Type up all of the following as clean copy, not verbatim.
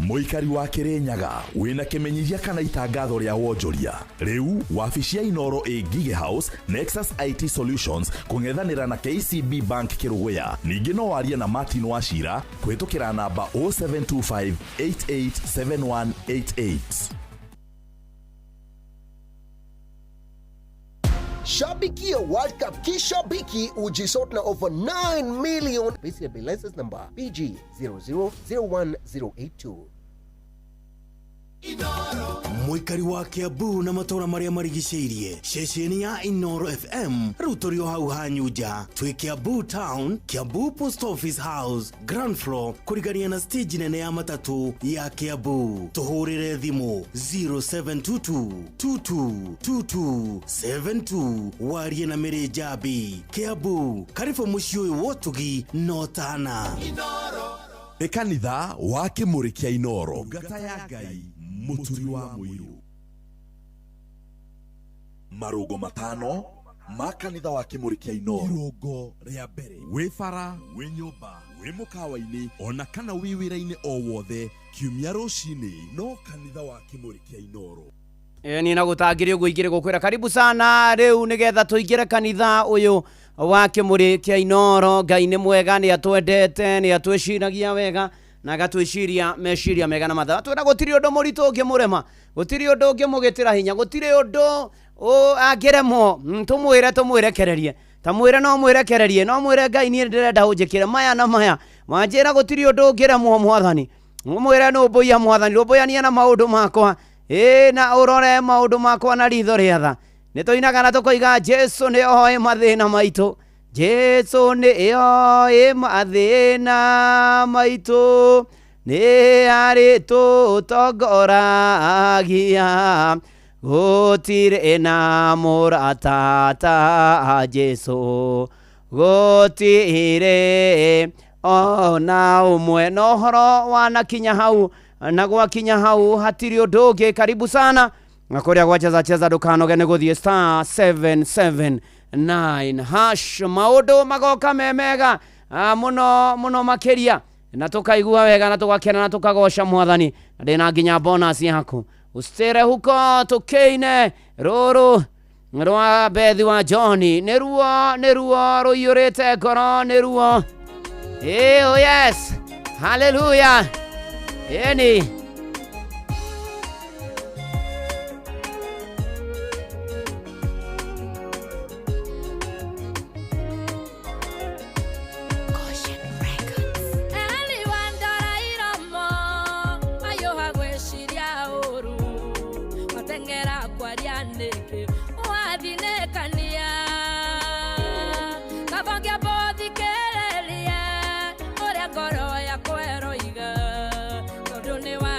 Muikari wa Kirinyaga wina kimenyithia kana itangatho ria wonjoria. Riu wabici ya Inoro Gige House Nexus IT Solutions kung'ethanira na KCB Bank Kiruguya. Ningi no warie na Martin Wachira kwitukira namba 0725 887188. Shabiki ya World Cup kishabiki ujisort na over 9 million. Visit the license number PG 000182. Muikari wa Kiambu na matora maria marigiceirie ceceni ya Inoro FM rutorio hau hanyuja twi Kiambu Town, Kiambu Post Office House, ground floor kurigania na stage nene ya matatu ya Kiambu. Tuhurire thimu 0722222272 warie na mere jabi. Kiambu karibu muciĩ ũyũ wotugi notana Inoro. Kanitha wa Kimuri kia Inoro ngata ya Ngai muturi wa muiru. Marugo matano ma kanitha wa Kimuri kia Inoro. Irongo ria mbere wi bara wi nyumba wi mukawa-ini ona kana wi wira-ini o wothe kiumia rucini no kanitha wa Kimuri kia Inoro. Ni na gutangire ugo igire gukwira karibu sana riu nigetha tuingire kanitha uyu wa Kimuri kia Inoro. Ngai ni mwega, ni atwendete, ni atwiciragia wega na gatwiciria meciria mega na matha. Twenda gutiri undu muritu ungimurema, gutiri undu ungimugitira hinya, gutiri undu angiremwo. Tumwirekererie ta mwire no mwirekererie, no mwire Ngai ni ndirenda unjikire maya na maya. Wanjira gutiri undu ungiremwo Mwathani, mwire no mboya Mwathani, romboyania na maundu makwa na urore maundu makwa na ritho ria tha. Nitoinaga na tukoiga Jesu ni oe mathina maitu, Jesu ni oe mathina maitu, ni ari tutongoragia, gutire na muratata Jesu, gutire ona umwe. No horo wanakinya hau na gwakinya hau hatiri undu ungi. Karibu sana na kuria gwacheza ndukanoge ni guthie *779# hash. Maundu magoka memega muno makiria na tukaigua wega na tugakena na tukagoca Mwathani. Ndina nginya bonus yaku ustere huko tukeine ruru rwa bethi wa Johnny neruo ruyurite ngoro neruo. Oh yes, hallelujah. Eni Kero iga tondu ni wa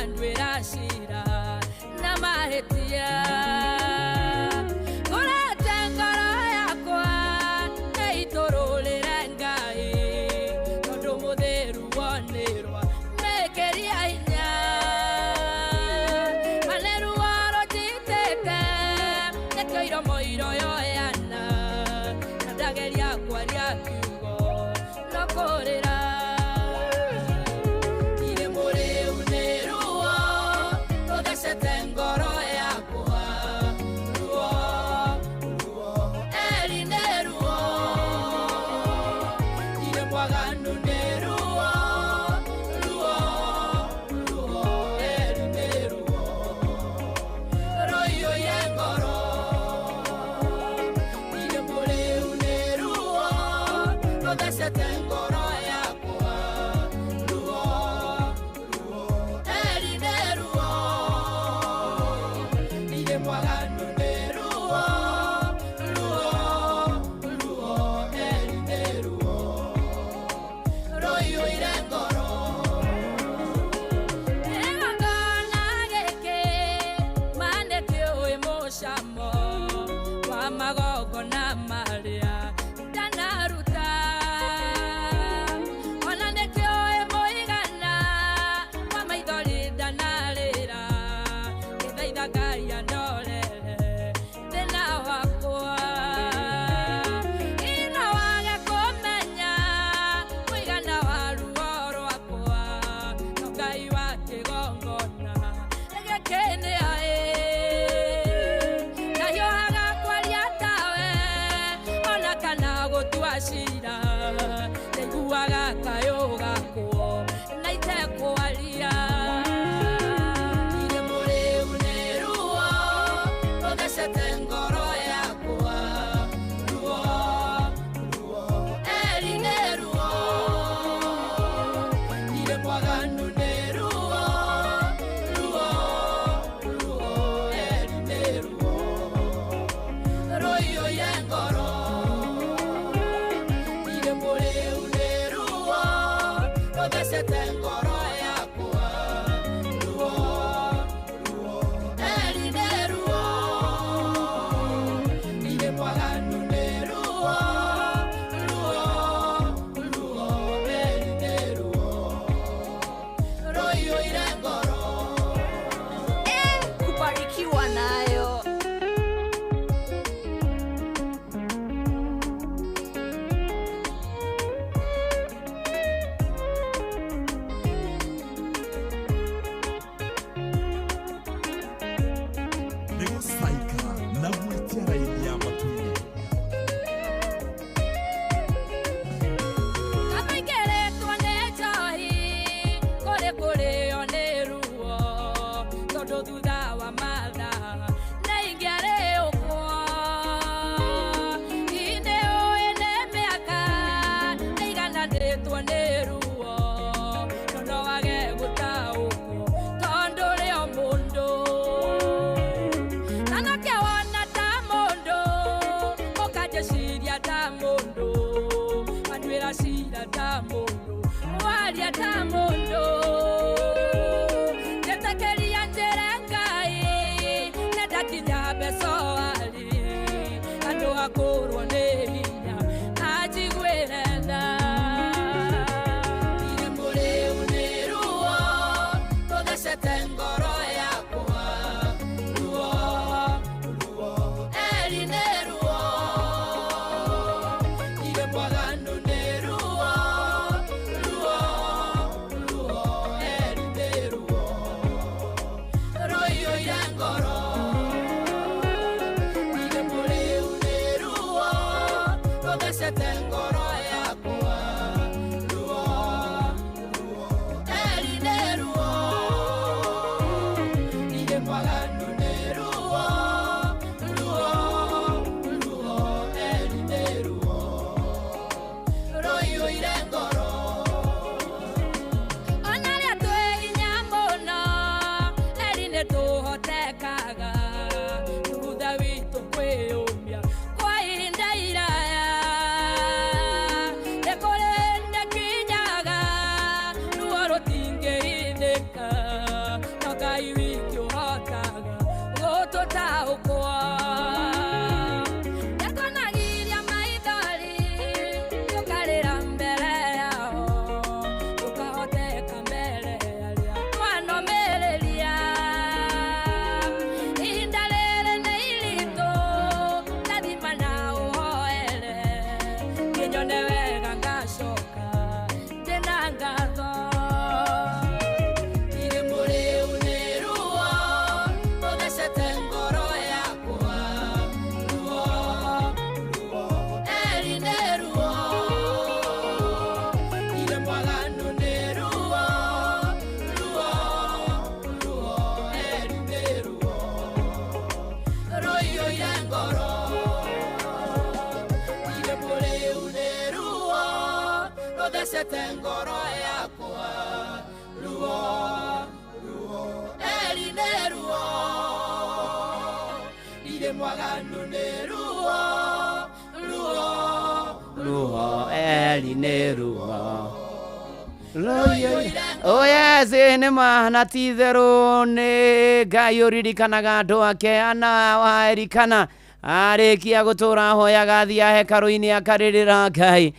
Oh yes, nema na tithero ne gayo ririkanaga andu ake ana wairikana arikia gutura hoyaga thia hekaru-ini akaririra Ngai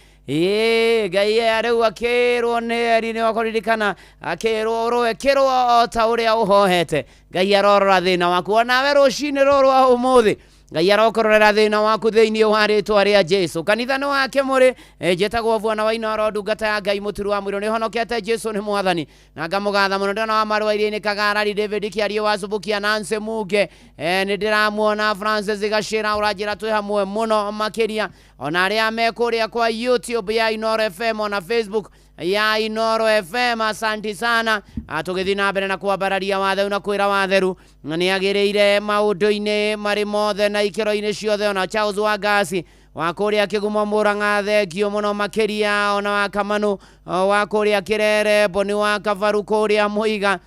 Ngai ariu akirwo ni eri-ini wakuririkana akirwo urwekirwo ta uria uhohete Ngai arorora thina waku onawe rucini rurwa umuthi Ngai arokorera thina waku thiini wa ritwa ria Jesu kanithano wake muri jetagwo Bwana wa Inoro ndungata ya Ngai mutiru wa mwiro ni honokete Jesu ni mwathani na ngamugatha muno ndona wa marwairi-ini Kagarari David Kiario wa Subukia Nancy Muge ni ndiramuona Francis Gashira urajira twi hamwe muno makiria ona aria mekuria kwa YouTube ya Inoro FM na Facebook ya Inoro FM asanti sana atugithi na mbere na kwambararia wathe na kwira watheru ni agireire maundu-ini mari mothe na ikero-ini ciothe ona Charles Wangasi wa kuria Kigumo Murang'a thengio muno makiria ona wa Kamanu wa kuria Kirere Boni wa Kavaru kuria Muiga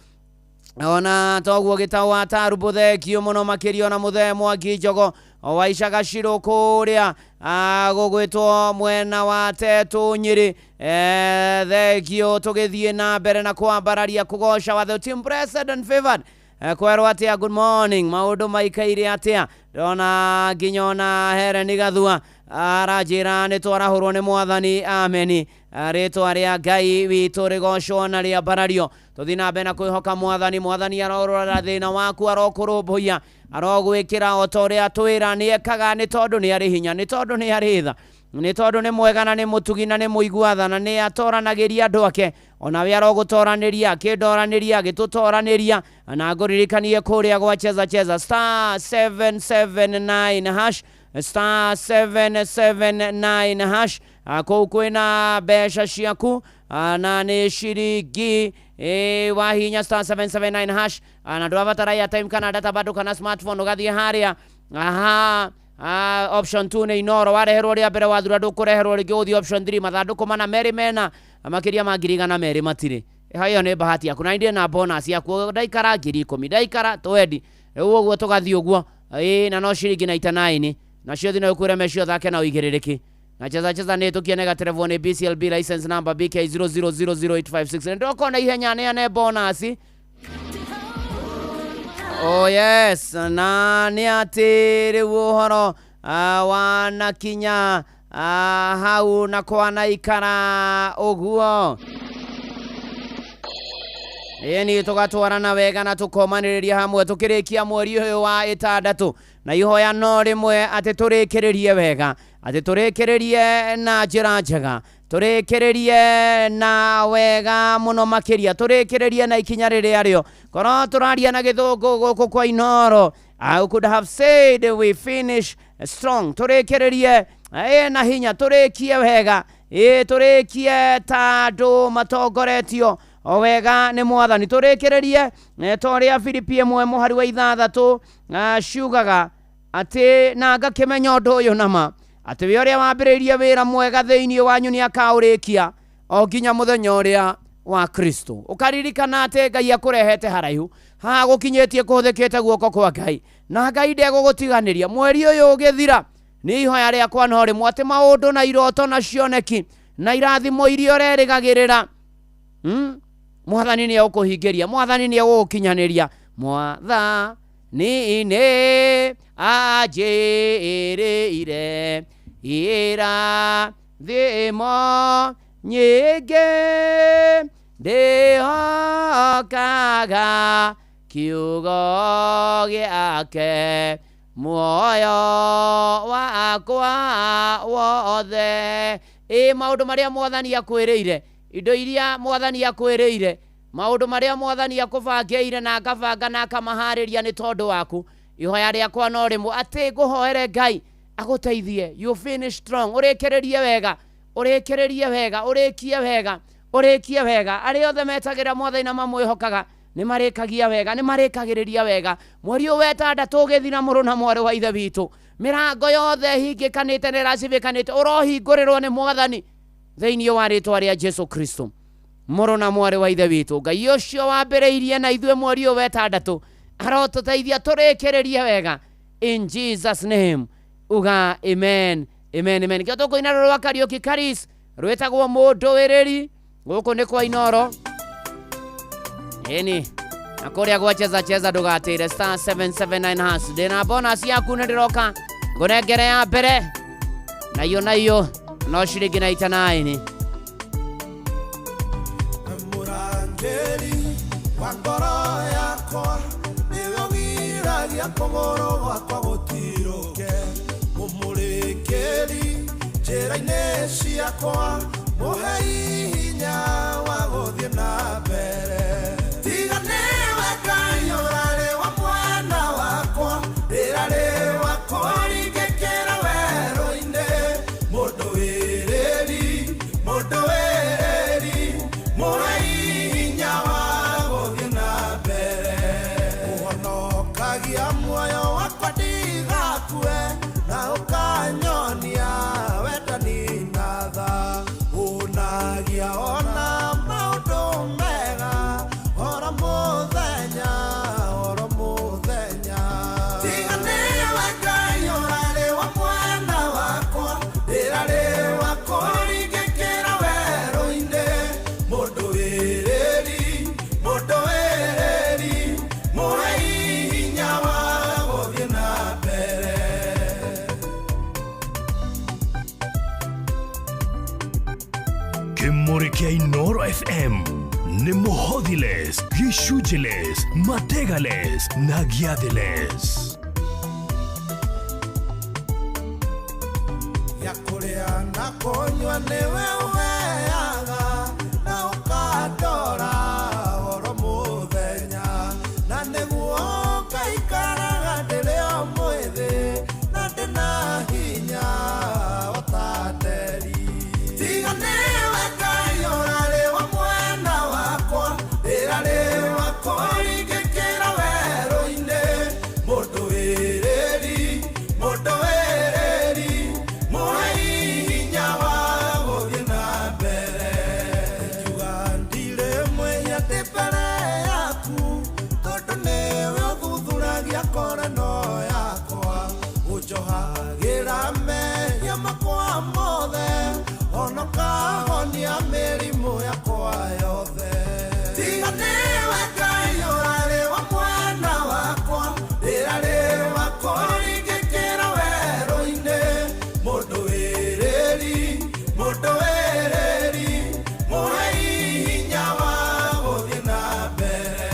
ona toguo gitawa Tarubu thengio muno makiria ona Muthe Mwangi Njogo waicaga ciro kuria gugwitwo mwena wa Tetu Nyeri thegio tugithie na mbere na kwambararia kugoca watho team president favored kwerwo atia good morning maundu maikaire atia ndona nginyona Helen Gathua arajira ni twarahurwo ni mwathani ameni ritwa ria Ngai witu rigocwo na ria barario tuthina bena kwihoka mwathani arorora thina waku arokurumbuia arogwikira otoria twira ni ekaga ni tondu ni ari hinya ni tondu ni ari tha ni tondu ni mwega na ni mutugi na ni muiguatha na ni atoranagiria andu ake onawe arogutoraniria akindoraniria agitutoraniria na nguririkanie kuria gwa cheza star 779 hash star 779 hash kou kwina mbeca ciaku na ni ciringi wahinya star 779 hash na ndwabatara ya time kana data bado kana smartphone ugathie haria option 2 ni Inoro wareherwo ria mbere wathura ndukureherwo ringi uthi option 3 mathanduku mana meri mena makiria mangiriga na meri matire hayo ni bahati yaku na inde na bonus yaku ndaikara 10,000 ndaikara twendi uguo tugathie uguo na no ciringi 99 na cio thina ukure mecio thake na uigiririki na cheza ni tukienega telefone BCLB license number BK 00000856 ndoko na ihenya ne bonus. Oh yes, na ni atiri uhoro wanakinya hau na kwana ikara uguo ni tugatwarana wega na tukomaniriria hamwe tukirikia mweri uyu wa 6 na ihoya no rimwe ati turikiririe wega ati turikiririe na njira njega turikiririe na wega muno makiria turikiririe na ikinya riria rio korwo turaria na githungu guku kwa Inoro I could have said we finish strong turikiririe na hinya turikie wega turikie tandu matongoretio o wega ni mwathani turikiririe toria Filipi mwe muhari wa 6 ciugaga ati na ngakimenya undu uyu nama ati we uria wambiriirie wira mwega thiini wanyu ni akaurikia o nginya muthenya uria wa Kristo ukaririkana ati Ngai akurehete haraihu ha gukinyetie kuthikite guoko kwa Ngai na Ngai ndegugutiganiria mweri uyu ugithira ni ihoya riakwa no rimwe ati maundu na iroto na cioneki na irathimo iria urerigagirira mwathani ni ukuhingiria mwathani ni ugukinyaniria mwathani ni ajirire ira thimo nyingi ndihokaga kiugo giake muoyo wakwa wothe maundu maria mwathani akwiriire indo iria mwathani akwiriire maundu maria mwathani akubangeire na akabanga na akamahariria ni tondu waku ihoya riakwa no rimwe ati nguhoere Ngai aguteithie you finish strong urikiririe wega urikie wega ari othe metagira mwathani na mamwihokaga ni marikagia wega ni marikagiriria wega mweri uyu wetanda tugithina muru na mwari wa ithe witu mirango yothe hingikanite ni racibikanite urohingurirwo ni mwathani thiini wa ritwa ria Jesu Kristo muru na mwari wa ithe witu Ngai ucio wambiriirie na ithue mweri uyu wetandatu arotuteithia turikiririe wega in Jesus name uga amen kio tukuina rwa Kariuki Karis rwetagwo mundu wiriri guku ni kwa Inoro na kuria gwa cheza ndugatire star 779 hash ndina bonus yaku ni ndiroka ngunengere ya mbere nayo no ciringi 99 murangeri wa ngoro yakwa niwe wiragia kuguru gwakwa gutiruke umurikeri njira-ini ciakwa muhei hinya wa guthie na mbere tiga niwe Ngai urari wa mwana wakwa rirari wakwa ringikira weru-ini mundu wiriri muhei hinya wa guthie na mbere uhonokagia muoyo wakwa ndigakue na ukanyonia wendani na tha Kimuri kia Inoro FM ni Muhodiles, Gishujiles, Mategales, Nagiadiles. Ya kuria na konywa newe uweaga na ukadora oro muthenya na neguo kaikaraga ndiri o mwithi na ndina hinya otanderi tiga niwe Ngai urari wa mwena wakwa irari wakwa rigikira weru-ini mundu wiriri hinya wa guthii na mbere njuga ndire mwiyate mbere yaku tondu niwe uthuthuragia korano yakwa unjohagira mehia makwa mothe ona kahonia mirimu yakwa yothe tiga niwe Ngai urari wa mwena wakwa irari wakwa rigikira weru-ini mundu wiriri muhe hinya wa guthii na mbere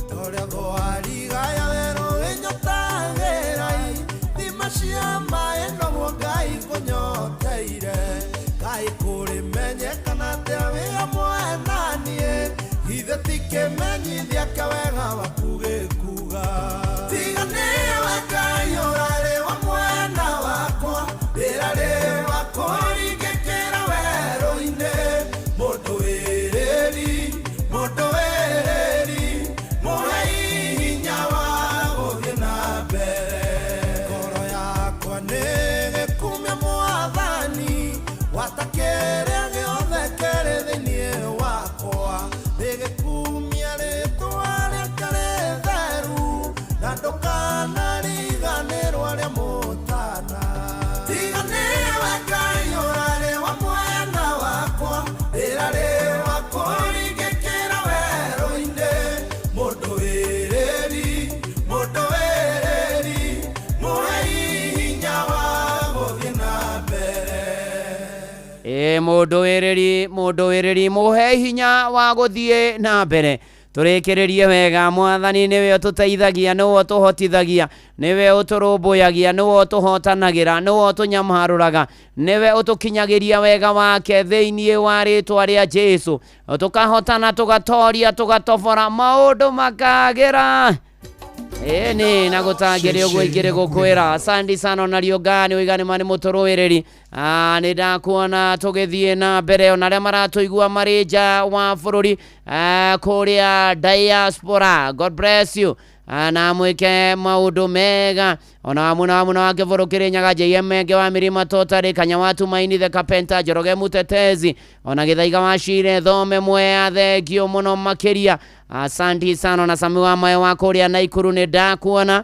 toria goarigaya weru winyotagirai thima cia mai noguo Ngai kunyoteire Ngai kurimenyekana atia wi hamwe nanie ithe tikimenyithia kia wega waku gikuga tiga niwe Ngai urari wa mwena wakwa irari wakwa rigikira weru-ini mundu wiriri muhe hinya wa guthii na mbere ngoro yakwa nigikumia mwathani watakiria giothe kiri thiini wakwa nigikumia ritwa riake ritheru na ndukanariganirwo ria mutana tiga niwe Ngai urari wa mwena wakwa irari wakwa rigikira weru-ini mundu wiriri muhe hinya wa guthii na mbere mundu wiriri muhe hinya wa guthii na mbere turikiririe wega mwathani niwe ututeithagia niwe utuhotithagia niwe uturumbuyagia niwe utuhotanagira niwe utunyamaruraga niwe utukinyagiria wega wake thiini wa ritwa ria Jesu tukahotana tugatoria tugatobora maundu makagira ni na gutangire uguo igire gukwira asante sana onario ngani uigane mani muturuiriri ni ndakuona tugithie na mbere ona aria maratuigua mari nja wa bururi kuria diaspora God bless you na mwike maundu mega ona muno wakivurukire nyaga JMenge wa mirima totari kanya watu maini the Carpenter Njoroge Mutetezi ona githaiga washire thome mwe thengio muno makiria asante sana na sami wa mayo wako ria Naikuru ni ndakuona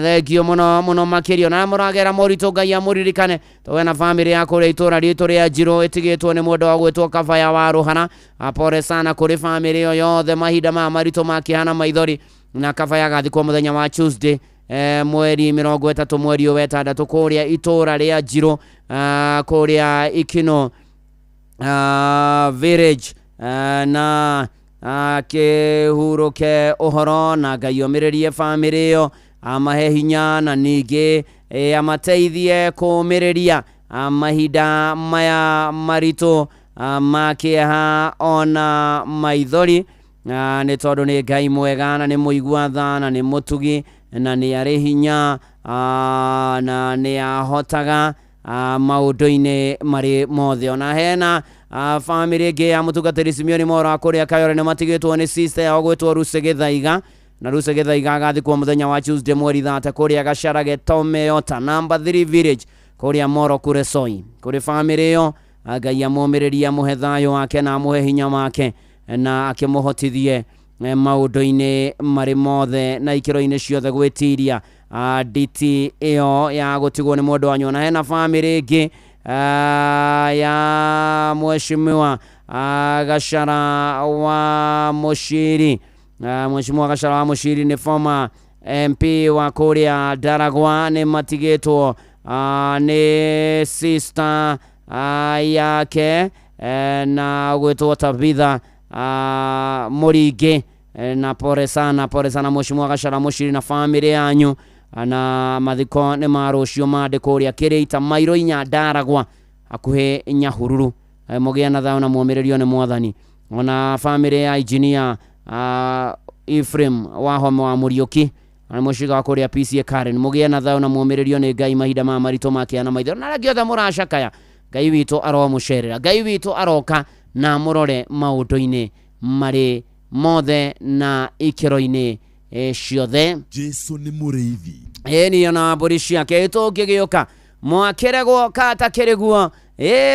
thengio muno makiria na muragera morito Ngai amuririkane towe na family yako ria itura ritu ria Njiro itigitwo ni mundu wa gwitwo Kavaya wa Ruhana apore sana kuri family yo yothe mahinda ma marito makihana maithori na Kavaya gathikwo muthenya wa Tuesday mweri 30 mweri wa 6 kuria itura ria Njiro kuria Ikino village na kihuruke uhoro na Ngai omiririe family yo amahe hinya na ningi amateithie kumiriria mahinda maya marito makieha ona maithori ni tondu ni Ngai mwega na ni muigua tha na ni mutugi na ni ari hinya na ni ahotaga maundu-ini mari mothe ona hena family ge ya mutugatiri Simeoni Mora kuria Kayore ni matigitwo ni sister ya gwitwo Ruse Githaiga na Ruse Githaiga agathikwo muthenya wa Tuesday mweri 3 kuria Gacarage Tomeota number 3 village kuria Moro Kuresoi kuri family yo Ngai amomiriria muhe thayo wake na muhe hinya wake na akimuhotithie maundu-ini mari mothe na ikiro-ini ciothe gwitiria nditi iyo ya gutigwo ni mundu wanyu na hena family ingi ya mheshimiwa Gachara wa Mushiri. Mheshimiwa Gachara wa Mushiri ni former MP wa Kuria Daragwa, ni matigĩtwo ni sister yake na gwĩtwo Tabitha Muringi. Na pore sana Mheshimiwa Gachara Mushiri na family yanyu, na mathiko ni marucio mande Kuria Kĩrĩita mairo inya Daragwa akuhe Nyahururu. Mugia na thayũ na muomĩrĩrio nĩ Mwathani. Ona family ya engineer Ephraim Wahome wa Muriuki na mushiga wa Kuria PCA Karen, mugia na thayũ na muomĩrĩrio nĩ Ngai mahinda ma maritũ make na maitho na rangĩ othe mũracakaya. Ngai witũ aromucerera, Ngai witũ aroka na mũrore maũndũ-inĩ marĩ mothe na ikĩro-inĩ ciothe. Jesu nĩ mũrĩithi. Eni ona mbũri ciake tũngĩgĩũka mwakeregwo kata kĩrĩguo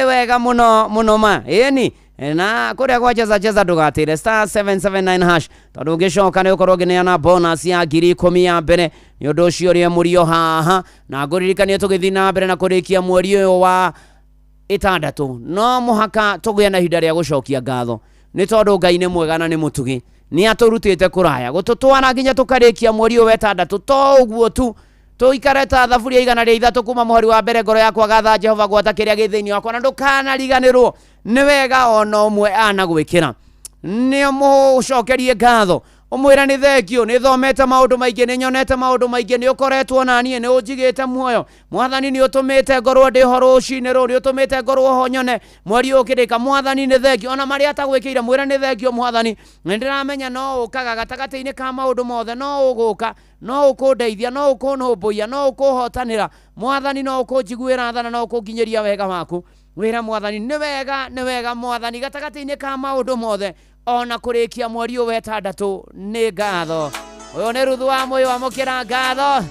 wega mũno ma. Eni na kuria kwa cheza ndugatire *779# tondu ngicoka ni ukorwo ngineana bonus ya 10,000 ya mbere ni undu ucio ri murio haha na nguririkanie tugithi na mbere na kurikia mweri uyu wa 6 no muhaka tugie na ihinda ria gucokia ngatho ni tondu Ngai ni mwega na ni mutugi, ni aturutite kuraya gututwara nginya tukarikia mweri uyu wa 6 to uguo tu tuikareta thaburia igana ria 3 kuma muhari wa mbere. Ngoro yakwa gatha Jehova gwata kiria githiini wakwa na ndukanariganirwo ni wega ona umwe anagwikira ni mucokerie ngatho umwira ni thengio ni thomete maundu maingi ni nyonete maundu maingi ni ukoretwo nanie ni unjigite muoyo. Mwathani ni utumite ngorwo ndi horo ucini ru, ni utumite ngorwo honyone mweri ukirika. Mwathani ni thengio ona mari atagwikira mwira ni thengio Mwathani. Ndiramenya no ukaga gatagati-ini ka maundu mothe, no uguka, no ukundeithia, no ukunhumbuia, no ukuhotanira Mwathani, no ukunjiguira tha na no ukunginyiria wega waku. Wira Mwathani ni wega Mwathani gatagati-ini ka maundu mothe ona kurikia mweri uyu wa 6 ni ngatho. Uyu ni Ruthu wa Muyu amukira ngatho.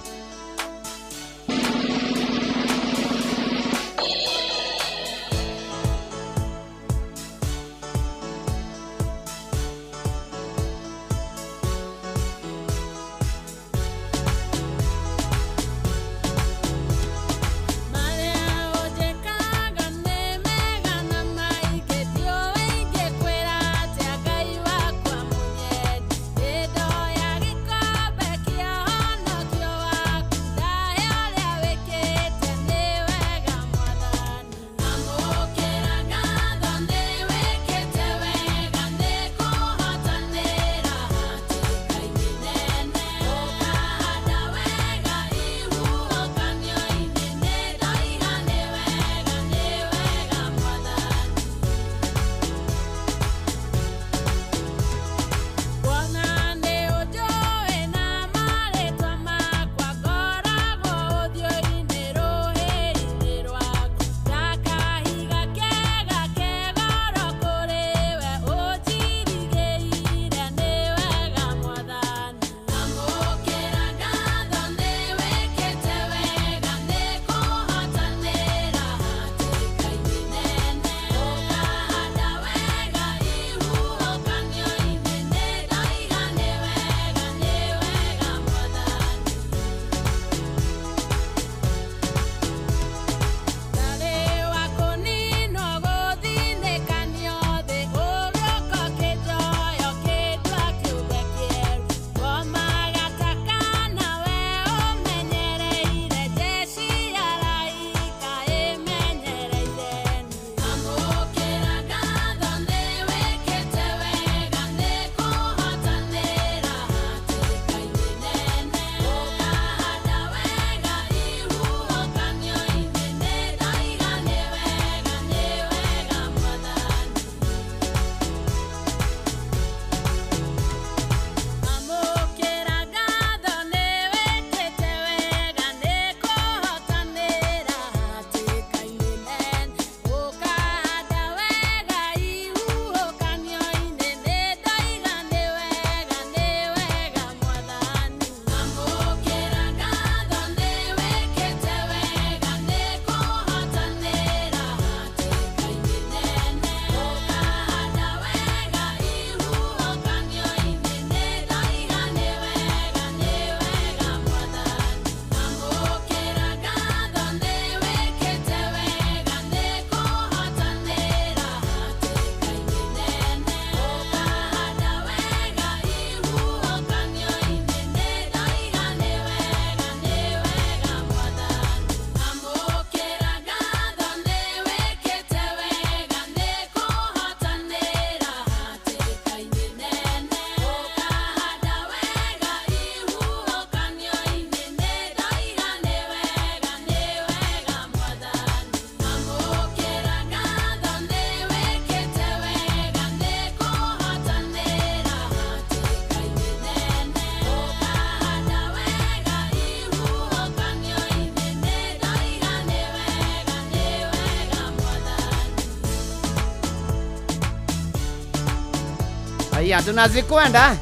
Aya tunazikwenda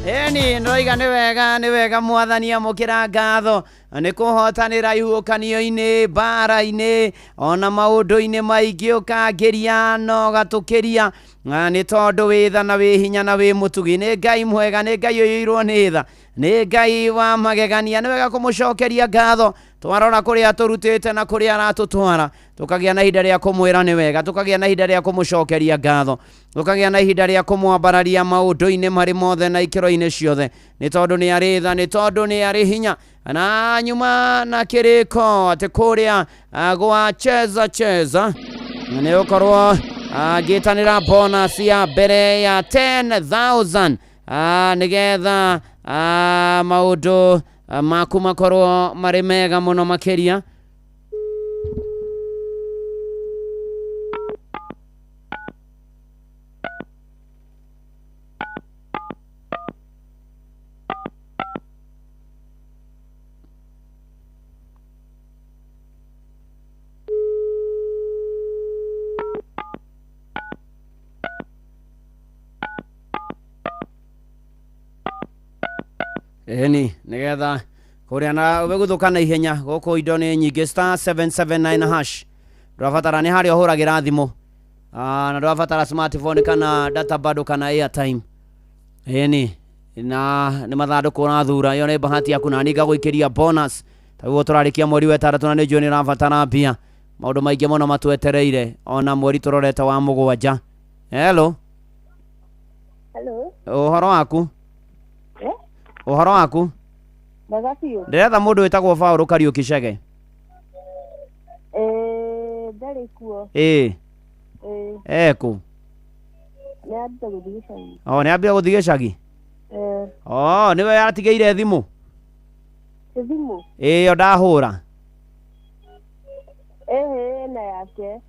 eni ndoiga nĩ wega mwathani amũkĩra ngatho nĩ kũhotanĩra ihuhũkanio-inĩ mbara-inĩ ona maũndũ-inĩ maingĩ ũkangĩria no gatũkĩria nĩ tondũ wĩ tha na wĩ hinya na wĩ mũtugi nĩ Ngai mwega nĩ Ngai ũiyũirwo nĩ tha nĩ Ngai wa magegania nĩ wega kũmũcokeria ngatho twarora kũrĩa tũrutĩte na kũrĩa aratũtwara tũkagĩa na ihinda rĩa kũmwĩra nĩ wega tũkagĩa na ihinda rĩa kũmũcokeria ngatho tũkagĩa na ihinda rĩa kũmwambararia maũndũ-inĩ marĩ mothe na ikĩro-inĩ ciothe nĩ tondũ nĩ arĩ tha nĩ tondũ nĩ arĩ hinya na nyuma na kĩrĩko atĩ kũrĩa gwa cheza nĩ ũkorwo agĩtanĩra bonus ya mbere ya 10,000 nĩgetha maũndũ maku makorwo marĩ mega mũno makĩria. Eni nĩgetha kũrĩa na ũgũthũka na ihenya gũkũ indo nĩ nyingĩ star 779 hash ndũrabatara nĩ harĩa ũhũragĩra thimũ na ndũrabatara smartphone kana data bado kana airtime. Eni na nĩ mathandũkũ ũrathura yo nĩ bahati yaku na nĩ ngagũikĩria bonus taguo tũrarĩkia mweri wa 3 na nĩ njũĩ nĩ ũrabatara mbia maũndũ maingĩ mũno matwetereire ona mweri tũrorete wa 7. Hello ũhoro waku ũhoro waku ndĩretha mũndũ wĩtagwo Paul Kariuki Chege ndarĩ kuo eku nĩ ambia gũthiĩ gĩcagi nĩwe yatigĩire thimũ ĩyo ndahũra na yake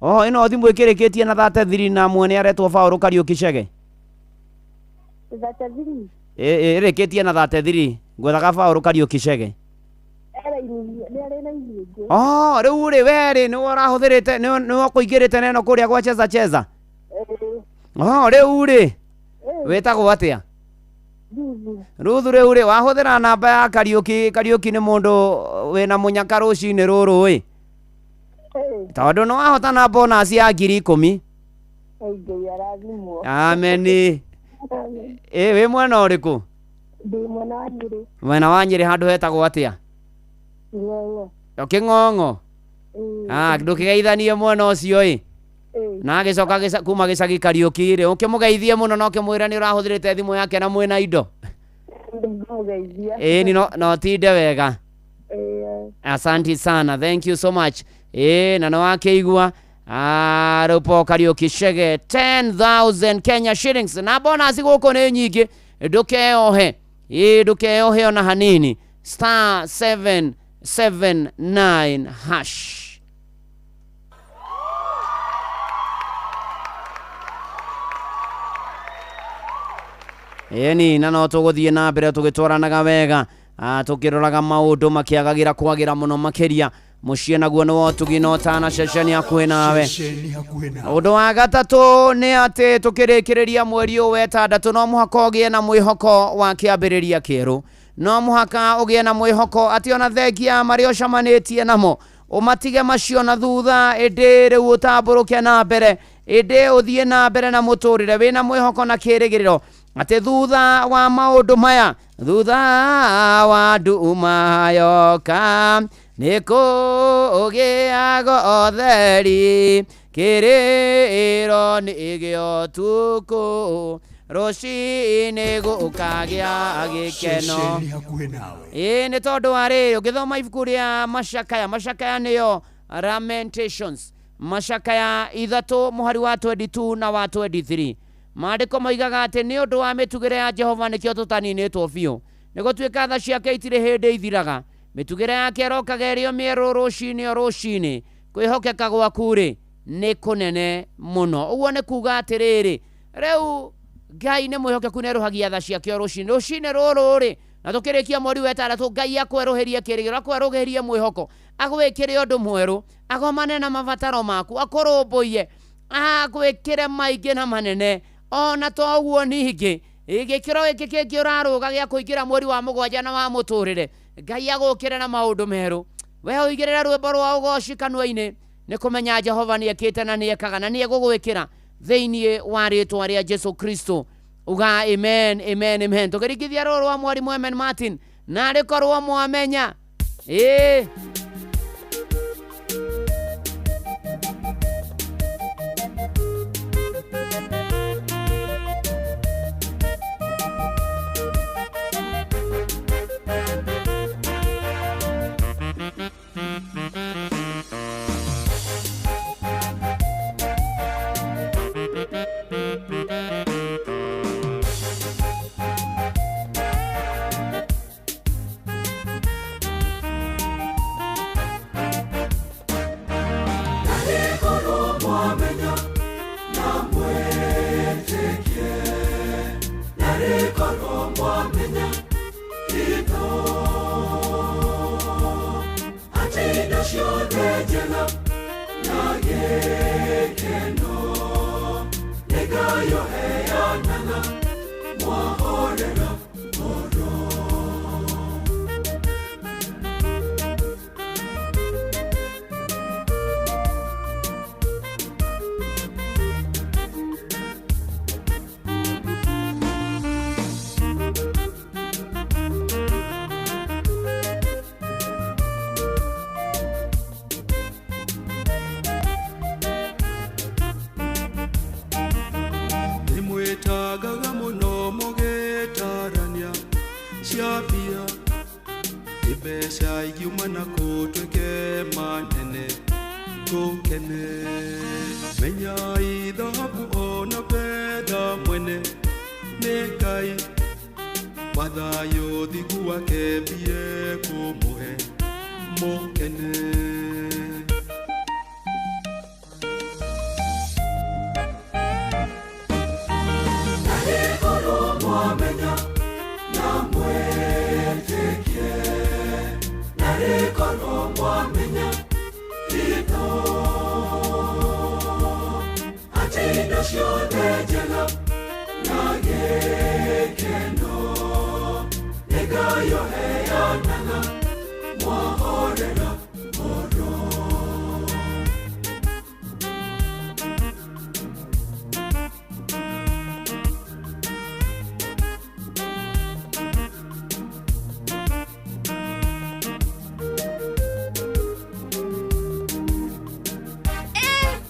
ĩno thimũ ĩkĩrĩkĩtie na 33 na mwene aretwo Paul Kariuki Chege 33 ĩrĩkĩtie na 33 ngwethaga Paul Kariuki Chege rĩu rĩ werĩ nĩ ũrahũthĩrĩte nĩ ũkũingĩrĩte neno kũrĩa gwa cheza rĩu rĩ wĩtagwo atĩa Ruthu rĩu rĩ wahũthĩra namba ya Kariuki nĩ mũndũ wĩna mũnyaka rũcinĩ rũrũ ĩ tondũ nĩ wahotana bonus ya 10,000 ameni wĩ mwena ũrĩkũ mwena wa Nyĩrĩ handũ hetagwo atĩa Kĩng'ong'o ndũkĩgeithanie mwena ũcio ĩ na agĩcoka kuma gĩcagi Kariuki rĩ ũkĩmũgeithie mũno no ũkĩmwĩra nĩ ũrahũthĩrĩte thimũ yake na mwĩna indo no tinde wega asante sana thank you so much na no wakĩigua rĩu Kariuki Chege 10,000 Kenya shillings na bonus gũkũ nĩ nyingĩ ndũkeohe ona hanini star 779 hash eni na no tũgũthiĩ na mbere tũgĩtwaranaga wega tũkĩroraga maũndũ makĩagagĩra kwagĩra mũno makĩria mũciĩ naguo nĩ wotugi no tana ceceni hakuhĩ nawe ũndũ wa gatatũ nĩ atĩ tũkĩrĩkĩrĩria mweri ũyũ wa 6 no mũhaka ũgĩe na mwĩhoko wa kĩambĩrĩria kĩerũ no mũhaka ũgĩe na mwĩhoko atĩ ona thengia marĩa ũcamanĩtie namo ũmatige macio na thutha ĩndĩ rĩu ũtambũrũke na mbere ĩndĩ ũthiĩ na mbere na mũtũrĩre wĩna mwĩhoko na kĩrĩgĩrĩro atĩ thutha wa maũndũ maya thutha wa nduma yoka nĩkũgĩaga ũtheri kĩrĩro nĩgĩo tukũ rũcinĩ gũkagĩa gĩkeno nĩ tondũ warĩ ũngĩthoma ibuku rĩa macakaya nĩyo Lamentations macakaya 3 mũhari wa 22 na wa 23 maandĩko moigaga atĩ nĩ ũndũ wa mĩtugĩre ya Jehova nĩkĩo tũtaninĩtwo biũ nĩgũtuĩka tha ciake itirĩ hĩndĩ ithiraga mĩtugĩre yake ĩrokaga ĩrĩ o mĩerũ rũcinĩ kwĩhokeka gwaku rĩ nĩ kũnene mũno ũguo nĩ kuuga atĩrĩrĩ rĩu Ngai nĩ mwĩhokeku nĩ erũhagia tha ciake o rũcinĩ rũrũ rĩ na tũkĩrĩkia mweri wa 6 Ngai akwerũhĩrie kĩrĩgĩrĩro akwerũhĩrie mwĩhoko agwĩkĩre ũndũ mwerũ agomane na mabataro maku akũrũmbũiye agwĩkĩre maingĩ na manene ona toguo ningi igikiro giki kingi uraruga gya kuingira mweri wa mugwanja na wa muturire Ngai agukire na maundu meru we uigirira rwimbo rwa ugoci kanwa-ini ni kumenya Jehova ni ekite na ni ekaga na ni egugwikira theinie wa ritwa ria Jesu Kristo uga amen amen amen tukirigithia rwo rwa mwarimu Amen Martin na rikorwo mwamenya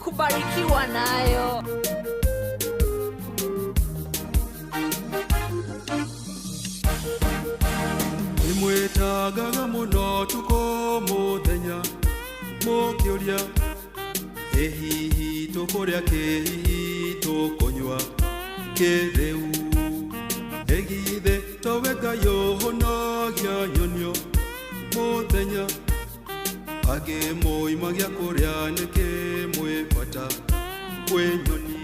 kubarikiwa nayo. Nimwetagaga muno tuko muthenya mukiuria ehihi tukuria kehihi tukonywa kiriu egithe toweka yohonagia nyonio muthenya age moima gya kuria niki mwibata kwe nyoni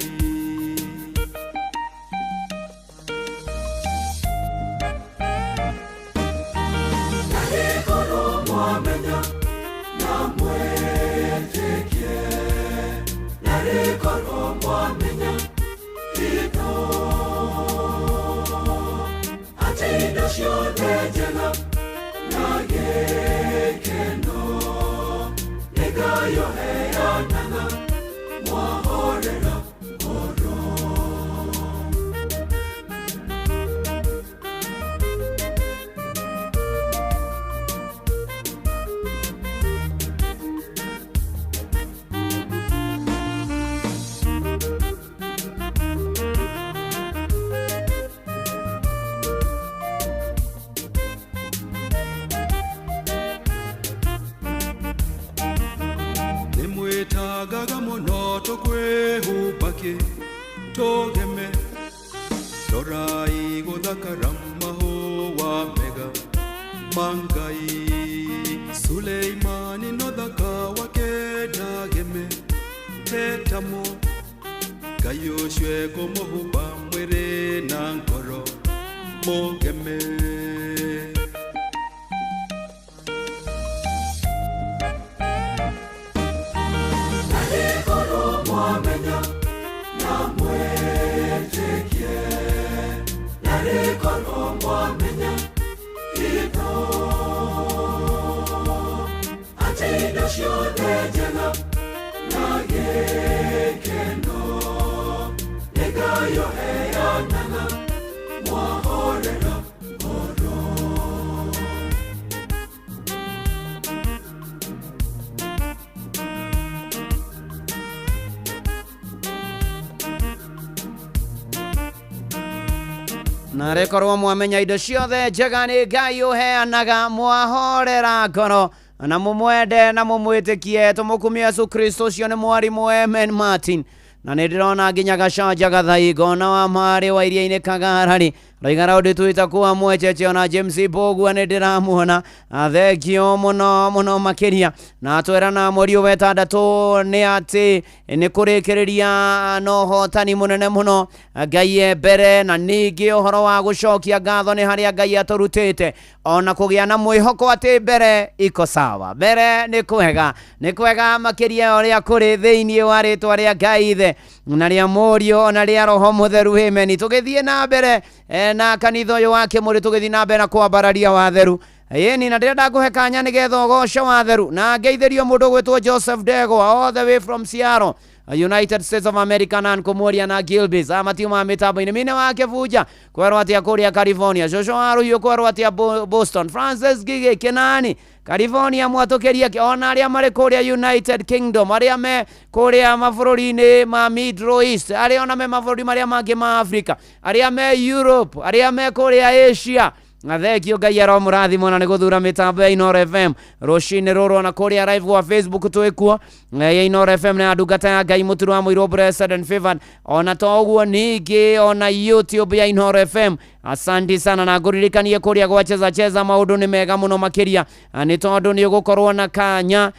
Nimwetagaga muno tukwehubake togeme torai guthakara maho wa mega mangai Suleimani no thaka wake dageme tetamo kayoshwe kumuhuba mwere na nkoro mogeme mwamenya na mwete angĩkorwo mwamenya indo atĩ indo ciothe njega na gĩkeno nĩ Ngai ũheanaga mwahorera ngoro. Na rekorwo mwamenya indo ciothe njega nĩ Ngai ũheanaga mwahorera ngoro na mumwende na mumwĩtĩkie tũmũkumie Yesu Kristo ũcio nĩ mwarimũ Amen Martin na nĩ ndĩrona nginya gacanja gathaigo na wa marĩ wa iria-inĩ Kagarari roigara ũndũ twĩta kuwa mwecheche ona James Bogua nĩ ndĩramuona thengio mũno mũno makĩria na twerana mweri wetandatũ nĩ atĩ nĩ kũrĩkĩrĩria no hotani mũnene mũno Ngai mbere na ningĩ ũhoro wa gũcokia ngatho nĩ harĩa Ngai atũrutĩte ona kũgĩa na mwĩhoko atĩ mbere iko sawa mbere nĩ kwega makĩria ũrĩa kũrĩ thĩinĩ wa rĩtwa rĩa Ngai Ithe na rĩa Mũriũ na rĩa Roho Mũtheru amen. Tũgĩthiĩ na mbere na kanitha ũyũ wake mũrĩ tũgĩthiĩ na mbere na kwambararia watheru yeni na ndĩrenda ngũhe kanya nĩgetha ũgoce watheru na ngeithĩrio mũndũ gwĩtwo Joseph Dego all the way from Seattle United States of America na nkũmũria na Gilbis amatiuma mĩtambo-inĩ mine wake Vuja kwerwo atĩa kũrĩa California Joshua Waruhiũ kwerwo atĩa Boston Francis Gigi Kinani California mwatũkĩria ona arĩa marĩ kũrĩa United Kingdom arĩa me kũrĩa mabũrũri-inĩ ma Middle East arĩa ona me mabũrũri marĩa mangĩ ma Africa arĩa me Europe arĩa me kũrĩa Asia na thengio Ngai aromũrathimo na nĩ gũthura mĩtambo ya Inoro FM rũcinĩ rũrũ na kũrĩa live wa Facebook twĩkuo ya Inoro FM na ndungata ya Ngai mũturu wa mũirwo blessed and favored ona to ũguo ningĩ ona YouTube ya Inoro FM asante sana na ngũririkanie kũrĩa gwacheza maũndũ nĩ mega mũno makĩria nĩ tondũ nĩ ũgũkorwo na kanya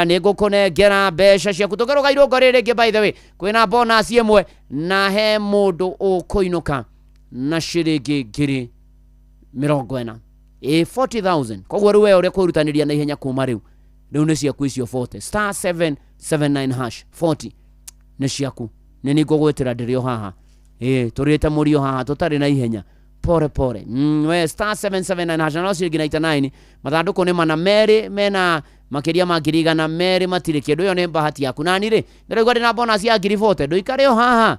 nĩ ngũkũnengera mbeca ciaku tũgaruga irũngo rĩrĩ by the way kwĩna bonus ĩmwe na he mũndũ ũkũinũka na ciringi ngiri 40 40,000 koguo rĩu wewe ũrĩa kũrutanĩria na ihenya kuma rĩu nĩ ciaku icio 40 star 779 hash 40 nĩ ciaku nĩ ngũgwĩtĩra ndĩrĩo haha tũrĩte mũrio haha tũtarĩ na ihenya pore we star 779 hash no ciringi 99 mathandũkũ nĩ mana merĩ mena makĩria ma ngiri igana merĩ matirĩ kĩndũ ĩyo nĩ bahati yaku nani rĩ ndĩraigua ndĩna bonus ya ngiri 40 ndũikare o haha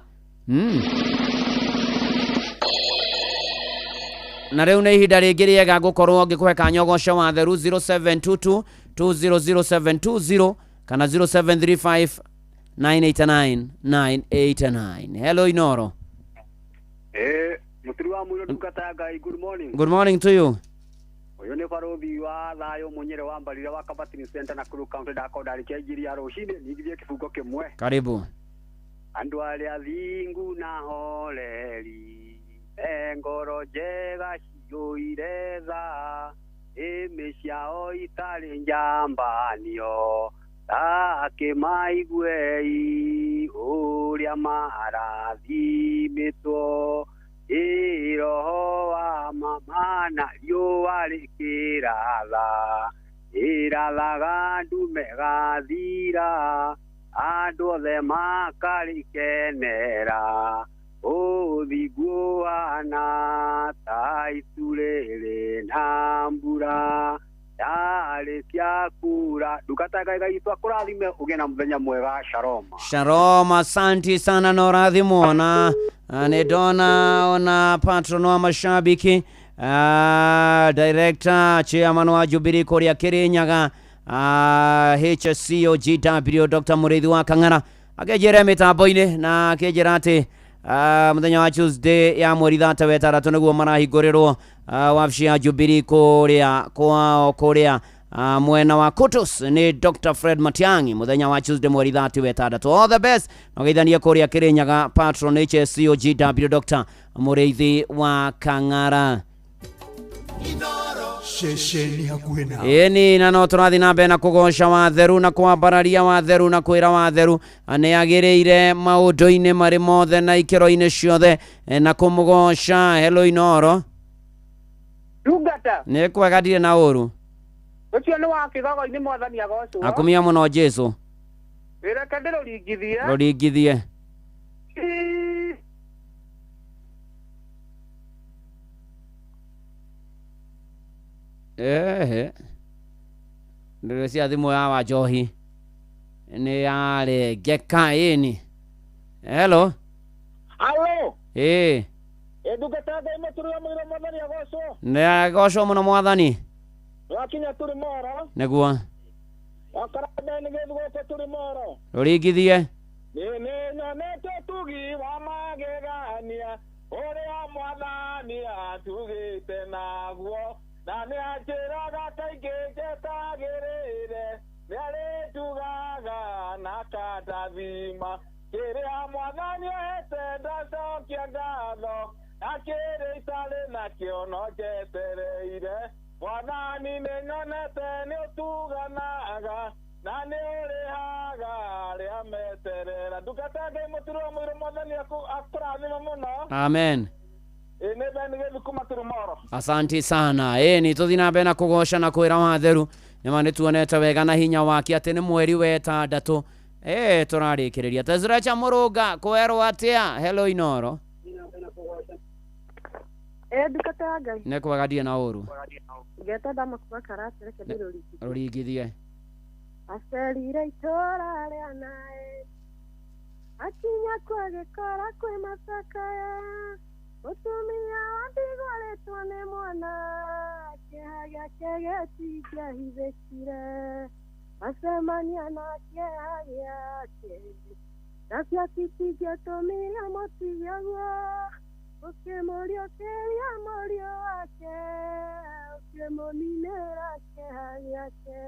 na rĩu nĩ ihinda rĩngĩ rĩega ngũkorwo ngĩkũhe kanya ũgoce watheru 0722 200720 kana 0735 989 989 hello Inoro mũturi wa mũirwo ndungata ya Ngai good morning to you ũyũ nĩ barothi wa thayũ Munyere wa Mbarire wa Kabatini Center na Kuru County ndakondarĩkia injiria rũcinĩ ningithie kĩbungo kĩmwe karibu andũ arĩa athingu na horeri ngoro njega ciyũire tha ĩmĩ ciao itarĩ njambanio akĩmaiguei ũrĩa marathimĩtwo roho wa mama na riũa rĩkĩratha ĩrathaga ndume gathira andũ othe makarĩkenera ũthiguana ta itu rĩrĩ na mbura yarĩkia kura ndungata Ngai gaitũ akũrathime ũgĩe na mũthenya mwega shalom asante sana na ũrathimwo na nĩ ndona ona patron wa mashabiki director chairman wa Jubilee kũrĩa Kĩrĩnyaga HSCOGW Dr. Mũrĩithi wa Kang'ara akĩnjĩra mĩtambo-inĩ na akĩnjĩra atĩ mũthenya wa Tuesday ya mweri 3 nĩguo marahingũrĩrwo wabici ya Jubilee kũrĩa kwao kũrĩa mwena wa Kutus ni Dr. Fred Matiang'i mũthenya wa Tuesday mweri 3 all the best na geithanie kũrĩa Kĩrĩnyaga patron HSCOGW Dr. Mũrĩithi wa Kang'ara Shesheni hakuhĩ nao. Ĩni na no tũrathiĩ na mbere na kũgoca watheru na kwambararia watheru na kwĩra watheru nĩ agĩrĩire maũndũ-inĩ marĩ mothe na ikĩro-inĩ ciothe na kũmũgoca. Hello Inoro. Ndungata. Nĩ kwega ndirĩ na ũru. Ũcio nĩ wa kĩgogo-inĩ mwathani agocwo. Akumia mũno Jesu. Wĩreke ndĩrũringithie. Rũringithie. Ndio cia thimu ya wa Johi ni yale gekaini. Hello. Allo. Ndungata Ngai maturu ya mwira mwathani agocwo. Ne agocwo muno mwathani. Wakinya turi moro. Neguo. Akarada ni gethu goko turi moro. Rurigithie. Ni nyonete tugi wa magegania. Uria mwathani atugite naguo. Na nĩ anjĩraga kaingĩ njetagĩrĩre, nĩ arĩndugaga na kandathima. Kĩrĩa mwathani ohete ndacokia ngatho, na kĩrĩa itarĩ nakĩo no njetereire. Mwathani nĩ nyonete nĩ ũtuganaga, na nĩ ũrĩhaga arĩa meterera. Ndungata Ngai mũturi wa mwĩrĩ mwathani akũrathima mũno. Amen. Kumaturumoro. Asante sana. Ni tuthi na mbere na kugosha na kwira watheru nima ni tuonete wega na hinya wake ati ni mweri wetandatu turarikiriria Tezra cha Muruga kwerwo atia. Hello Inoro. Ndungata Ngai ne kwagadia na uru ngeta ndama kuba karate reke rurigithie acerire itora ria nae akinya kwa gikora kwe masakaya utumia wandigorĩtwo nĩ mwana kĩeha gĩake gĩtingĩahithĩkire acemania na kĩeha gĩake nacio citingĩtũmire mũtige guo ũkĩmũriũkĩria mũriũ wake ũkĩmũninĩra kĩeha gĩake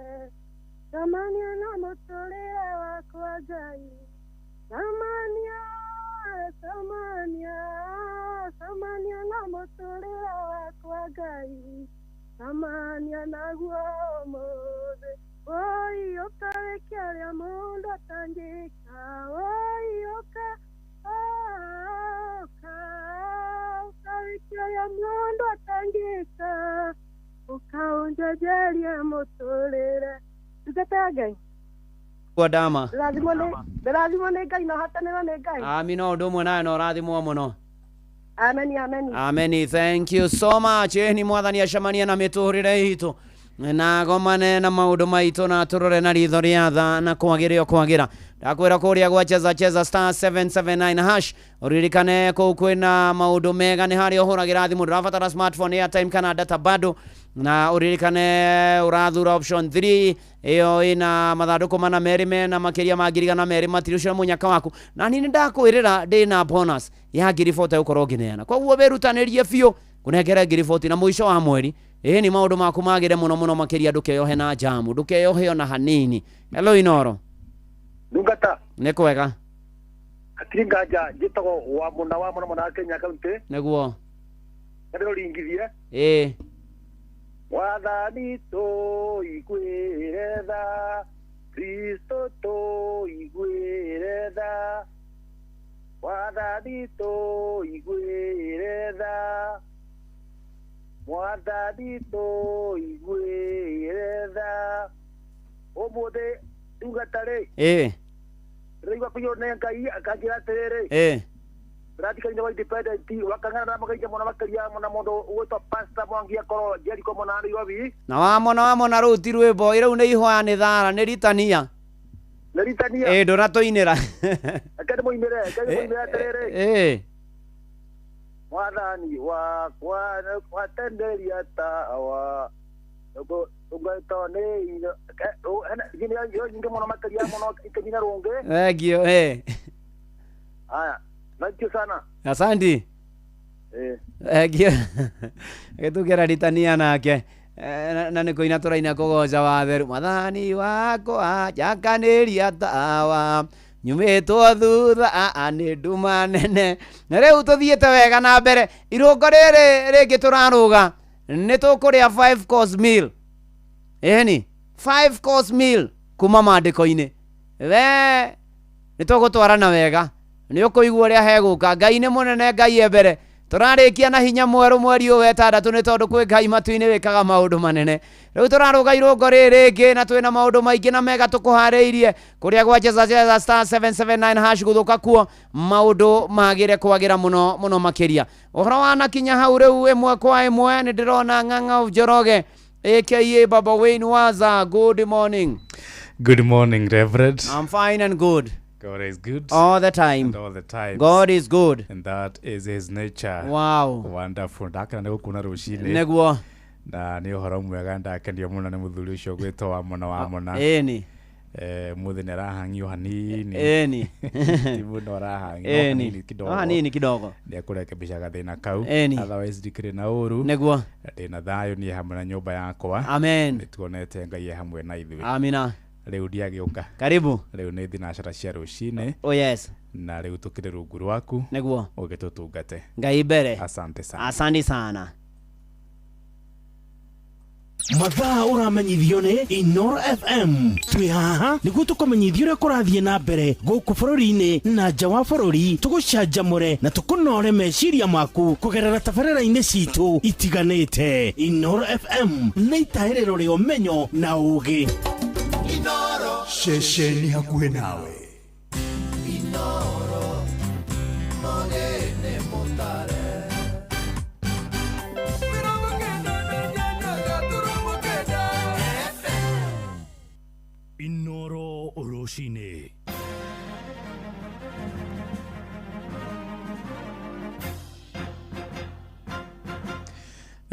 cemania na mũtũrĩre wakwa Ngai Samania na mũtũrĩre wakwa Ngai Samania naguo mũthĩ oi ũkareke arĩa mũndũ atangĩka oi ũkareke arĩa mũndũ atangĩka ũkaũnjenjerie mũtũrĩre. Ndungata Ngai Dama. Ndĩrathimwo nĩ Ngai na hatanĩra nĩ Ngai. Amina ũndũ ũmwe nawe no ũrathimwo mũno. Amen. Thank you so much. Ni mwathani acemania na mĩtũrĩre itũ na gomane na maũndũ maitũ na tũrore na ritho rĩa tha na kwagĩra. Ndakwĩra kũrĩa gwa cheza star 779 # uririkane kũu kwĩna maũndũ mega nĩ harĩa ũhũragĩra thimũ ndũrabatara smartphone airtime kana data bado na uririkane urathura option 3 iyo ina mathandũkũ mana merĩ mena makĩria ma 200 matirĩ ũcio mũnyaka waku na nini ndakwĩrĩra ndĩna bonus ya 40 ũkorwo ngĩneana koguo wĩrutanĩrie biũ kũnengere 40 na mũico wa mweri ni maũndũ maku magĩre mũno makĩria ndũkeyohe na jamu ndũkeyohe ona hanini. Hello Inoro. Ndungata nĩ kwega Atingaja njĩtagwo wa mũna Kenya County nĩguo nĩ ringithie wathani tũiguĩre tha Kristo tũiguĩre tha wathani tũiguĩre tha wathani tũiguĩre tha ũmũthĩ ndungata rĩ Rĩgua kũyone Ngai akanjĩra atĩrĩrĩ Radical wa independent wakangana na magaija mwana makaria mwana mũndũ ũgwĩtwo Pastor Mwangi akorwo Jericho mwana arĩ wabi na wamona ruti rwĩmbo irau nĩ ihwa nĩ thara nĩ ritania ndũratũinĩra akadĩ mũinĩre atĩrĩrĩ mwathani wakwa watenderia tawa Ugaito ni gini yo nyinge mwana makaria mwana ikanyina ronge egio haya thank you sana asante egio etugera ritania nake na nĩ kũina tũraina kũgoca watheru mwathani wakwa njakanĩria tawa nyumĩtwo thutha nĩ nduma nene na rĩu tũthiĩte wega na mbere irũngo rĩrĩ rĩngĩ tũrarũga nĩ tũkũrĩa 5 course meal 5 course meal kuma mandĩko-inĩ nĩ tũgũtwarana wega nĩ ũkũigua ũrĩa hegũka Ngai nĩ mũnene Ngai mbere tũrarĩkia na hinya mwerũ mweri ũyũ wetandatũ nĩ tondũ kwĩ Ngai matu-inĩ wĩkaga maũndũ manene rĩu tũrarũga irũngo rĩrĩ na twĩna maũndũ maingĩ na mega tũkũharĩirie kũrĩa gwa cheza star 779 # gũthũka kuo maũndũ magĩre kwagĩra mũno makĩria ũhoro wanakinya hau rĩu ĩmwe kwa ĩmwe nĩ ndĩrona Ng'ang'a of Njoroge aka Baba Wayne Waza. Good morning. Good morning, Reverend. I'm fine and good. God is good. All the time. And all the time. God is good. And that is his nature. Wow. Wonderful. Ndaka na gukuna rushine. Negwo. Na ni horo mwega ndaka ndio muno ni muthuri ucio gwito wa muno wa mona. Eni. Muthi ni rahangio hanini. Eni. Tibu no rahangio hanini kidogo. Hanini kidogo. Ndia kurekebisha gathina kau. Eni. Otherwise dikire na uru. Negwo. Ndina thayo ni hamwe na nyumba yakwa. Amen. Nituonete Ngai hamwe na ithuĩ. Amina. Riu ndiagĩũka. Karibu. Riu nĩ thinacara cia rũcinĩ. Oh yes. Na riu tukire rungu rwaku. Negwo. Ũgĩtũtungate. Ngai mbere. Asante sana. Asante sana. Mathaa ũramenyithio nĩ Inoro FM. Twĩ haha nĩguo tũkũmenyithia ũrĩa kũrathiĩ na mbere gũkũ bũrũri-inĩ na nja wa bũrũri, tũgũcanjamũre na tũkũnore meciria maku kũgerera tabarĩra-inĩ citũ itiganĩte. Inoro FM nĩ itaĩrĩro rĩa ũmenyo na ũũgĩ. Inoro Ceceni hakuhĩ nawe. Inoro Mogene Motare. Inoro Oroshine.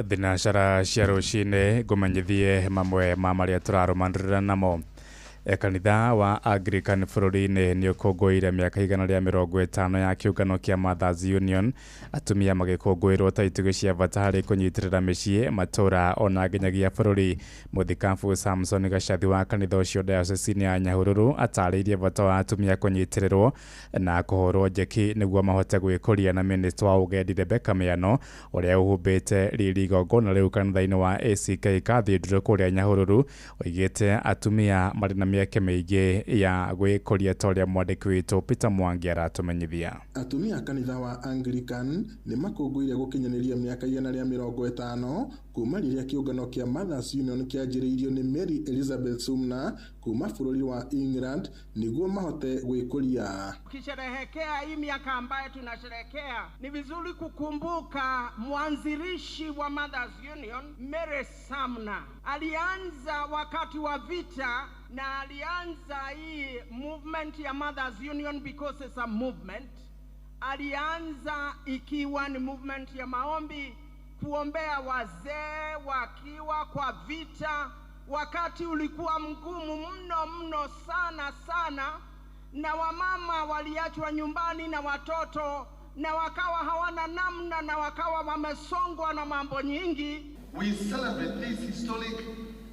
Thinacara cia rũcinĩ ngũmenyithie mamwe ma marĩa tũrarũmanĩrĩra namo. Kanitha wa Anglican bũrũri-inĩ nĩ ũkũngũĩire mĩaka 150 ya kĩũngano kĩa Mothers Union, atumia magĩkũngũĩrwo ta itugĩ cia bata harĩ kũnyitĩrĩra mĩciĩ, matũũra ona nginyagia bũrũri. Mũthikabu Samson Gacathi wa kanitha ũcio diocese-inĩ ya Nyahururu atarĩirie bata wa atumia kũnyitĩrĩrwo na kũhũrwo njeki nĩguo mahote gwĩkũria na mĩnĩsta wa ũgendi Rebecca Mĩano ũrĩa ũhumbĩte riri igongona rĩu kanitha-inĩ wa ACK Cathedral kũrĩa Nyahururu, oigĩte atumia marĩ na mĩeke mĩingĩ ya gwĩkũria ta ũrĩa mwandĩki witũ Peter Mwangi aratũmenyithia. Atumia kanitha wa Anglican nĩ makũngũire gũkinyanĩria mĩaka 150 kuma rĩrĩa kĩũngano kĩa Mothers Union kĩanjĩrĩirio nĩ Mary Elizabeth Sumner kuma bũrũri wa England nĩguo mahote gwĩkũria. Tukisherehekea hii miaka ambayo tunasherehekea, ni vizuri kukumbuka mwanzilishi wa Mothers Union Mary Sumner. Alianza wakati wa vita na alianza hii movement ya Mothers Union because it's a movement. Alianza ikiwa ni movement ya maombi, kuombea wazee wakiwa kwa vita, wakati ulikuwa mgumu mno sana, na wamama waliachwa nyumbani na watoto na wakawa hawana namna na wakawa wamesongwa na mambo nyingi. We celebrate this historic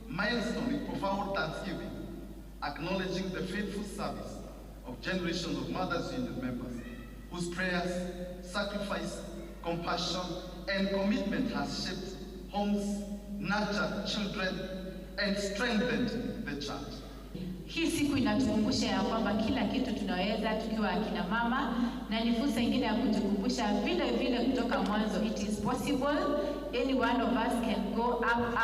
milestone with profound thanksgiving, acknowledging the faithful service of generations of Mothers Union members whose prayers, sacrifice, compassion, and commitment has shaped homes, nurtured children, and strengthened the church. Hii siku inatukumbusha ya kwamba kila kitu tunaweza tukiwa akina mama, na ni fursa nyingine ya kutukumbusha vile kutoka mwanzo, it is possible, any one of us can go up,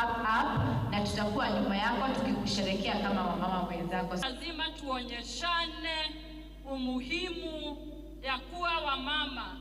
na tutakuwa nyuma yako tukikusherehekea kama wamama wenzako. Lazima tuonyeshane umuhimu ya kuwa wamama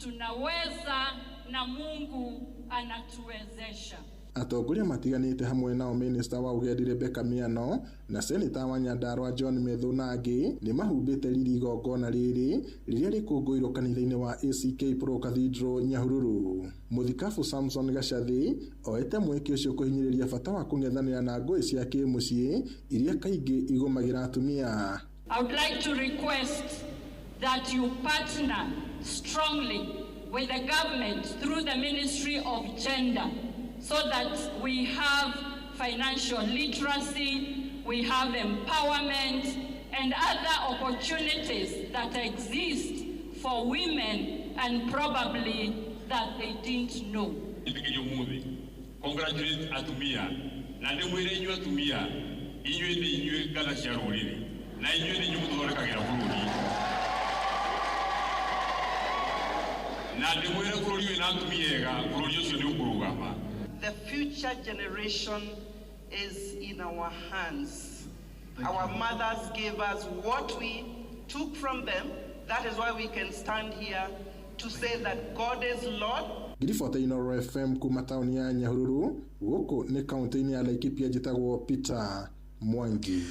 tunaweza na Mungu anatuwezesha. Atongoria matiganĩte hamwe nao Minista wa ũgendi Rebecca Mĩano na Seneta wa Nyandarua John Methu na angĩ nĩ mahumbĩte riri igongona rĩrĩ rĩrĩa rĩkũngũĩrwo kanitha-inĩ wa ACK Pro Cathedral Nyahururu. Mũthikabu Samson Gacathi oete mweke ũcio kũhinyĩrĩria bata wa kũng'ethanĩra na ngũĩ cia kĩmũciĩ iria kaingĩ igũmagĩra atumia. I would like to request that you partner strongly with the government through the Ministry of Gender, so that we have financial literacy, we have empowerment, and other opportunities that exist for women and probably that they didn't know. Congratulate atumia. Na ndimwire inyu atumia, inyu ni inyu kana cia ruriri. Na inyu ni inyu muthorekagira bururi. Na ndimwire bururi wina atumia ega, bururi ucio ni ukurugama. The future generation is in our hands. Our mothers gave us what we took from them. That is why we can stand here to say that God is Lord. Ngiribota Inoro FM kuma tauni ya Nyahururu guku ni kaunti-ini ya Laikipia njitagwo Peter Mwangi.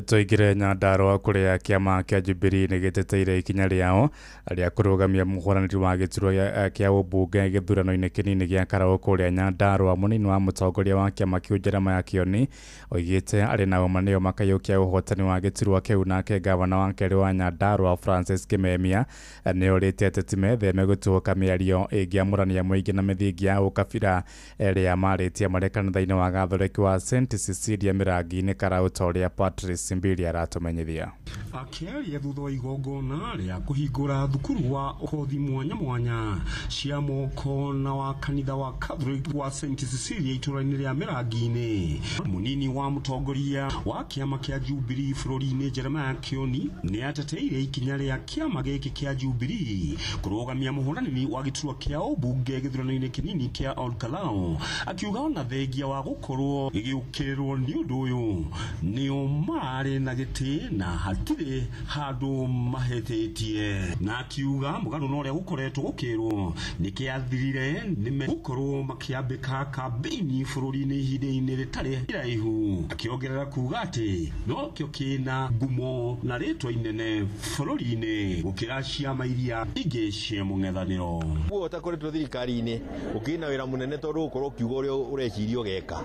Toigire Nyandarua kuria kiama kia Jubilee ni giteteire ikinya riao ria kurugamia muhũranĩri wa gĩturwa kia ũmbunge gĩthurano-inĩ kĩnini gĩa Karau kuria Nyandarua. Mũnini wa mũtongoria wa kiama kĩu Jeremiah Kioni oigĩte arĩ na ũma nĩo makayũkia ũhotani wa gĩturwa kĩu, nake gavana wa kerĩ wa Nyandarua Francis Kimemia nĩorĩte ateti metheme gũtũũka mĩario ĩngĩamũrania mũingĩ na mĩthingi ya ũkabira ĩrĩa marĩtie marĩ kanitha-inĩ wa Gathoreki wa St Cecilia Mĩrangi-inĩ Karau ta ũrĩa Patrice Simbili aratumenyithia. Akiaria thutha wa igongona ria kuhingura thukuru wa kothi mwanya mwanya cia moko na wa kanitha wa Catholic wa St Cecilia itũra-inĩ rĩa Mĩrangi-inĩ, munini wa mũtongoria wa kiama kia Jubilee bũrũri-inĩ Jeremiah Kioni nĩ ateteire ikinya rĩa kiama gĩkĩ kia Jubilee kũrũgamia mũhũranĩri wa gĩturwa kia ũmbunge gĩthurano-inĩ kĩnini kia Olkalau, akiuga ona thengia wa gũkorwo gĩgĩũkĩrĩrwo nĩ ũndũ ũyũ nĩo marĩ na gĩtĩ na hatirĩ handũ mahetetie, na akiuga mũgarũ na ũrĩa gũkoretwo gũkĩrwo nĩ kĩathirire nĩme gũkorwo makĩambĩka kambĩini bũrũri-inĩ ihinda-inĩ rĩtarĩ iraihu, akĩongerera kuuga atĩ no kĩo kĩna ngumo na rĩtwa inene bũrũri-inĩ gũkĩra ciama iria ingĩ cia mũng'ethanĩro. Guo ũtakoretwo thirikari-inĩ ũkĩna wĩra mũnene tondũ ũkorwo kiugo ũrĩa ũreciria ũgeka,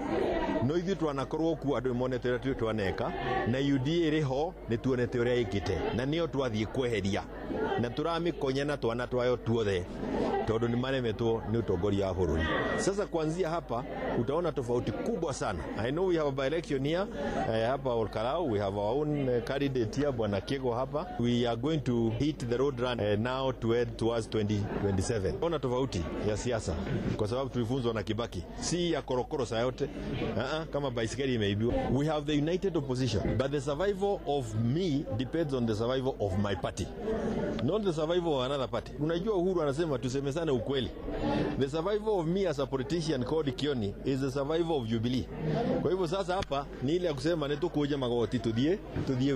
no ithuĩ twanakorwo kuo andũ monete ũrĩa twaneka na UDA riho ni tuonete uria ikite na nio twathie kweheria na turamikonya na twana twayo tuothe tondu ni maremetwo ni utongoria wa bururi. Sasa kuanzia hapa utaona tofauti kubwa sana. I know we have a by-election here hapa Olkalau, we have our own candidate here Bwana Kego hapa. We are going to hit the road run now to head towards 2027. Ona tofauti ya siasa kwa sababu tulifunzwa na Kibaki, si ya korokoro saa yote kama baisikeli imeibiwa. We have the united opposition, but the survival of me depends on the survival of my party, not the survival of another party. Unajua Uhuru anasema tusemesane ukweli. The survival of me as a politician called Kioni is the survival of Jubilee. Kwa hivyo sasa hapa ni ile ya kusema neto kuja magoti tudie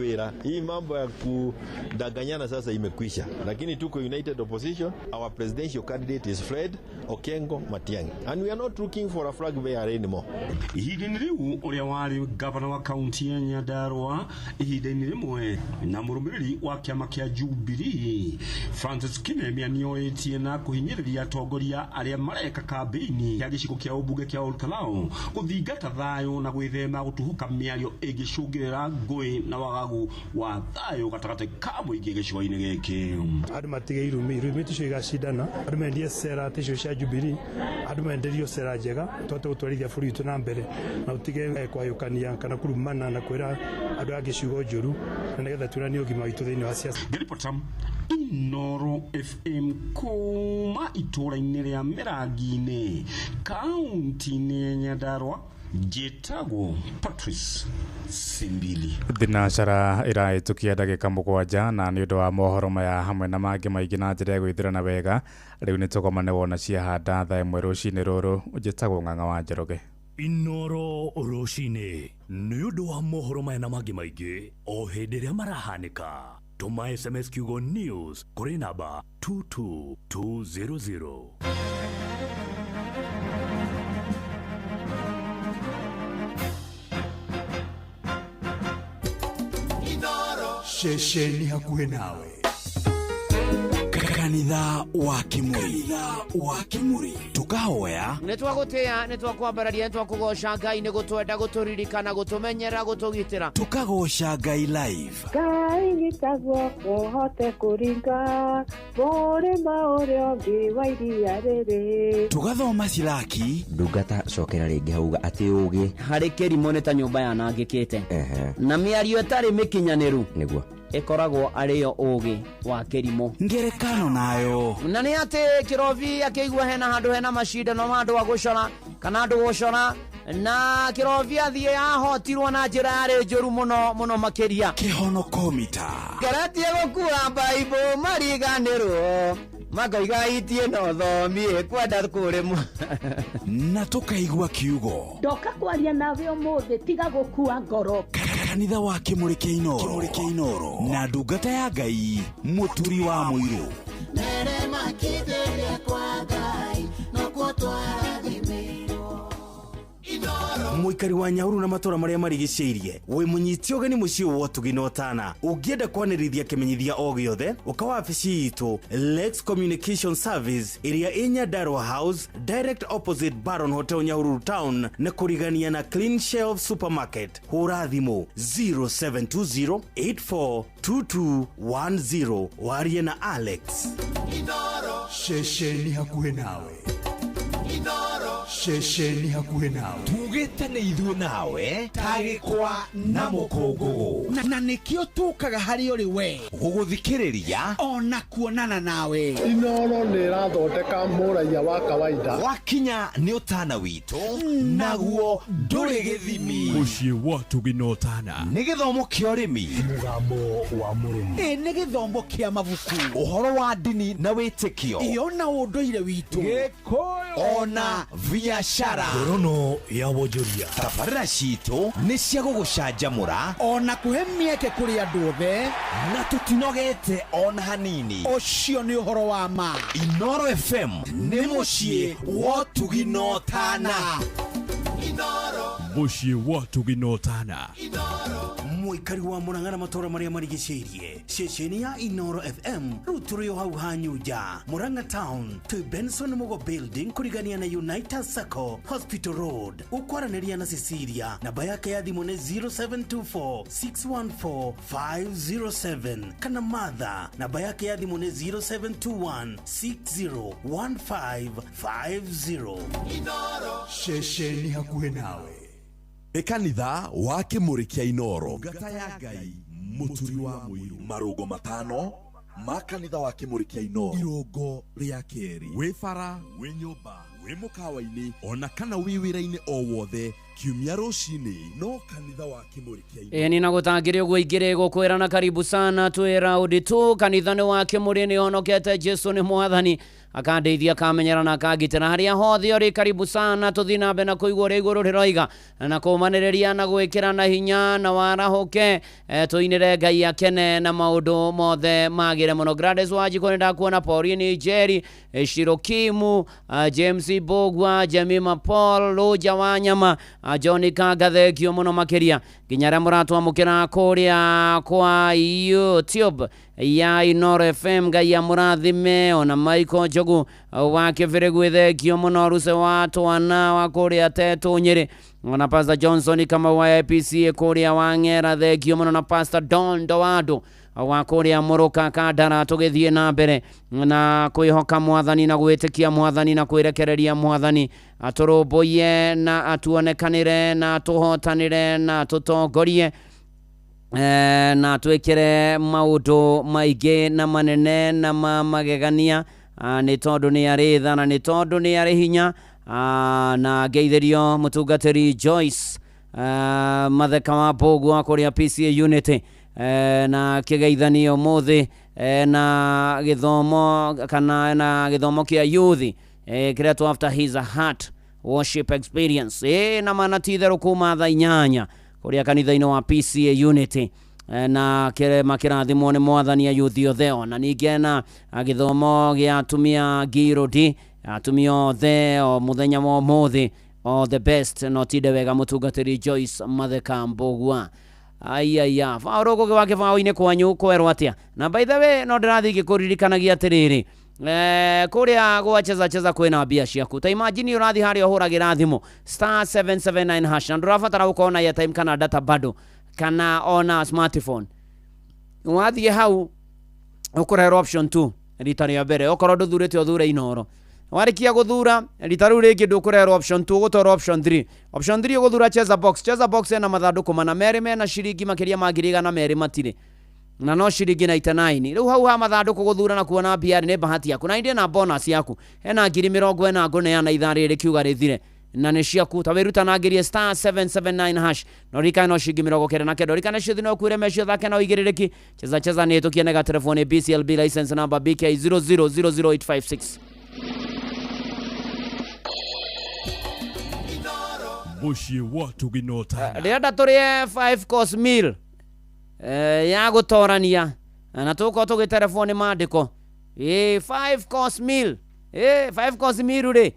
wera. Hii mambo ya kudanganyana sasa imekwisha. Lakini tuko united opposition. Our presidential candidate is Fred Okengo Matiang'i, and we are not looking for a flag bearer anymore. Ihinda-inĩ rĩu ũrĩa warĩ gavana wa kaunti ya Nyandarua ihinda-inĩ rĩmwe na mũrũmĩrĩri wa kiama kia Jubilee Francis Kimemia nĩoĩtie na kũhinyĩrĩria atongoria arĩa mareka kambĩini ya gĩcigo kia ũmbunge kia Olkalau gũthingata thayũ na gwĩthema gũtuhuka mĩario ĩngĩcũngĩrĩra ngũĩ na wagagu wa thayũ gatagatĩ ka mũingĩ gĩcigo-inĩ gĩkĩ. Andũ matige irumi ticio igacindana, andũ mendie sera ticio cia Jubilee, andũ menderio sera njega tũhote gũtwarithia bũrũri witũ na mbere na ũtige kwayũkania kana kurumana na kwĩra andũ angĩ ciugo njũru na nĩgetha tuonanie ũgima witũ thĩinĩ wa siasa. Inoro FM kuma itũra-inĩ rĩa Mĩrangi-inĩ kaunti-inĩ ya Nyandarua, njĩtagwo Patrice Simbili. Thinacara ĩrahĩtũkia ndagĩka 7 na nĩ ũndũ wa mohoro maya hamwe na mangĩ maingĩ na njĩra ya gwĩthirana wega, rĩu nĩ tũgomane wona ciahanda thaa 1 rũcinĩ rũrũ. Njĩtagwo Ng'ang'a wa Njoroge. Inoro rũcinĩ nĩ ũndũ wa mohoro maya na mangĩ maingĩ o hĩndĩ ĩrĩa marahanĩka. Tuma SMS kiugo news kuri namba 22200. Shesheni hakuhe nawe. Kanitha wa Kimuri tukahoya nitwagutia nitwakwambararia nitwakugoca Ngai ni gutwenda guturirikana gutumenyera gutugitira tukagoca Ngai live. Ngai gitagwo kuhote kuringa mũrĩma ũrĩa ũngĩ wa iria rĩrĩ. Tugathoma Silaki ndungata cokera rĩngĩ hauga atĩ ũgĩ harĩ kĩrimũ nĩ ta nyũmba yanangĩkĩte na mĩario ĩtarĩ mĩkinyanĩru nĩguo ekoragwo arĩo ũgĩ wa kĩrimũ. Ngerekano nayo na nĩ atĩ Kĩrobi akĩigua hena handũ hena macindano ma andũ a gũcora kana andũ gũcora na Kĩrobi athiĩ ahotirwo na njĩra yarĩ njũru mũno makĩria. Kĩhonoko mita geretie gũkua Bible mariganĩrwo makoiga itie no thomi kwenda kũrĩmwo na tukaigua kiugo ndoka kwaria nawe ũmũthĩ tiga gũkua ngoro. Kanitha wa Kimuri Inoro na ndungata ya Ngai mũturi wa mũirũ Nere makithĩria kwa Ngai no Muikari wa Nyahururu na matora maria marigiceirie we munyiti ogeni muciĩ wa Tuginotana ungienda kwanĩrithia kimenyithia o giothe ukawa wabici itu Lex Communication Service ĩrĩa ĩ Nyandarua House direct opposite Baron Hotel Nyahururu Town na kurigania na Clean Shelf Supermarket. Hũra thimũ 0720842210 warie na Alex. Inoro Shesheni hakuhe nawe. Inoro Shesheni hakuhe nawe. Tugĩte nĩ ithuĩ nawe tagĩkwa na mũkũngũgũ na nĩkĩo tũkaga harĩ ũrĩ we gũgũthikĩrĩria ona kuonana nawe. Inoro nĩ ĩrathondeka mũraiya wa kawaida wakinya nĩ ũtana witũ naguo ndũrĩ gĩthimi. Mũciĩ wa Tuginotana nĩ gĩthomo kĩa ũrĩmi, mũgambo wa mũrĩmi, nĩ gĩthomo kĩa mabuku, ũhoro wa ndini na wĩtĩkio, ona ũndũire witũ, Gĩkũyũ ona biacara, ngorono ya wonjoria. tabarĩra citũ nĩ cia gũgũcanjamũra ona kũhe mĩeke kũrĩ andũ othe na tũtinogete ona hanini. ũcio nĩ ũhoro wa ma. Inoro FM nĩ mũciĩ wa Tuginotana. Inoro Mũciĩ wa Tuginotana. Inoro Muikari wa Murang'a na matora maria marigiceirie ceceni ya Inoro FM ruturio hau hanyuja Murang'a Town to Benson Mugo Building kurigania na United Circle Hospital Road. Ukwaranĩria na Cecilia namba yake ya thimũ nĩ 0724614507 kana Martha namba yake ya thimũ nĩ 0721601550. Inoro Shesheni hakuhe nawe. Ekanitha wa Kĩmũrĩ kĩa Inoro ngata ya Ngai mũturi wa mũiru marũgo matano ma kanitha wa Kĩmũrĩ kĩa Inoro irũngo rĩa kerĩ wĩ bara wĩ nyũmba wĩ mũkawa-inĩ ona kana wĩ wĩra-inĩ o wothe kiumia rũcinĩ no kanitha wa Kĩmũrĩ kĩa Inoro ni nagũtangĩre ũguo ingĩrĩ gũkwĩra na karibu sana twĩ raundi tu. Kanitha nĩ wa Kĩmũrĩ nĩ honokete Jesu nĩ mwathani akandeithia akamenyera na akagitĩra harĩa hothe ũrĩ. Karibu sana tũthiĩ na mbere na kũigua ũrĩa igũrũ rĩroiga na kũmanĩrĩria na gwĩkĩra na hinya na warahũke tũinĩre Ngai akene na maũndũ mothe magĩre mũno. Gladys Wanjikũ nĩ ndakuona, Pauline Jerry, Shiro Kimu, James Bogwa, Jemima Paul, Roja Wanyama, Johnny Kagathekio mũno makĩria nginya arĩa mũratwamũkĩra kũrĩa kwa YouTube ya Inoro FM. Ngai amũrathime. Ona Michael Njogu wa Kĩbĩrĩ gwĩthekio mũno, Ruse wa Twana wa kũrĩa Tetu Nyĩrĩ, ona Pastor Johnson kama wa IPCA kũrĩa wa Ng'era thekio mũno, na Pastor Don Doado wa kũrĩa Mũrũka Kandara. Tũgĩthiĩ na mbere na kwĩhoka mwathani na gwĩtĩkia mwathani na kwĩrekereria mwathani atũrũmbũiye na atuonekanĩre na tũhotanĩre na tũtongorie na twĩkĩre maũndũ maingĩ na manene na magegania nĩ tondũ nĩ arĩ tha na nĩ tondũ nĩ arĩ hinya. Na ngeithĩrio mũtungatĩri Joyce Matheka wa Mbũgua kũrĩa PCA Unity na kĩgeithanio mũthĩ na gĩthomo kana na gĩthomo kĩa youth kĩretwo After His Heart Worship Experience na manatitherũ kuma thaa 8 kũrĩa kanitha-inĩ wa PCA Unity na makĩrathimwo nĩ mwathani ayuthi othe. Ona ningĩ na gĩthomo gĩa atumia ngirũdi atumia othe o mũthenya wa ũmũthĩ all the best. No tinde wega mũtungatĩri Joyce Matheka Mbũgua. Aiya farogo wake faoine kwanyu kwerwo atia. Na by the way no ndĩrathiĩ ngĩkũririkanagia atĩrĩrĩ kũrĩa gwacheza kwĩna mbia ciaku. Ta imagine ũrathiĩ harĩa ũhũragĩra thimũ *779# na ndũrabatara gũkorwo na airtime kana data bado kana ona smartphone. Wathiĩ hau ũkũreherwo option 2 rita rĩa mbere. Okorwo ndũthurĩte ũthure Inoro, warikia gũthura rita rĩu rĩngĩ ndũkũreherwo option 2 ũgũtwarwo option 3. Option 3 ũgũthura Cheza Box ena mathandũkũ mana merĩ mena ciringi makĩria ma 200 matirĩ na no ciringi 99. Rĩu hau ha mathandũkũ gũthura na kuona mbia nĩ bahati yaku na inde na bonus yaku hena 40 ngũneana ithaa rĩrĩ kiuga rĩthire na nĩ ciaku. Ta wĩrutanagĩrie *779# no rika no ciringi 99 rika nacio thino kwire mecio thake na ũigĩrĩrĩki. Cheza nĩ tukiene ga telefone BCLB license number BK 0000856. Mũciĩ wa Tuginotana rĩenda tũrĩe 5 course meal ya gũtorania na tũkorwo tũgĩtelefoni maandĩko 5 course meal 5 course meal rĩ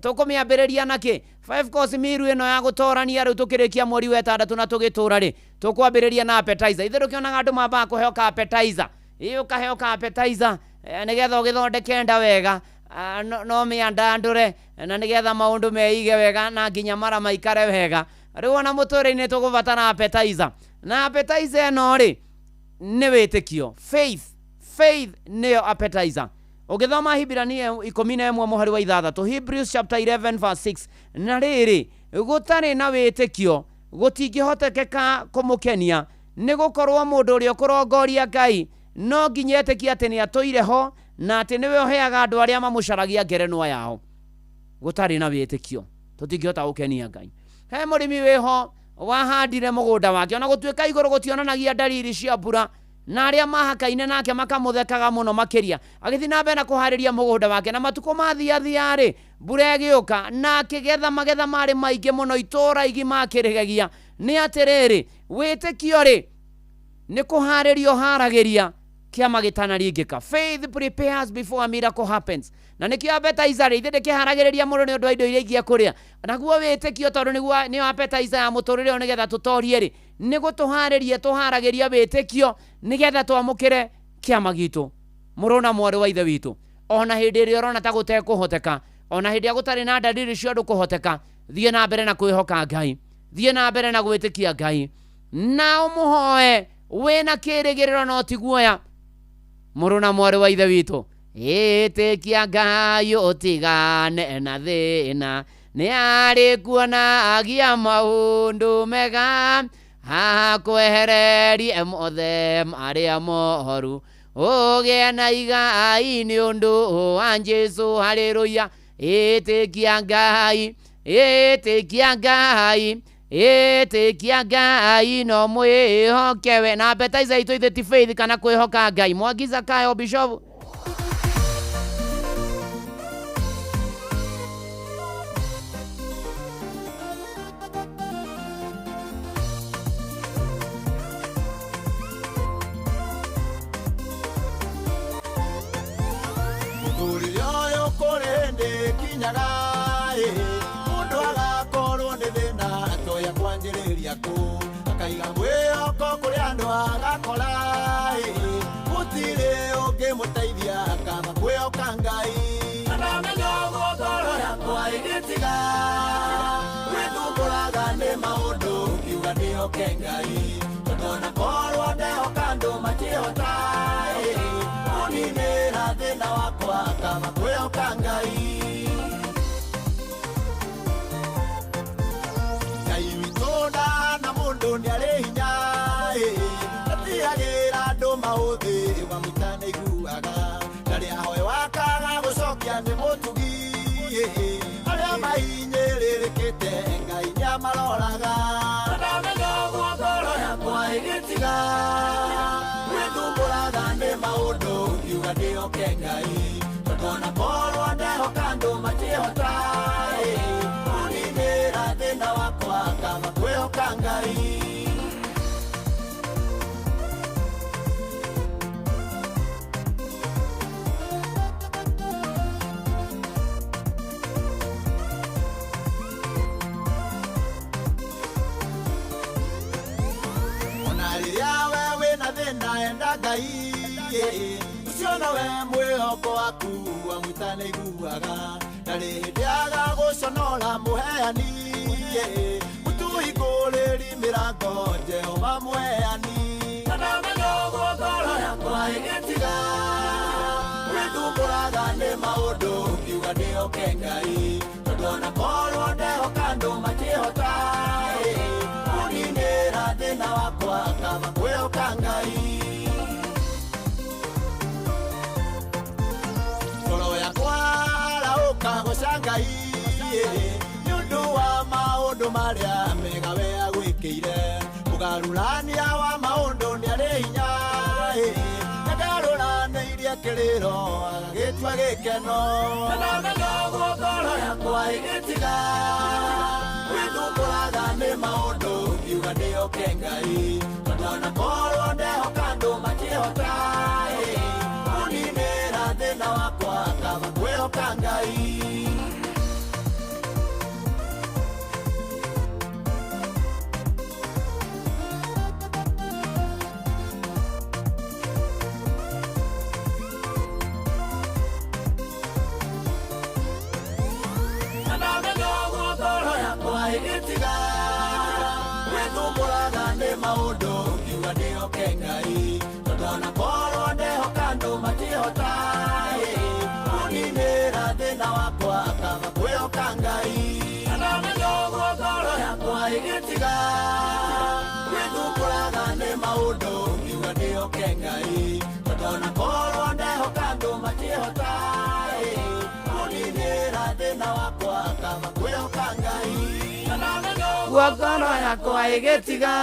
tukumiambiriria naki 5 course meal ino ya gutorania riu tukirikia mweri wa 6 na tugitura ri tukwambiriria na appetizer ithiru kionaga andu mamba kuheoka appetizer iyo kaheoka appetizer nigetha ugithondeke nda wega no miandandure na nigetha maundu meige wega na nginya mara maikare wega riu ona muture-ini tugubatara appetizer na appetizer no ri ni witikio faith niyo appetizer. Ugithoma Hibrania 11 muhari wa 6 Hebrews chapter 11 verse 6 na riri gutari na witikio gutingihotekeka kumukenia ni gukorwo mundu uri ukurongoria Ngai no nginya etikia ati ni atoire ho na ati niwe oheaga andu aria mamucaragia ngerenwa yao. Gutari na witikio tutingihota gukenia Ngai. He murimi wiho wahandire mugunda wake ona gutuika iguru gutionanagia dalili cia mbura na aria mahakaine nake makamuthekaga muno makiria agithi na mbere kuhariria mugunda wake na matuko mathia ri mbura igiuka na kigetha magetha mari maingi muno itura igi makirigegia ni atiriri witikio ri ni kuharirio haragiria kiama gitanaringika. Faith prepares before a miracle happens. Na nikio appetizer ri thinde kiharagiriria muno ni undu indo iria ingia kuria naguo witikio tondu ni appetizer ya muturire nigetha tutorie ri ni gutuhariria tuharagiria witikio nigetha twamukire kiama gitu. Murona mwari wa ithe witu ona hindi iri urona ta gutekuhoteka ona hindi agutari na dalili cio ndukuhoteka thie na mbere na kwihoka Ngai thie na mbere na gwitikia Ngai na umuhoe wina kirigiriro no tiguoya. Murona mwari wa ithe witu itikia Ngai utigane na thina ni ari kuona agia maundu mega hakwehererie mothe aria mohoru ugie na igai ni undu wa Jesu. Haleluya. Itikia Ngai itikia Ngai no mwihokewe na appetizer itu ithe ti faith kana kwihoka Ngai. Mwagiza kayo bishop. Mundu agakorwo ni thina atoya kwanjiriria ku akaiga mwihoko kuri andu agakora gutiri ungimuteithia akaba kwihoka Ngai. Ndamenya ngoro yakwa igitiga withumburaga ni maundu kiuga nihoke Ngai tondu korwo ndehoka andu matihota uninira thina wakwa akaba kwihoka Ngai. Na mundu ni ari hinya atiagira andu mauthi wamutane iguaga ndari ahoe wakaga gucokia ni mutugi aria mahinyĩrĩrĩkĩte Ngai nĩamaroraga. Ndamenya ngoro yakwa igĩtiga gwĩthumbũraga nĩ maũndũ ngiuga ndĩhoke Ngai tondũ ona korwo ndehoka andũ matihota uninĩra thĩna wakwa kama kwĩhoka Ngai. Enda Ngai ucio nowe mwĩhoko waku wamwĩtane iguaga na rĩndĩaga gũconora mũheani mũtũhingũrĩri mĩrango Jehova mũheani. Na ndamenya ũguo ngoro yakwa ĩgĩtiga gwĩthumbũraga nĩ maũndũ ngiuga ndĩhoke Ngai tondũ ona korwo ndehoka andũ matihota uninĩra thĩna wakwa kama kwĩhoka Ngai. Ngoro yakwa arauka gũca Ngai nĩũndũ wa maũndũ marĩa mega we agwĩkĩire mũgarũrania wa maũndũ nĩarĩ hinya nĩngarũranĩirie kĩrĩro agagĩtua gĩkeno. Na ndamenya ũguo ngoro yakwa ĩgĩtiga gwĩthumbũraga nĩ maũndũ ngiuga ndĩhoke Ngai tondũ ona korwo ndehoka andũ matihota uninĩra thĩna wakwa kama kwĩhoka Ngai. maũndũ ngiuga ndĩhoke Ngai tondũ ona korwo ndehoka andũ matihota kũninĩra thĩna wakwa akaba kwĩhoka Ngai ndanamenya ũguo ngoro yakwa ĩgĩtiga gwĩthumbũraga nĩ maũndũ ngiuga ndĩhoke Ngai tondũ ona korwo ndehoka andũ matihota kũninĩra thĩna wakwa akaba kwĩhoka Ngai ngoro yakwa ĩgĩtiga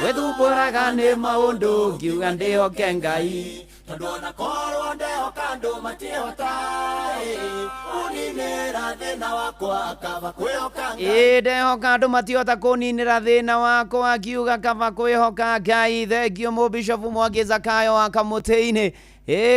gwĩthumbũraga nĩ maũndũ ngiuga ndĩhoke Ngai tondũ ona korwo ndehoka andũ matihota kũninĩra thĩna wakwa akaba kwĩhoka Ngai ndehoka andũ matihota kũninĩra thĩna wakwa ngiuga kaba kwĩhoka Ngai thengio mũbishofu Mwangi Zakayo wa Kamũtĩ-inĩ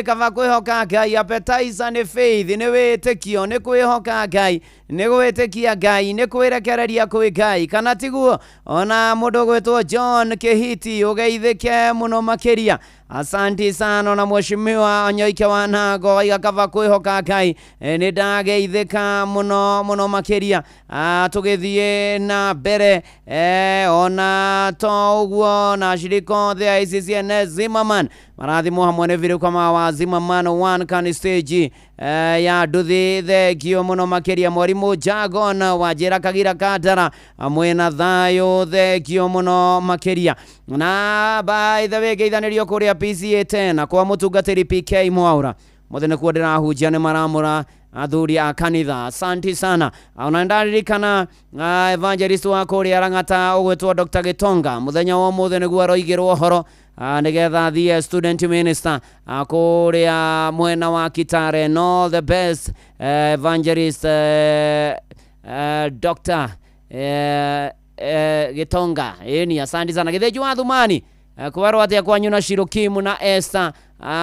kaba kwĩhoka Ngai appetizer nĩ faith nĩ wĩtĩkio nĩ kwĩhoka Ngai nĩ gwĩtĩkia Ngai nĩ kwĩrekereria kwĩ Ngai kana tiguo ona mũndũ gwĩtwo John Kĩhiti ũgeithĩke mũno makĩria asanti sana na mheshimiwa Onyoike wa Nango waiga kaba kwĩhoka Ngai nĩ ndageithĩka mũno makĩria tũgĩthiĩ na mbere ona to ũguo na shiriko the ICCN Zimmerman marathimwo hamwe nĩ viru kama wa Zimmerman one can stage ya nduthi thengio mũno makĩria mwarimũ Jagon wa Njĩra Kagira Kandara mwena thayũ thengio mũno makĩria na by the way geithanĩrio kũrĩa PCA 10 kwa mũtungatĩri PK Mwaura mũthenya kuo ndĩrahunjia nĩ maramũra athuri a kanitha asanti sana ona ndaririkana evangelist wa kũrĩa Rang'ata ũgwĩtwo Dr. Gitonga mũthenya wa ũmũthĩ nĩguo aroigĩrwo ũhoro nĩgetha thiĩ student minister kũrĩa mwena wa Kitare no the best evangelist Dr. Gitonga ni asanti sana gĩthĩnju wa Thumani kwarwo atĩa kwanyu na Shirokimu na Esther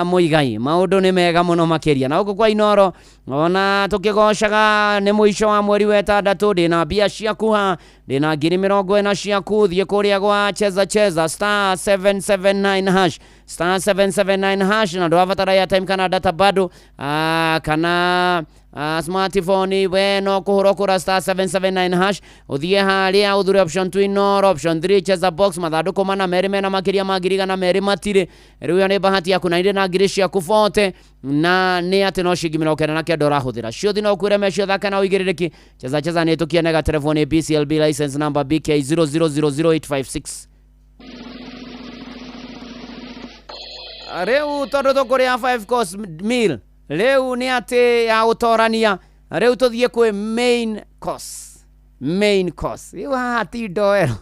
Muigai maũndũ nĩ mega mũno makĩria na huko kwa Inoro ona tũkĩgocaga nĩ mũico wa mweri wa 6 ndĩna mbia ciaku ha ndĩna 40 ciaku thiĩ kũrĩa gwa cheza star 779 hash star 779 hash na ndwabatara ya time kana data bado kana smartphone we no kuhurokura star 779 hash uthie haria uthure option 2 Inoro option 3 cheza box mathanduku mana meri mena makiria magiriga na meri matire riu ni bahati yaku na ire na ngiri ciaku fote na ni ati no shingi 90 na kendo rahuthira ciothi no kwire mecio thaka na uigiriki cheza ni tukienega telefone BCLB license number BK 0000856 reu todo tukuria 5 course meal reu nĩ atĩ ya ũtorania reu tũthiĩ kwĩ main course iu haha ti ndoero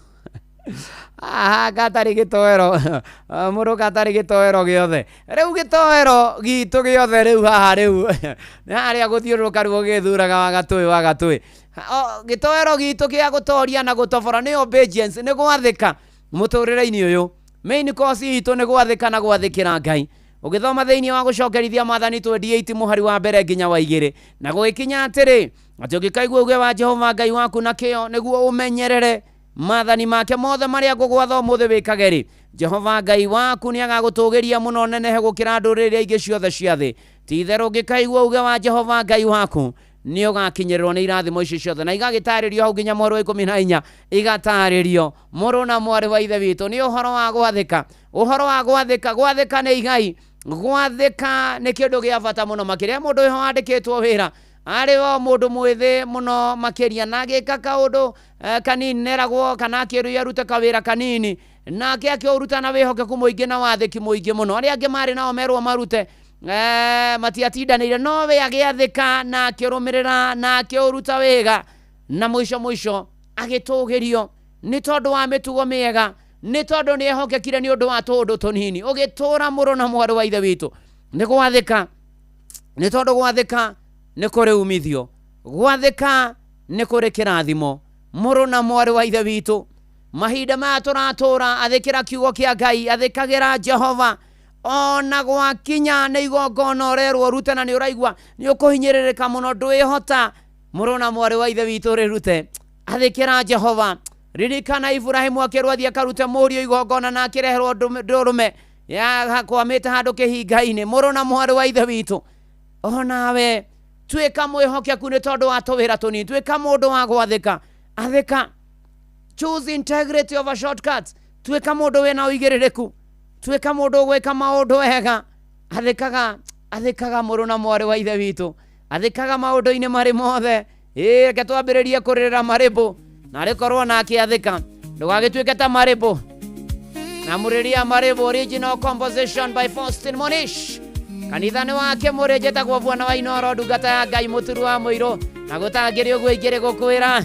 haha gatarĩ gĩtoero mũndũ gatarĩ gĩtoero gĩothe reu gĩtoero gitũ gĩothe reu haha reu nĩ harĩa gũthiũrũrũka rĩu ũgĩthuraga wa gatũĩ gĩtoero gitũ kĩa gũtoria na gũtobora nĩ obedience nĩ gwathĩka mũtũrĩre-inĩ ũyũ main course itũ nĩ gwathĩka na gwathĩkĩra Ngai ũgĩthoma thĩinĩ wa gũcokerithia Maathani 28 mũhari wa mbere nginya wa 2 na gũgĩkinya atĩrĩ atĩ ũngĩkaigua uge wa Jehova Ngai waku na kĩo nĩguo ũmenyerere maathani make mothe marĩa ngũgwatha ũmũthĩ wĩkage rĩ Jehova Ngai waku nĩ agagũtũgĩria mũno nenehe gũkĩra ndũrĩrĩ iria ingĩ ciothe cia thĩ ti-itherũ ũngĩkaigua uge wa Jehova Ngai waku nĩ ũgakinyĩrĩrwo nĩ irathimo ici ciothe na igagĩtarĩrio hau nginya mweri wa 14 igatarĩrio mũrũ na mwarĩ wa ithe witũ nĩ ũhoro wa gwathĩka gwathĩka nĩ igai gwathĩka nĩ kĩndũ gĩa bata mũno makĩria mũndũ ũyũ wandĩkĩtwo wĩra arĩ o mũndũ mwĩthĩ mũno makĩria na agĩka kaũndũ kanini neragwo kana akĩĩrwo arute kawĩra kanini nake akĩũruta na wĩhokeku mũingĩ na wathĩki mũingĩ mũno arĩa angĩ marĩ nao merwo marute matiatindanĩire no we agĩathĩka na akĩrũmĩrĩra na akĩũruta wĩga na mũico agĩtũgĩrio nĩ tondũ wa mĩtugo mĩega nĩ tondũ nĩ ehokekire nĩ ũndũ wa tũũndũ tũnini ũgĩtũra mũrũ na mwarĩ wa ithe witũ nĩ gwathĩka nĩ tondũ gwathĩka nĩ kũrĩ umithio gwathĩka nĩ kũrĩ kĩrathimo mũrũ na mwarĩ wa ithe witũ mahinda maya tũratũra athĩkĩra kiugo kĩa Ngai athĩkagĩra Jehova ona gwakinya nĩ igongona ũrerwo rute na nĩ ũraigua nĩ ũkũhinyĩrĩrĩka mũno ndwĩhota mũrũ na mwarĩ wa ithe witũ rĩrute athĩkĩra Jehova ririkana Ibrahimu akĩrwo athiĩ akarute mũriũ igongona na akĩreherwo ndũrũme yakwamĩte handũ kĩhinga-inĩ mũrũ na mwarĩ wa ithe witũ onawe tuĩka mwĩhokeku nĩ tondũ wa tũwĩra tũnini tuĩka mũndũ wa gwathĩka athĩka choose integrity over shortcuts tuika mundu wena uigirireku tuika mundu gwika maundu wega athikaga muru na mwari wa ithe witu athikaga maundu-ini mari mothe reke twambiririe kuririra maribu na rikorwo nake athika ndugagituike ta maribu na muriria maribu original composition by Faustin Monish kanithani wake muri jetagwo Bwana wa Inoro ndungata ya Ngai muturu wa muiro na gutangiri uguo ingiri gukwira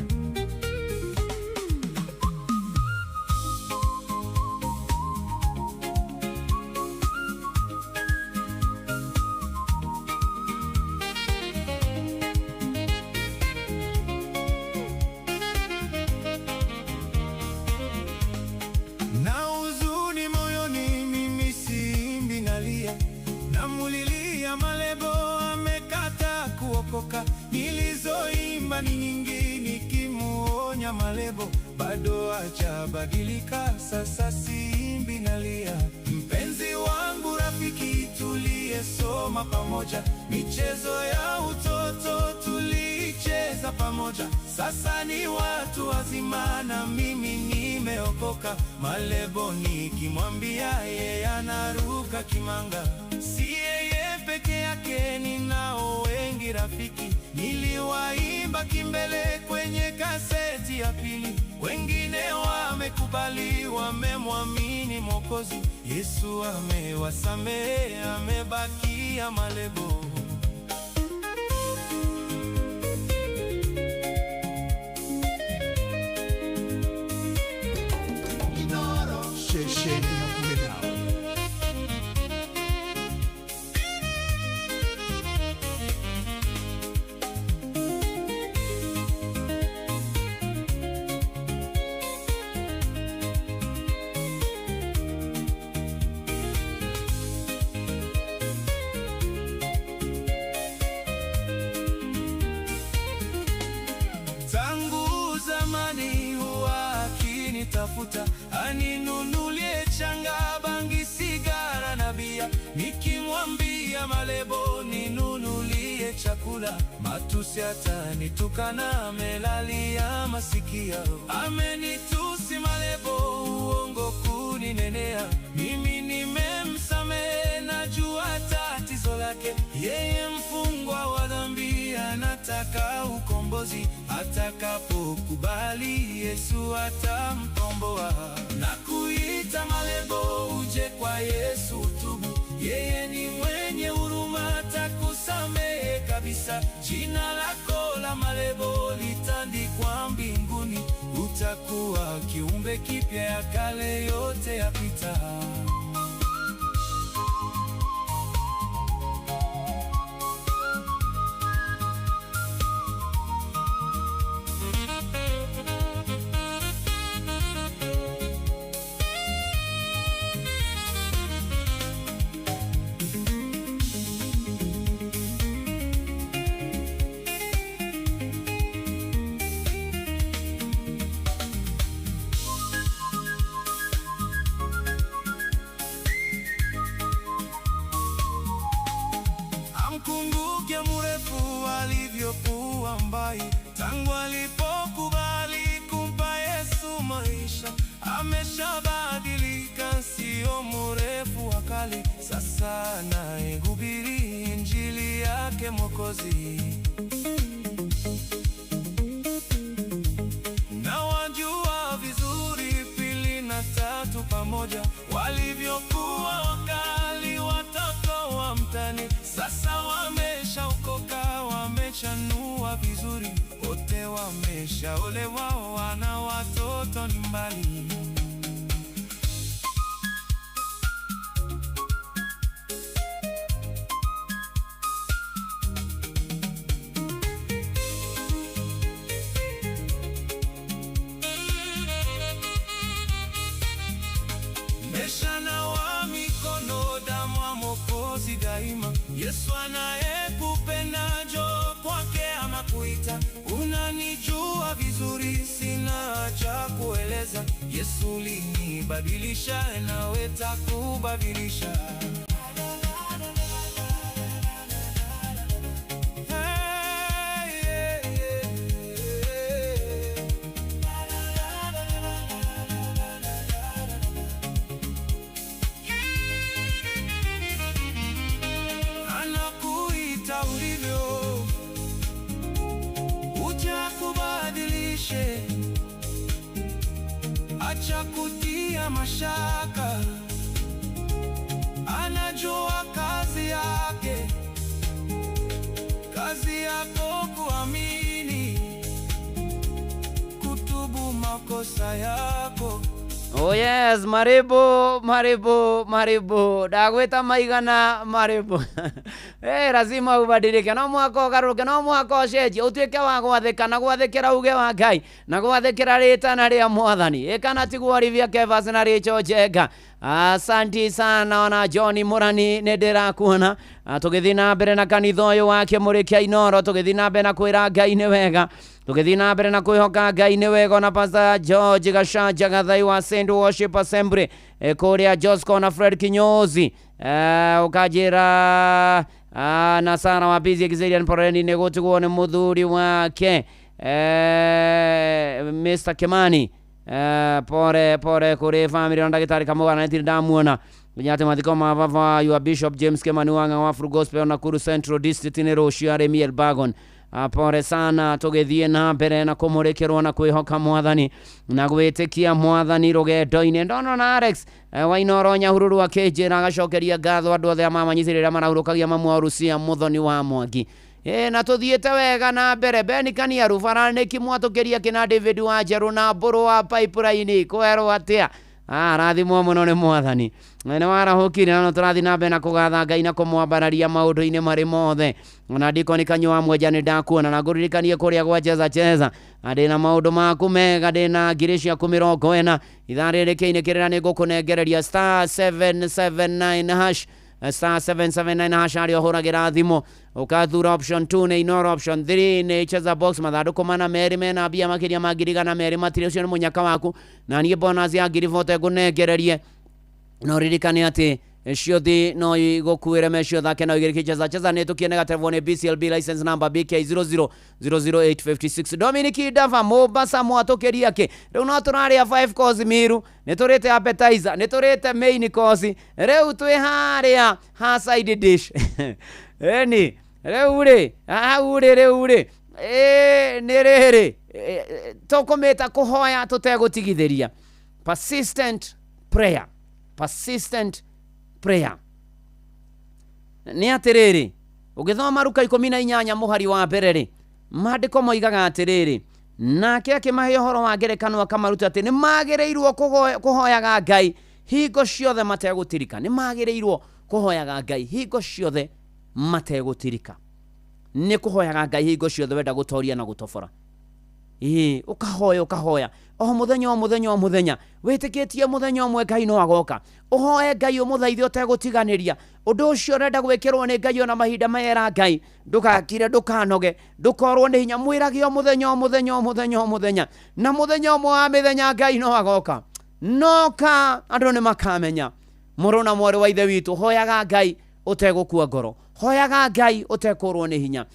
nilizoimba ni nyingi nikimuonya malebo bado hajabadilika, sasa simbi nalia. Mpenzi wangu rafiki tuliyesoma pamoja, michezo ya utoto tulicheza pamoja, sasa ni watu wazima na mimi nimeokoka. Malebo nikimwambia yeye anaruka kimanga, si yeye peke yake, ninao wengi rafiki. Niliwaimba kimbele kwenye kaseti ya pili, wengine wamekubali, wamemwamini Mwokozi. Yesu amewasamehe, amebakia malebo. Tafuta aninunulie changa, bangi, sigara na bia. Nikimwambia malebo ninunulie chakula, matusi atanitukana, amelalia masikio. Amenitusi malebo, uongo kuninenea, mimi nimemsamehe, najua tatizo lake. Yeye mfungwa wa dhambi, anataka ukombozi. Atakapokubali Yesu atamkomboa. Na kuita malebo, uje kwa Yesu tubu, yeye ni mwenye huruma, atakusamehe kabisa. Jina lako la malebo litandikwa mbinguni, utakuwa kiumbe kipya, ya kale yote yapita. Amkumbuke mrefu alivyokuwa mbai, tangu alipokubali kumpa Yesu maisha. Ameshabadilika, sio mrefu wa kale, sasa anahubiri injili yake Mwokozi. Na wajua vizuri pili na tatu pamoja, walivyokuwa wakali watoto wa mtani, sasa wameshaokoka, wamechanua vizuri, wote wameshaolewa, wana watoto ni mbali. Meshanawa mikono, damu ya Mwokozi daima. Yesu anayekupenda, njoo kwake anakuita. Unanijua vizuri, sina cha kueleza. Yesu linibadilisha, nawe takubadilisha. acha kutia mashaka, anajua kazi yake, kazi yako kuamini, kutubu makosa yako. Oh yes, maribu dagweta maigana maribu. Lazima ubadilike, no mwaka ugaruke, no mwaka ucenjie, utuike wa gwathika na gwathikira uge wa Ngai na gwathikira ritana ria Mwathani. Kana tigwarithia Kevas na Richo Njenga. Asanti sana ona John Murani ndirakuona. Tugithi na mbere na kanitha uyu wake Murikia Inoro, tugithi na mbere na kwira Ngai ni wega, tugithi na mbere na kwihoka Ngai ni wega. Na Pastor George Gashanja Gathai wa Saint Worship Assembly kuria Josco na Fred Kinyozi ukajira na sana wabizi Kizelian Poreni negotuone muthuri wake Mr. Kimani. Pore kuri family na ndagitari Kamugana nitiri ndamuona nyate mathiko mavava your Bishop James Kimani wanga wa Full Gospel na Kuru Central District ni Roshia Remiel Bagon. Pore sana tugethie na mbere na kumurekerwo na kwihoka Mwathani na gwitikia Mwathani rugendo-ini. Ndono na Alex Wainoro Nyahururu akejera agacokeria ngatho andu othe amamanyicirira marahurukagia mamwa Rusia Muthoni wa Mwangi. Na tuthiete wega na mbere. Beni Kaniaru Faraniki mwatukiria kina David wa Jeru na Mburu wa Pipeline kwerwo atia rathimwo muno ni Mwathani na warahukire na turathi na mbere na kugatha Ngai na kumwambararia maundu-ini mari mothe. Na Dikoni Kanywa mweja ni ndakuona na nguririkanie kuria gwa cheza ndina maundu maku mega, ndina ngiricia 40 ithari rikeine kirira ni ngukunengereria *779 hash *779 ari ohuragira thimo ukathura option 2 ni Inoro, option 3 ni cheza box mathanduku mana meri mena bia makiria magirigana meri matire ucio ni munyaka waku na nie bonus ya ngiri vote ngunengererie. No ririkane ati ciothe no igukuire mecio thake no igiriki cheza ni tukienega telefone BCLB license number BK 0000856. Dominic Dava Mombasa mwatukiria ke riu no turaria 5 course miru ni turite appetizer ni turite main course riu twi haria ha side dish eni riu ri ni riri tukumita kuhoya tutegutigitheria persistent prayer ni atiriri ugithoma Luka 18 muhari wa mbere ri mandiko moigaga atiriri nake akimahe uhoro wa ngerekano akamaruta ati ni magireirwo kuhoyaga Ngai hingo ciothe mategutirika. Ni magireirwo kuhoyaga Ngai hingo ciothe mategutirika. Ni kuhoyaga Ngai hingo ciothe wenda gutoria na gutobora. Ukahoya o muthenya witikitie muthenya umwe Ngai no agoka uhoye Ngai umuthaithie utegutiganiria undu ucio renda gwikirwo ni Ngai ona mahinda mayera Ngai ndugakire ndukanoge ndukorwo ni hinya mwirage o muthenya na muthenya umwe wa mithenya Ngai no agoka noka andu ni makamenya muruna mwari wa ithe witu hoyaga Ngai utegukua ngoro hoyaga Ngai utekorwo ni hinya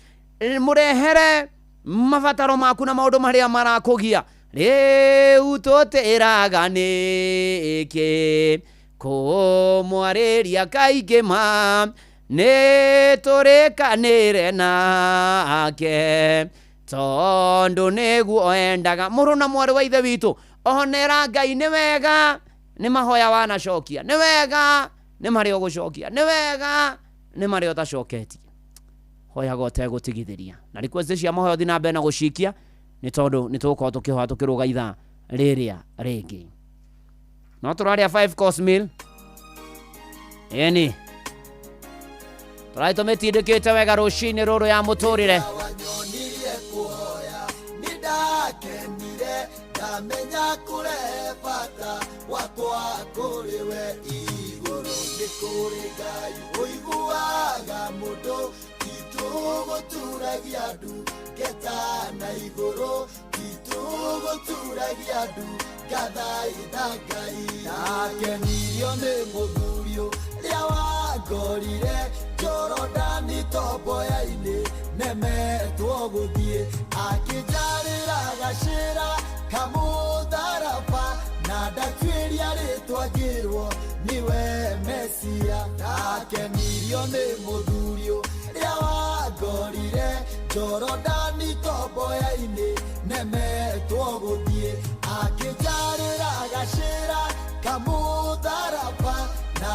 murehere mabataro maku na maundu maria marakugia riu tutiraga niki kumwariria kaingi ma ni turikanire nake tondu niguo endaga. Muruna mwari wa ithe witu onera Ngai ni wega ni mahoya wanacokia ni wega ni mario gucokia ni wega ni mario tacoketie hoya gote gutigithiria na request cia mahoya thina mbere na gucikia ni tondu ni tuko tukihoya tukiruga itha riria ringi no turaria 5 course meal yani turai tumetindikite wega rucini ruru ya muturire ndamenya kure bata wakwa kuriwe iguru ni kuri Ngai uiguaga mundu ituguturagia andu getana iguru ituguturagia andu gathaitha Ngai nakenirio ni muthurio ria wangorire Jorodani tomboya-ini nemetwo guthie akinjarira gacira kamutharaba na ndatuiria ritwa ngirwo niwe Mesia nakenirio ni muthurio ria wangorire Jorodani tomboya-ini nemetwo guthie akinjarira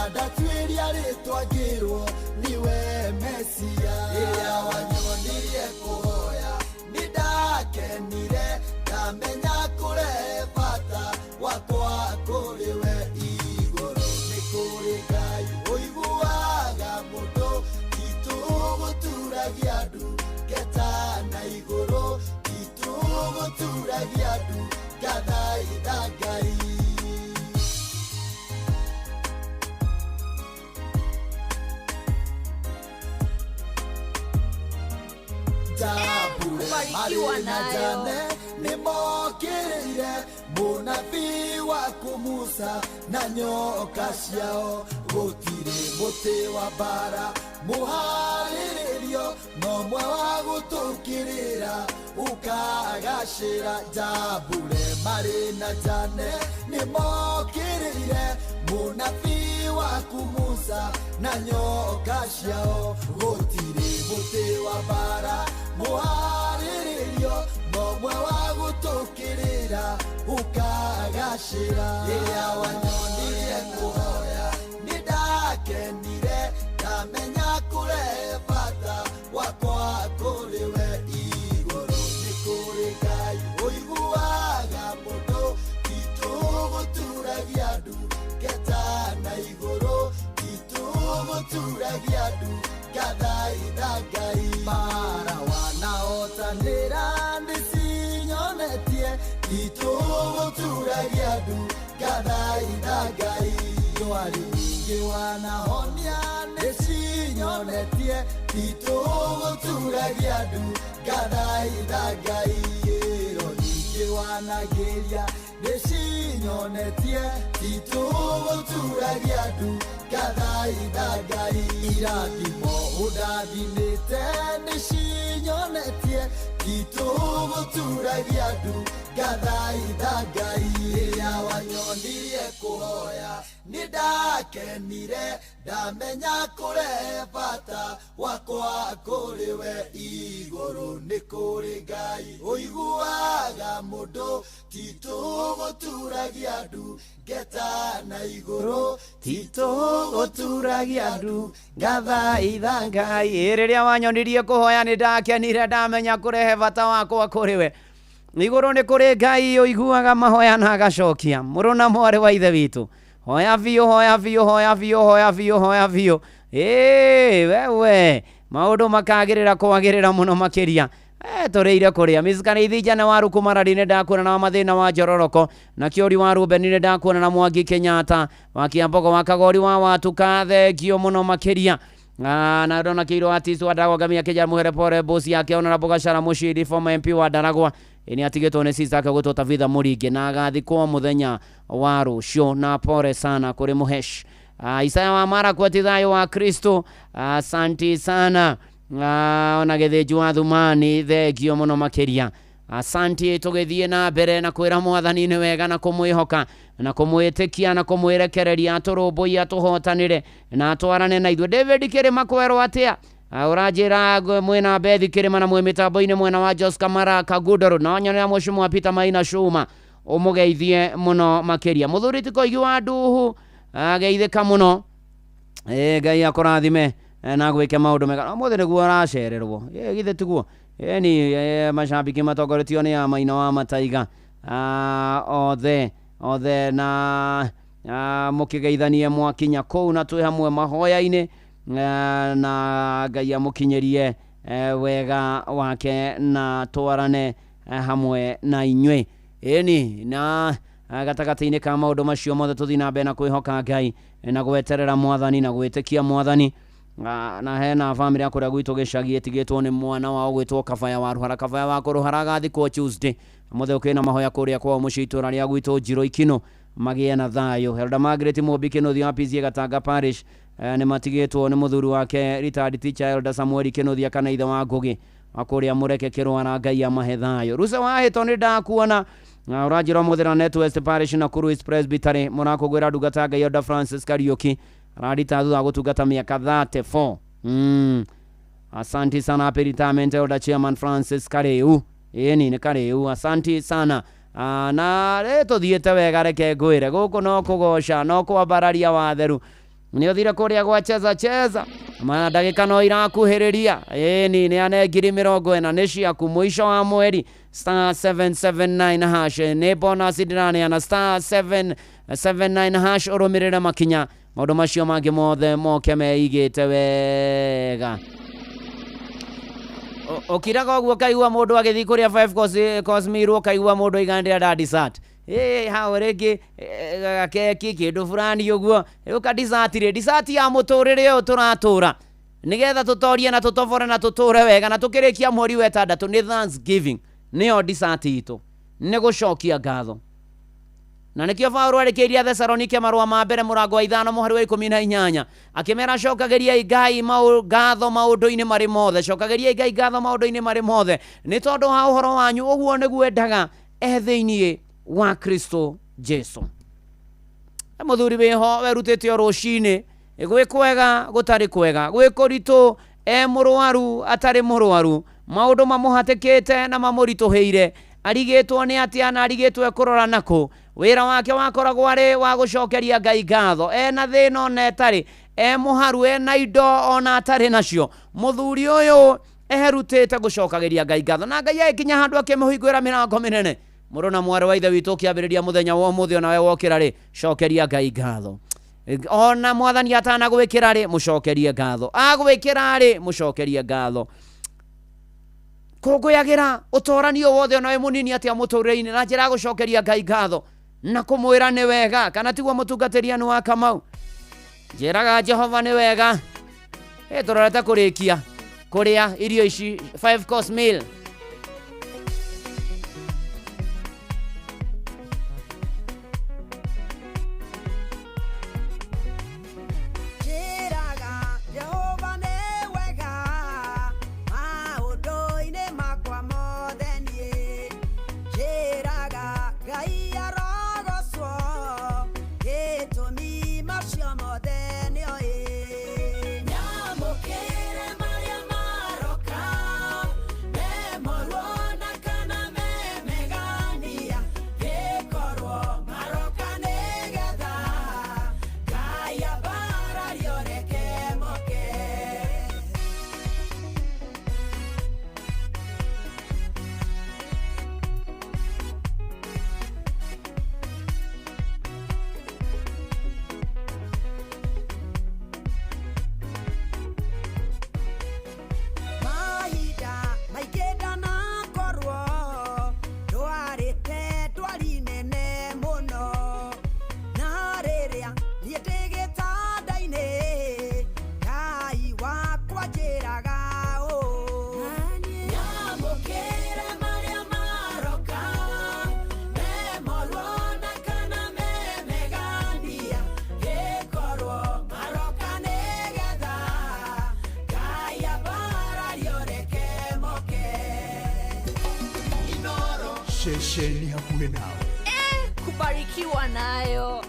ndatuĩria rĩtwa ngĩrwo niwe Mesia. Rĩrĩa wanyonirie kũhoya nĩ ndakenire, ndamenya kũrehe bata wakwa kũrĩ we igũrũ. Nĩ kũrĩ Ngai ũiguaga mũndũ, titũgũturagia andũ ngeta na igũrũ, titũgũturagia andũ ngathaitha Ngai. Marĩ na Jane nĩmokĩrĩire mũnabii waku Musa na nyoka ciao, gũtirĩ mũtĩ wa mbara mũharĩrĩrio, nomwe wa gũtũkĩrĩra ũkagacĩra. Jambure marĩ na Jane nĩmokĩrĩire mũnabii waku Musa na nyoka ciao, gũtirĩ mũtĩ wa mbara mũharĩrĩrio, nomwe wa gũtũkĩrĩra ũkagacĩra. Rĩrĩa wanyonirie kũhoya nĩ ndakenire, ndamenya kũrehe bata wakwa kũrĩ we igũrũ. Nĩ kũrĩ Ngai ũiguaga mũndũ, titũgũturagia andũ ngeta na igũrũ, titũgũturagia andũ ngathaitha Ngai. Mara wanahotanĩra nĩcinyonetie, titũgũturagia andũ ngathaitha Ngai. Ndwari nyingĩ wanahonia nĩcinyonetie, titũgũturagia andũ ngathaitha Ngai. Ĩro nyingĩ wanagĩria nĩcinyonetie, titũgũturagia andũ ngathaitha Ngai. Irathimo ũndathimĩte nĩcinyonetie, titũgũturagia andũ ngathaitha Ngai. Rĩrĩa wanyonirie kũhoya nĩ ndakenire, ndamenya kũrehe bata wakwa kũrĩ we igũrũ. Nĩ kũrĩ Ngai ũiguaga mũndũ, titũgũturagia andũ ngeta na igũrũ, titũgũturagia andũ ngathaitha Ngai. Rĩrĩa wanyonirie kũhoya nĩ ndakenire, ndamenya kũrehe bata wakwa kũrĩ we igũrũ. Nĩ kũrĩ Ngai ũiguaga mahoya na agacokia. Mũrũ na mwarĩ wa ithe witũ, hoya biũ, hoya biũ, hoya biũ, hoya biũ, hoya biũ. Wewe maũndũ makagĩrĩra kwagĩrĩra mũno makĩria. Tũrĩire kũrĩa mizikana ithija na waru kumarari nĩ ndakuona na mathĩna wa njororoko na kĩori wa Rubeni nĩ ndakuona na Mwangi Kenyatta wa Kiambogo wa Kagori wa Watuka, thengio mũno makĩria. Na ndona kĩiro artist wa Ndagwa Gamia Kenya muhere pore bosi yake ona Bogashara Mushiri former MP wa Ndaragwa ni atigĩtwo nĩ sisake gũtota vitha Mũringi na agathikwo mũthenya wa rũciũ, na pore sana kũrĩ Muhesh. Isaya wa Mara kwa tithayo wa Kristo, asanti sana. Ona gĩthĩnju wa Thumani, thengio mũno makĩria. Asanti, tũgĩthiĩ na mbere na kwĩra Mwathani nĩ wega na kũmwĩhoka na kũmwĩtĩkia na kũmwĩrekereria atũrũmbũiye atũhotanĩre na atwarane na ithuĩ. David Kĩrĩma kwerwo atĩa? Ũranjĩra mwena Bethi Kĩrĩma na mwĩ mĩtambo-inĩ mwena wa Jos Kamara Kagudoro na onyonera mũcumu wa Peter Maina Shuma, ũmũgeithie mũno makĩria. Mũthuri Tikoigi wa Nduhu, geithĩka mũno. Ngai akũrathime na gwĩke maũndũ mega. Mũthĩ nĩguo aracererwo, githĩ tiguo? Ni mashabiki matongoretio nĩ Maina wa Mataiga, othe na mũkĩgeithanie mwakinya kũu na twĩ hamwe mahoya-inĩ, na Ngai amũkinyĩrie wega wake na twarane hamwe na inyuĩ. Ni na gatagatĩ-inĩ ka maũndũ macio mothe tũthiĩ na mbere na kwĩhoka Ngai na gweterera Mwathani na gwĩtĩkia Mwathani. Na hena family ya kũrĩa gwitũ gĩcagi ĩtigĩtwo nĩ mwana wao gwĩtwo Kabaya wa Ruhara. Kabaya wa Ruhara agathikwo Tuesday. Mũthĩ ũkĩna mahoya kũrĩa kwao mũciĩ itũũra rĩa gwitũ Njiro Ikino, magĩe na thayũ. Elder Margaret Mũmbi Kĩnuthia wa PCA Gatanga Parish nĩ matigĩtwo nĩ mũthuri wake retired teacher Elder Samuel Kĩnuthia kana ithe wa Ngũgĩ wa kũrĩa Mũreke Kĩrwara, Ngai amahe thayũ. Rusa wa Hĩto nĩ ndakuona ũranjĩra mũthĩra Net West Parish na Kuru East Presbytery mũrakũgwĩra ndungata Ngai Elder Francis Kariuki ararita thutha gũtungata mĩaka 34. Asanti sana retirement Elder Chairman Francis Kareu. Ni Kareu, asanti sana. Na tũthiĩte wega, reke ngwĩre gũkũ no kũgoca no kwambararia watheru Nĩ ũthire kũrĩa gwa cheza mana ndagĩka no irakuhĩrĩria nĩ ane ngiri 40 nĩ ciaku mũico wa mweri star 779 hash nĩ bonus ndĩraneana star 779 hash ũrũmĩrĩre makinya maũndũ macio mangĩ mothe moke meigĩte wega. Okiraga ũguo kaigua mũndũ agĩthiĩ kũrĩa 5 Cosmiro kaigua mũndũ igandĩra da dessert hao rĩngĩ gakeki kĩndũ fulani ũguo ũka dessert ya mũtũrĩre ũyũ tũratũra nĩgetha tũtorie na tũtobore na tũtũre wega na tũkĩrĩkia mweri wa 6 nĩ Thanksgiving nĩyo dessert itũ nĩ gũcokia ngatho na nĩkĩo Paulo arĩkĩirie Thesalonike marũa ma mbere mũrango wa 5 mũhari wa 18 akĩmera cokagĩria Ngai ngatho maũndũ-inĩ marĩ mothe cokagĩria Ngai ngatho maũndũ-inĩ marĩ mothe nĩ tondũ wa ũhoro wanyu ũguo nĩguo endaga thĩinĩ wa Kristo Jesu. Mũthuri wĩho werutĩte rũcinĩ gwĩ kwega gũtarĩ kwega gwĩ kũritũ mũrwaru atarĩ mũrwaru maũndũ mamũhatĩkĩte na mamũritũhĩire arigĩtwo nĩ atĩa na arigĩtwo kũrora nakũ wĩra wake wakoragwo arĩ wa gũcokeria Ngai ngatho na thĩna ona etarĩ mũharu na indo ona atarĩ nacio mũthuri ũyũ eherutĩte gũcokagĩria Ngai ngatho na Ngai agĩkinya handũ akĩmũhingũra mĩrango mĩnene mũrũ na mwarĩ wa ithe witũ ũkĩambĩrĩria mũthenya wa ũmũthĩ ona we wokĩra rĩ cokeria Ngai ngatho ona mwathani atanagwĩkĩra rĩ mũcokerie ngatho agwĩkĩra rĩ mũcokerie ngatho kũngũyagĩra ũtoranio wothe ona we mũnini atĩa mũtũrĩre-inĩ na njĩra gũcokeria Ngai ngatho na kũmwĩra nĩ wega kana tiguo mũtungatĩria nĩ wa Kamau njĩraga Jehova nĩ wega tũrorete kũrĩkia kũrĩa irio ici 5 course meal Shesheni hakuwe nao kubarikiwa nayo.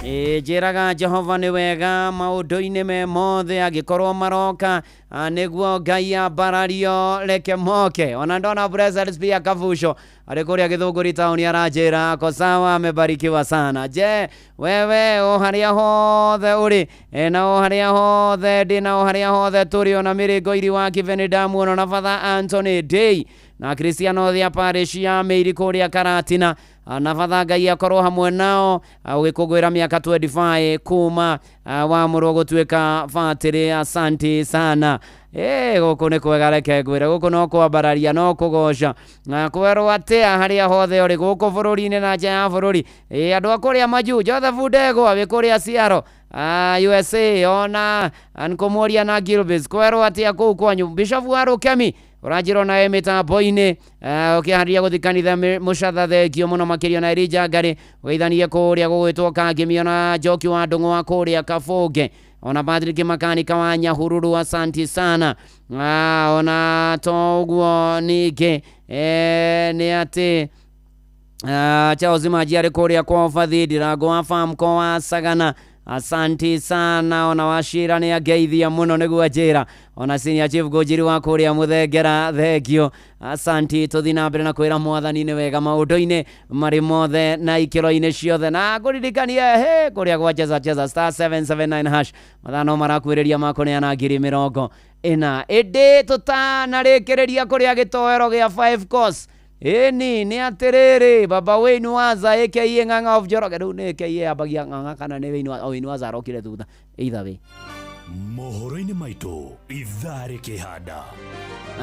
Njĩraga Jehova nĩ wega maũndũ-inĩ me mothe angĩkorwo maroka nĩguo Ngai ambarario reke moke. Ona ndona Blessed Pia Kavusho arĩ kũrĩa Gĩthũngũri taũni aranjĩra ako sawa, amebarikiwa sana. Je, wewe o harĩa hothe ũrĩ na o harĩa hothe ndĩ na o harĩa hothe tũrĩ ona mĩrĩngo iri wa Kiveni ndamuona na Father Anthony Day na Cristiano Thia Parish ya Meiri kũrĩa Karatina na Father Ngai akorwo hamwe nao ũgĩkũngũĩra mĩaka 25 kuma wamũrwo gũtuĩka batĩrĩ. Asante sana. Gũkũ nĩ kwega reke ngwĩre, gũkũ no kwambararia no kũgoca na kwerwo atĩa harĩa hothe ũrĩ gũkũ bũrũri-inĩ na nja ya bũrũri. Andũ a kũrĩa Majuu, Joseph Ndegwa wĩ kũrĩa Seattle USA, ona nkũmũria na Gilbis kwerwo atĩa kũu kwanyu. Bishop wa Rũkemi ũranjĩra na mĩtambo-inĩ ũkĩharĩria gũthikanithia mũcatha thengio mũno makĩria na Elijah Ngari ũgeithanie kũrĩa gũgwĩtwo Kangemi ona Njoki wa Ndũng'ũ kũrĩa Kabũnge ona Patrick Makanika wa Nyahururu. Asante sana. Ona toguo ningĩ nĩ atĩ Charles Majiarĩ kũrĩa kwa Fathi Ndirango wa farm kwa Sagana. Asante sana. Ona Wachira nĩ angeithia mũno nĩguo njĩra. Ona Senior Chief Ngũnjiri wa kũrĩa Mũthengera thengio. Asante. tũthi na mbere na kwĩra Mwathani nĩ wega maũndũ-inĩ marĩ mothe na ikĩro-inĩ ciothe na ngũririkanie kũrĩa gwa cheza star 779 hash mathano marakuĩrĩria makũneana ngiri 40 ĩndĩ tũtanarĩkĩrĩria kũrĩa gĩtoero gĩa 5 course. Nĩ atĩrĩrĩ Baba Wayne Waza aka Ng'ang'a of Njoroge. Rĩu nĩ aka ambagia Ng'ang'a kana nĩ Wayne Waza arokire thutha either way. Mohoro-inĩ maitũ ithaa rĩkĩhanda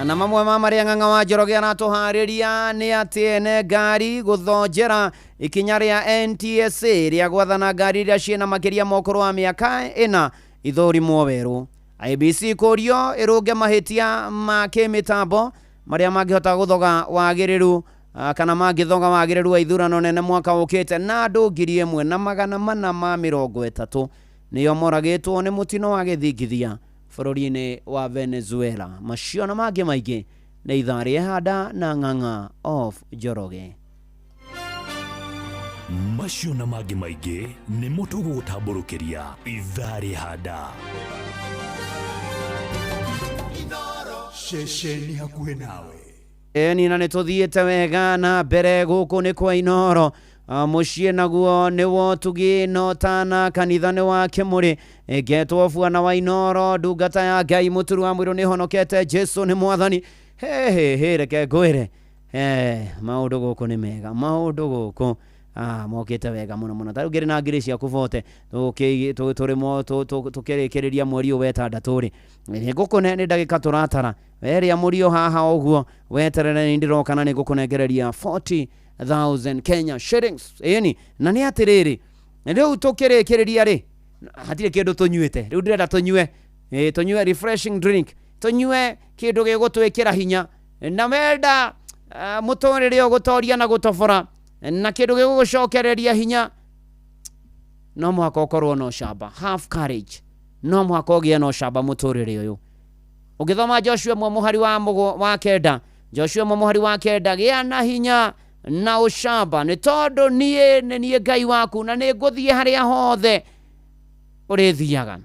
na mamwe ma marĩa Ng'ang'a wa Njoroge aratũharĩria nĩ atĩ ene ngari gũthonjera ikinya rĩa NTSA rĩa gwathana ngari iria ciĩna makĩria mokoro wa mĩaka 4 ithũrimwo werũ. IBC kũrio ĩrũnge mahĩtia ma kĩmĩtambo marĩa mangĩhota gũthoga wagĩrĩru kana mangĩthoga wagĩrĩru wa ithurano nene mwaka ũkĩte na andũ 1,430 nĩo moragĩtwo nĩ mũtino wa gĩthingithia bũrũri-inĩ wa Venezuela. Macio na mangĩ maingĩ nĩ ithaa rĩhanda na Ng'ang'a of Njoroge. Macio na mangĩ maingĩ nĩ mũtugo gũtambũrũkĩria ithaa rĩhanda ceceni hakuhĩ nawe. Na nĩ tũthiĩte wega na mbere gũkũ nĩ kwa Inoro. Mũciĩ naguo nĩwo tugi no tana kanitha nĩ wa Kĩmũrĩ ngetwo Bwana wa Inoro ndungata ya Ngai mũturu wa mwĩrũ nĩ honokete. Jesu nĩ Mwathani. Reke ngwĩre maũndũ gũkũ nĩ mega, maũndũ gũkũ mokĩte wega mũno mũno. Tarĩu ngĩrĩ na ngiri ciaku bote tũkĩrĩkĩrĩria mweri ũyũ wetandatũ rĩ ngũkũne nĩ ndagĩka tũratara weria mũrio haha ũguo weterere nĩ ndĩroka na nĩ ngũkũnengereria 40,000 Kenya shillings. Na nĩ atĩrĩrĩ rĩu tũkĩrĩkĩrĩria rĩ hatirĩ kĩndũ tũnyuĩte rĩu ndĩrenda tũnyue refreshing drink, tũnyue kĩndũ gĩgũtwĩkĩra hinya na wenda mũtũrĩre ũgũtoria na gũtobora na kĩndũ gĩgũgũcokereria hinya. No mũhaka ũkorwo na ũcamba, have courage. No mũhaka ũgĩe na ũcamba mũtũrĩre ũyũ. Ũgĩthoma Joshua mũhari wa 9, Joshua mũhari wa 9, gĩa na hinya na ũcamba nĩ tondũ niĩ Ngai waku na nĩ ngũthiĩ harĩa hothe ũrĩthiaga.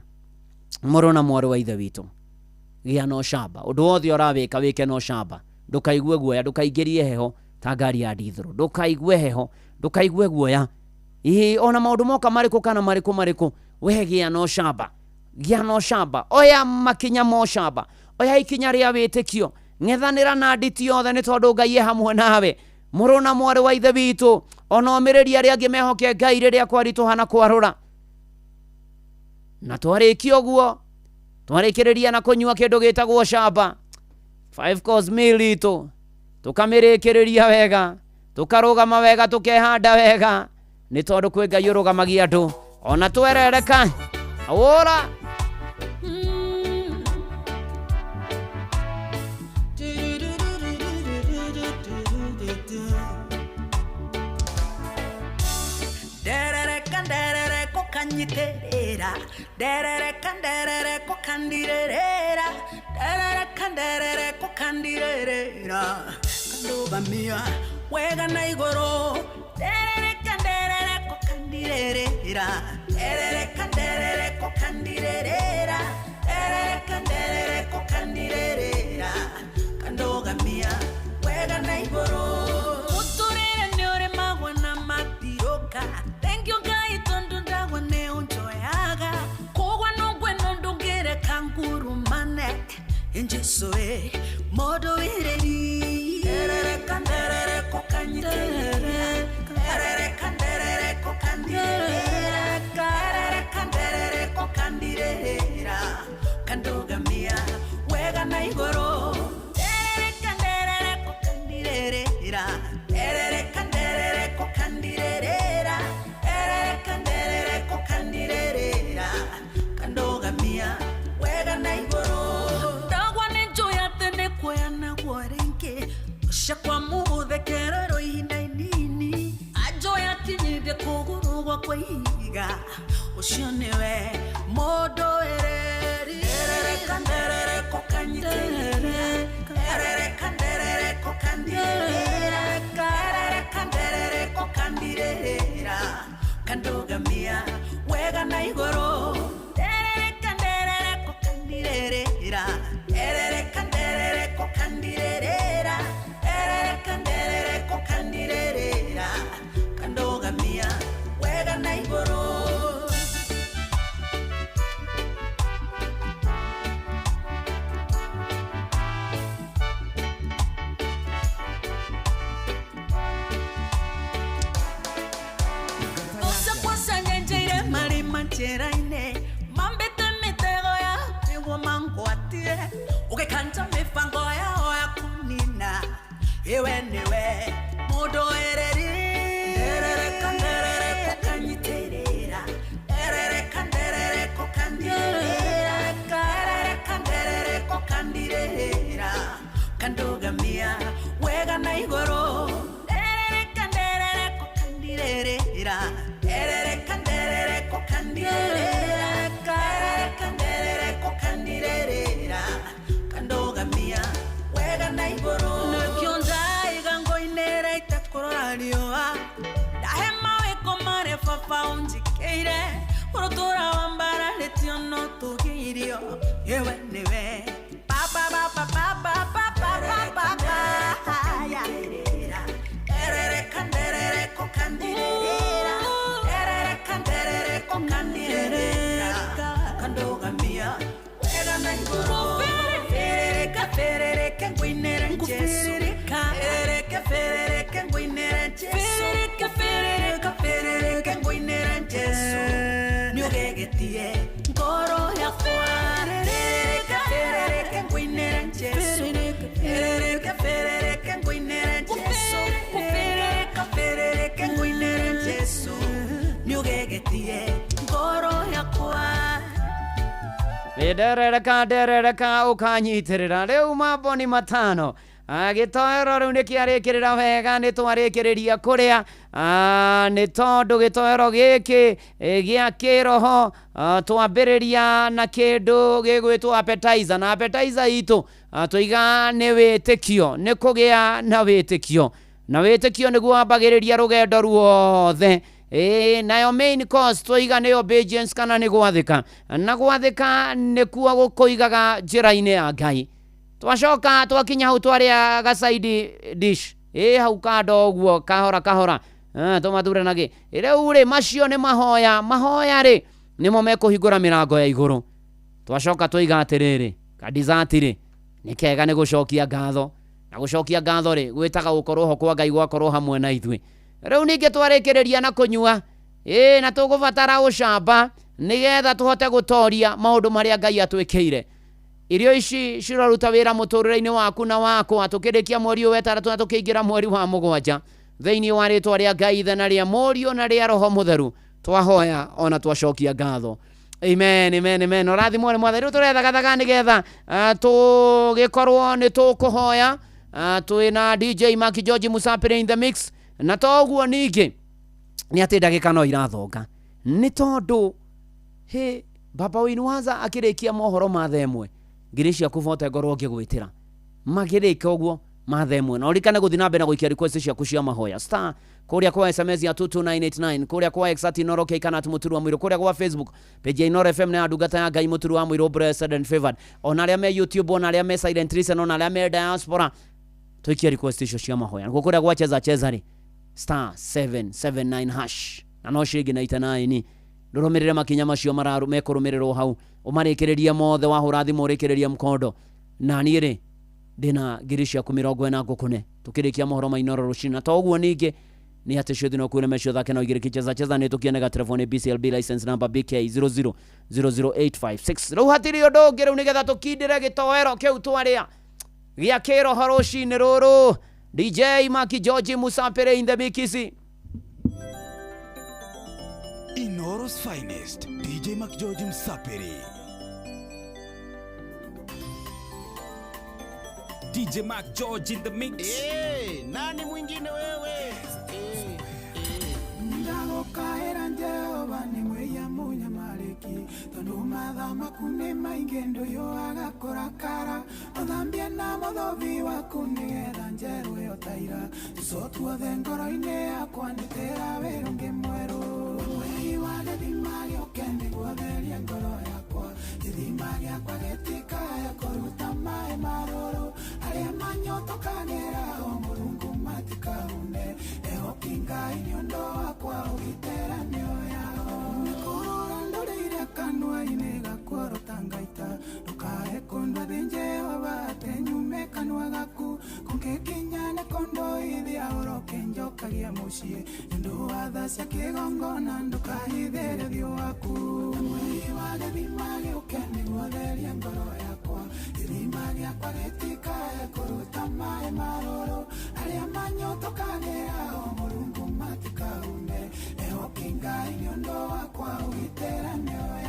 Mũrũ na mwarĩ wa ithe witũ, gĩa na ũcamba. Ũndũ wothe ũrawĩka wĩke na ũcamba. Ndũkaigue guoya, ndũkaingĩrie heho ta ngari ya ndithũrũ. Ndũkaigue heho, ndũkaigue guoya. Ona maũndũ moka marĩkũ kana marĩkũ we gĩa na ũcamba. Gĩa na ũcamba. Oya makinya ma ũcamba. Oya ikinya rĩa wĩtĩkio. Ng'ethanĩra na nditi yothe nĩ tondũ Ngai hamwe nawe. Mũrũ na mwarĩ wa ithe witũ, ona omĩrĩria arĩa angĩ mehoke Ngai rĩrĩa kwaritũha na kwarũra. Na twarĩkia ũguo twarĩkĩrĩria na kũnyua kĩndũ gĩtagwo ũcamba 5 course meal itũ tũkamĩrĩkĩrĩria wega, tũkarũgama wega, tũkehanda wega nĩ tondũ kwĩ Ngai ũrũgamagia andũ. Ona twerereka awora kanyiterera derere kokandirera derere kokandirera kandugamia wega na igoro derere kokandirera Jesu modo ireri kandere kokanyiterera kandere kokandirera kandere kokandirera kandogamia wega na igoro kandere kokandirera kandere kokandirera kandere kokandirera kandogamia wega na igoro dagwa ne joya tene kwena gwarenke shakwa mude kerero inainini ajoya kinyide kugurugwa kwiga ushonewe modo ereri kandere kokanyiterera kandere kokandirera kandere kokandirera kandogamia wega na igoro kandere kokandirera kandere kokandirera kandere kokandirera kandogamia wega na igoro. Cheraine mambete mitego ya pigo mango atie uke kanta mifango ya oya kunina ewenewe modo ereri kandere kokanyiterera kandere kokandirera kandere kokandirera kandogamia wega na igoro kandere kokandirera kandere kokandirera kandere kokandirera kandogamia wega na igoro nokionza igango inera itakororarioa dahema weko mare fafa unjikeire urotora wambara letiono tugirio yewe newe papa papa papa papa papa ya kandere kokandirera kandere kokandirera kandogamia wega na igoro ferere kengwinera Jesu ferere kengwinera Jesu ferere kengwinera Jesu nyugegetie ngoro ya ferere kengwinera Jesu ferere kengwinera Jesu ferere kengwinera Jesu nyugegetie ngoro yakwa Dereka ukanyitirira riu mambo ni matano gitoero riu nikiarikirira wega nitwarikiriria kuria ni tondu gitoero giki gia kiroho twambiriria na kindu gigwitwo appetizer na appetizer itu tuiga ni witikio ni kugia na witikio niguo ambagiriria rugendo ruothe nayo main course twiga ni obedience kana ni gwathika na gwathika ni kuo gukoigaga njira-ini ya Ngai twacoka twakinya hau twaria ga side dish hau kando guo kahora tumathuranage riu ri macio ni mahoya ri nimo mekuhingura mirango ya iguru twacoka twiga atiriri ka dessert ri ni kega ni gucokia ngatho na gucokia ngatho ri gwitaga gukorwo ho kwa Ngai gwakorwo hamwe na ithui riu ninge twarekereria na kunyua na tugubatara ucamba nigetha tuhote gutoria maundu maria Ngai atwikire irio ici ciraruta wira muturire-ini waku na wakwa tukirikia mweri wetara tukiingira mweri wa mugwanja thiini wa ritwa ria Ngai thana ria Murio na ria Roho Mutheru twahoya ona twacokia ngatho amen orathimwo ni Mwathani riu turethagathaga nigetha tugikorwo ni tukuhoya twina DJ Mark George Musapire in the mix na toguo ningi ni ati ndagika no irathonga ni tondu baba winu waza akirikia mohoro mathemwe ngiri cia kuvote ngorwo ngigwitira magirika uguo mathemwe na urikane guthina mbere na guikia request ciaku cia mahoya star kuria kwa SMS ya 22989 kuria kwa Exati Noro Keikana Muturu wa Mwiro kuria kwa Facebook page ya Inoro FM na ndugata ya Ngai Muturu wa Mwiro blessed and favored ona aria me YouTube ona aria me silent listen ona aria me diaspora tuikia request cia mahoya ngo kuria kwa cheza ri star 779 hash na no shigi na itanaini ndurumirire makinya macio mararu mekurumirirwo hau umarikireria mothe wahura thimu urikireria mkondo na niere dina girisha kumirogo na gukune tukirikia mohoro mainoro rushina toguo ninge ni ate shodi no kule mesho thake na igire kicheza ni tukienega telefone BCLB license number BK 000856 ro hatiri odo ngere unigetha tukindire gitoero kiu twaria gia kero haroshi ni ruru DJ Maki George Musapere in the Bikisi. Inoro's finest DJ Maki George Musapere. DJ Mac George in the mix. Nani mwingine wewe? Ndago kaera Jehova ni mweya munya mariki tondu mathama kune maingendo yo agakora kara othambia na mothovi waku nigetha njeru yo taira tucotuothe ngoro-inĩ yakwa nĩtĩra wĩrũngĩ mwerũ mweri wa gĩthima gĩũke nĩguo theria ngoro yakwa gĩthima gĩakwa gĩtikae kũruta maĩ marũrũ arĩa manyotokagĩra o Mũrungu matikahune ehoki Ngai nĩ ũndũ wakwa ũgitĩra mĩoyo yao nĩkũrora ndũrĩire kanua-inĩ gakwa rũtangaita ndũkae kũndũ thĩ Jehova atĩ nyume kanua gaku kũngĩkinya nĩ kũndũ ithia ũroke njokagia mũciĩ nĩũndũ wa tha cia kĩgongona ndũkahithĩre thiũ waku mweri wa gĩthima gĩũke nĩguo theria ngoro yakwa gĩthima gĩakwa gĩtikae kũruta maĩ marũrũ arĩa manyotokagĩra o Mũrungu matikahune ehoki Ngai nĩ ũndũ wakwa ũgitĩra mĩoyo yao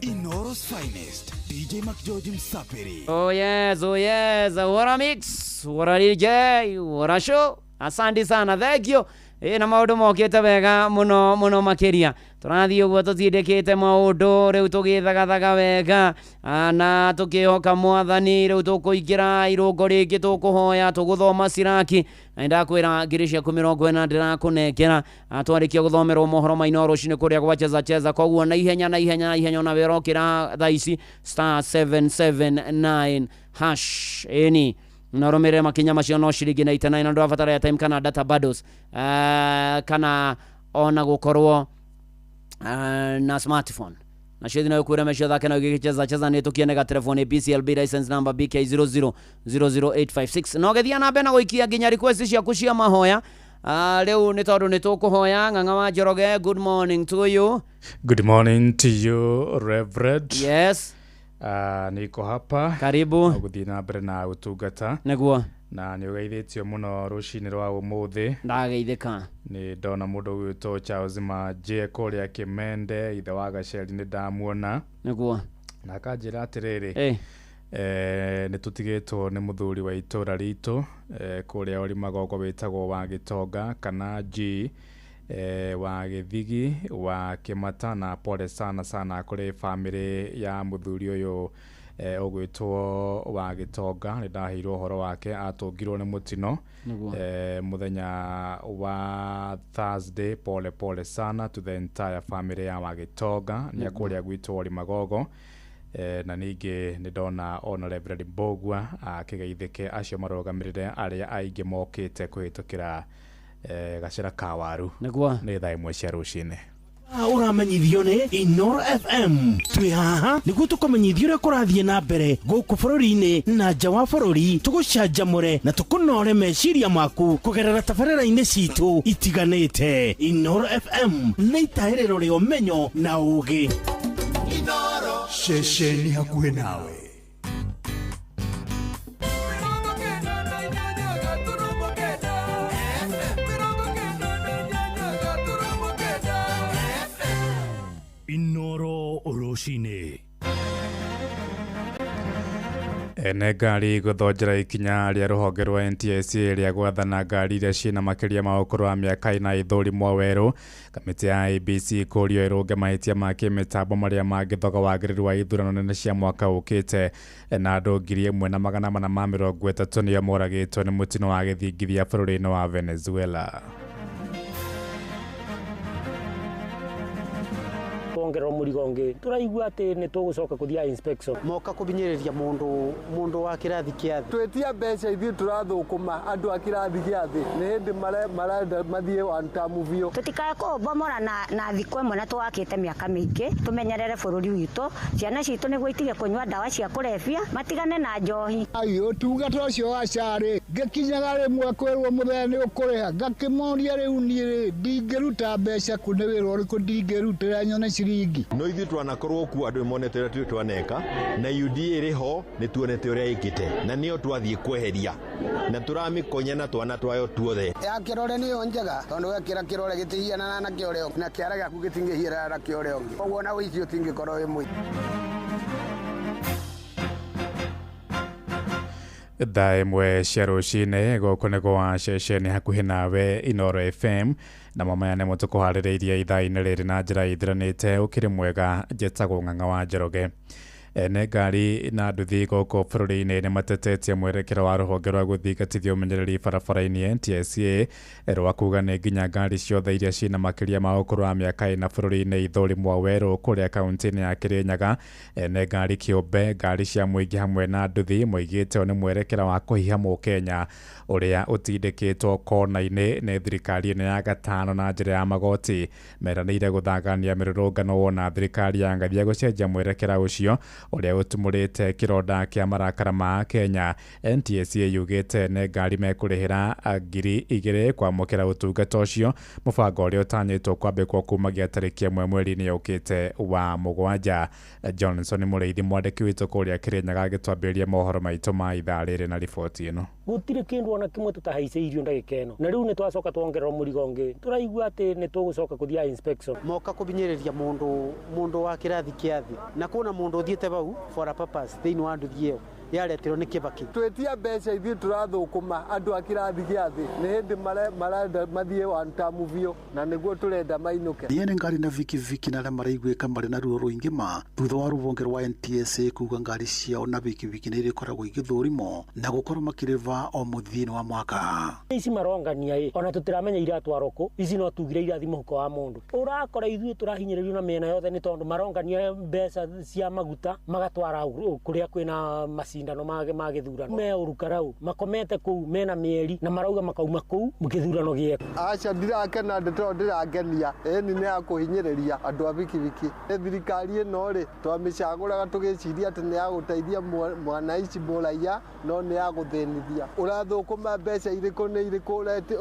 Inoro's finest DJ Mac George Musapere. Oh yes, what a mix, what a DJ, what a show. Asante sana, thank you. Na maundu mokite wega muno makiria turathii uguo tutindikite maundu riu tugithagathaga wega na tukihoka mwathani riu tukuingira irungo ringi tukuhoya tuguthoma Siraki na ndakwira ngirisha 40 ndirakunengera twarikia guthomerwo mohoro mainoro rucini kuria gwacheza koguo na ihenya na werokira thaici *779# eni naromere makinya macio no shiringi na itana ina ndo afatara ya time kana data bundles kana ona gukorwo na smartphone na shedi na ukure mesho thake na ugicheza ni tukienega telefone BCLB license number BK 000856 no gethia na bena goikia nginya request cia kushia mahoya leo ni tondu ni tukuhoya ng'ang'a wa Njoroge. Good morning to you. Good morning to you Reverend. Yes. Niko hapa karibu guthii na mbere na utungata neguo na ni ugeithitio muno rucini rwa umuthi ndageithika ni ndona mundu gwito Charles Maje kuria Kimende ithe wa Gaceri ni ndamuona neguo na kanjira atiriri ni tutigitwo ni muthuri wa itura ritu kuria uri magogo witagwo wa Gitonga kana G wa Githigi wa Kimata na pole sana kuri family ya muthuri uyu ogwitwo wa Gitonga ni ndahirwo horo wake atungirwo ni mutino muthenya wa Thursday. Pole sana to the entire family ya wa Gitonga ni akuria gwitwo ri Magogo. Na ningi ni ndona ona Reverend Mbogwa akigeithike acio marogamirire aria aingi mokite kuhitukira gacira kawaru ni thaa imwe cia rucine. Uramenyithio ni Inoro FM. Twi haha niguo tukomenyithio uria kurathie na mbere guku bururi-ini na nja wa bururi, tugucanjamure na tukunore meciria maku kugerera tabarĩra-inĩ citu itiganite. Inoro FM nĩ itaĩrĩro rĩa ũmenyo na ũũgĩ. Inoro Shesheni hakuhĩ nawe. Inoro Oroshine. Ene ngari guthonjera ikinya ria ruhonge rwa NTSA ria gwathana ngari iria ciina makiria ma ukuru wa miaka ina ithurimo weru. Kamiti ya IEBC kurio irunge mahitia ma kimitambo maria mangithoga wagiriru wa ithurano nene cia mwaka ukite. Na andu 1,430 nio moragitwo ni mutino wa githingithia bururi-ini wa Venezuela. Ongerera murigonge turaigua ati ni tugucoka kuthia inspection moka kubinyiriria mundu wa kirathi kia thi twetia mbeca ithi turathukuma andu a kirathi kia thi ni hindi marenda mathie wantamuvio tutikae kubomora na thikwe mwana twakite miaka mingi tumenyerere bururi witu ciana citu niguo itige kunywa dawa cia kurefia matigane na njohi ayo tungata ucio wa cari ngikinyaga rimwe kwirwo muthenya ni ukuriha ngakimoria riu ni ndingiruta mbeca ku ni wira uriku ndingirutira nyone ciringi no ithu twanakorwo ku andu monete tu twaneka na UDA riho ni tuonete uria ikite na nio twathie kweheria na turamikonya na twana twayo tuothe ya kirore niyo njega tondu wekira kirore gitihiana na kioreo na kiara gaku gitingihira na kioreo koguo na wici utingikorwo imwe thaa imwe cia rucine gũkũ nĩ gwa ceceni hakuhĩ nawe Inoro FM na mamaya nĩ mũtũkũharĩrĩirie ithaa-inĩ rĩrĩ na njĩra ithiranĩte ũkĩrĩ mwega Njĩtagwo Ng'ang'a wa Njoroge. Ene ngari na nduthi gũkũ bũrũri-inĩ nĩ matetetie mwerekero wa rũhonge rwa gũthingatithia ũmenyereri barabara-inĩ NTSA rwa kuga nĩ nginya ngari ciothe iria ciina makĩria ma ũkũrũ wa mĩaka ĩna bũrũri-inĩ ithũrimwo werũ kũrĩa kaunti-inĩ ya Kĩrĩnyaga. Ene ngari kĩũmbe ngari cia mũingĩ hamwe na nduthi moigĩte nĩ mwerekero wa kũhiha Mũkenya ũrĩa ũtindĩkĩtwo kona-inĩ nĩ thirikari ĩno ya gatano na njĩra ya magoti. Meranĩire gũthangania mĩrũrũngano wona thirikari yangathia gũcenjia mwerekera ũcio ũrĩa ũtumũrĩte kĩronda kĩa marakara ma Kenya. NTSA yugĩte nĩ ngari mekũrĩhĩra 2,000 kwamũkĩra ũtungata ũcio, mũbango ũrĩa ũtanyĩtwo kwambĩkwo kumagia tarĩki 1 mweri-inĩ ũkĩte wa 7. Johnson Mũrĩithi mwandĩki witũ kũrĩa Kĩrĩnyaga agĩtwambĩrĩria mohoro maitũ ma ithaa rĩrĩ na riboti ĩno. Gũtirĩ kĩndũ ona kĩmwe tũtahaicĩirio ndagĩka ĩno na rĩu nĩ twacoka tuongererwo mũrigonge turaigua atĩ nĩ tũgũcoka kuthia inspection moka kubinyĩrĩria mundu wa kirathi kia thi na kuna mundu uthiĩte bau for a purpose thĩinĩ wa nduthi ĩyo yaretirwo nĩ Kĩbaki twetia mbeca ithi turathukuma andu a kirathi kia thi ni hindi marenda mathie wantamuvio na niguo turenda mainuke niene ngari na vikiviki na arĩa maraiguĩka marĩ na ruo rũingĩ ma thutha wa rũhonge rwa NTSA kuga ngari ciao na vikiviki nĩ irĩkoragwo igĩthũrimwo na gũkorwo makĩrĩva o mũthia-inĩ wa mwaka. Ici marongania ona tutiramenya iratwarwo kũ ici no tugire irathi mũhuko wa mundu urakora ithuĩ tũrahinyĩrĩrio na mĩena yothe nĩ tondũ marongania mbeca cia maguta magatwara kũrĩa kwĩna macindano ma gĩthurano me urukarau makomete kũu mena mĩeri na marauga makauma kũu gĩthurano gĩeka. Aca ndirakena ndeto ndirangenia eni nĩ ya kũhinyĩrĩria andũ a vikiviki thirikari ĩno rĩ twamĩcagũraga tũgĩciria atĩ nĩ ya gũteithia mwanaici mũraiya no nĩ ya gũthĩnithia ũrathũkũma mbeca irĩkũ nĩ irĩkũ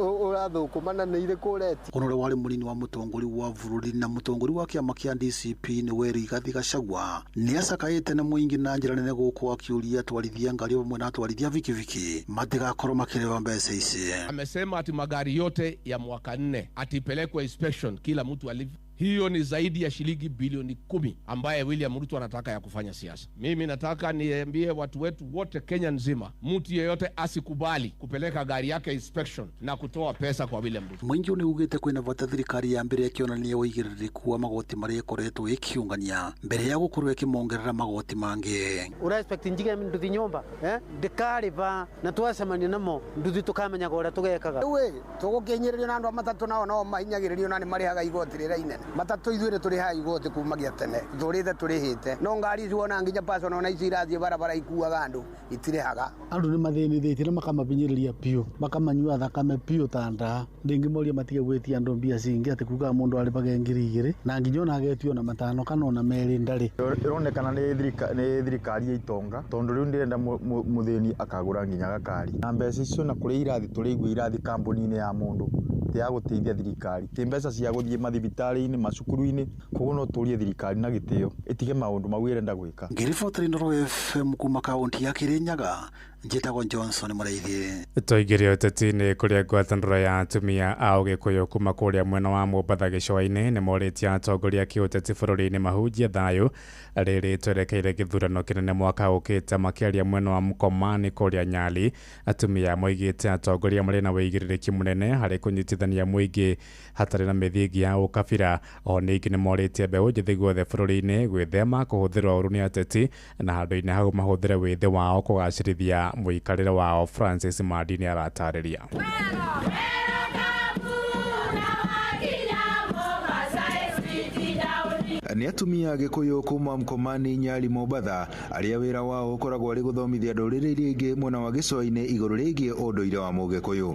ũrathũkũma na nĩ irĩkũ ũreti. Ũrĩa warĩ mũnini wa mũtongoria wa bũrũri na mũtongoria wa kĩama kĩa DCP nĩ Weri Rigathi Gachagua nĩ acakaĩte na mũingĩ na njĩra nene gũkũ akiuria atwarithia ngari hamwe na atwarithia vikiviki matigakorwo makĩrĩva mbeca ici. Amesema ati magari yote ya mwaka 4 atipelekwe inspection kila mtu Hiyo ni zaidi ya shilingi bilioni 10 ambaye William Ruto anataka ya kufanya siasa. Mimi nataka niambie watu wetu wote Kenya nzima, mtu yeyote asikubali kupeleka gari yake inspection na kutoa pesa kwa William Ruto. Mwingi ni ugite kwina bata thirikari ya mbere yakionania uigiririku wa magoti maria ikoretwo ikiungania mbere ya gukorwo ikimongerera magoti mangi. Urespect njige nduthi nyumba ndikariva na twacemania namo nduthi tukamenya gore tugekaga we tugukinyiririo na andu matatu nao no mahinyagiririo na ni marihaga igoti rira inene matatu ithuire turi ha igoti kumagia tene thurite turihite no ngari ciona nginya paso na icirathie barabara ikuaga andu itirehaga andu ni mathinithitie na makamabinyiriria pio makamanyua thakame pio tanda ndingi moria matige gwetia andu mbia cingi ati kuga mundu ari bage 2,000 na nginya ona agetio na 5 kana ona meri ndari ironekana ni thirikari itonga tondu riu ndirenda muthini akagura nginya gakari na mbeca icio na kuri irathi turigwa irathi kambuni-ini ya mundu ya guteithia thirikari ti mbeca cia guthie mathibitari-ini macukuru-ini koguo no turie thirikari na gitio itige maundu mau irenda gwika. Ngiriboti Inooro FM kuma kaunti ya Kirinyaga njitagwo Johnson Muraithie. Toigire uteti-ini kuria ngwataniro ya atumia a Ugikuyu kuma kuria mwena wa Mombatha gicua-ini ni moritie atongoria kiuteti bururi-ini mahunjie thayu riri twerekeire githurano kinene mwaka ukite makiaria mwena wa Mkomani kuria Nyali. Atumia moigite atongoria mari na wigiririkia munene hari kunyitithania muingi hatari na mithingi ya ukabira. O ningi ni moritie mbeu njithi guothe bururi-ini gwithema kuhuthirwa uru ni ateti na handu-ini hau mahuthire withi wao kugacirithia muikarire wao. Francis Madini aratariria. Ni atumia a Gikuyu kuma Mkomani, Nyali, Mombatha aria wira wao ukoragwo ari guthomithia nduriri iria ingi mwena wa gicua-ini iguru rigie unduire wa Mugikuyu.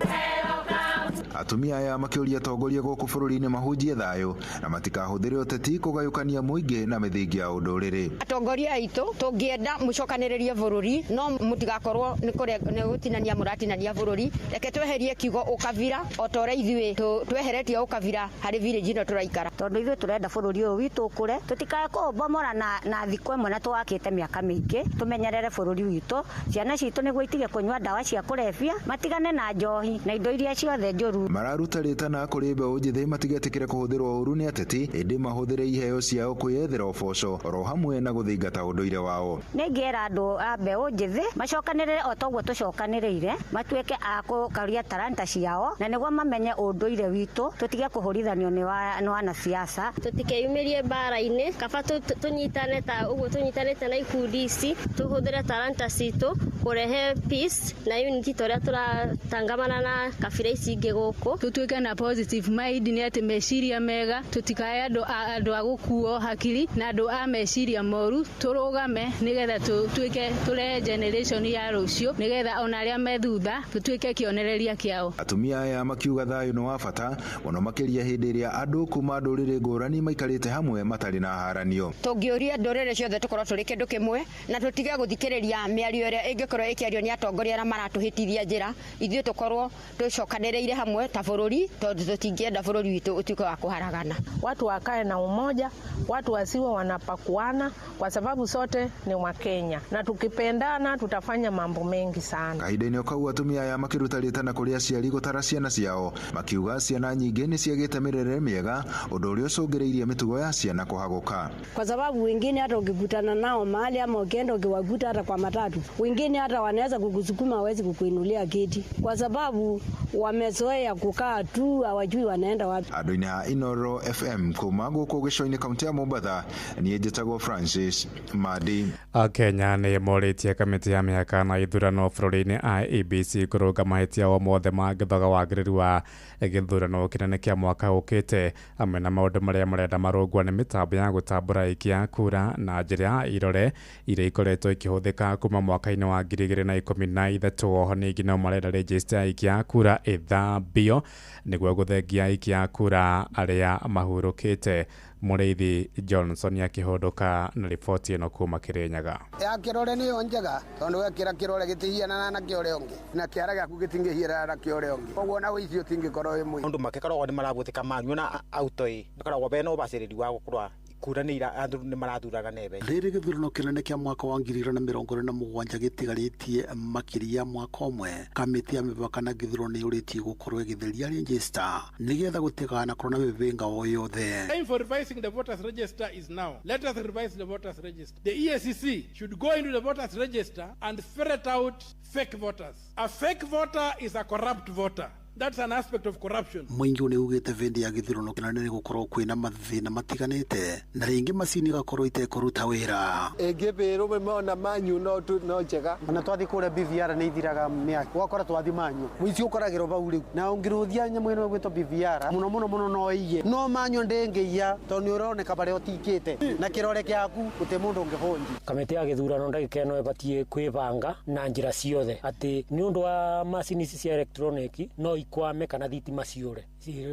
Atumia aya makiuria atongoria guku bururi-ini mahunjie thayu na matikahuthire uteti kugayukania muingi na mithingi ya unduriri. Atongoria aitu tungienda mucokaniririe bururi no mutigakorwo ni gutinania muratinania bururi. Reke tweherie kiugo ukavira otore ithui tweheretie ukavira hari village ino turaikara tondu ithui turenda bururi uyu witu ukure tutikae kubomora na thikũ ĩmwe na twakite miaka mingi tumenyerere bururi witu. Ciana citu niguo itige kunywa dawa cia kurebia matigane na njohi na indo iria ciothe njuru. Mararuta ritana kuri mbeu njithi matigetikire kuhuthirwo uru ni ateti indi mahuthire iheo ciao kwiyethera uboco oro hamwe na guthingata unduire wao. Ningiera andu a mbeu njithi macokanirire otoguo tucokaniriire matuike a kukaria talanta ciao na niguo mamenye unduire witu tutige kuhurithanio ni wana siasa tutikeyumirie bara-ini kaba tunyitane ta uguo tunyitanite na ikundi ici tuhuthire talanta citu kurehe peace na unity toria turatangamana na kabira ici ingi guku tutuike na positive mind ni ati meciria mega tutikae andu a gukuo hakiri na andu a meciria moru turugame nigetha tutuike tule generation ya rucio nigetha ona aria methutha tutuike kionereria kiao. Atumia aya makiuga thayu no wa bata muno makiria hindi iria andu kuma nduriri ngurani maikarite hamwe matari na haranio. Tungiuria nduriri ciothe tukorwo turi kindu kimwe na tutige guthikiriria miario iria ingikorwo ikiario ni atongoria na maratuhitithia njira ithuĩ tukorwo tucokanĩrĩire hamwe ta bururi tondu tutingienda bururi witu utuike wa kuharagana. Watu wakae na umoja, watu wasiwe wanapakuana kwa sababu sote ni wa Kenya na tukipendana tutafanya mambo mengi sana. Kahinda-ini okau atumia aya makiruta ritana kuri aciari gutara ciana ciao makiuga ciana nyingi ni ciagite mirere miega undu uria ucungiriirie mitugo ya ciana kuhaguka. Kwa sababu wengine hata ukikutana nao mahali ama ukienda ukiwakuta hata kwa matatu wengine hata wanaweza kukusukuma hawezi kukuinulia kiti kwa sababu wamezoea kukaa tu hawajui wanaenda wapi. Andu-ini ha Inooro FM kuma guku gicua-ini kaunti ya Mombatha ni njitagwo Francis Madi. Kenya ni moritie kamiti ya mihaka na ithurano bururi-ini IEBC kuruga mahitia o mothe ma githoga wagiriru wa githurano kinene kia mwaka ukite hamwe na maundu maria marenda marungwa ni mitambo ya gutambura ikia kura na njira irore iria ikoretwo ikihuthika kuma mwaka-ini wa 2013. Oho ningi no marenda register ikia kura ithambio niguo guthengia ikia kura aria mahurukite. Muriithi Johnson akihondoka na riboti ino kuma Kirinyaga. Ya kirore ni onjega tondu wekira kirore gitihiana na kiore ongi na kiara gaku gitingihiana na kiore ongi koguo na wicio tingikorwo imwe undu makikorwo ni marabuthika manyu na autoi makoragwo beno baciriri wa gukorwa kuranira andu ni marathuraga nebe riri githurano kinene kia mwaka wa 2027 gitigarĩtie makiria mwaka umwe kamiti ya mipaka na githurano ni yuritie gukorwo githeria register nigetha gutigana korona mibinga o yothe. Time for revising the voters register is now. Let us revise the voters register. The EACC should go into the voters register and ferret out fake voters. A fake voter is a corrupt voter. That's an aspect of corruption. Mwingi ni ugite vendi ya githurano kinene ni gukorwo kwina mathina matiganite na ringi macini gakorwo itekoruta wira engibiro mona manyu no njega ona twathi kure BVR ni ithiraga miaki wakora twathi manyu muici ukoragiro bau riu na ungiruthia nyamwe no gwito BVR muno no iye no manyu ndengeia to ni uroneka bare otikite na kirore kiaku ute mundu ungihonji. Kamiti ya githurano ndagika no ibatie kwibanga na njira ciothe ati ni undu wa macini cia electronic no ikwame kana thitima ciure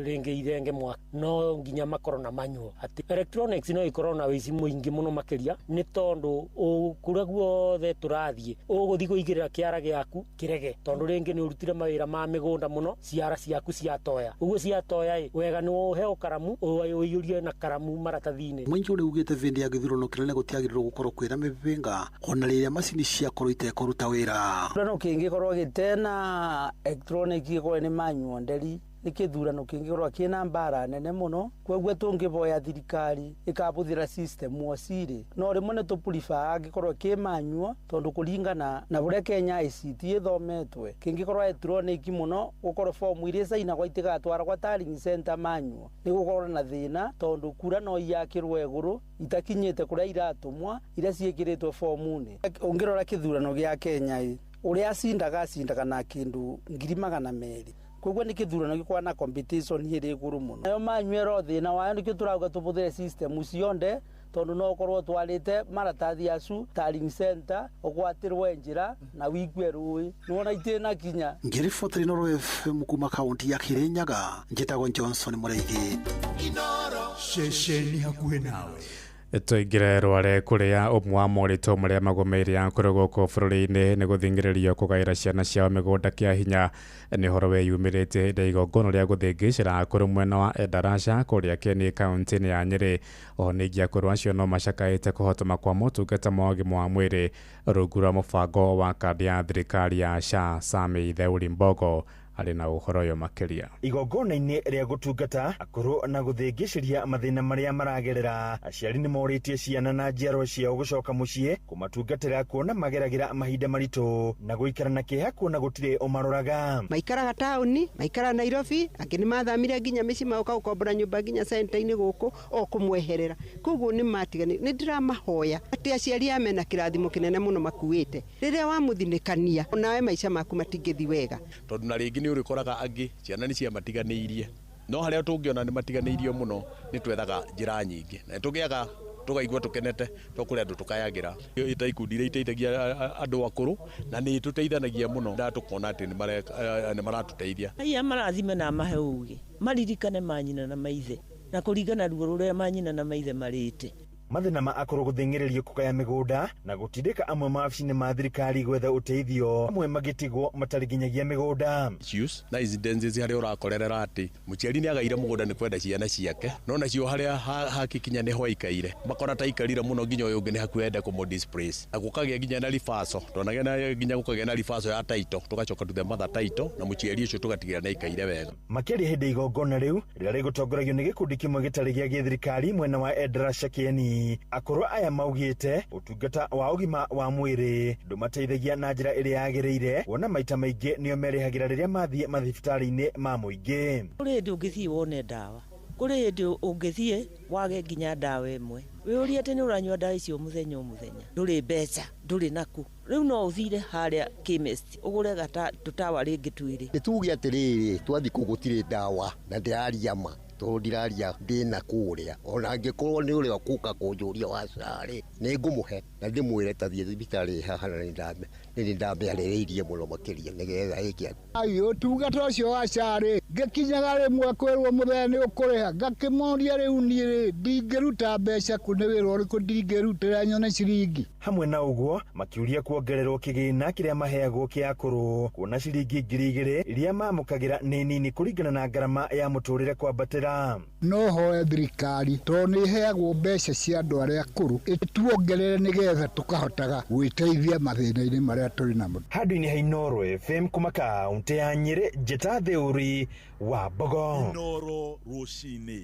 ringi ithenge mwaka no nginya makoro na manyuo ati electronics no ikorwo na wici muingi muno makiria ni tondu kuria guothe turathie uguthi guigirira kiara giaku kirege tondu ringi ni urutire mawira ma migunda muno ciara ciaku ciatoya uguo ciatoya wega ni uheo karamu uyurie na karamu maratathini. Mwingi ni ugite vendi ya githurano kinene gutiagirirwo gukorwo kwira mibinga ona riria macini cia korwo itekoruta wira no kingi korwo gitena electronic ko ni manyuo nderi nikithurano kingikorwo kina mbara nene muno kweguo tungiboya thirikari ikabuthira system osiri no rimwe ne tupurifa agikorwo kimanyuo tondu kuringana na bure Kenya ICT ithometwe kingikorwo electronic muno gukorwo form iria saina kwa itigatwara kwa tallying center manyuo ni gukorwo na thina tondu kura no yakirwe iguru itakinyite kuria iratumwa ira ciekiritwe formune. Ungirora kithurano gia Kenya uria acindaga na kindu 200,000 kogwa ni kithurano gikwa na competition iri iguru muno nayo manywero thina wayo nikyo turauga tubuthire system cionde tondu no korwo twarite maratathi acu tallying center ogwatirwe njira na wigwe rui nuona itina kinya ngiri fotri no FM kuma kaunti ya Kirinyaga njitagwo Johnson Mureithi Inoro shesheni hakuhe nawe Tuingire rware kuria umwe wa morito maria magomeire kuri goko bururi-ini ni guthingiririo kugaira ciana ciao migunda kia hinya ni horo we yumirite igongona ria guthingicira kuri mwena wa Endarasha kuria Kieni kaunti ya Nyeri onigia kuru acio no macakaite kuhotoma kwa motungata ma ũgima wa mwiri rungu rwa mubango wa kandi ya thirikari ya SHA Sami Theuri Mbogo ari na uhoro yo makiria igongona-ini ria gutungata akuru na guthingiciria mathina maria maragerera aciari ni moritie ciana na njiarwa ciao gucoka mucii kumatungatira kuona mageragira mahinda maritu na guikara na kiha kuona gutire umaroraga maikaraga tauni maikara Nairobi angi ni mathamire nginya mici mauka ukombora nyumba nginya center-ini guku o kumweherera koguo ni matigani ni ndiramahoya ati aciari amena kirathimo kinene muno makuite riria wamuthinikania nawe maica maku matingithi wega tondu na ringi ni urikoraga angi ciana ni cia matiganiirie no haria tungiona ni matiganiirio muno ni twethaga njira nyingi na tugiaga tugaigua tukenete tukuri andu tukayagira ita ikundi iria iteithagia andu akuru na ni tuteithanagia muno nda tukona ati ni maratuteithia aya marathime na mahe ugi maririkane manyina na maithe na kuringana ruo ruria manyina na maithe marite mathina ma akuru guthingiririo kugaya migunda na gutindika amwe maafisi ma thirikari gwetha uteithio amwe magitigwo matari nginyagia migunda issues na incidences haria urakorerera ati muciari ni agaire mugunda ni kwenda ciana ciake no nacio haria hakikinya ni hoikaire makora ta ikarira muno nginya uyu ungi ni hakuenda ku displace na gukagia nginya na rifaso tonagia na nginya gukagia na rifaso ya taito tugacoka tuthe matha taito na muciari ucio tugatigira na ikaire wega makiri hindi igongona riu riria rigutongoragio ni gikundi kimwe gitari gia githirikari mwena wa Endarasha Kieni akuru aya maugite utungata wa ugima wa mwiri ndumateithagia na njira iria yagiriire wona maita maingi nio merihagira riria mathie mathibitari-ini ma muingi kuri ndi ungithie wone dawa kuri ndi ungithie wage nginya dawa imwe wiuria ati ni uranywa dawa icio muthenya nduri mbeca nduri naku riu no uthire haria chemist ugure gata tutawa ringi twiri nituge atiriri twathi kugutire dawa na ndiraria ma to ndiraria ndina kuria ona ngikorwo ni uri okuka kunjuria wacari ni ngumuhe na ndimwire tathie thibitari haha na ni ndambe areririe muno makiria nigetha ikia ayo tungata ucio wacari ngikinyaga rimwe kwirwo muthenya ni ukuriha ngakimoria riu ni ndingiruta mbeca ku ni wira uriku ndingirutira nyone ciringi hamwe na uguo makiuria kuongererwo kigina kiria maheagwo kia akuru kuona ciringi 2,000 iria mamukagira ni nini kuringana na garama ya muturire kwambatira wĩra. No hoe thirikari tondũ nĩ iheagwo mbeca cia andũ arĩa akũrũ ĩtuongerere nĩgetha tũkahotaga gwĩteithia mathĩna-inĩ marĩa tũrĩ namo. Handũ-inĩ ha Inooro FM kuma kaunti ya Nyĩrĩ, Njĩta Thĩũri wa Mbogo. Inooro rũcinĩ.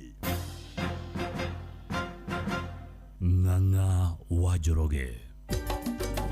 Ng'ang'a wa Njoroge.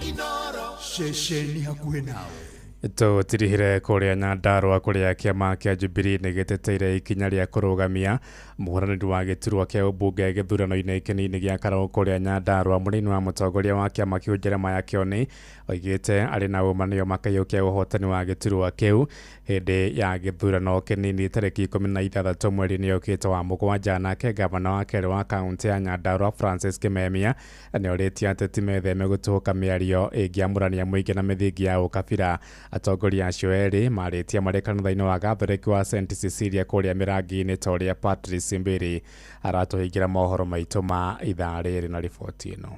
Inooro Ceceni hakuhĩ nawe. Tũtirihire kũrĩa Nyandarua kũrĩa kĩama kĩa Jubilee nĩgĩteteire ikinya rĩa kũrũgamia mũhũranĩri wa gĩturwa kĩa ũmbunge gĩthurano-inĩ kĩnini gĩa Karau kũrĩa Nyandarua. Mũnini wa mũtongoria wa kĩama kĩu Jeremiah Kioni oigĩte arĩ na ũma nĩo makaiyũkia ũhotani wa gĩturwa kĩu hĩndĩ ya gĩthurano kĩnini tarĩki 16 mweri-inĩ ũkĩte wa mũgwanja. Nake gavana wa kerĩ wa kaunti ya Nyandarua Francis Kimemia nĩorĩtie ateti metheme gũtũũka mĩario ĩngĩamũrania mũingĩ na mĩthingi ya ũkabira. Atongoria acio erĩ marĩtie marĩ kanitha-inĩ wa Gathoreki wa St Cecilia kũrĩa Mĩrangi-inĩ ta ũrĩa Patrice Mbiri aratũhingĩra mohoro maitũ ma ithaa rĩrĩ na riboti ĩno.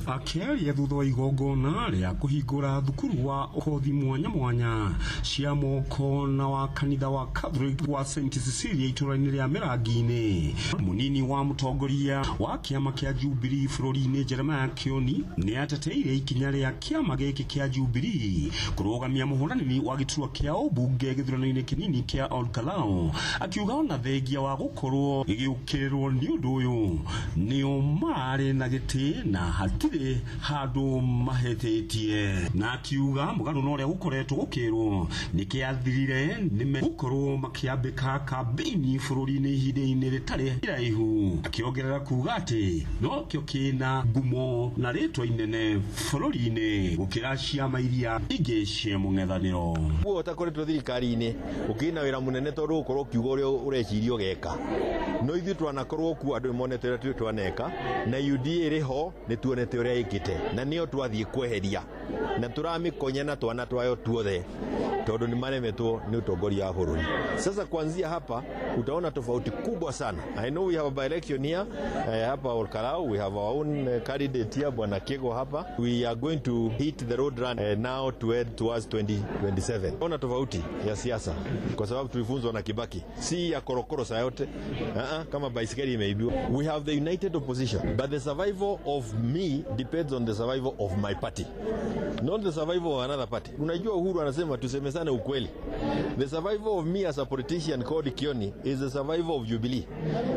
Akĩaria thutha wa igongona rĩa kũhingũra thukuru wa ũhothi mwanya mwanya cia moko na wa kanitha wa Catholic wa St Cecilia itũra-inĩ rĩa Mĩrangi-inĩ, mũnini wa mũtongoria wa kĩama kĩa Jubilee bũrũri-inĩ Jeremiah Kioni nĩ ateteire ikinya rĩa kĩama gĩkĩ kĩa Jubilee kũrũgamia mũhũranĩri wa gĩturwa kĩa ũmbunge gĩthurano-inĩ kĩnini kĩa Olkalau, akiuga ona thengia wa gũkorwo gĩgĩũkĩrĩrwo nĩ ũndũ ũyũ nĩo marĩ na gĩtĩ na hatirĩ handũ mahetĩtie, na akiuga mũgarũ na ũrĩa gũkoretwo gũkĩrwo nĩ kĩathirire nĩme gũkorwo makĩambĩka kambĩini bũrũri-inĩ ihinda-inĩ rĩtarĩ iraihu, akĩongerera kuuga atĩ no kĩo kĩna ngumo na rĩtwa inene bũrũri-inĩ gũkĩra ciama iria ingĩ cia mũng'ethanĩro. Guo ũtakoretwo thirikari-inĩ ũkĩna wĩra mũnene tondũ ũkorwo ũkiuga ũrĩa ũrecirio geka, no ithuĩ twanakorwo kuo andũ monete ũrĩa twaneka na UDA ĩrĩho nĩ tuonete ũrĩa ĩkĩte na nĩo twathiĩ kweheria na tũramĩkonya na twana twayo tuothe tondũ nĩ maremetwo nĩ utongoria wa bũrũri. Sasa kuanzia hapa utaona tofauti kubwa sana. I know we have a by-election here hapa Olkalau, we have our own candidate here Bwana Kego hapa. We are going to hit the road run now to head towards 2027. Ona tofauti ya siasa kwa sababu tulifunzwa na Kibaki, si ya korokoro saa yote kama baisikeli imeibiwa. We have the united opposition, but the survival of me depends on the survival of my party, not the survival of another party. Unajua Uhuru anasema tusemezane ukweli. The survival of me as a politician called Kioni is the survival of Jubilee.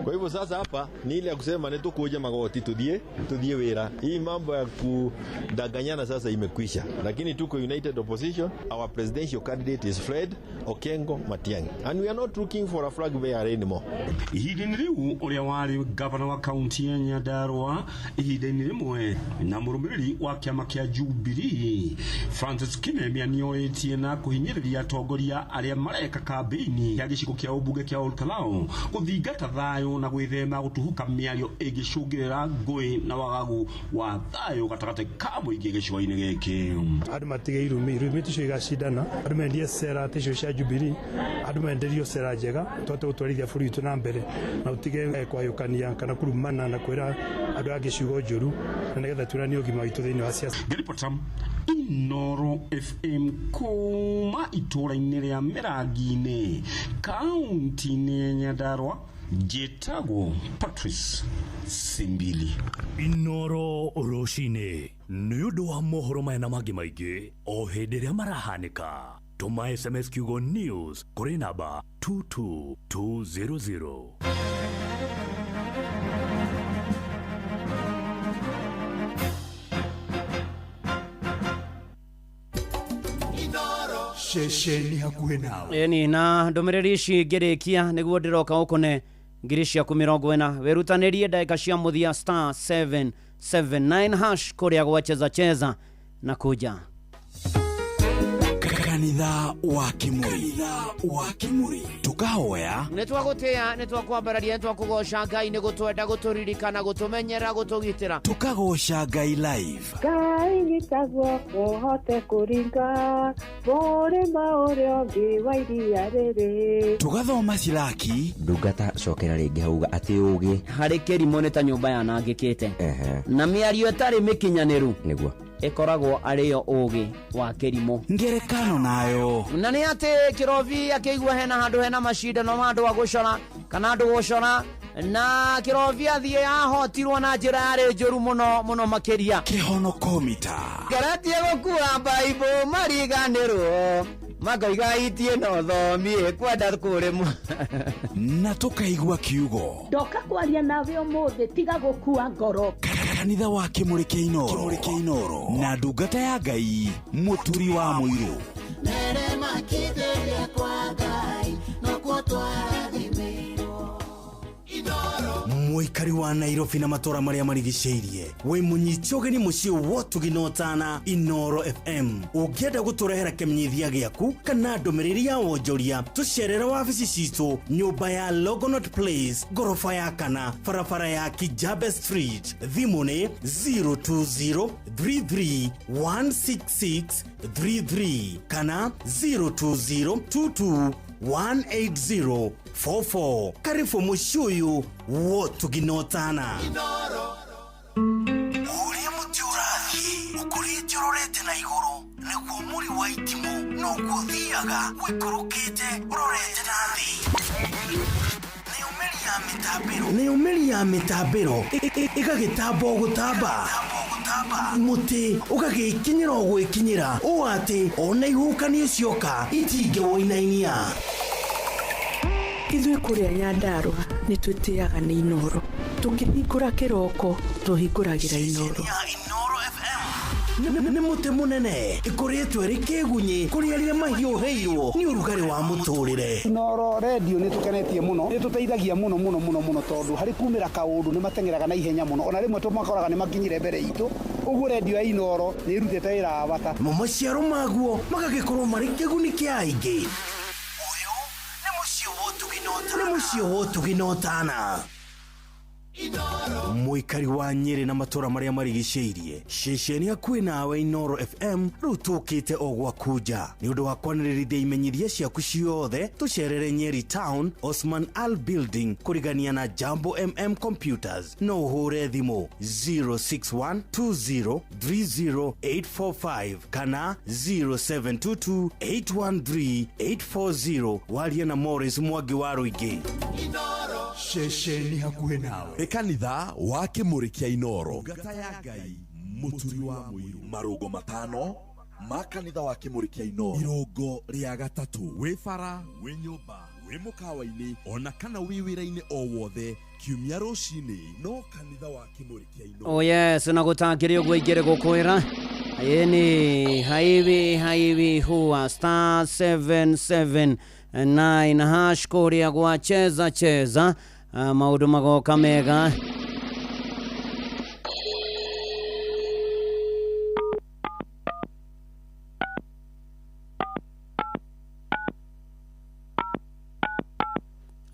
Kwa hivyo sasa hapa ni ile ya kusema netu kuja magoti tudie wera. Hii mambo ya kudanganyana sasa imekwisha. Lakini tuko united opposition. Our presidential candidate is Fred Okengo Matiang'i. And we are not looking for a flag bearer anymore. Ihinda-inĩ rĩu ũrĩa warĩ gavana wa kaunti ya Nyandarua ihinda-inĩ rĩmwe na mũrũmĩrĩri wa kĩama kĩa Jubilee Francis Kimemia nĩorĩtie na kũhinyĩrĩria atongoria arĩa mareka kambĩini ya gĩcigo kĩa ũmbunge kĩa Olkalau gũthingata thayũ na gwĩthema gũtuhuka mĩario ĩngĩcũngĩrĩra ngũĩ na wagagu wa thayũ gatagatĩ ka mũingĩ gĩcigo-inĩ gĩkĩ. Andũ matige irumi tũcio igacindana, andũ mendie cera tĩcio cia Jubilee, andũ menderio cera njega tũhote gũtwarithia bũrũri witũ na mbere na ũtige kwayũkania kana kurumana na kwĩra andũ angĩ ciugo njũru na nĩgetha tuonanie ũgima witũ thĩinĩ wa siasa. Inooro FM kuma itũra-inĩ rĩa Mĩrangi-inĩ kaunti-inĩ ya Nyandarua, njĩtagwo Patrice Simbili. Inooro rũcinĩ nĩ ũndũ wa mohoro maya na mangĩ maingĩ o hĩndĩ ĩrĩa marahanĩka. Tũma SMS kiugo news kũrĩ namba 22200. Ceceni hakuhĩ nawe. Eni na ndũmĩrĩri ici ngĩrĩkia nĩguo ndĩroka ũkone ngiri ciaku 40 wĩrutanĩrie ndagĩka cia mũthia star 779 hash kũrĩa gwacheza na kuja kanitha wa Kimuri tukahoya nĩtwagũtĩa nĩtwakwambararia nĩtwakũgoca Ngai nĩgũtwenda gũtũririkana gũtũmenyera gũtũgitĩra tukagoca Ngai live. Ngai gĩtagwo ũhote kũringa mũrĩma ũrĩa ũngĩ wa iria rĩrĩ tugathoma ciraki ndungata cokera rĩngĩ hauga atĩ ũgĩ harĩ kĩrimũ nĩ ta nyũmba yanangĩkĩte na mĩario ĩtarĩ mĩkinyanĩru nĩguo ĩkoragwo arĩyo ũgĩ wa kĩrimũ ngerekano nayo na nĩ atĩ kĩrobi akĩigua hena handũ hena macindano ma andũ a gũcora kana ndũgũcora na Kirovia thie yahotirwo na njĩra yarĩ njũru mũno makĩria. Kĩhonokomita Garatie gũkua Bible mariganĩrwo makoiga itie no thomi kwenda kũrĩmwo na tũkaigua kiugo ndoka kwaria nawe ũmũthĩ tiga gũkua ngoro. Kanitha wa Kĩmũrĩ kĩa Inoro na ndungata ya Ngai mũturi wa mũirũ Nerema kidele kwa Ngai no kwatwathimĩirwo Inoro. Mũikari wa Nairobi na matũra marĩa marigicĩirie wĩ mũnyiti ũgeni mũciĩ wotuginotana Inoro FM ũngĩenda gũtũrehera kĩmenyithia gĩaku kana ndũmĩrĩri ya wonjoria tũcerere wabici citũ nyũmba ya Logonot Place gorofa ya kana barabara ya Kijabe Street thimũ nĩ 02033166333 kana 02022180044. Karibu mũciĩ ũyũ wotuginotana ũrĩa mũtĩ ũrathiĩ ũkũrĩte ũrorete na igũrũ nĩguo mũri wa itimũ noguo ũthiaga wĩkũrũkĩte ũrorete na thĩ. Nĩ ũmeri ya mĩtambĩro ĩgagĩtamba o gũtamba mũtĩ ũgagĩkinyĩra o gwĩkinyĩra ũũ atĩ ona ihukanio cioka itingĩwoinainia. Ithuĩ kũrĩa Nyandarua nĩ twĩtĩaga nĩ Inoro. Tũkĩhingũra kĩroko tũhingũragĩra Inoro. Nĩ mũtĩ mũnene ĩkoretwo ĩrĩ kĩgunyi kũrĩ arĩa mahiũhĩirwo nĩ ũrugarĩ wa mũtũrĩre. Inoro radio nĩ tũkenetie mũno, nĩ tũteithagia mũno tondũ harĩ kumĩra kaũndũ nĩ matengeraga na ihenya mũno, ona rĩmwe tũmakoraga nĩ makinyire mbere itũ. Ũguo radio ya Inoro nĩ ĩrutĩte wĩra wa bata. Maciaro maguo magagĩkorwo marĩ kĩguni kĩa aingĩ. Nĩ mũciĩ wotuginotana mũikari wa Nyĩrĩ na matũra marĩa marigicĩirie ceceni hakuhĩ nawe Inoro FM rĩu tũkĩte o gwaku nja nĩ ũndũ wa kwanĩrĩrithia imenyithia ciaku ciothe tũcerere Nyeri Town Osman Al Building kũrigania na Jambo Computers no ũhũre thimũ 0612030845 kana 0722813840 waria na Morris Mwangi wa Rũingĩ. Ceceni hakuhĩ nawe kanitha wa Kĩmũrĩ kĩa Inoro ngata ya Ngai mũturi wa mũirũ marũgo 5 ma kanitha wa Kĩmũrĩ kĩa Inoro irongo rĩa gatatũ wĩ bara wĩ nyũmba wĩ mũkawa-inĩ ona kana wĩ wĩra-inĩ o wothe kiumia rũcinĩ no kanitha wa Kĩmũrĩ kĩa Inoro. Oh yes, na gũtangĩrĩ ũguo ingĩrĩ gũkwĩra ĩni highway huwa star 779 hash kũrĩa gwacheza maũndũ magoka mega.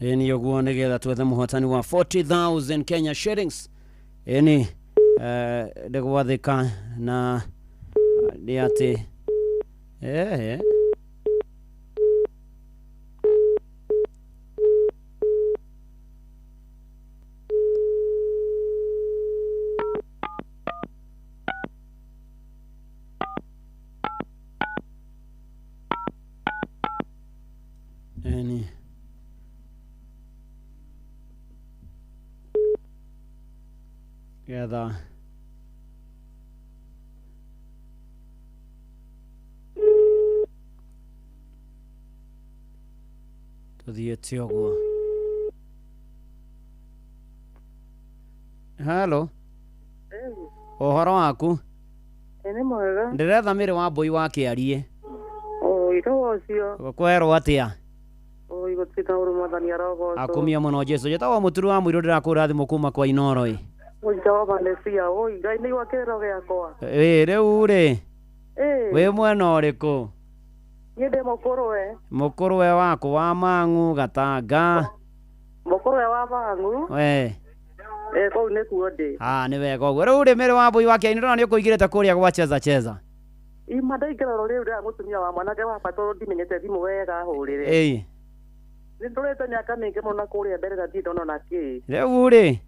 Eni yoguo nĩgetha twethe mũhotani wa 40,000 Kenya shillings. Eni ndegwathĩka na nĩ atĩ getha tuthiĩte ũguo. Hello. Ũhoro waku? Nĩ mwega. Ndĩretha Mĩrĩ wa Mbũi wa Kĩarie. Iro ũcio. Kwerwo atĩa? Igũtita ũrũmathani arogo. Akumia mũno Jesu. Njĩtagwo mũturi wa mũirũ ndĩrakũra thimũ kuma kwa Inoro ĩ. Jehova Mesia, oi, Ngai nĩ wa kĩrĩro gĩakwa. Rĩu rĩ. Wĩ mwena ũrĩkũ? Niĩ ndĩ Mũkũrwe. Mũkũrwe waku wa Mang'u Gatanga. Mũkũrwe wa Mang'u. Kũu nĩkuo ndĩ. Nĩ wega ũguo. Rĩu rĩ Mĩrĩ wa Mbũi wa Kĩarie nĩũrona nĩũkũingĩrĩte kũrĩa gwacheza. Ima ndaingĩra rĩu rĩa mũtumia wa mwanake wa bata ndimenyete thimũ wega hũrĩre. Nĩ ndũrĩte mĩaka mĩingĩ mũno kũrĩa mbere na ndona na kĩ. Rĩu rĩ.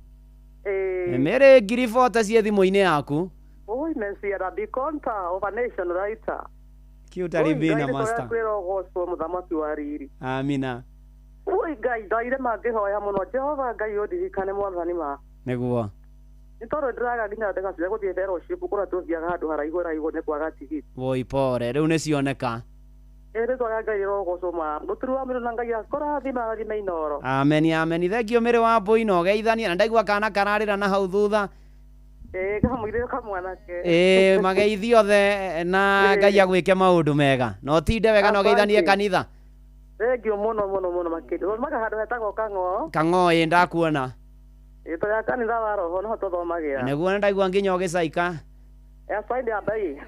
Mĩrĩ ngiri 40 cia thimũ-inĩ yaku. Oi, Mesia Rabbi Konta, over nation writer. Kiuta ribina master. Kwĩro goswo mũthamaki wa riri. Amina. Ui Ngai ndaire mangĩhoya mũno Jehova Ngai ũndirikane mwathani ma. Nĩguo. Nĩ tondũ ndĩraga nginya ndĩgacoka gũthiĩ fellowship kũrĩa tũthiaga handũ haraihu nĩ kwaga tigiti. Voi pore rĩu nĩ cioneka. Ere twaga Ngai rogocoma gũturwa mĩro na Ngai akũrathima rathima Inoro. Amen amen thengio mĩrĩ wa mbũi no geithania na ndaigua kana kararĩra na hau thutha. Kamũire kamwanake. Mageithio othe na Ngai agwĩke maũndũ mega no tinde wega no geithanie kanitha. Thengio mũno makĩria maka handũ hetagwo Kang'o. Kang'o ndakuona. Tũya kanitha wa roho no tũthomagĩra. Nĩguo ndaigua nginya ũgĩcaika. Saidi abai.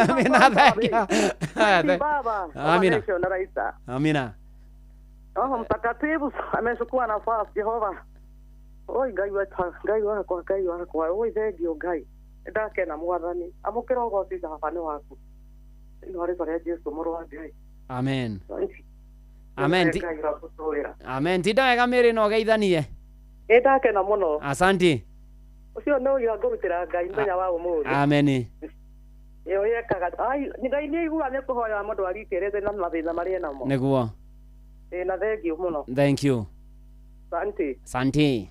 Amina thengio. Baba. Amina. Amina. Mtakatifu amechukua nafasi Jehova. Oi Ngai wakwa oi thengio Ngai. Ndakena mwathani amũkĩra ũgooci baba nĩ waku. Nĩ rĩtwa rĩa Jesũ mũrũ wa Ngai. Amen. Amen. Tinda wega mĩrĩ no geithanie. Ndakena mũno. Asante. Ucio no ũrĩa ngũrutĩra Ngai mũthenya wa ũmũthĩ. Amen. Yo yekaga Ngai nĩ igua nĩ kũhoya mũndũ arikĩrĩte na mathĩna marĩa namo. Nĩguo. Na thengio mũno. Thank you. Asante.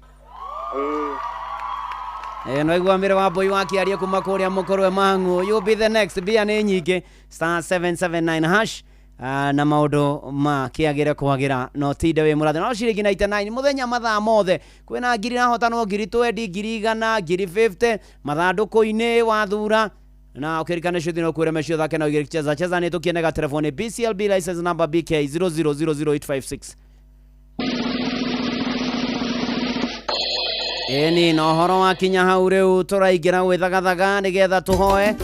No igua mĩrĩ wa mbũi wakĩaria kuma kũrĩa mũkorwe mang'u. You'll be the next. Bia nĩ nyingĩ *779# na maũndũ makĩagĩre kwagĩra no tinde wĩ mũrathe no ciringi 99 mũthenya mathaa mothe kwĩna ngiri na hotano ngiri 20 ngiri 100 ngiri 50 mathandũkũ-inĩ wathura na ukirikane shuthi no kwĩra mecio thake na igĩrĩ cheza nĩ tũkienega telefoni BCLB license number BK 0000856 Eni no horo wa kinya hau rĩu tũraingĩra gwĩthagathaga nĩgetha tũhoe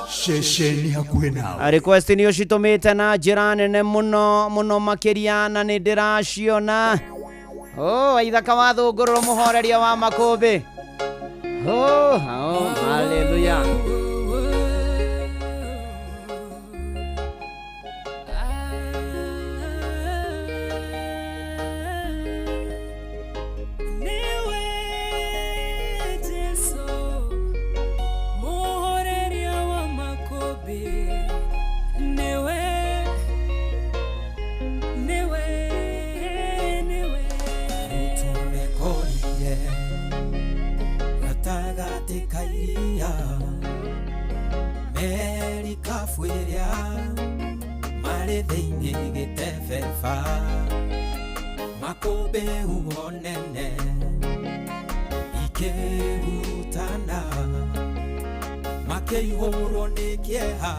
Shesheni hakuhĩ nawe. Request nĩ ũcitumĩte na njĩra nene mũno makĩria na nĩ ndĩraciona. Aithaka wa thũngũrũro mũhoreria wa makũmbĩ. Hallelujah. Fueria mare thĩinĩ gĩtebeba makũmbĩ huonene ikĩhurutana makĩihũrwo nĩ kĩeha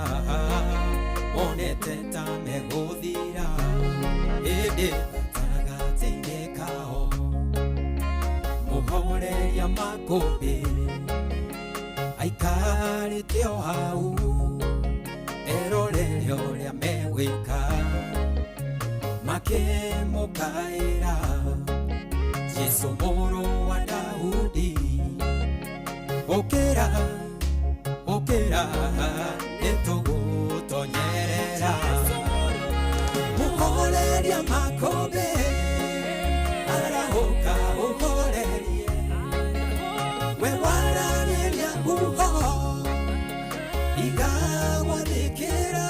onete ta megũthira ĩndĩ gatagatĩ-inĩ kao mũhoreria makũmbĩ aikarĩte o hau erorere ũrĩa megwĩka makĩmũkaĩra Jesũ mũrũ wa Daudi ũkĩra nĩtũgũtonyerera mũhoreria makũmbĩ arahũka ũhorerie we waragĩria nguho igagwathĩkĩra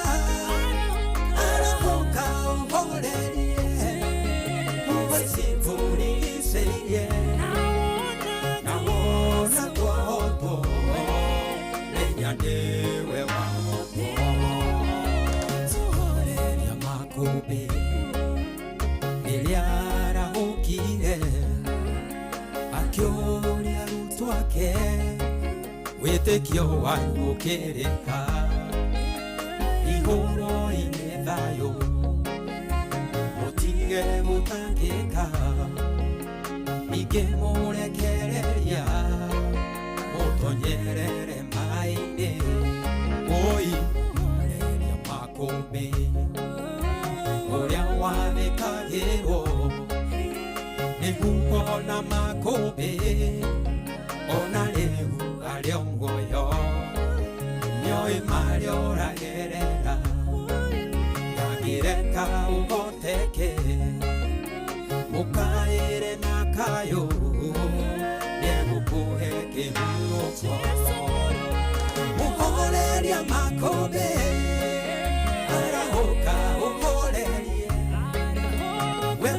arahoka ũhorerie ũgacimburigicĩirie na wona twahotwo menya nĩwe wahotwo tũhoreria makũmbĩ rĩrĩa arahũkire akĩũria arutwo ake wĩtĩkio wanyu ũkĩrĩka ihũro-inĩ thayũ mũtige gũtangĩka ningĩ mũrekereria mũtonyerere maĩ-inĩ mũhoreria makũmbĩ ũrĩa wathĩkagĩrwo nĩguo ona makũmbĩ ona rĩu arĩ o muoyo nĩoĩ marĩa ũragerera ngagĩreka ũhoteke mũkaĩre na kayũ nĩegũkũhe kĩhurũko mũhoreria makũmbĩ arahũka ũhorerie we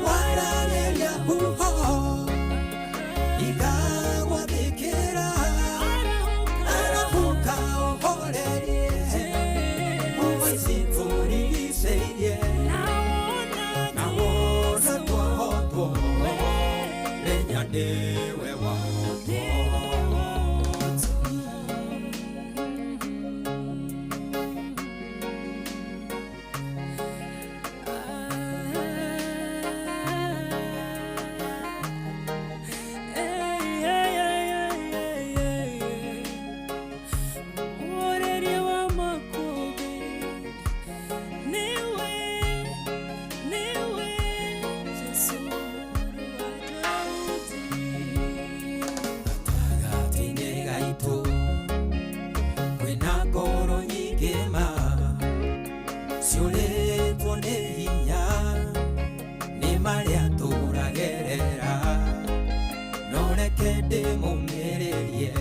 wĩmũmĩrĩrie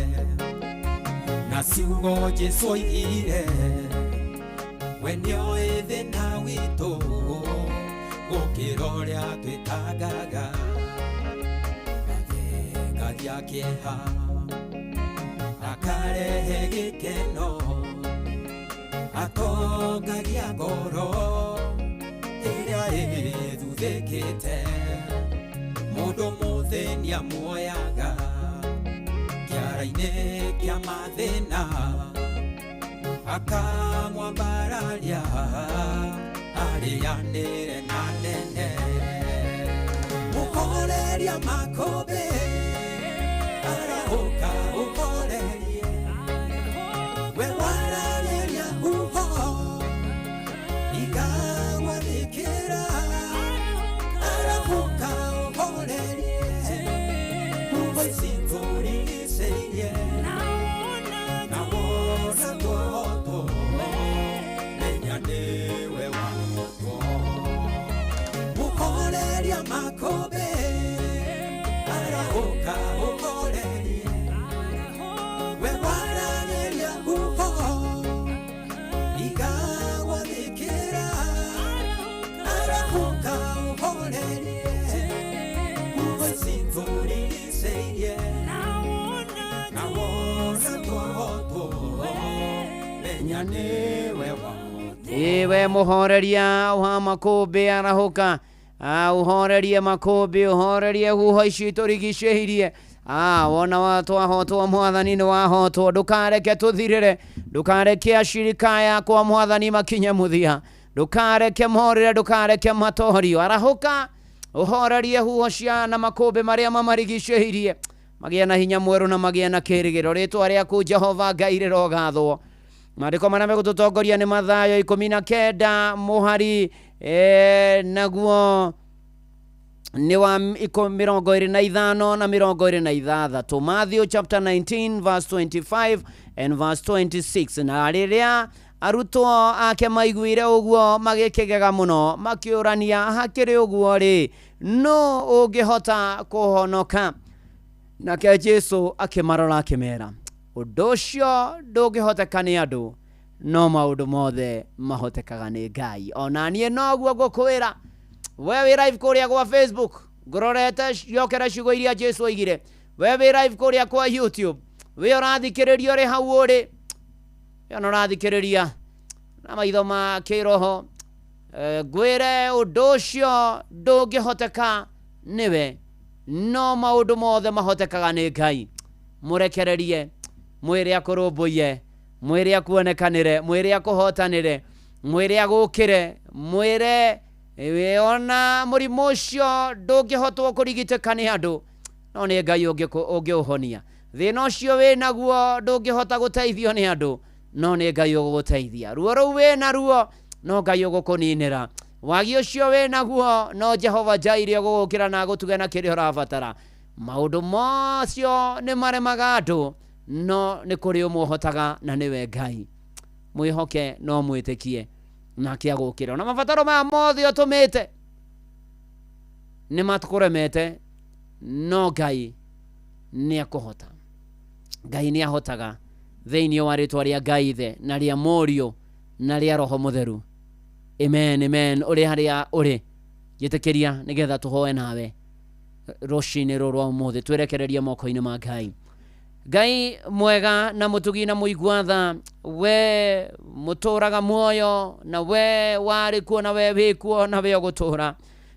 na ciugo Jesũ oigire we nĩoĩ thĩna witũ gũkĩra ũrĩa twĩtangaga agengagia kĩeha akarehe gĩkeno atongagia ngoro ĩrĩa ĩthuthĩkĩte mũndũ mũthĩnia muoyaga kĩara-inĩ kĩa mathĩna akamwambararia arĩanĩre na nene mũhoreria makũmbĩ arahũka ũhorerie we wararĩria huho ikagwathĩkĩra arahũka ũhorerie huho ici tũrigicĩirie na wona tũhotwo menya nĩwe wahotwo mũhoreria makũmbĩ arahũka ũhorerie we waragĩria huho ikagwathĩkĩra arahũka ũhorerie huho ici tũrigicĩirie na wona tũhotwo menya nĩwe wahotwo iwe mũhoreria wa makũmbĩ arahũka uhorerie makũmbĩ uhorerie huho ici tũrigicĩirie wona twahotwo mwathani nĩ wahotwo ndũkareke tũthirĩre ndũkareke acirika yakwa mwathani makinye mũthia ndũkareke morĩre ndũkareke matorio arahũka uhorerie huho cia na makũmbĩ marĩa mamarigicĩirie magĩe na hinya mwerũ na magĩe na kĩrĩgĩro rĩtwa rĩaku Jehova Ngai rĩrogathwo maandĩko marĩa megũtũtongoria nĩ Mathayo 19 mũhari naguo nĩ wa 25 na 26 Matthew chapter 19 verse 25 and verse 26 na rĩrĩa arutwo ake maiguire ũguo magĩkĩgega mũno makĩũrania hakĩrĩ ũguo rĩ no ũngĩhota kũhonoka nake Jesũ akĩmarora akĩmera ũndũ ũcio ndũngĩhoteka nĩ andũ no maũndũ mothe mahotekaga nĩ Ngai ona niĩ noguo ngũkwĩra we wĩ live kũrĩa kwa Facebook ngororete yokera ciugo iria Jesũ oigire we wĩ live kũrĩa kwa YouTube we ũrathikĩrĩria ũrĩ hau ũrĩ we ũrathikĩrĩria na maitho ma kĩroho ngwĩre ũndũ ũcio ndũngĩhoteka nĩwe no maũndũ mothe mahotekaga nĩ Ngai mũrekererie mwĩrĩ akũrũmbũiye mwĩrĩ akuonekanĩre mwĩrĩ akũhotanĩre mwĩrĩ agũkĩre mwĩrĩ ona mũrimũ ũcio ndũngĩhotwo kũrigitĩka nĩ andũ no nĩ Ngai ũngĩũhonia thĩna ũcio wĩ naguo ndũngĩhota gũteithio nĩ andũ no nĩ Ngai ũgũgũteithia ruo rũu wĩ naruo no Ngai ũgũkũninĩra wagi ũcio wĩ naguo no Jehova Jaire ũgũgũkĩra na agũtuge na kĩrĩa ũrabatara maũndũ macio nĩ maremaga andũ no nĩ kũrĩ ũmwe ũhotaga na nĩwe Ngai mwĩhoke no mwĩtĩkie nake agũkĩra na mabataro maya mothe ũtũmĩte nĩ matkũremete no Ngai nĩ akũhota Ngai nĩ ahotaga thĩinĩ wa rĩtwa rĩa Ngai Ithe na rĩa Mũriũ na rĩa Roho Mũtheru amen amen ũrĩ harĩa ũrĩ gĩtĩkĩria nĩgetha tũhoe nawe rũcinĩ rũrũ rwa ũmũthĩ twerekererie moko-inĩ ma Ngai Ngai mwega na mũtugi na mũigua tha we mũtũraga muoyo na we warĩ kuo na we wĩ kuo na we ũgũtũra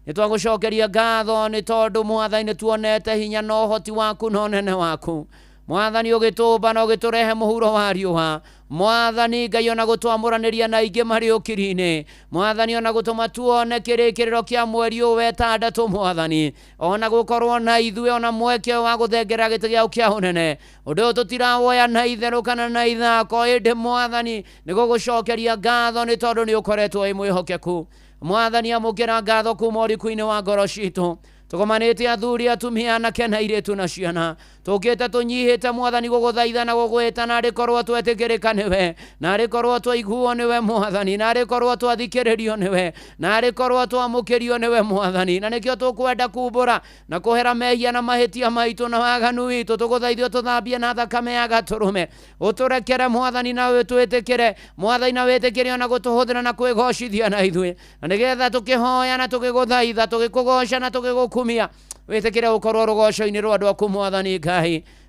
nĩ twagũcokeria ngatho nĩ tondũ mwathani nĩ tuonete hinya na ũhoti waku na ũnene waku mwathani ũgĩtũmba na ũgĩtũrehe mũhuro wa riũa mwathani Ngai ona gũtwamũranĩria na ingĩ marĩ ũkiri-inĩ mwathani ona gũtũma tuone kĩrĩkĩrĩro kĩa mweri ũyũ wetandatũ mwathani ona gũkorwo na ithuĩ ona mweke wa gũthengera gĩtĩ gĩaku kĩa ũnene ũndũ ũyũ tũtirawoya na itherũ kana na ithako ĩndĩ mwathani nĩ gũgũcokeria ngatho nĩ tondũ nĩ ũkoretwo wĩ mwĩhokeku mwathani amũkĩra ngatho kuma ũriku-inĩ wa ngoro citũ tukomanite athuri atumia anake na airĩtu na ciana tukite tunyihite Mwathani guguthaitha na gugwita na rikorwo twetikirika niwe na rikorwo twaiguo niwe Mwathani na rikorwo twathikiririo niwe na rikorwo twamukirio niwe Mwathani na nikio tukwenda kumbura na kuhera mehia na mahitia maitu na waganu witu tuguthaithio tuthambie na thakame ya gaturume uturekere Mwathani na witwitikire Mwathani na witikire na gutuhuthira na kwigocithia na ithui na nigetha tukihoya na tukiguthaitha tugikugoca na tugigukumia witikire ukorwo rugoco-ini rwa andu aku Mwathani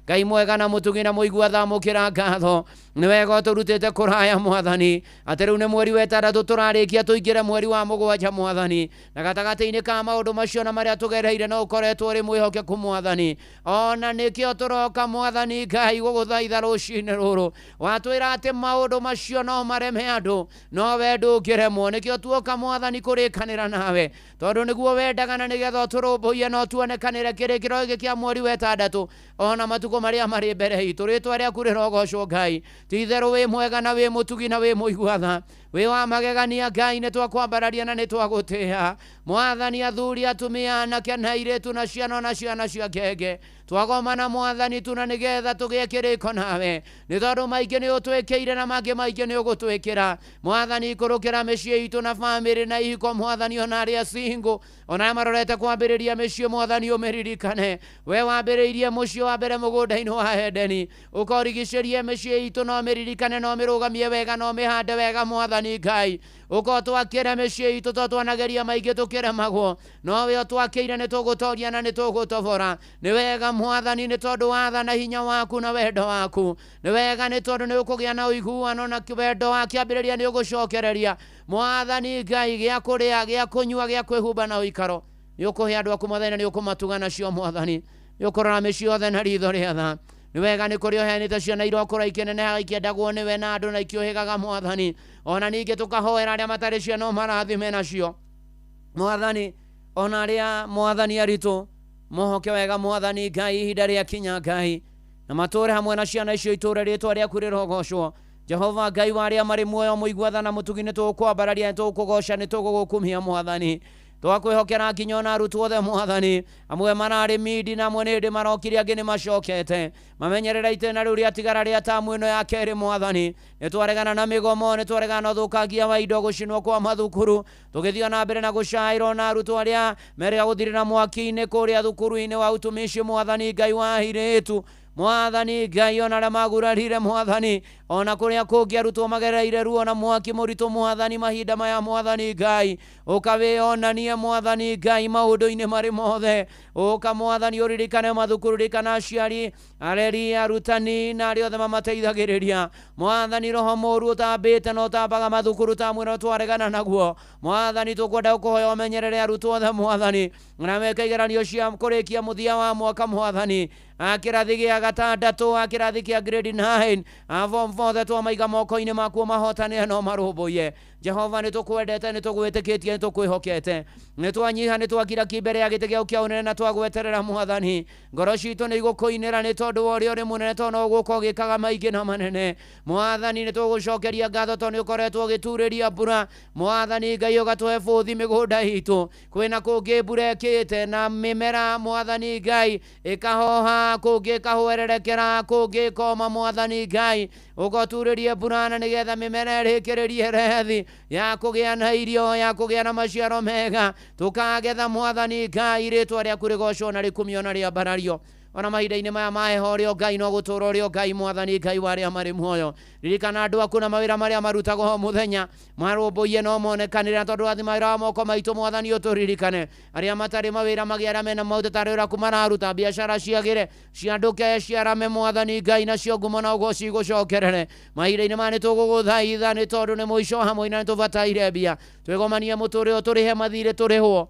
Ngai mwega na mutugi na muigua thamukira ngatho ni wega turutite kuraya Mwathani ati riu ni mweri wa 6 turarikia tuingire mweri wa 7 Mwathani na gatagati-ini ka maundu macio na maria tugereire no ukoretwo ri mwihokeku Mwathani ona nikio turoka Mwathani Ngai guguthaitha rucini ruru watwira ati maundu macio no mareme andu no we ndungiremwo nikio tuoka Mwathani kurikanira nawe tondu niguo wendaga na nigetha turumbuie no tuonekanire kirikiro giki kia mweri wa 6 ona matuko maria mari mbere itu ritwa ria kurira gocwo Ngai titherũ wi mwega na wi mutugi na wi muiguatha wi wa magegania Ngai ni twakwambararia na ni twagutia Mwathani athuri atumia anake na airĩtu na ciana cia ngenge twagomana Mwathani tuna nigetha tugie kiriko nawe ni tondu maingi ni utwikiire na mangi maingi ni ugutwikira Mwathani ikurukira micii itu na family na ihiko Mwathani ona aria single ona marorete kwambiriria micii Mwathani umiririkane we wambiriirie mucio wa mbere mugunda-ini wa Edeni ukorigicerie micii itu no miririkane no mirugamie wega no mihande wega Mwathani Ngai ukotwakire micii itu totwanageria maingi tukiremagwo no we otwakiire ni tugutoria na ni tugutobora ni wega Mwathani ni tondu watha na hinya waku na wendo waku ni wega ni tondu ni ukugia na uiguano na wendo wa kiambiriria ni ugucokereria Mwathani Ngai gia kuria gia kunyua gia kwihumba na uikaro ni ukuhe andu aku Mwathani ni ukumatuga nacio Mwathani ni ukurora micii othe na ritho ria tha ni wega ni kuri oheanite ciana irokora ikinenehaga ikiendagwo niwe na andu na ikiuhigaga Mwathani ona ningi tukahoera aria matari ciana marathime nacio Mwathani ona aria Mwathani aritu mohoke wega Mwathani Ngai ihinda ria kinya Ngai na mature hamwe na ciana icio iture ritwa ria kurirogocwo Jehova Ngai wa aria mari muoyo muiguatha na mutugi ni tukwambararia ni tukugoca ni tugukumia Mwathani twakwihokera nginya na arutwo othe Mwathani amwe marari midi na amwe nindi marokire angi ni macokete mamenyerera itena riu riatigara ria tamu ino ya keri Mwathani ni twaregana na migomo ni twaregana na thukangia wa indo gucinwo kwa mathukuru tugithio na mbere na gucairwo na arutwo aria mere guthirira mwaki-ini kuria thukuru-ini wa utumishi Mwathani Ngai wa airĩtu Mwathani Ngai ona aria magurarire Mwathani ona kuria kungi arutwo magereire ruo na mwaki muritu Mwathani mahinda maya Mwathani Ngai ukawionanie Mwathani Ngai maundu-ini mari mothe uka Mwathani uririkane mathukuru ririkana aciari areri arutani na aria othe mamateithagiriria Mwathani roho moru utambite no utambaga mathukuru tamwira twaregana naguo Mwathani tukwenda kuhoya umenyerere arutwo othe Mwathani na meke igeranio cia kurikia muthia wa mwaka Mwathani akirathi gia gatandatu akirathi kia grade 9 form 4 twamaiga moko-ini maku mahotane no marumbuye Jehova ni tukwendete ni tugwitikitie ni tukwihokete ni twanyiha ni twakira kimbere ya giti giaku kia unene na twagweterera Mwathani ngoro citu ni igukuinira ni tondu wa uria uri munene tondu no guko gikaga maingi na manene Mwathani ni tugucokeria ngatho tondu ukoretwo gituriria mbura Mwathani Ngai ugatwe buthi migunda itu kwina kungi mbura ikite na mimera Mwathani Ngai ikahoha kungi kahuererekera kungi koma Mwathani Ngai ugoturirie mbura na nigetha mimera irikiririe rethi ya kugia na irio ya kugia na maciaro mega tukagetha Mwathani Ngai ritwa ria kurigocwo na rikumio na ria barario ona mahinda-ini maya maheho rio Ngai no gutura rio Ngai Mwathani Ngai wa aria mari muoyo ririkana andu aku na mawira maria marutagwo muthenya marumbuie no monekanire tondu athi mawira wa moko maitu Mwathani uturirikane aria matari mawira magiara mena mautari ura kumararuta biashara ciagire cianduke ciarame Mwathani Ngai nacio ngumo na ugoci gucokerere mahinda-ini maya ni tuguguthaitha ni tondu ni muico hamwe na ni tubataire mbia twigomanie muture turihe mathire turihwo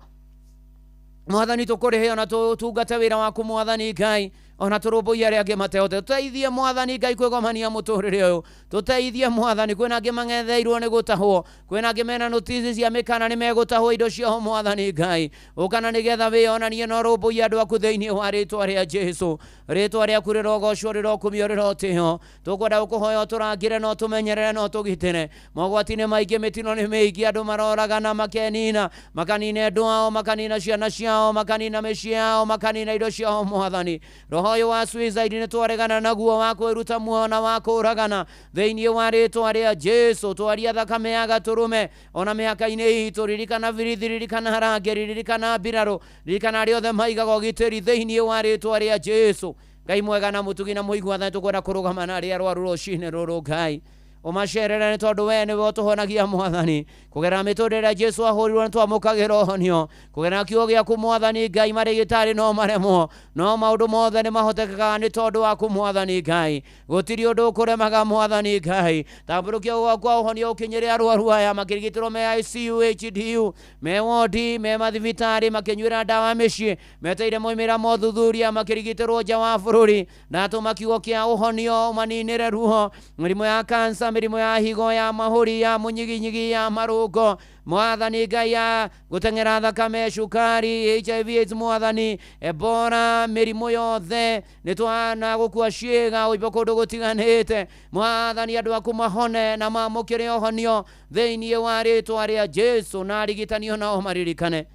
Mwathani tukurihe ona tungate wira waku Mwathani Ngai ona turumbuia aria angi mateote tuteithie mwathani Ngai kwigomania muturire uyu tuteithie mwathani kwina angi mangetheirwo ni gutahwo kwina angi mena notices cia mikana ni megutahwo indo ciao mwathani Ngai ukana nigetha wionanie no rumbuia andu aku thiini wa ritwa ria Jesu ritwa ria kurirogocwo rirokumio rirotio tukwenda gukuhoya turangire no tumenyerere no tugitire mogwati-ini maingi mitino ni mingi andu maroragana makenina makanina andu ao makanina ciana ciao makanina mĩciĩ yao makanina indo ciao mwathani roho uyu wa suicide ni twaregana naguo wa kwiruta muona wa kuragana thiini wa ritwa ria Jesu twaria thakame ya gaturume ona miaka-ini itu ririkana virithi ririkana rangi ririkana mbirarũ ririkana aria othe maigaga ũgitĩri thiini wa ritwa ria Jesu Ngai mwega na mutugi na muigua tukwenda kurugama na aria arwaru rucini ruru Ngai umacerera ni tondu we niwe utuhonagia mwathani kugera miturire Jesu ahurirwo nitwamukagira uhonio kugera kiugo giaku mwathani Ngai marigitari no maremwo no maundu mothe ni mahotekaga ni tondu waku mwathani Ngai gutiri undu ukuremaga mwathani Ngai tamburukia gwakwa uhonio ukinyire arwaru aya makirigitirwo me ICU HDU me wodi me mathibitari makinyuira ndawa mĩciĩ meteire moimĩra mothuthuria makirigitirwo nja wa bũrũri na tũma kiugo kia uhonio maninire ruho mĩrimũ ya kansa mĩrimũ ya higo ya mahũri ya mũnyiginyigi ya marũngo mwathani Ngai ya guteng'era thakame cukari HIV AIDS mwathani Ebola mĩrimũ yothe nĩ twana gũkua ciĩga ũimbo kũndũ gũtiganĩte mwathani andũ aku mahone na mamũkĩre ũhonio thĩinĩ wa rĩtwa rĩa Jesu na arigitanio nao maririkane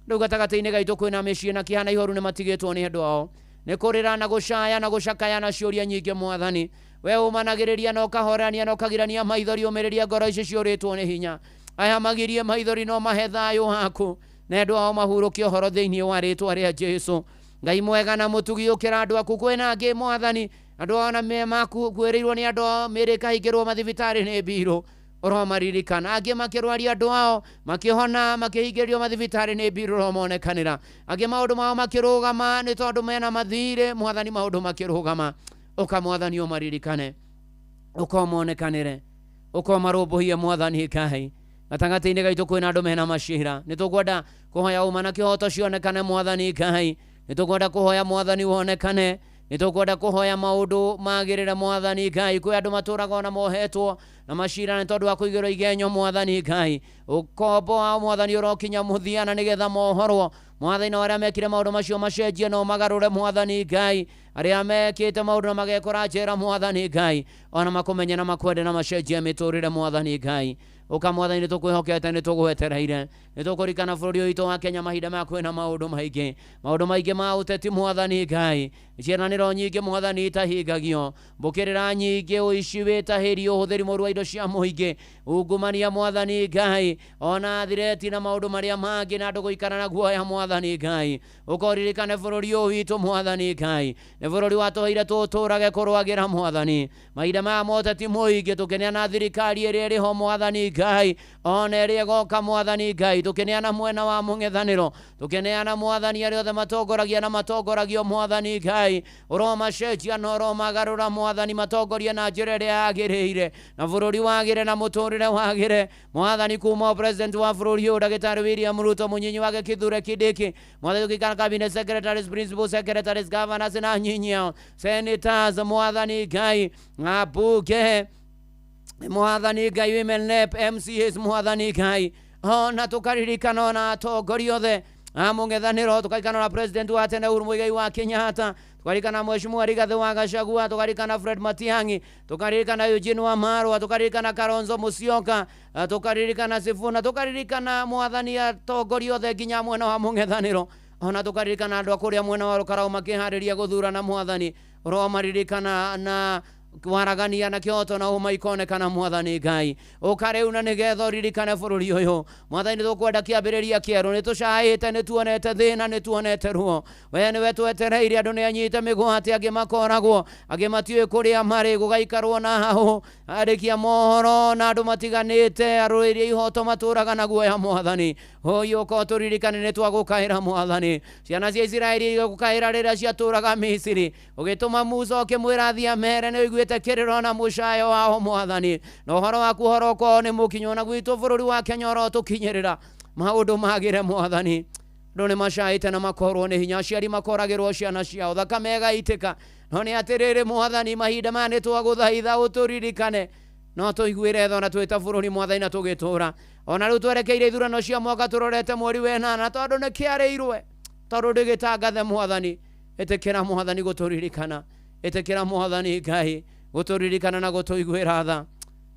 rĩu gatagatĩ-inĩ gaitũ kwĩna mĩciĩ na kĩhana ihoru nĩ matigĩtwo nĩ andũ ao nĩ kũrĩra na gũcaya na gũcakaya na ciũria nyingĩ mwathani we umanagĩrĩria na ũkahorania na ũkagirania maithori ũmĩrĩria ngoro ici ciũrĩtwo nĩ hinya aya magirie maithori no mahe thayũ waku na andũ ao mahurũkie ũhoro thĩinĩ wa rĩtwa rĩa Jesu Ngai mwega na mũtugi ũkĩra andũ aku kwĩna angĩ mwathani andũ ona me maku kwĩrĩirwo nĩ andũ ao mĩrĩ ĩkahingĩrwo mathibitarĩ nĩ mbirũ ũromaririkana angĩ makĩrwaria andũ ao makĩhona makĩhingĩrio mathibitarĩ nĩ mbirũ ũromonekanĩra angĩ maũndũ mao makĩrũgama nĩ tondũ mena mathirĩ mwathani maũndũ makĩrũgama ukamwathani umaririkane ukomonekanire ukomarũmbũhie mwathani Ngai gatagatĩ-inĩ gaitũ kwĩna andũ mena macira nĩ tũkwenda kũhoya ũma na kĩhoto cionekane mwathani Ngai nĩ tũkwenda kũhoya mwathani wonekane nĩ tũkwenda kũhoya maũndũ magĩrĩre mwathani Ngai kwĩ andũ matũraga ona mohetwo na macira nĩ tondũ wa kũigĩrwo igenyo mwathani Ngai ũkombo wa mwathani ũrokinya mũthia na nĩgetha mohorwo mwathani na arĩa mekire maũndũ macio macenjie no magarũre mwathani Ngai arĩa mekĩte maũndũ na magekora njera mwathani Ngai ona makũmenye na makwende na macenjie mĩtũrĩre mwathani Ngai uka mwathani nĩ tũkwĩhokete nĩ tũgwetereire nĩ tũkũririkana bũrũri ũyũ witũ wa Kenya mahinda maya kwĩna maũndũ maingĩ ma ũteti mwathani Ngai ciĩranĩro nyingĩ mwathani itahingagio mbũkĩrĩra nyingĩ ũici wĩtahĩrio ũhũthĩri mũru wa indo cia mũingĩ ungumania mwathani Ngai ona thireti na maũndũ marĩa mangĩ na andũ gũikara na guoya mwathani Ngai ũkoririkane bũrũri ũyũ witũ mwathani Ngai nĩ bũrũri watũheire tũtũrage kũrũagĩra mwathani mahinda maya ma ũteti mũingĩ tũkĩneana thirikari ĩrĩa ĩrĩho mwathani Ngai ona ĩrĩa ĩgoka mwathani Ngai tũkĩneana mwena wa mũng'ethanĩro tũkĩneana mwathani arĩa othe matongoragia na matongoragio mwathani Ngai ũromacenjia na ũromagarũra mwathani matongoria na njĩra ĩrĩa yagĩrĩire na bũrũri wagĩre na mũtũrĩre wagĩre mwathani kuma president wa bũrũri ũyũ ndagĩtarĩ William Ruto mũnyinyi wake Kithure Kindiki mwathani tũkĩikara cabinet secretaries principal secretaries governors na nyinyi ao senators mwathani Ngai abunge mwathani Ngai women rep MCAs mwathani Ngai ona tũkaririkana ona atongoria othe amũng'ethanĩro tũkarikana na president wa tene Uhuru Muigai wa Kenyatta tukaririkana mheshimiwa Rigathi wa Gachagua tukaririkana Fred Matiang'i tukaririkana Eugene Wamalwa tukaririkana Kalonzo Musyoka tukaririkana Sifuna tukaririkana mwathani atongoria othe nginya mwena wa mũng'ethanĩro ona tukaririkana andũ a kũrĩa mwena wa Rũkarau makĩharĩria gũthurana mwathani ũromaririkana na waragania na kĩhoto na ũma ikonekana mwathani Ngai ũkarĩu na nĩgetha ũririkane bũrũri ũyũ mwathani tũkwenda kĩambĩrĩria kĩerũ nĩ tũcaĩte nĩ tuonete thĩna nĩ tuonete ruo we nĩwe twetereire andũ nĩ anyite mĩgwate angĩ makoragwo angĩ matiũĩ kũrĩa marĩ gũgaikarwo na hahũ andĩkia mohoro na andũ matiganĩte arũĩrĩri ihoto matũraga na guoya mwathani ũyũ ũkorwo tũririkane nĩ twagũkaĩra mwathani ciana cia Isiraeli gũkaĩra rĩrĩa ciatũraga Misiri ũgĩtũma Musa ũkĩmwĩra thia mere nĩ ũiguĩte kĩrĩro na mũcayo wao mwathani na ũhoro waku ũhoro ũkorwo nĩ mũkinyo na gwitũ bũrũri wa Kenya ũrotũkinyĩrĩra maũndũ magĩre mwathani andũ nĩ macaĩte na makorwo nĩ hinya, aciari makoragĩrwo ciana ciao, thakame ĩgaitĩka. No nĩ atĩrĩrĩ Mwathani, mahinda maya nĩ twagũthaitha ũtũririkane, no tũiguĩre tho na twĩta bũrũri Mwathani na tũgĩtũra. Ona rĩu twerekeire ithurano cia mwaka tũrorete mweri wa ĩnana, tondũ nĩ kĩarĩirwe, tondũ ndĩgĩtangathe Mwathani. Ĩtĩkĩra Mwathani gũtũririkana, ĩtĩkĩra Mwathani Ngai gũtũririkana na gũtũiguĩra tha.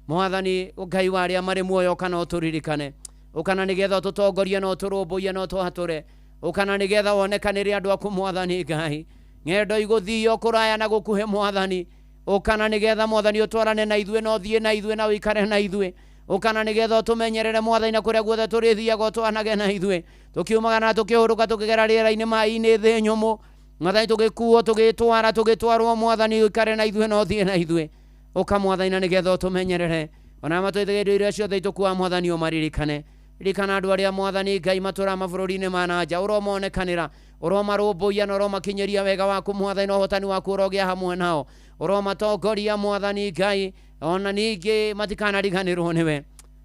Mwathani Ngai wa arĩa marĩ muoyo, kana ũtũririkane, ũkana nĩgetha ũtũtongorie na ũtũrũmbũiye na ũtũhatũre, ũkana nĩgetha wonekanĩre andũ aku Mwathani Ngai, ng'endo igũthiio kũraya na gũkuhĩ Mwathani, ũkana nĩgetha Mwathani ũtwarane na ithuĩ na ũthiĩ na ithuĩ na ũikare na ithuĩ, ũkana nĩgetha ũtũmenyerere Mwathani na kũrĩa guothe tũrĩthiaga ũtwanage na ithuĩ, tũkiumagana na tũkĩhũrũka tũkĩgera rĩera-inĩ maaĩ-inĩ thĩ nyũmũ, Mwathani tũgĩkuo tũgĩtwarwo Mwathani ũikare na ithuĩ na ũthiĩ na ithuĩ, ũka Mwathani na nĩgetha ũtũmenyerere, ona matwĩthagĩrĩrio iria ciothe itũkuwa Mwathani ũmaririkane. Ririkana andũ arĩa Mwathani Ngai matũra mabũrũri-inĩ ma nanja, ũromonekanĩra, ũromarũmbũiya na ũromakinyĩria wega waku Mwathani na ũhotani waku ũrogĩa hamwe nao, ũromatongoria Mwathani Ngai, ona ningĩ matikanariganĩrwo nĩwe.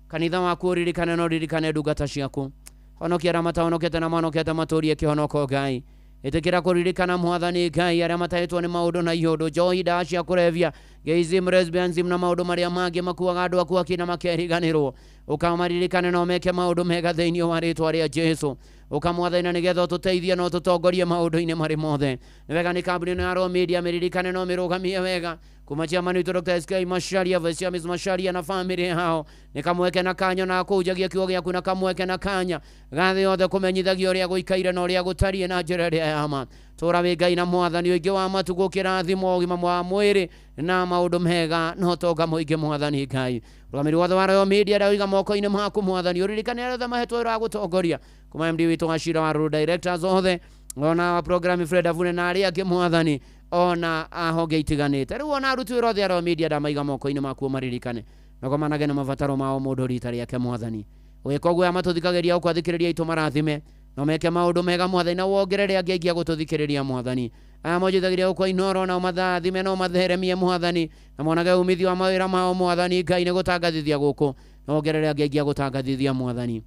Kanitha waku ũririkane na ũririkane ndungata ciaku, honokia arĩa matahonokete na manokete matũrie kĩhonoko Ngai. Ĩtĩkĩra kũririkana Mwathani Ngai arĩa matahĩtwo nĩ maũndũ na ihũndũ, njohi, ndawa cia kũrebia, gayism, lesbianism na maũndũ marĩa mangĩ makuaga andũ aku akina makeriganĩrwo, ũkamaririkane na ũmeke maũndũ mega thĩinĩ wa rĩtwa rĩa Jesu. Ũkamwathani na nĩgetha ũtũteithie na ũtũtongorie maũndũ-inĩ marĩ mothe. Nĩ wega nĩ kambuni ya Royal Media mĩririkane no mĩrũgamie wega, kuma chairman witũ Dr. SK Macharia, Vice Miss Macharia na family hao, nĩkamweke na kanya na kũnjagia kiugo gĩaku, na kamweke na kanya gathĩ yothe kũmenyithagia ũrĩa gũikaire na ũrĩa gũtariĩ na njĩra ĩrĩa yama. Tũra wĩ Ngai na Mwathani ũingĩ wa matugo, kĩrathimo, ũgima wa mwĩrĩ na maũndũ mega na ũtonga mũingĩ Mwathani Ngai. Rũgamĩrĩri wothe wa Royal Media arĩa ũiga moko-inĩ maku Mwathani, ũririkane arĩa othe mahetwo wĩra wa gũtongoria, kuma MD witũ Gacira wa Road Directors othe, ona wa program Fred Avune na arĩa angĩ Mwathani, ona ahonge itiganĩte. Rĩu ona aruti wĩra othe a Royal Media ndamaiga moko-inĩ maku maririkane, nagomanage na mabataro mao mũndũ rita rĩake Mwathani. Ũgĩka ũguo matũthikagĩria ũkwathikĩrĩria itũ marathime, no meke maũndũ mega Mwathani, na wongerere angĩ aingĩ a gũtũthikĩrĩria Mwathani. Aya monjithagĩria ũkwa inoro na ũmathathime na ũmatheremie Mwathani, na monage umithio wa mawĩra mao Mwathani Ngai nĩ gũtangathithia gũkũ, na wongerere angĩ aingĩ a gũtangathithia Mwathani.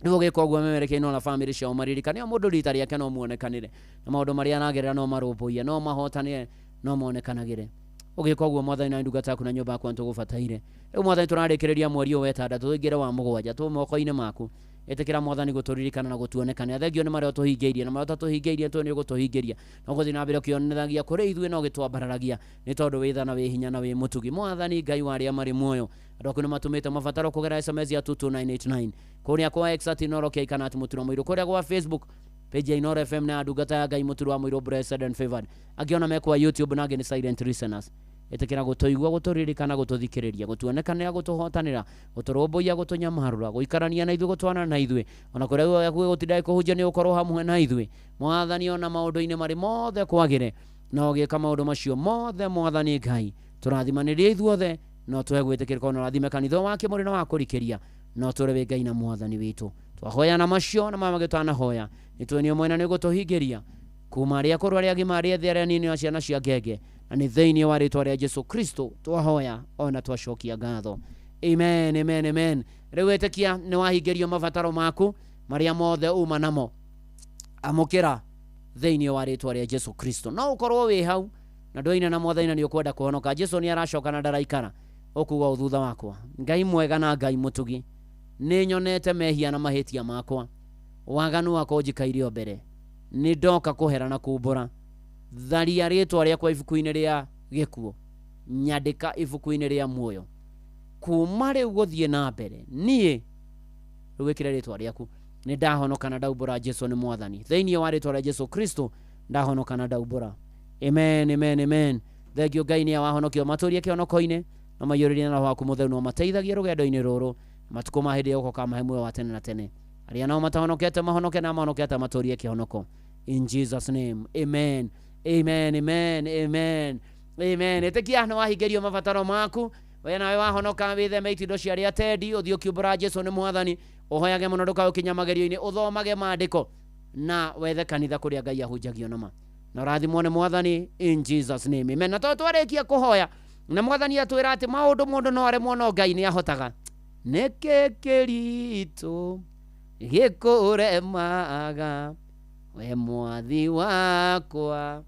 Nĩguo gĩka ũguo memerekeine na famĩlĩ ciao maririkane, o mũndũ rita rĩake no muonekanĩre, na maũndũ marĩa anagerera no marũmbũiye, no mahotane, no monekanagĩre. Ũgĩka ũguo Mwathani na ndungata yaku na nyũmba yaku nĩtũgũbataire. Rĩu Mwathani tũrarĩkĩrĩria mweri ũyũ wetandatũ tũingĩre wa mũgwanja, tũ moko-inĩ maku. Ĩtĩkĩra Mwathani gũtũririkana na gũtuonekana. Thengio nĩ marĩa ũtũhingĩirie na marĩa ũtatũhingĩirie tũ nĩ ũgũtũhingĩria, na ũgũthiĩ na mbere ũkĩonanagia kũrĩ ithuĩ na ũgĩtwambararagia, nĩ tondũ wĩ tha na wĩ hinya na wĩ mũtugi. Mwathani Ngai wa arĩa marĩ muoyo, andũ aku nĩ matũmĩte mabataro kũgera SMS ya 22989 kũrĩa kwa X @Inoro Kĩaikana @Mũturo Mũirũ, kũrĩa kwa Facebook page ya Inoro FM na ndungata ya Ngai Mũturo wa Mũirũ, Blessed and Favored, angĩona mekwa YouTube na angĩ nĩ silent listeners. Ĩtĩkĩra gũtũigua, gũtũririkana, gũtũthikĩrĩria, gũtuonekanĩra, gũtũhotanĩra, gũtũrũmbũiya, gũtũnyamarũra, gũikarania na ithuĩ, gũtwarana na ithuĩ, ona kũrĩa yaku gũtindaga kũhunjia nĩ ũkorwo hamwe na ithuĩ Mwathani, ona maũndũ-inĩ marĩ mothe kwagĩre, na ũgĩka maũndũ macio mothe Mwathani Ngai, tũrathimanĩrie ithuothe, no tũhe gwĩtĩkĩrĩka na rathime kanitha wake mũrĩ na wa kũrikĩria, no tũre wĩ Ngai na Mwathani witũ. Twahoya na macio na mama gĩtanahoya, nĩtuonio mwena nĩ gũtũhingĩria kuma arĩa akũrũ, arĩa agima, arĩa ethĩ, arĩa anini na ciana cia ngenge, na nĩ thĩinĩ wa rĩtwa rĩa Jesu Kristo twahoya ona twacokia ngatho. Amen, amen, amen. Rĩu ĩtĩkia nĩ wahingĩrio mabataro maku marĩa mothe uma namo, amũkĩra thĩinĩ wa rĩtwa rĩa Jesu Kristo. No ũkorwo wĩ hau na ndũina na Mwathani na nĩ ũkwenda kũhonoka, Jesu nĩ aracoka na ndaraikara, ũkuga thutha wakwa. Ngai mwega na Ngai mũtugi, nĩ nyonete mehia na mahĩtia makwa, waganu wakwa njikaire o mbere, nĩ ndoka kũhera na kumbũra. Tharia rĩtwa rĩakwa ibuku-inĩ rĩa gĩkuũ, nyandĩka ibuku-inĩ rĩa muoyo, kuma rĩu gũthiĩ na mbere niĩ rũgĩkĩre rĩtwa rĩaku nĩ ndahonoka na ndaumbũra. Jesu nĩ Mwathani, thĩinĩ wa rĩtwa rĩa Jesu Kristo ndahonoka na ndaumbũra. Amen, amen, amen. Thengio Ngai nĩ awahonokio matũrie kĩonoko-inĩ na maiyũrĩrie na roho waku mũtheru, no mateithagie rũgendo-inĩ rũrũ, matukũ ma hĩndĩ ya gũkoka mahe muoyo wa tene na tene. Arĩa nao matahonokete mahonoke, na mahonokete matũrie kĩonoko. In Jesus name, amen, amen, amen, amen, amen. Ĩtĩkia nĩ wahingĩrio mabataro maku, we nawe wahonoka, wĩtheme itindo cia arĩa atendi, ũthiĩ ũkiumbũra Jesu nĩ Mwathani, ũhoyage mũno, ndũkaũkinya magerio-inĩ, ũthomage maandĩko na wethe kanitha kũrĩa Ngai ahunjagio nama, na ũrathimwo nĩ Mwathani in Jesus name, amen. Na to twarĩkia kũhoya na Mwathani atwĩra atĩ maũndũ mũndũ no aremwo no Ngai nĩ ahotaga. Nĩkĩ kĩritũ gĩkũremaga we mwathi wakwa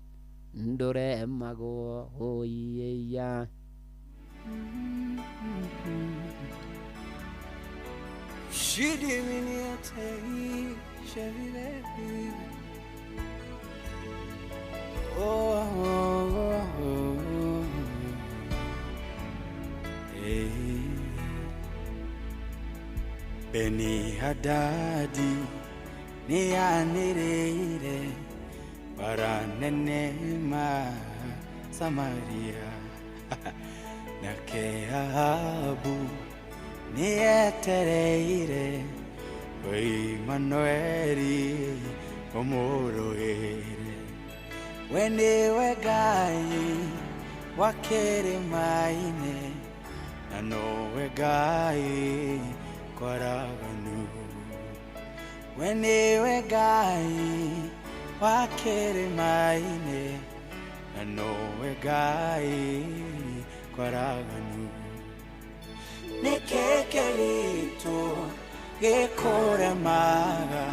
ndũremagwo oiya. Beni Hadadi ni anirire baranenema Samaria na Keabu ni etereire oi Manueli omoroere weniwe Ngai wakere maine na nowe Ngai kwaraganu weniwe Ngai wakere maine na nowe Ngai kwaraganu nekekerito gekoremaga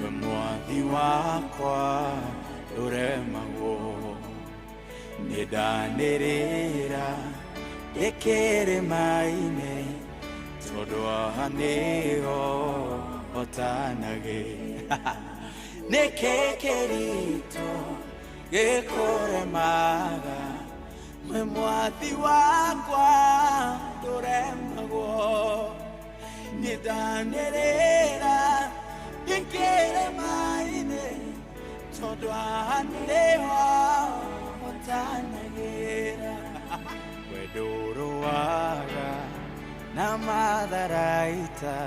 we mwathi wakwa ndũremagwo nĩndanĩrĩra ndĩkĩrĩ maine tondũ haha nĩho hotanagĩra nĩkĩ kĩritũ gĩkũremaga we mwathi wakwa ndũremagwo nĩndanĩrĩra ndĩkĩrĩ maine tondũ haha nĩho hotanagĩra we ndũrũaga na matharaita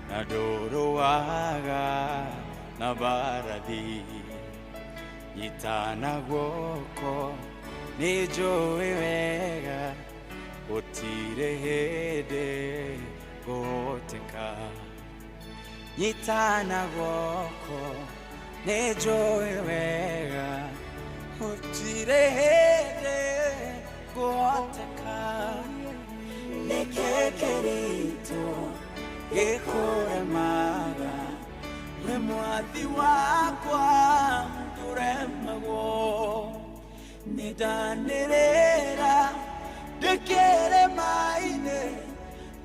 na ndũrũaga na barathi nyitana guoko nĩ njũĩ wega gũtirĩ hĩndĩ ngũhoteka nyitana guoko nĩ njũĩ wega gũtirĩ hĩndĩ ngũhoteka nĩkĩ kĩritũ gĩkũremaga we mwathi wakwa ndũremagwo nĩndanĩrĩra ndĩkĩrĩ maine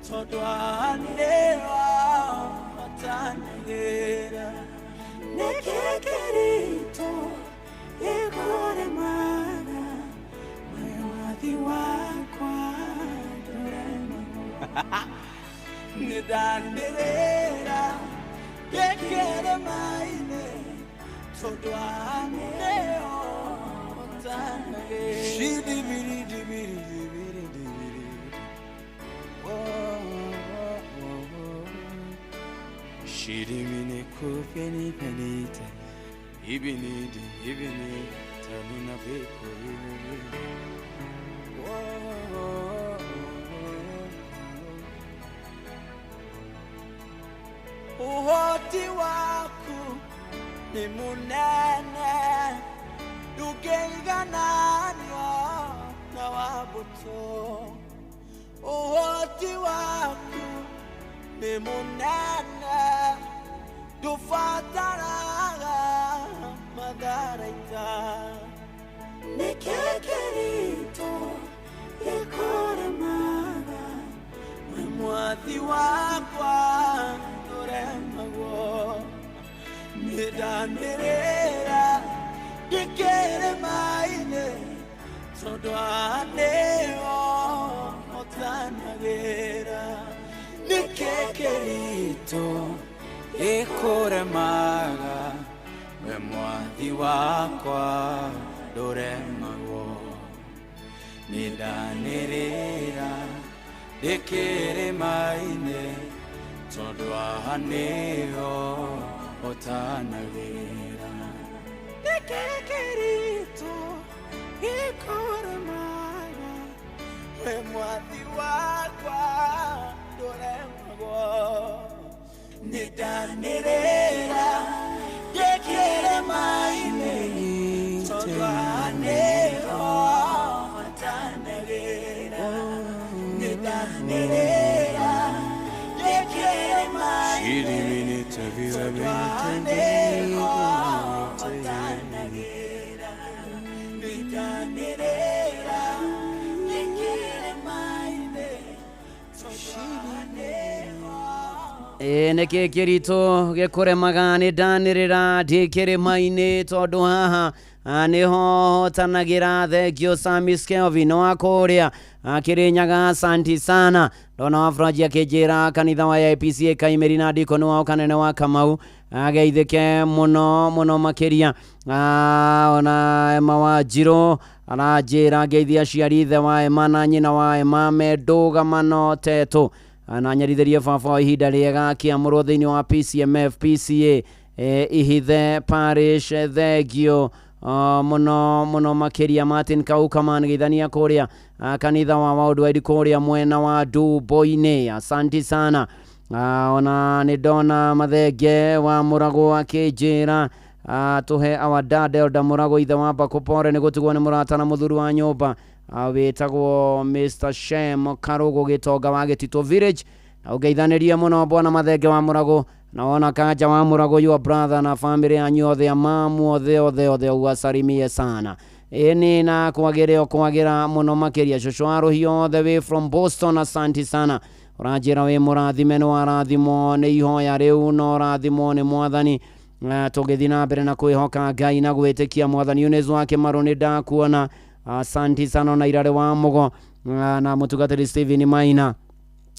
tondũ haha nĩho hotanagĩra nĩkĩ kĩritũ gĩkũremaga we mwathi wakwa nĩndanĩrĩra ndĩkĩrĩ maine tondũ haha nĩho Shidimine kupeni penite ibinidi tanuna beko uhoti waku ni munene ndũngĩigananio na wabũtũ uhoti waku nĩ mũnene ndũbataraga matharaita nĩkĩ kĩritũ gĩkũremaga we mwathi wakwa ndũremagwo nĩndanĩrĩra ndĩkĩrĩ maine tondũ haha nĩho hotanagĩra nĩkĩ kĩritũ gĩkũremaga we mwathi wakwa ndũremagwo nĩndanĩrĩra ndĩkĩrĩ maine tondũ haha nĩho hotanagĩra nĩkĩ kĩritũ gĩkũremaga we mwathi wakwa ndũremagwo nĩndanĩrĩra ndĩkĩrĩ maine tondũ haha nĩho hotanagĩra nĩndanĩrĩra ndĩkĩrĩ maine nĩkĩ kĩritũ gĩkũremaga nĩ ndanĩrĩra ndĩkĩrĩma-inĩ tondũ haha nĩho hotanagĩra thengio Samis Kelvin wa kũrĩa Kĩrĩnyaga. Asanti sana. Ndona wafuraji akĩnjĩra kanitha wa IPCA Kaimeri na ndiko nĩ wao kanene wa Kamau ageithĩke mũno mũno makĩria. Ona Emma wa Njirũ aranjĩra ngeithia aciari ithe wa Emma na nyina wa Emma Mendũgamano Tetũ na nyarithĩrie baba wa ihinda rĩega akĩamũrwo thĩinĩ wa PCMF PCA ihithe parish thengio mũno mũno makĩria. Martin Kaukaman gĩithania kũrĩa kanitha wa maũndũ waidi kũrĩa mwena wa Ndubo-inĩ. Asanti sana. Ona nĩ ndona Mathenge wa Mũrago akĩnjĩra tũhe our dad Elder Mũrago ithe wa Bakupore nĩ gũtigwo nĩ mũrata na mũthuri wa nyũmba wĩtagwo Mr. Shem Karũgũ Gĩtonga wa Gĩtitũ Village. Na ũgeithanĩrie mũno bwana Mathenge wa Mũrago na wona Kanja wa Mũrago your brother na family yanyu othe amamu othe uwasalimie sana. Eni na kwagĩra mũno makĩria Shosho wa Rũhiũ all the way from Boston. Asanti sana. Ũranjĩra wĩ mũrathime nĩ warathimwo nĩ ihoya rĩu na ũrathimwo nĩ Mwathani. Tũgĩthiĩ na mbere na kwĩhoka Ngai na gwĩtĩkia Mwathani. Eunice wa Kĩmaru nĩ ndakuona. Asanti sana. Na Irare wa Mũgo na mũtungatĩri Stephen Maina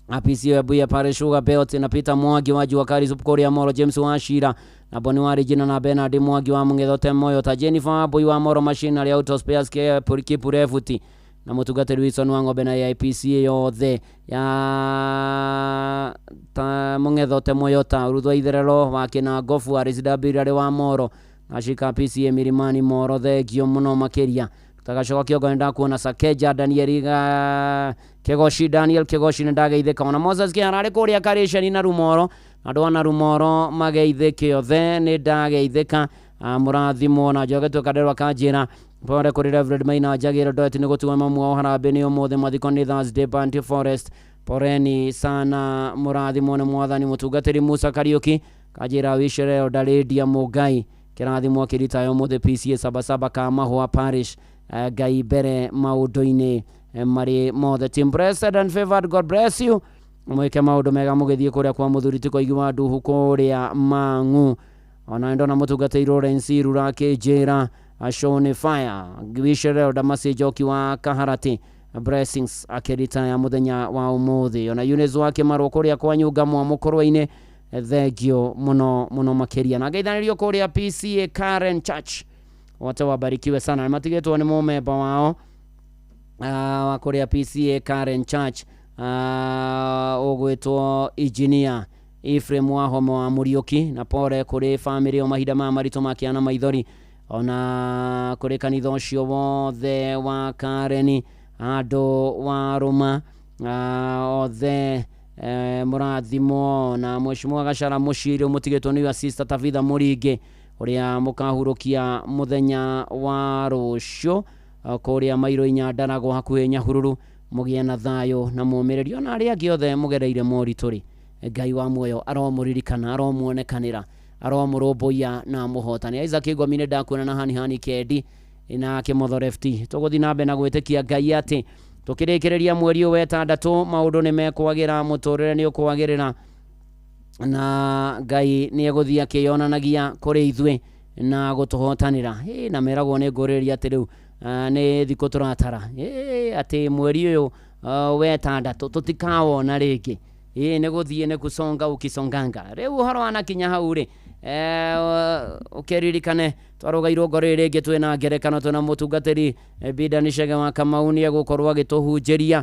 PCA Buya Pare Sugar Belt na Peter Mwangi wa Juakari Supkoria Moro James wa Shira na Boni wa Regina na Bernard Mwangi wa Mungethote Moyo ta Jennifer Boy wa Moro Machinery Auto Spares Care Kipurefuti na mũtungatĩri Wilson wa Ng'ombe na IPCA yothe ya ta Mungethote Moyo ta Ruthwa Itherero wa Kina Gofu wa RSW Irare wa Moro na Shika PCA Mirimani Moro thengio mũno makĩria. Tagacoka kĩongo ndakuona Sakeja Daniel Kegoshi Daniel Kegoshi ndageithĩka. Ona Moses Kĩararĩ kũrĩa Karĩcani na Rumoro andũ ana Rumoro mageithĩke othe nĩ ndageithĩka. Mũrathimo na Jogeto Kaderwa kanjĩra pore kũrĩ Reverend Maina Njagĩra Doet nĩ gũtua mamu wao Harambĩ nĩ ũmũthĩ mathiko nĩ Thursday Banty Forest. Poreni sana mũrathimo nĩ Mwathani. Mũtungatĩri Musa Kariuki kanjĩra wichere Ndarendia Mũngai kĩrathimo kĩritayo ũmũthĩ PCA Sabasaba ka Mahũa Parish. Ngai mbere maũndũ-inĩ marĩ mothe. Team blessed and favored, God bless you. Mwĩke maũndũ mega mũgĩthiĩ kũrĩa kwa mũthuri tiko igwa nduhu kũrĩa Mang'u. Ona ndona mũtungatĩri Lawrence Rura akĩnjĩra Shone Fire Gwisherel Damasi Joki wa Kaharati blessings akĩritaya mũthenya wa ũmũthĩ. Ona Eunice wa Kĩmarũ kũrĩa kwa Nyũnga Mũkũrwa-inĩ thengio mũno mũno makĩria. Na ngeithanĩrio kũrĩa PCA Karen Church wote wabarikiwe sana. Matigĩtwo nĩ mũmemba wao wa kũrĩa PCA Karen Church ũgwĩtwo Engineer Ephraim Wahome wa Mũriũki na pore kũrĩ family o mahinda ma maritũ makĩana maithori. Ona kũrĩ kanitha ũcio wothe wa Karen andũ wa Roma othe mũrathimo na Mheshimiwa Gachara Mũciri mũtigĩtwo nĩ Sister Tabitha Mũringi ũrĩa mũkahurũkia mũthenya wa rũciũ kũrĩa Mairũ Ndaragũ hakuhĩ Nyahururu. Mũgĩe na thayũ na mũmĩrĩrio na arĩa angĩ othe mũgereire moritũ-rĩ Ngai wa muoyo aromũririkana aromuonekanĩra aromũrũmbũiya na mũhotani. Isaac Ngwami nĩ ndakuona na hani Kendi na Kĩmotho Lefty. Tũgũthiĩ na mbere na gwĩtĩkia Ngai atĩ tũkĩrĩkĩrĩria mweri ũyũ wetandatũ maũndũ nĩ mekwagĩra mũtũrĩre nĩ ũkwagĩrĩra na Ngai nĩ egũthiĩ akĩyonanagia kũrĩ ithuĩ na gũtũhotanĩra. Na meragwo nĩ ngũrĩrĩria atĩ rĩu nĩ thikũ tũratara atĩ mweri ũyũ wetandatũ tũtikawona rĩngĩ. Nĩ gũthiĩ nĩ kusonga ukisonganga. Rĩu ũhoro wanakinya hau-rĩ ũkĩririkane twarũga irũngo rĩrĩ rĩngĩ twĩna ngerekano twĩna mũtungatĩri Bidan Chege wa Kamau nĩ egũkorwo agĩtũhunjĩria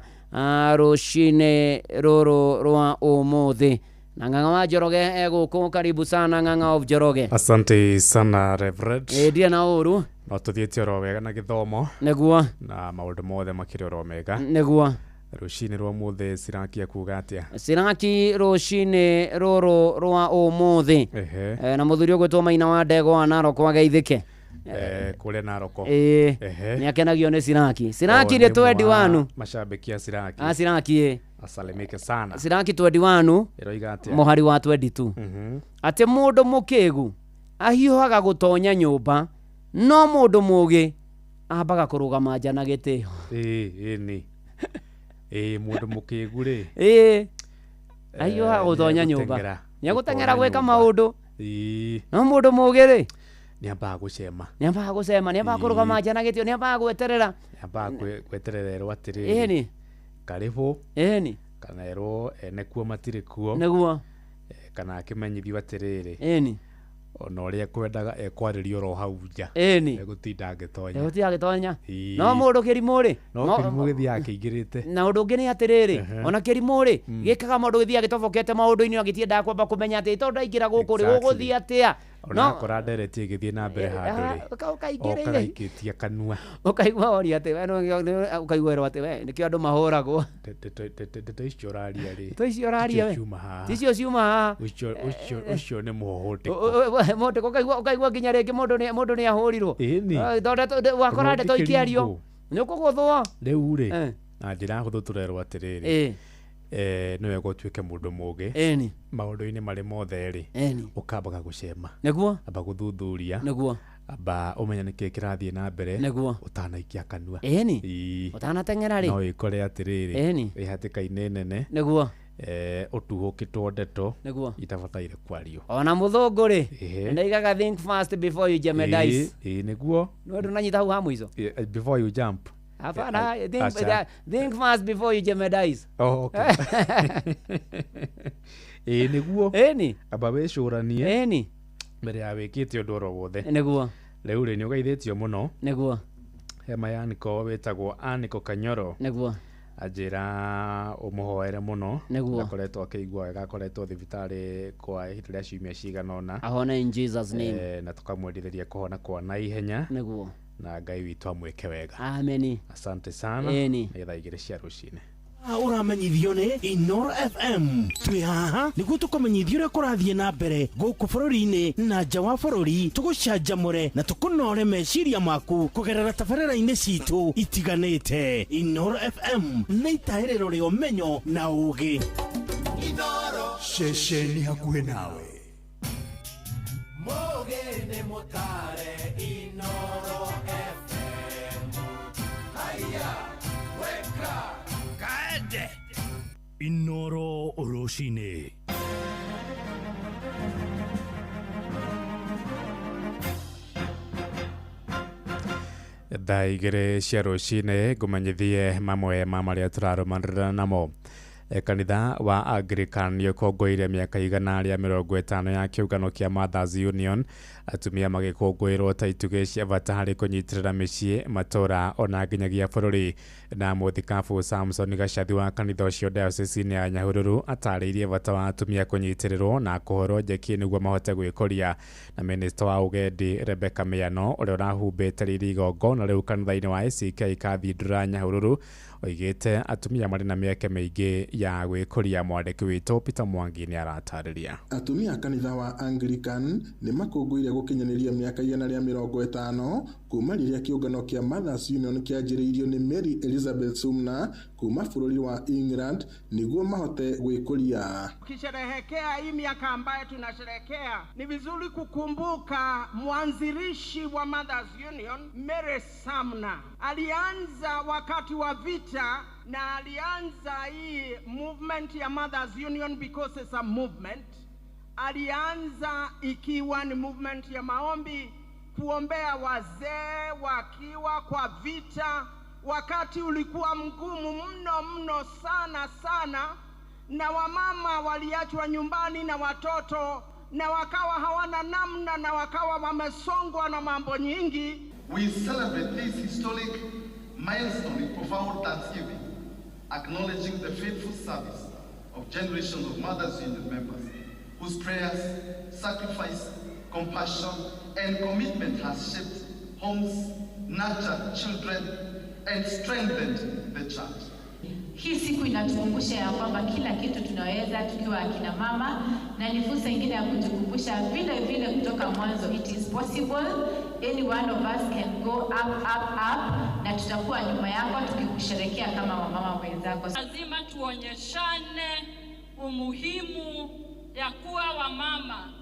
rũcinĩ rũrũ rwa ũmũthĩ. Na Ng'ang'a wa Njoroge egũkũ. Karibu sana Ng'ang'a of Njoroge. Asante sana Reverend. Ndia na ũru no tũthiĩte oro wega na gĩthomo nĩguo na maũndũ mothe makĩrĩ oro mega nĩguo. Rũcinĩ rwa ũmũthĩ Siraki kuuga atĩa? Siraki rũcinĩ rũrũ rwa ũmũthĩ na mũthuri ũgwĩtwo Maina wa Ndegwa wa Narok ageithĩke. kule Naroko. Ni akenagio ni Siraki. Siraki ni 21. Mashabiki ya Siraki. Siraki asalimike sana. Siraki 21. Mohari wa 22. Ate mundu mukegu ahiuhaga gutonya nyumba no mundu mugi ambaga kurugama nja na gitio. Ni. Mundu mukegu ri. Ahiuhaga gutonya nyumba. Ni agutengera gwika maundu. No mundu mugi ri ni ambaga gucema. Ni ambaga kurugama nja na gitio, ni ambaga gweterera. Ni ambaga gweterera atiriri. Ni. Karibu. Ni. Kana ero nekuo matire kuo. Neguo. Kana akimenyithio atiriri. Ni. Ona uria kwendaga ekwaririo ro hau nja. Ni. Egutinda agitonya. Egutinda agitonya. No mundu kirimu ri. No kirimu githi akingirite. Na undu ungi ni atiriri. Ona kirimu ri. Gikaga mundu githi agitobokete maundu-ini agitienda kwamba kumenya ati tondu aingira guku ri guguthi atia. No kora ndereti githii na mbere handu ri. Ukaigitia kanua. Ukaigua ori ati we no ukaigua ati we nikio andu mahuragwo. Icio raria ri. Icio raria we. Icio ciuma. Ucio ni muhote. Mote ukaigua nginya ringi mundu ni ahurirwo. Tondu wakora ndeto ikiario. Ni ukuguthwo. Riu ri. Na njira huthu turerwo atiriri. No wega utuike mundu mugi maundu-ini mari mothe ri ukambaga gucema neguo amba guthuthuria neguo amba umenya niki kirathie na mbere neguo utanaikia kanua utanateng'era ri no ikore atiriri ihatika-ini nene neguo utuhukitwo ndeto neguo itabataire kwario ona muthungu ri ndaigaga think fast before you jeopardize neguo no ndunanyita hau ha mwizo before you jump. Hapana, think fast before you jeopardize. Oh, okay. Niguo. Ni. Aba wicuranie. Ni. Mbere ya wikite undu ro wothe. Niguo. Riu ri ni ugeithitio muno. Niguo. Hema yaniko wetagwo Aniko Kanyoro. Niguo. Ajira umuhoere muno. Niguo. Gakoretwo akigwa wega, akoretwo thibitari kwa ihinda ria ciumia ciganona. Ahona in Jesus name. Na tukamwendithĩria kuhona kwa na ihenya. Niguo. Na Ngai witũ amwĩke wega. Amen. Asante sana. Nĩgetha igĩrĩ cia rũcinĩ. Uramenyithio nĩ Inoro FM. Twĩ haha nĩguo tũkũmenyithia ũrĩa kũrathiĩ na mbere gũkũ bũrũri-inĩ na nja wa bũrũri, tũgũcanjamũre na tũkũnore meciria maku kũgerera tabarĩra-inĩ citũ itiganĩte. Inoro FM nĩ itaĩrĩro rĩa ũmenyo na ũũgĩ. Inoro ceceni hakuhĩ nawe. Mũũgĩ nĩ mũtare Inoro FM. Haya, weka kaende. Inoro rũcinĩ. Thaa igĩrĩ cia rũcinĩ ngũmenyithie mamwe ma marĩa tũrarũmanĩrĩra namo. Kanitha wa Anglican nĩũkũngũĩire mĩaka igana rĩa 50 ya kĩũngano kĩa Mothers Union. Atumia magĩkũngũĩrwo ta itugĩ cia bata harĩ kũnyitĩrĩra mĩciĩ, matũũra ona nginyagia bũrũri. Na mũthikabu Samson Gacathi wa kanitha ũcio diocese-inĩ ya Nyahururu atarĩirie bata wa atumia kũnyitĩrĩrwo na kũhũrwo njeki nĩguo mahote gwĩkũria. Na minista wa ũgendi Rebecca Mĩano ũrĩa ũrahumbĩte rĩrĩ igongona rĩu kanitha-inĩ wa ACK Cathedral Nyahururu oigĩte atumia marĩ na mĩeke mĩingĩ ya gwĩkũria. Mwandĩki witũ Peter Mwangi nĩ aratarĩria. Atumia kanitha wa Anglican nĩ makũngũĩire gũkinyanĩria mĩaka 150 kuma rĩrĩa kĩũngano kĩa Mothers Union kĩanjĩrĩirio nĩ Mary Elizabeth Sumner kuma bũrũri wa England nĩguo mahote gwĩkũria. Ukisherehekea hii miaka ambayo tunasherehekea, ni vizuri kukumbuka mwanzilishi wa Mothers Union Mary Sumner. Alianza wakati wa vita na alianza hii movement ya Mothers Union because it's a movement. Alianza ikiwa ni movement ya maombi, kuombea wazee wakiwa kwa vita, wakati ulikuwa mgumu mno sana, na wamama waliachwa nyumbani na watoto, na wakawa hawana namna, na wakawa wamesongwa na mambo nyingi. We celebrate this historic milestone with profound thanksgiving, acknowledging the faithful service of generations of Mothers Union members, whose prayers, sacrifice, compassion, and commitment has shaped homes, nurtured children, and strengthened the church. Hii siku inatukumbusha ya kwamba kila kitu tunaweza tukiwa akina mama, na ni fursa nyingine ya kutukumbusha vile kutoka mwanzo, it is possible, any one of us can go up, na tutakuwa nyuma yako tukikusherekea kama wamama wenzako. Lazima tuonyeshane umuhimu ya kuwa wamama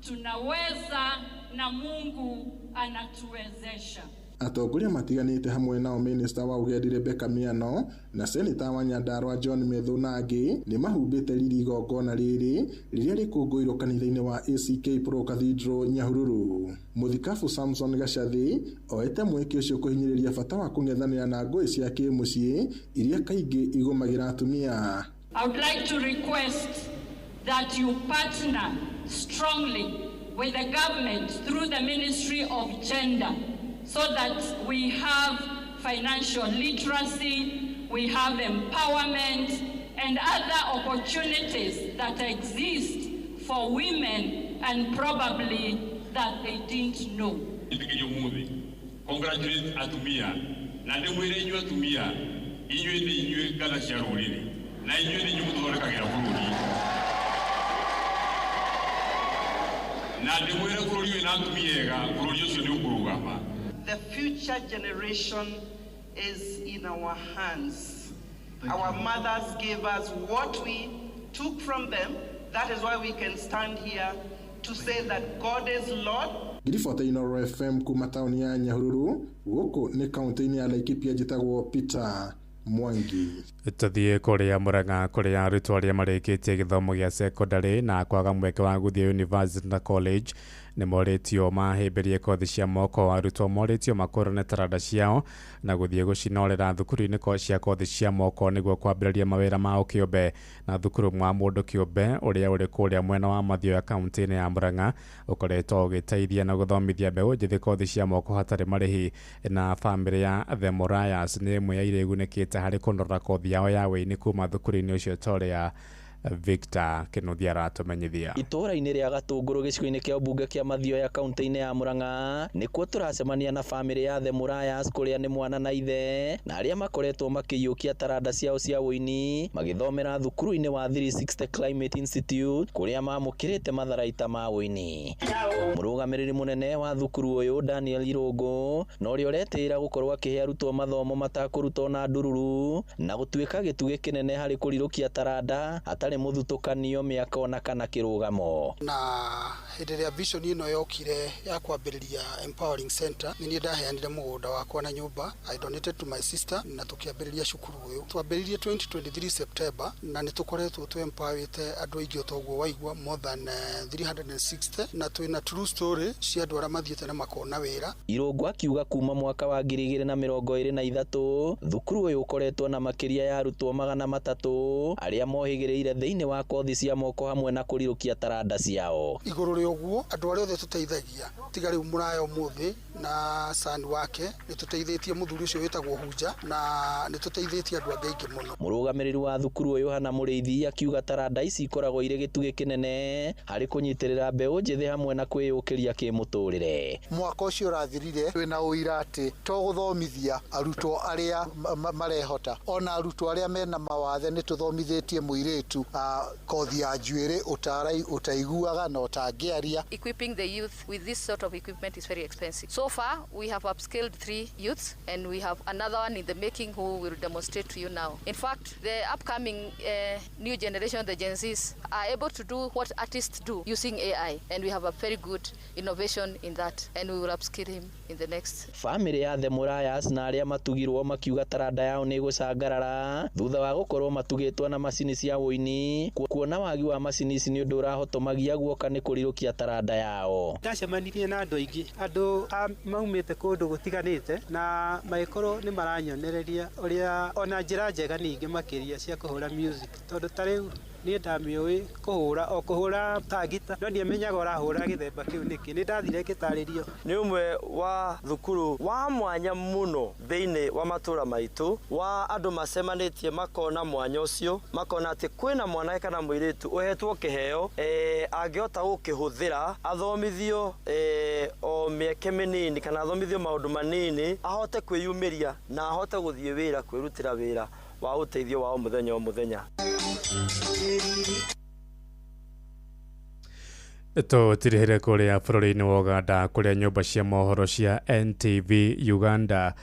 tunaweza na Mungu anatuwezesha. Atongoria matiganite hamwe nao Minister wa Ugendi Rebecca Miano na Senator wa Nyandarua John Methunangi ni mahumbite riri igongona riri riria rikungũirwo kanitha-inĩ wa ACK Pro Cathedral Nyahururu. Muthikabu Samson Gacathi oete mweke ucio kuhinyiriria bata wa kung'ethanĩra na ngũĩ cia kĩmũciĩ iria kaingĩ igũmagira atumia. I would like to request that you partner strongly with the government through the Ministry of Gender, so that we have financial literacy, we have empowerment and other opportunities that exist for women and probably that they didn't know. Congratulate atumia. Na ndimwire inyu atumia, inyu ni inyu kana cia ruriri. Na inyu ni inyu muthondekagira bururi. Na ndimwire bururi wina atumia ega, bururi ucio ni ukurugama. The future generation is in our hands. Our mothers gave us what we took from them. That is why we can stand here to say that God is Lord. Giribota Inoro FM kuma tauni ya Nyahururu, guku ni kaunti-ini ya Laikipia njitagwo Peter Mwangi. Tuthie kuria Murang'a kuria arutwo aria marikitie githomo gia secondary na kwaga mweke wa guthie university na college ni moritio mahimbirie kothi cia moko. Arutwo moritio makorane taranda ciao na guthie gucinorera thukuru-ini cia kothi cia moko niguo kwambĩrĩria mawĩra mao kĩũmbe. Na thukuru mwa mũndũ kĩũmbe ũrĩa ũrĩ kũrĩa mwena wa Mathioya kaunti-inĩ ya Murang'a ũkoretwo ũgĩteithia na gũthomithia mbeũ njĩthĩ kothi cia moko hatarĩ marĩhi. Na bamĩrĩ ya The Morayas nĩ ĩmwe ya iria igunĩkĩte harĩ kũnorora kothi yao ya wĩini kuma thukuru-inĩ ũcio torĩa Victor Kinuthia aratumenyithia. Itũra-inĩ rĩa Gatũngũrũ gĩcigo-inĩ kĩa ũmbunge kĩa Mathioya kaunti-inĩ ya Murang'a nĩkuo tũracemania na bamĩrĩ ya The Morayas kũrĩa nĩ mwana na ithe na arĩa makoretwo makĩiyũkia taranda ciao cia wĩini magĩthomera thukuru-inĩ wa 360 Climate Institute kũrĩa mamũkĩrĩte matharaita ma wĩini. Mũrũgamĩrĩri mũnene wa thukuru ũyũ Daniel Irũngũ na ũrĩa ũretĩĩra gũkorwo akĩhe arutwo mathomo matakũrutwo na ndururu na gũtuĩka gĩtugĩ kĩnene harĩ kũrirũkia taranda atarĩ muthutukanio miaka ona kana kirugamo. Na hĩndĩ ĩrĩa vision ĩno yokire ya kwambĩrĩria empowering center nĩ ndaheanire mũgũnda wakwa na nyũmba. I donated to my sister na tũkĩambĩrĩria cukuru ũyũ. Twambĩrĩirie 2023 September na nĩ tũkoretwo twempowerĩte andũ aingĩ ũtoguo waigua more than 360 na twĩna true story cia andũ arĩa mathiĩte na makona wĩra. Irũngũ akiuga kuma mwaka wa 2023 thukuru ũyũ ũkoretwo na makĩria ya arutwo 300 arĩa mohĩgĩrĩire thĩinĩ wa kothi cia moko hamwe na kũrirũkia taranda ciao. Igũrũ rĩa ũguo andũ arĩa othe tũteithagia tiga rĩu mũraya ũmũthĩ na sani wake nĩ tũteithĩtie mũthuri ũcio wĩtagwo Hunja na nĩ tũteithĩtie andũ angĩ aingĩ mũno. Mũrũgamĩrĩri wa thukuru ũyũ Hana Mũrĩithi akiuga taranda ici ikoragwo irĩ gĩtugĩ kĩnene harĩ kũnyitĩrĩra mbeũ njĩthĩ hamwe na kwĩyũkĩria kĩmũtũrĩre. Mwaka ũcio ũrathirire twĩna ũira atĩ to gũthomithia arutwo arĩa marehota ona arutwo arĩa mena mawathe nĩ tũthomithĩtie mũirĩtu kothi ya njuĩrĩ utaiguaga na utangĩaria. Equipping the youth with this sort of equipment is very expensive. So far we have upskilled 3 youths and we have another one in the making who will demonstrate to you now. In fact, the upcoming new generation, the Gen Zs, are able to do what artists do using AI, and we have a very good innovation in that, and we will upskill him in the next. Family ya The Morayas na arĩa matugirwo makiuga taranda yao nĩ gũcangarara thutha wa gũkorwo matugĩtwo na macini cia wĩini. Kuona wagi wa macini ici nĩ ũndũ ũrahotomagia guoka nĩ kũrirũkia taranda yao. Ndacemanirie na andũ aingĩ, andũ maumĩte kũndũ gũtiganĩte na magĩkorwo nĩ maranyonereria ũrĩa ona njĩra njega ningĩ makĩria cia kũhũra music, tondũ ta rĩu niĩ ndamĩũĩ kũhũra ta gita no ndiamenyaga ũrahũra gĩthemba kĩu nĩkĩ. Nĩ ndathire ngĩtarĩrio. Nĩ ũmwe wa thukuru wa mwanya mũno thĩinĩ wa matũra maitũ wa andũ macemanĩtie makona mwanya ũcio, makona atĩ kwĩna mwanake kana mũirĩtu ũhetwo kĩheo angĩhota gũkĩhũthĩra athomithio o mĩeke mĩnini kana athomithio maũndũ manini ahote kwĩyumĩria na ahote gũthiĩ wĩra kwĩrutĩra wĩra wa uteithio wa muthenya o muthenya. Tũtirĩhĩre kũrĩa bũrũri-inĩ wa Uganda kũrĩa nyũmba cia mohoro cia NTV Uganda,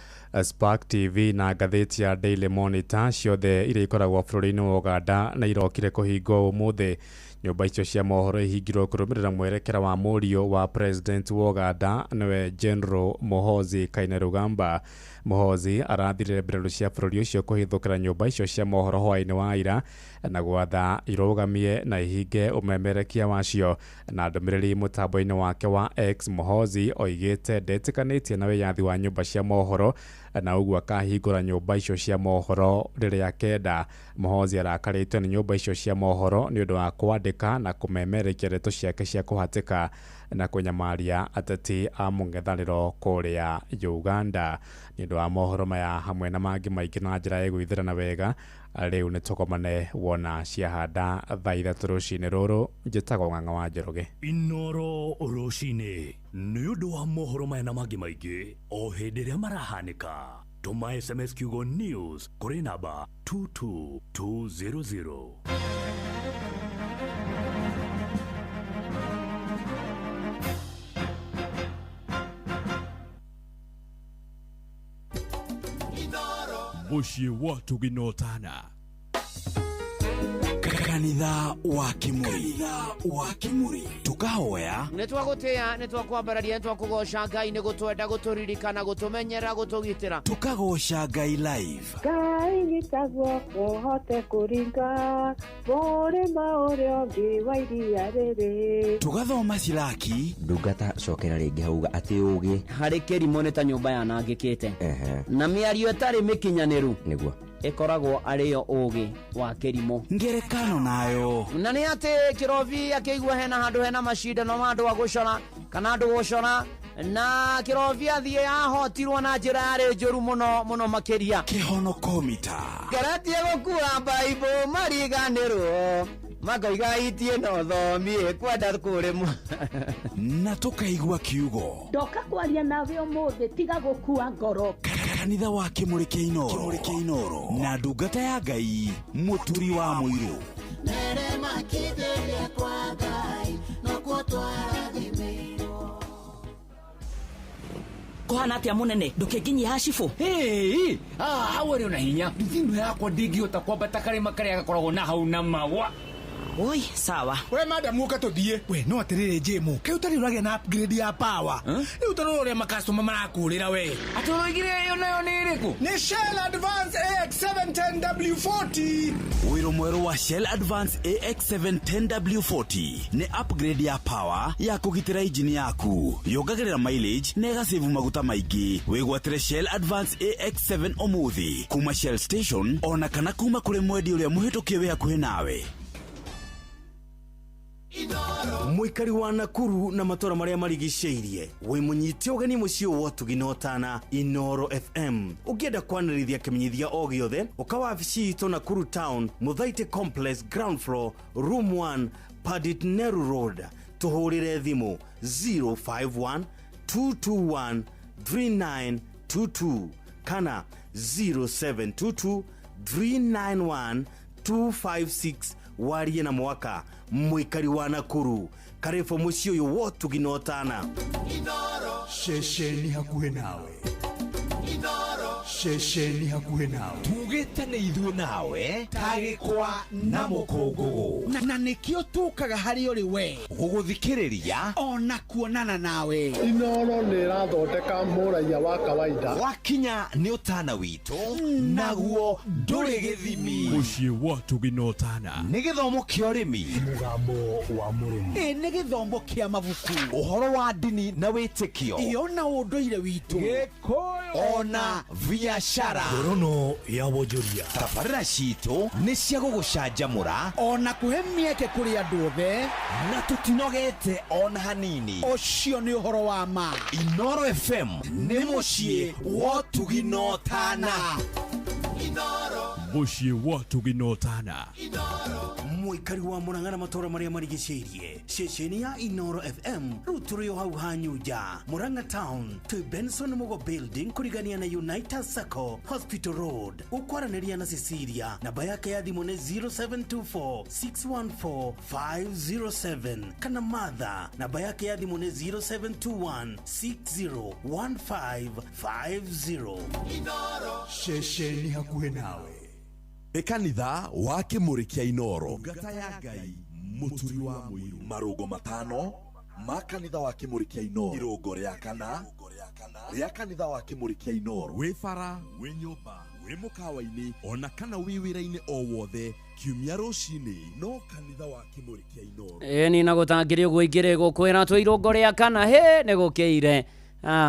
Spark TV na ngathĩti ya Daily Monitor ciothe iria ikoragwo bũrũri-inĩ wa Uganda na irokire kũhingwo ũmũthĩ. Nyũmba icio cia mohoro ihingirwo kũrũmĩrĩra mwerekera wa mũriũ wa President wa Uganda niwe General Muhoozi Kainerugamba. Muhoozi arathirire mbirarũ cia bũrũri ũcio kũhithũkĩra nyũmba icio cia mohoro hwaĩ-inĩ wa ira na gwatha irũgamie na ihinge ũmemerekia wacio. Na ndũmĩrĩri mũtambo-inĩ wake wa X, Muhoozi oigĩte ndetĩkanĩtie na wĩyathi wa nyũmba cia mohoro na ũguo akahingũra nyũmba icio cia mohoro rĩrĩa kenda. Muhoozi arakarĩtwo nĩ nyũmba icio cia mohoro nĩ ũndũ wa kwandĩka na kũmemerekia ndeto ciake cia kũhatĩka na kũnyamaria ateti a mũng'ethanĩro kũrĩa Uganda. Nĩ ũndũ wa mohoro maya hamwe na mangĩ maingĩ na njĩra ya gũithĩrana wega, rĩu nĩ tũkomane wona ciahanda thaa ithatũ rũcinĩ rũrũ. Njĩtagwo Ng'ang'a wa Njoroge. Inoro rũcinĩ nĩ ũndũ wa mohoro maya na mangĩ maingĩ o hĩndĩ ĩrĩa marahanĩka. Tũma SMS kiugo news kũrĩ namba 22200. Muciĩ wa Tuginotana. Kanitha wa Kimuri tukahoya nitwagũtĩa nitwakwambararia nitwakũgoca Ngai nĩ gũtwenda gũtũririkana gũtũmenyera gũtũgitĩra tukagoca Ngai live. Ngai gĩtagwo ũhote kũringa mũrĩma ũrĩa ũngĩ wa iria rĩrĩ. Tugathoma Silaki ndungata cokera rĩngĩ hauga atĩ ũgĩ harĩ kĩrimũ nĩ ta nyũmba yanangĩkĩte na mĩario ĩtarĩ mĩkinyanĩru nĩguo ĩkoragwo arĩyo ũgĩ wa kĩrimũ. Ngerekano nayo na nĩ atĩ Kĩrobi akĩigua hena handũ hena macindano ma andũ a gũcora kana andũ gũcora na Kĩrobi athiĩ ahotirwo na njĩra yarĩ njũru mũno makĩria. Kĩhonoko mita Garatie gũkua Bible mariganĩrwo makoiga itie no thomi kwenda kũrĩmwo na tukaigua kiugo ndoka kwaria nawe ũmũthĩ tiga gũkua ngoro. Kanitha wa Kimuri kĩa Inoro na ndungata ya Ngai mũturi wa mũirũ. Nerema kĩtheria kwa Ngai no gũtwarathimĩirwo. Kuhana atia munene ndukinginyi hashifu. Hau ari una hinya ndindu yakwa ndingihota kwambata karima karia gakoragwo na hau na mawa. Oi, sawa. We madam muka tuthie. We no atirire Jemu. Ke utari uragia na upgrade ya power. Ni utaroro ria makastoma marakurira we. Atoroigire yo nayo ni iriku. Ni Shell Advance AX710W40. Wiro mweru wa Shell Advance AX710W40 ni upgrade ya power ya kugitira engine yaku. Yongagirira mileage na igasave maguta maingĩ. Wigwatire Shell Advance AX7 omuthi kuma Shell Station ona kana kuma kuri mwendi uria muhitukie we hakuhi nawe. Muikari wa Nakuru na matora maria marigicĩirie we munyiti ũgeni mũciĩ wa Tuginotana Inoro FM. Ũngĩenda kwanĩrithia kĩmenyithia o gĩothe ũkawabici itũ Nakuru Town Muthaiti Complex ground floor room 1 Padit Neru Road. Tuhũrĩre thimũ 051 221 3922 kana 0722 391 256 warie na mwaka. Muikari wa Nakuru karifo mũciĩ ũyũ wa Tuginotana. Inoro shesheni hakuhe nawe. Inoro shesheni hakuhe nawe. Tugĩte nĩ ithuĩ nawe tagĩkwa na mũkũngũgũ na nĩkĩo tukaga harĩ ũrĩ we gũgũthikĩrĩria ona kuonana nawe. Inoro nĩ ĩrathondeka mũraiya wa kawaida. Wakinya nĩ ũtana witũ naguo ndũrĩ gĩthimi. Mũciĩ wa Tuginotana nĩ gĩthomo kĩa ũrĩmi, mũgambo wa mũrĩmi, nĩ gĩthomo kĩa mabuku, ũhoro wa ndini na wĩtĩkio, ona ũndũire witũ, Gĩkũyũ ona biacara, ngorono ya wonjoria. Tabarĩra citũ nĩ cia gũgũcanjamũra ona kũhe mĩeke kũrĩ andũ othe na tũtinogete ona hanini. Ũcio nĩ ũhoro wa ma. Inoro FM nĩ mũciĩ wa Tuginotana. Inoro mũciĩ wa Tuginotana. Inoro muikari wa Murang'a na matora maria marigicĩirie ceceni ya Inoro FM ruturio hau hanyuja Murang'a Town to Benson Mugo Building kurigania na United Circle Hospital Road ukwaranĩria na Cecilia namba yake ya thimũ nĩ 0724614507 kana Martha namba yake ya thimũ nĩ 0721601550 Inoro ceceni hakuhĩ nawe Ekanitha wa Kĩmũrĩ kĩa Inoro ngata ya Ngai mũturi wa mũiru marũgo matano ma kanitha wa Kĩmũrĩ kĩa Inoro irũngo rĩa kana rĩa kanitha wa Kĩmũrĩ kĩa Inoro wĩ bara wĩ nyũmba wĩ mũkawa-inĩ ona kana wĩ wĩra-inĩ o wothe kiumia rũcinĩ no kanitha wa Kĩmũrĩ kĩa Inoro ni na gũtangĩrĩ ũguo ingĩrĩ gũkwĩra twĩ irũngo rĩa kana he nĩ gũkĩire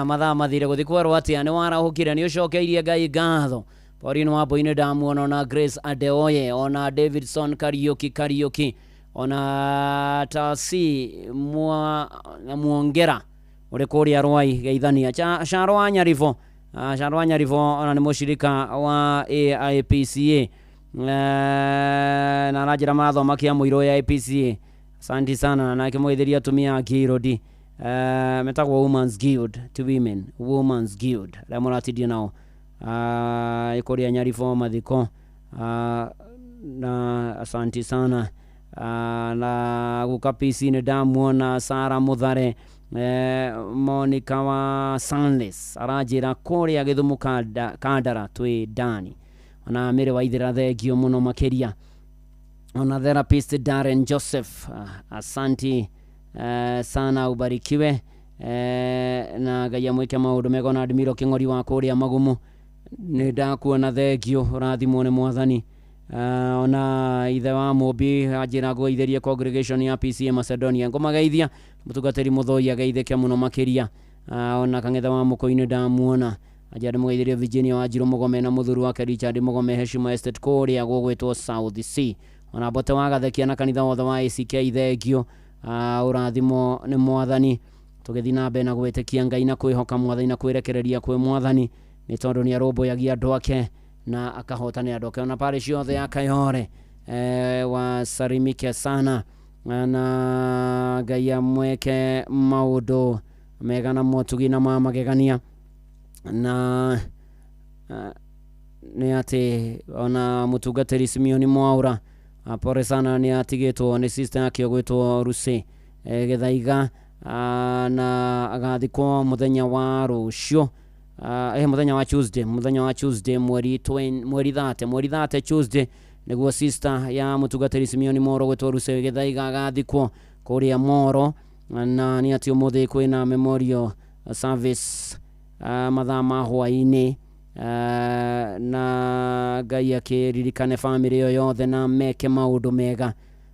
mathaa mathire gũthi kwerwo atĩa nĩ warahũkire nĩ ũcokeirie Ngai ngatho Pauline Wambũi ndamuona na Grace Adeoye ona Davidson Kariuki ona Tasi Muongera uri kuria Rwai Geithania Sharwa Nyarivo ona ni mushirika wa AIPCA na rajira mathoma kia muiro ya AIPCA asante sana na kimwithiria tumia Girodi metagwo Women's Guild to Women's Guild la muratidia nao ikoria Nyarivo mathiko na asante sana na gukapisi ni ndamuona Sara Muthare Monica wa Sunless arajira kuria Githumu Kandara twi Dani ona mere waithira thegio muno makeria ona therapist Darren Joseph asante sana ubarikiwe na Ngai amwike maundu mega na Admiro King'ori wa kuria Magumu ni ndakuona thegio rathimwo ni Mwathani ona ithe wa Mũmbi ajira gũitheria congregation ya PCA Macedonia ngomageithia mutugateri Muthoi ageitheke muno makeria ona Kang'ethe wa Mũkũi-inĩ ndamuona ajira mũgeithĩria Virginia wa Njirũ Mũgome na mũthuru wake Richard Mũgome Heshima Estate kũrĩa gũgwĩtwo South Sea ona Bote wa Gathekia na kanitha wothe wa ACK thegio ũrathimo nĩ Mwathani tũgĩthi na mbere na gwĩtĩkia Ngai na kwĩhoka Mwathani na kwĩrekereria kwĩ Mwathani nĩ tondũ nĩ arũmbũyagia andũ ake na akahotania andũ ake ona pale ciothe ya Kayore wasarimike sana na Ngai amweke maũndũ mega na motugi na magegania na nĩ atĩ ona mũtungatĩri Simeoni Mwaura pore sana nĩ atigĩtwo nĩ sister yake gwĩtwo Ruse Gĩthaiga na agathikwo mũthenya wa rũciũ muthenya wa Tuesday mweri 30 Tuesday niguo sister ya mutugateri Simeoni Moro gwetwo Ruse Gĩthaiga agathikwo kuria Moro na ni ati umuthi kwina memorial service mathaa ma hwainĩ na Ngai akĩririkane family yo yothe na meke maũndũ mega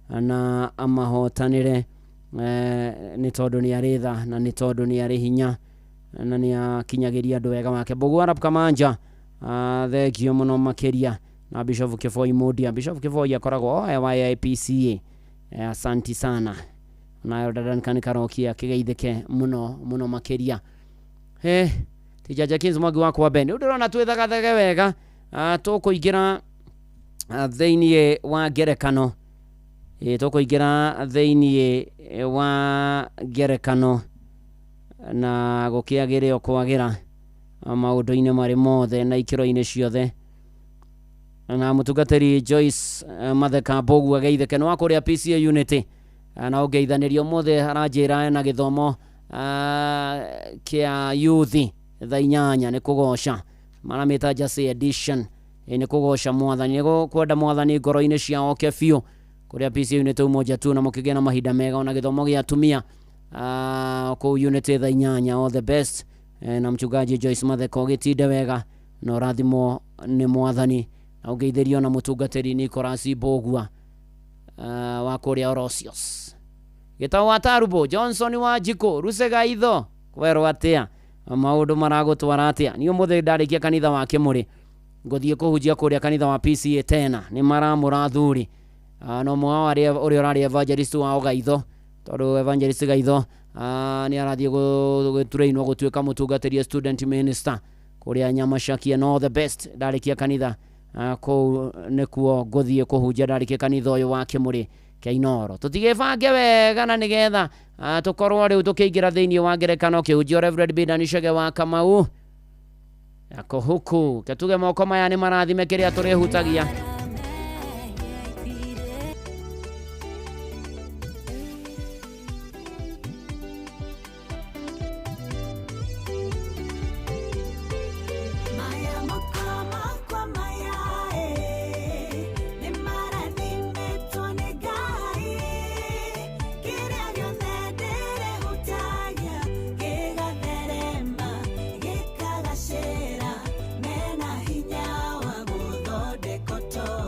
na amahotanĩre nĩ tondũ nĩ arĩ tha na nĩ tondũ nĩ arĩ hinya na nĩ akinyagĩria andũ wega wake Mbogu Arap Kamanja thegio muno makeria na Bishop Kĩboi Mũndia Bishop Kĩboi akoragwo wa AIPCA asante sana na Dadan Kanikarokia kĩgeithĩke muno makeria Tija Jackins Mwangi wako wa Beni ndĩrona twĩthagathage wega tũkũingĩra thĩinĩ wa ngerekano tũkũingĩra thĩinĩ wa ngerekano na gũkĩagĩrĩo kwagĩra maũndũ-inĩ marĩ mothe na ikĩro-inĩ ciothe na mũtungatĩri Joyce Matheka Mbogu ageithĩke nĩ wa kũrĩa PCA Unity na ũngeithanĩrio mothe aranjĩra na gĩthomo kĩa youth thaa 8 nĩ kũgoca maramĩta Jase edition nĩ kũgoca Mwathani nĩ kwenda Mwathani ngoro-inĩ ciao ke biũ kũrĩa PCA Unity umoja tu na mũkĩgĩa na mahinda mega ona gĩthomo gĩa atumia kũu Unity thaa 8 all the best na mchungaji Joyce Matheka gĩtinde wega na ũrathimwo nĩ Mwathani na ũngeithĩrio na mũtungatĩri Nicholas Mbogua wa kũrĩa Orosios gĩtao wa Tarubo Johnson wa Jiko Ruse Gaitho kwerwo atĩa maũndũ maragũtwara atĩa niĩ mũthĩ ndarĩkia kanitha wa Kĩmũrĩ ngũthiĩ kũhunjia kũrĩa kanitha wa PCA tena nĩ maramũra thuri no mwa ũrĩa ũrarĩ evangelist wa Gaitho tondũ evangelist Gaitho nĩ arathiĩ gũturainwo gũtuĩka mũtungatĩri student minister kũrĩa Nyamashakia no the best ndarĩkia kanitha kou nikuo nguthie kuhunjia ndarike kanitha uyu wa Kimuri kia Inoro. Tutigibange wega na nigetha tukorwo riu tukiingira thiini wa ngerekano kiunjio Reverend Bidan Shege wa Kamau yako huku ketuge moko maya ni marathime kiria turihutagia. Mena hinya wa guthondeka to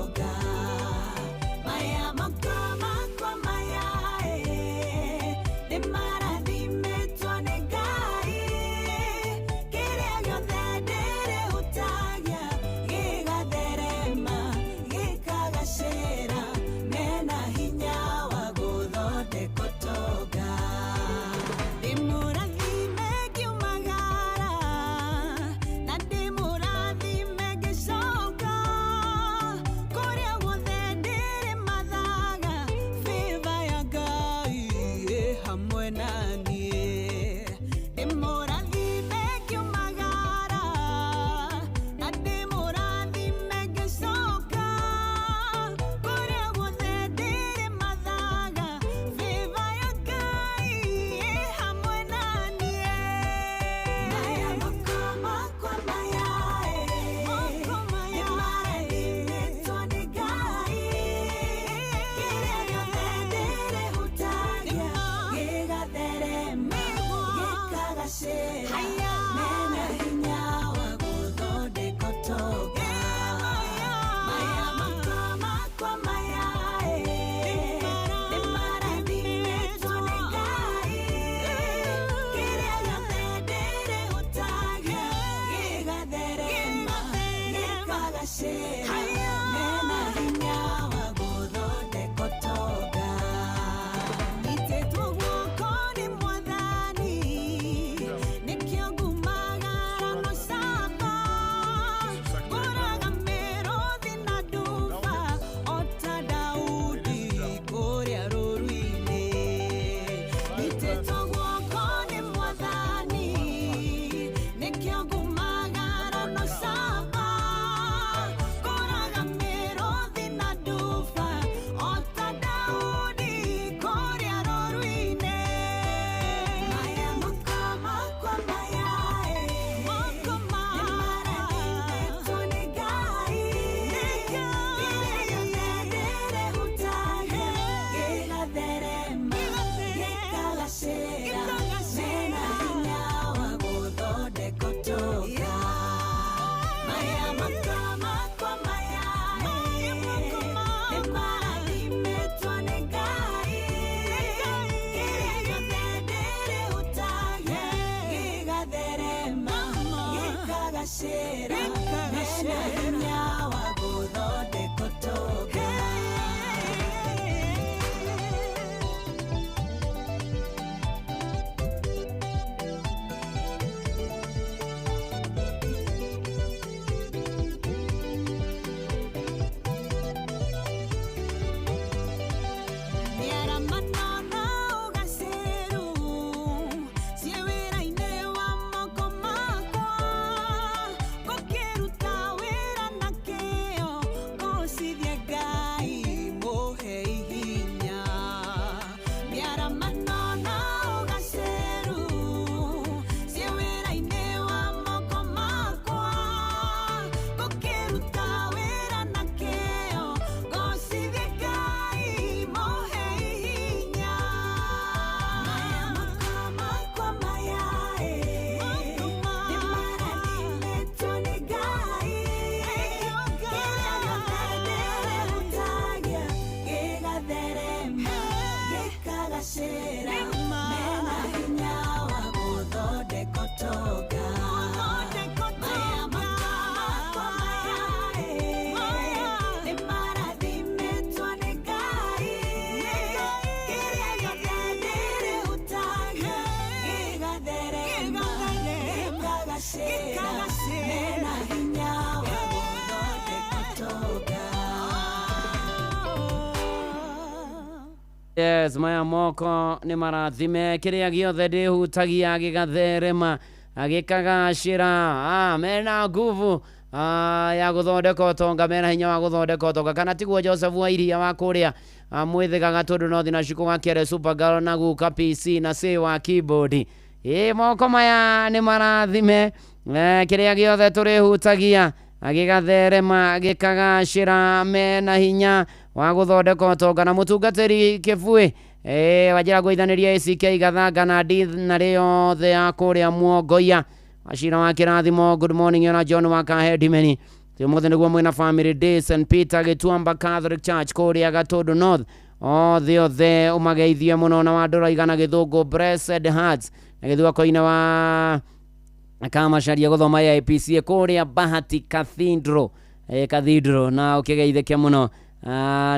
Yes, maya moko nĩ marathime kĩrĩa gĩothe ndĩhutagia gĩgatherema gĩkagacĩra mena nguvu ya gũthondeka ũtonga, mena hinya wa gũthondeka ũtonga. Kana tiguo Joseph Wairia wa kũrĩa Mwĩthĩga Gatũndũ North na Cuku wa Kĩere Supergirl na Guka PC na C wa keyboard. Moko maya nĩ marathime kĩrĩa gĩothe tũrĩhutagia gĩgatherema gĩkagacĩra, mena hinya wa gũthondeka ũtonga. Na mũtungatĩri Kĩbũĩ wajira gũithanĩria ACK Gathanga na D na rĩothe ya kũrĩa Muongoia. Wachira wa kĩrathimo, good morning yona John wa Kahedimeni. Tũmũthĩ nĩguo mwĩna family day St Peter Gĩtuamba Catholic Church kũrĩa Gatũndũ North. Othe ũmageithie mũno na wandũra igana Gĩthũngũ Blessed Hearts na gĩthũko-inĩ wa Kamacharia gũthoma ya IPC kũrĩa Bahati Cathedral na ũkĩgeithĩke mũno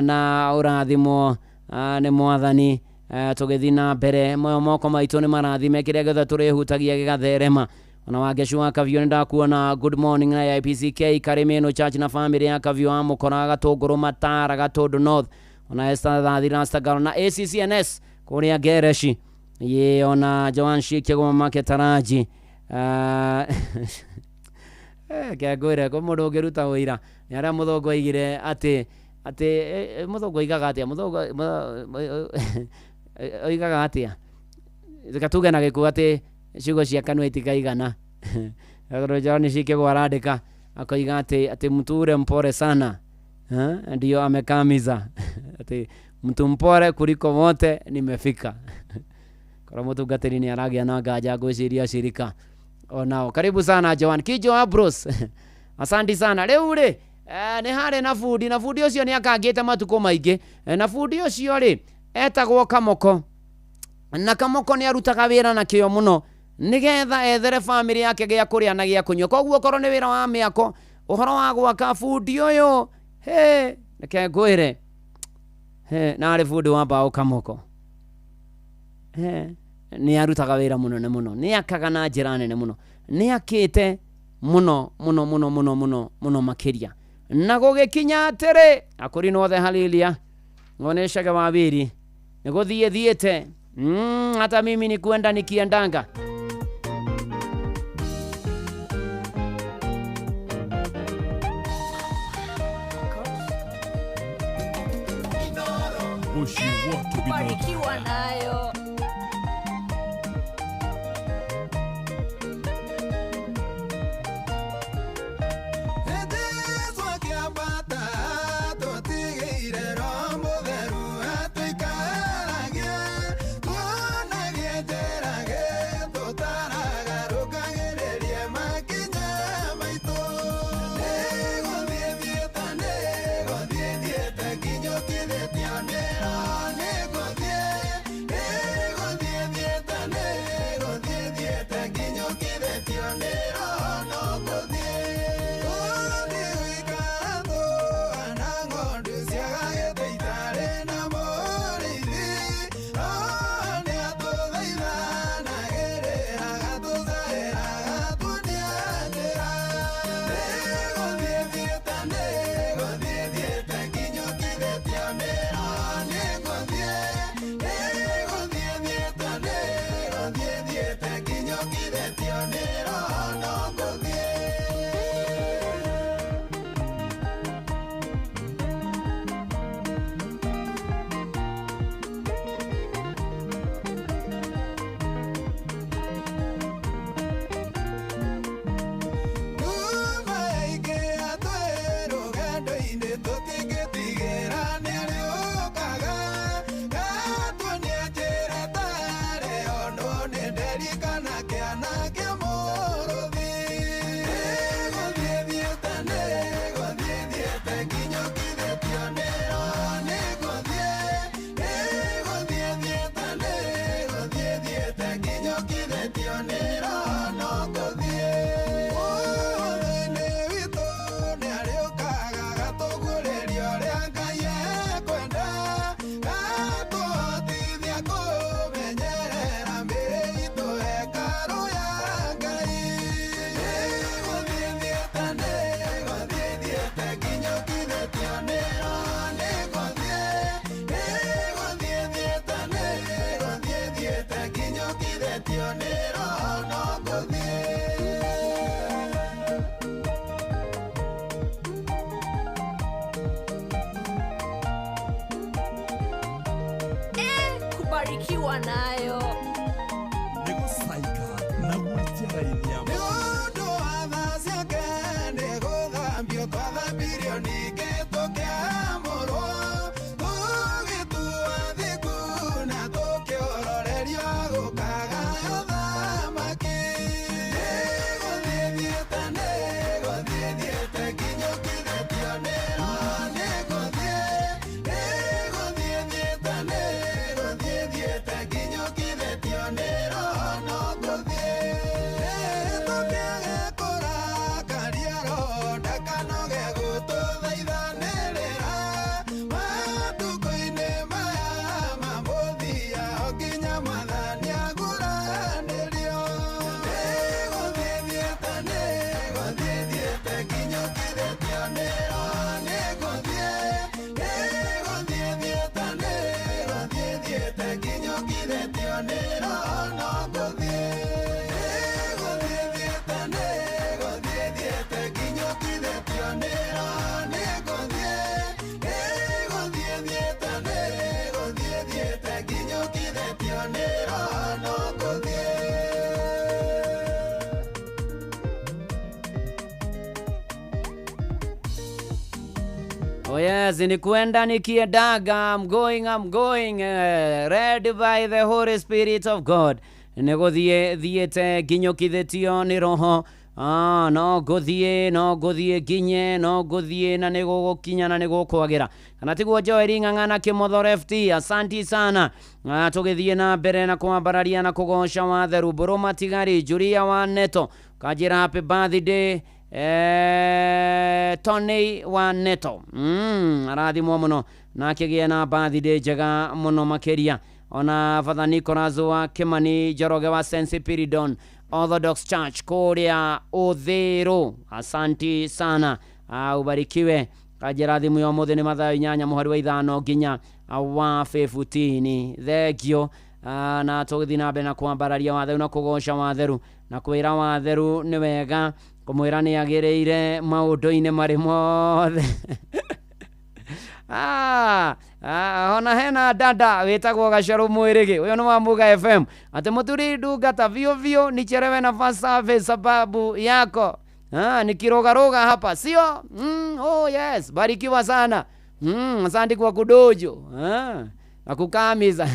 na ũrathimwo nĩ Mwathani. Tũgĩthiĩ na mbere, moko maitũ nĩ marathime kĩrĩa gĩothe tũrĩhutagia gĩgatherema. Ona Wangecu wa Kavio nĩ ndakuona good morning na IPCK Karimeno Church na family ya Kavio wa Mũkora Gatũngũrũ Matara Gatũndũ North. Ona Esther Thathi Rastagaro na ACCNS kũrĩa Gereshi. Ona Joan Shikegoma Maketaraji kĩangwĩre ko mũndũ ũngĩruta ũira nĩ arĩa mũthũngũ oigire atĩ mũthũngũ oigaga atĩa oigaga atĩa gatuge na gĩkuũ atĩ ciugo cia kanua itikaigana. Joan Shikegoma arandĩka akoiga atĩ mture mpore sana ndio amekamiza atĩ mtu mpore kuliko wote nimefika. Kwa mũtungatĩri nĩ aragĩa na nganja ngwĩciria shirika onao. Karibu sana Joan Kijo Abros. Asante sana. Rĩu rĩ nĩ harĩ na budi ũcio nĩ akangĩte matukũ maingĩ na budi ũcio rĩ etagwo Kamoko, na Kamoko nĩ arutaga wĩra na kĩo mũno nĩgetha ethere family yake gĩa kũrĩa na gĩa kũnyua. Koguo korwo nĩ wĩra wa mĩako ũhoro wa gwaka budi ũyũ reke ngwĩre na arĩ budi wa mbaũ Kamoko nĩ arutaga wĩra mũnene mũno, nĩ akaga na njĩra nene mũno, nĩ akĩte mũno makĩria. Na gũgĩkinya atĩrĩ akũrinwo othe haleluya ngoneshaga wawiri nĩ gũthiĩte hata mimi ni kuenda nikiendanga. Barikiwa nayo. Yeah. barikiwa nayo. Nego saika na kutia raini ya Ndo avazia kende godambio toda bilioni que toque amoro. Tugitua thikuna toke ororerio agukaga yothamaki. Nego thiethe kinyo kithetio nero. Nego thiethe kinyo kithetio nero. No kuthie. Toke kora kariaro dakanoge gututhaithanirira. Matuko-ini maya mamuthia okinya mwathani aguranĩrio. Nĩgũthiĩte kinyo kĩrĩtio nĩro. Nĩgũthiĩte kinyo kĩrĩtio nĩro. No ngũthiĩ. Nĩgũthiĩte kinyo kĩrĩtio nĩro. Nĩgũthiĩte kinyo kĩrĩtio nĩro. No ngũthiĩ. Oh yes, nikwenda nikiendaga. I'm going, led by the Holy Spirit of God. Thiete ginyo kithetio ni roho. No guthie ginye, no guthie na nigugukinya na nigukwagira. Kana tiguo Joel Ng'ang'ana Kimothoro FT, asanti sana. Tugithie na mbere na kwambararia na kugosha watheru Buruma Tigari, Julia wa Neto, kajira happy birthday. Tony wa Neto arathimwo muno na akĩgĩa na birthday njega muno makeria. Ona Father Nicholas wa Kimani Njoroge wa St. Spiridon Orthodox Church kũrĩa Ũthĩrũ, asanti sana, ubarikiwe. Kajira thimu ya mũthĩ nĩ mathayo 8 mũhari wa 5 nginya wa 15. Thengio. Na tũgĩthiĩ na mbere na kwambararia watheru na kũgoca watheru na kwĩra watheru nĩ wega, kumwĩra nĩ agĩrĩire maũndũ-inĩ marĩ mothe. Ona hena dada wĩtagwo Gacaru Mwĩrĩgĩ, ũyũ nĩ wa Muga FM, atĩ mũturi ndungata vio nicherewe na first service sababu yako. Nikirogaroga hapa sio? Oh yes, barikiwa sana. Asante kwa kudojo na kukamiza.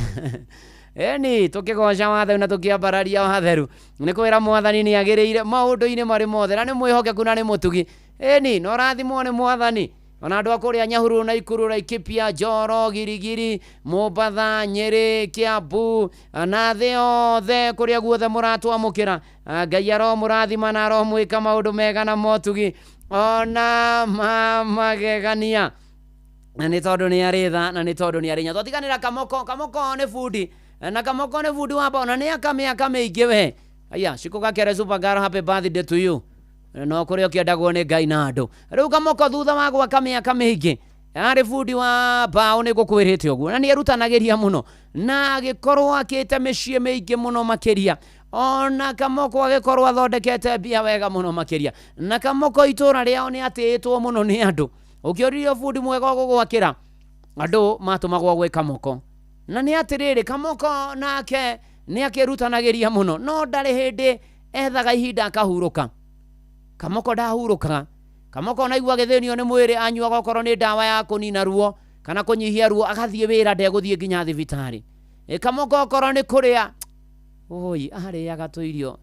Eni tukigosha watheru na tukiambararia watheru nĩ kwĩra mwathani nĩ agĩrĩire maũndũ-inĩ marĩ mothe na nĩ mwĩhokeku na nĩ mũtugi. Eni no rathimwo nĩ mwathani. Ona andũ akũrĩa Nyahururu na Ikuru, Laikipia, Njoro, Girigiri, Mombatha, Nyeri, Kiambu na thĩ yothe kũrĩa guothe mũratwamũkĩra. Ngai aro mũrathima na aro mwĩka maũndũ mega na motugi ona magegania. Na nĩ tondũ nĩ arĩ tha na nĩ tondũ nĩ arĩ nya. Twatiganĩra Kamoko nĩ bundi na Kamoko nĩ bundi wamba ona nĩ akamĩaka mĩingĩ we. Aya Shiko Gakere Super Girl, happy birthday to you. No kũrĩa ũkĩendagwo nĩ Ngai na andũ. Rĩu Kamoko thutha wa gwaka mĩaka mĩingĩ arĩ bundi wa mbaũ nĩ gũkwĩrĩte ũguo, na nĩ erutanagĩria mũno na agĩkorwo akĩte mĩciĩ mĩingĩ mũno makĩria. Ona Kamoko agĩkorwo athondekete mbia wega mũno makĩria. Na Kamoko itũra rĩao nĩ atĩĩtwo mũno nĩ andũ. Ũkĩũririo bundi mwega gũgwakĩra andũ matũmagwo gwĩ Kamoko. Na nĩ atĩrĩrĩ Kamoko nake nĩ akĩrutanagĩria mũno, no ndarĩ hĩndĩ ethaga ihinda akahurũka. Kamoko ndahurũkaga. Kamoko naigua gĩthĩnio nĩ mwĩrĩ anyuaga okorwo nĩ ndawa ya kũnina ruo kana kũnyihia ruo, agathiĩ wĩra ndegũthiĩ nginya thibitarĩ. Kamoko okorwo nĩ kũrĩa oi arĩaga tũirio,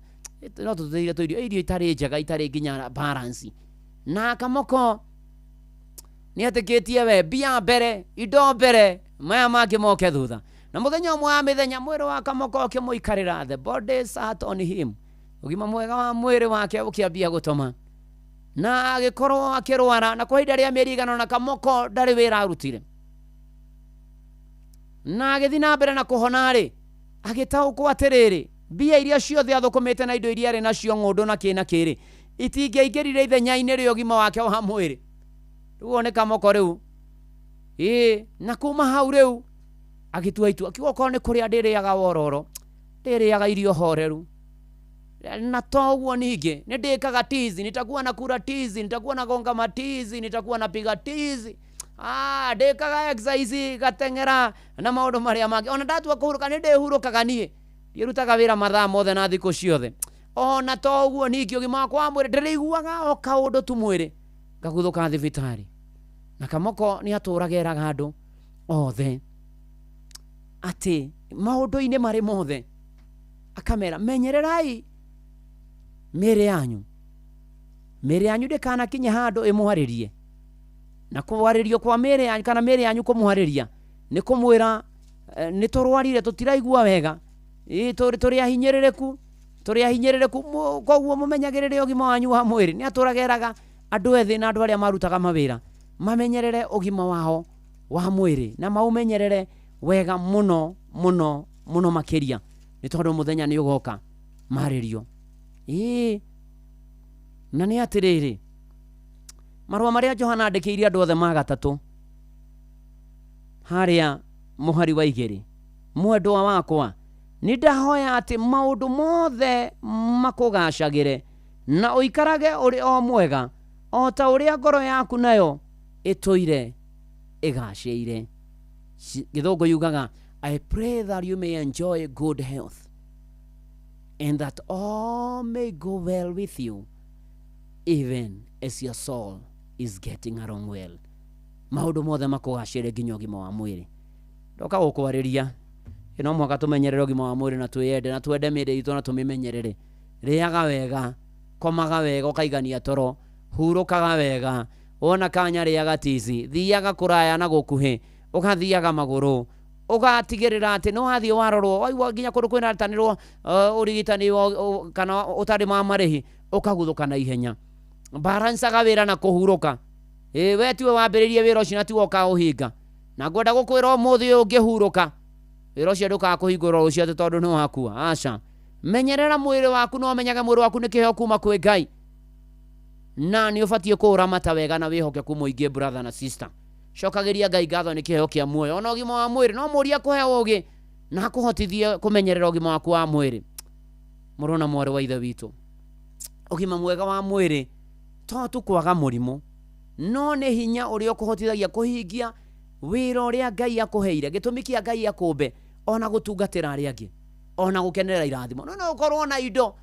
no tũtũire tũirio irio itarĩ njega, itarĩ nginya balance. Na Kamoko nĩ atĩkĩtie we mbia mbere, indo mbere, maya mangĩ moke thutha. Na mũthenya ũmwe wa mĩthenya mwĩrĩ wa Kamoko ũkĩmũikarĩra, the body sat on him. Ũgima mwega wa mwĩrĩ wake ũkĩambia gũtoma na agĩkorwo akĩrwara, na kwa ihinda rĩa mĩeri 100 na Kamoko ndarĩ wĩra arutire. Na agĩthiĩ na mbere na kũhona-rĩ, agĩtaũkwo atĩrĩrĩ mbia iria ciothe athũkũmĩte na indo iria arĩ nacio ng'ũndũ na kĩrĩ itingĩaingĩrire ithenya-inĩ rĩa ũgima wake wa mwĩrĩ. Rĩu nĩ Kamoko rĩu na kuma hau rĩu agĩtua itua akiuga okorwo nĩ kũrĩa ndĩrĩaga wororo, ndĩrĩaga irio horeru. Na toguo ningĩ nĩndĩkaga tizi, nitakuwa nakula tizi, nitakuwa nagonga matizi, nitakuwa napiga tizi. ndikaga exercise gatengera na maundu maria mangĩ ona ndatua kũhurũka nĩ ndĩhurũkaga niĩ ndĩrutaga wĩra mathaa mothe na thikũ ciothe ona to ũguo ningĩ ũgima wakwa wa mwĩrĩ ndĩrĩiguaga o kaũndũ tu mwĩrĩ ngaguthũka thibitarĩ na Kamoko nĩ atũrageraga andũ othe atĩ maũndũ-inĩ marĩ mothe akamera menyererai mĩĩrĩ yanyu ndĩkanakinye handũ ĩmwarĩrie na kũwarĩrio kwa mĩĩrĩ yanyu kana mĩĩrĩ yanyu kũmwarĩria nĩ kũmwĩra nĩ tũrwarire tũtiraigua wega tũrĩ ahinyĩrĩrĩku koguo mũmenyagĩrĩre ũgima wanyu wa mwĩrĩ nĩ atũrageraga andũ ethĩ na andũ arĩa marutaga mawĩra mamenyerere ũgima wao wa mwĩrĩ na maumenyerere wega mũno makĩria nĩ tondũ mũthenya nĩ ũgoka marĩrio na nĩ atĩrĩrĩ marũa marĩa Johana andĩkĩire andũ othe magatatũ harĩa mũhari wa 2 mwendwa wakwa nĩ ndahoya atĩ maũndũ mothe makũgacagĩre na ũikarage ũrĩ o mwega o ta ũrĩa ngoro yaku nayo ĩtũire ĩgacĩire. Gĩthũngũ yugaga I pray that you may enjoy good health and that all may go well with you even as your soul is getting along well. Maũndũ mothe makũgacĩre nginya ũgima wa mwĩrĩ. Ndoka gũkwarĩria no mwaka tũmenyerere ũgima wa mwĩrĩ na twĩende na twende mĩĩrĩ itũ na tũmĩmenyerere. Rĩaga wega, komaga wega, ũkaigania toro, hurũkaga wega, wona kanya rĩaga tizi, thiaga kũraya na gũkuhĩ, ũgathiaga magũrũ, ũgatigĩrĩra atĩ nĩ wathiĩ warorwo, waigua nginya kũndũ kwĩna tanĩrwo ũrigitani kana ũtarĩ ma marĩhi, ũkaguthũka na ihenya. Barancaga wĩra na kũhurũka. We tiwe wambĩrĩrie wĩra ũcio na tiwe ũkaũhinga. Na ngwenda gũkwĩra ũmũthĩ ũyũ ũngĩhurũka wĩra ũcio ndũgakũhingũra rũciũ atĩ tondũ nĩ wakua. Aca. Menyerera mwĩrĩ waku no menyage mwĩrĩ waku nĩ kĩheo kuma kwĩ Ngai. Na nĩ ũbatiĩ kũũramata wega na wĩhokeku mũingĩ brother na sister. Cokagĩria Ngai ngatho nĩ kĩheo kĩa muoyo. Ona ũgima wa mwĩrĩ no mũria kũheo ũgĩ na kũhotithie kũmenyerera ũgima waku wa mwĩrĩ. Mũrũ na mwarĩ wa ithe witũ. Ũgima mwega wa mwĩrĩ to tu kwaga mũrimũ no nĩ hinya ũrĩa ũkũhotithagia kũhingia wĩra ũrĩa Ngai akũheire. Gĩtũmi kĩa Ngai akũmbe ona gũtungatĩra arĩa angĩ ona gũkenerera irathimo no ũkorwo na indo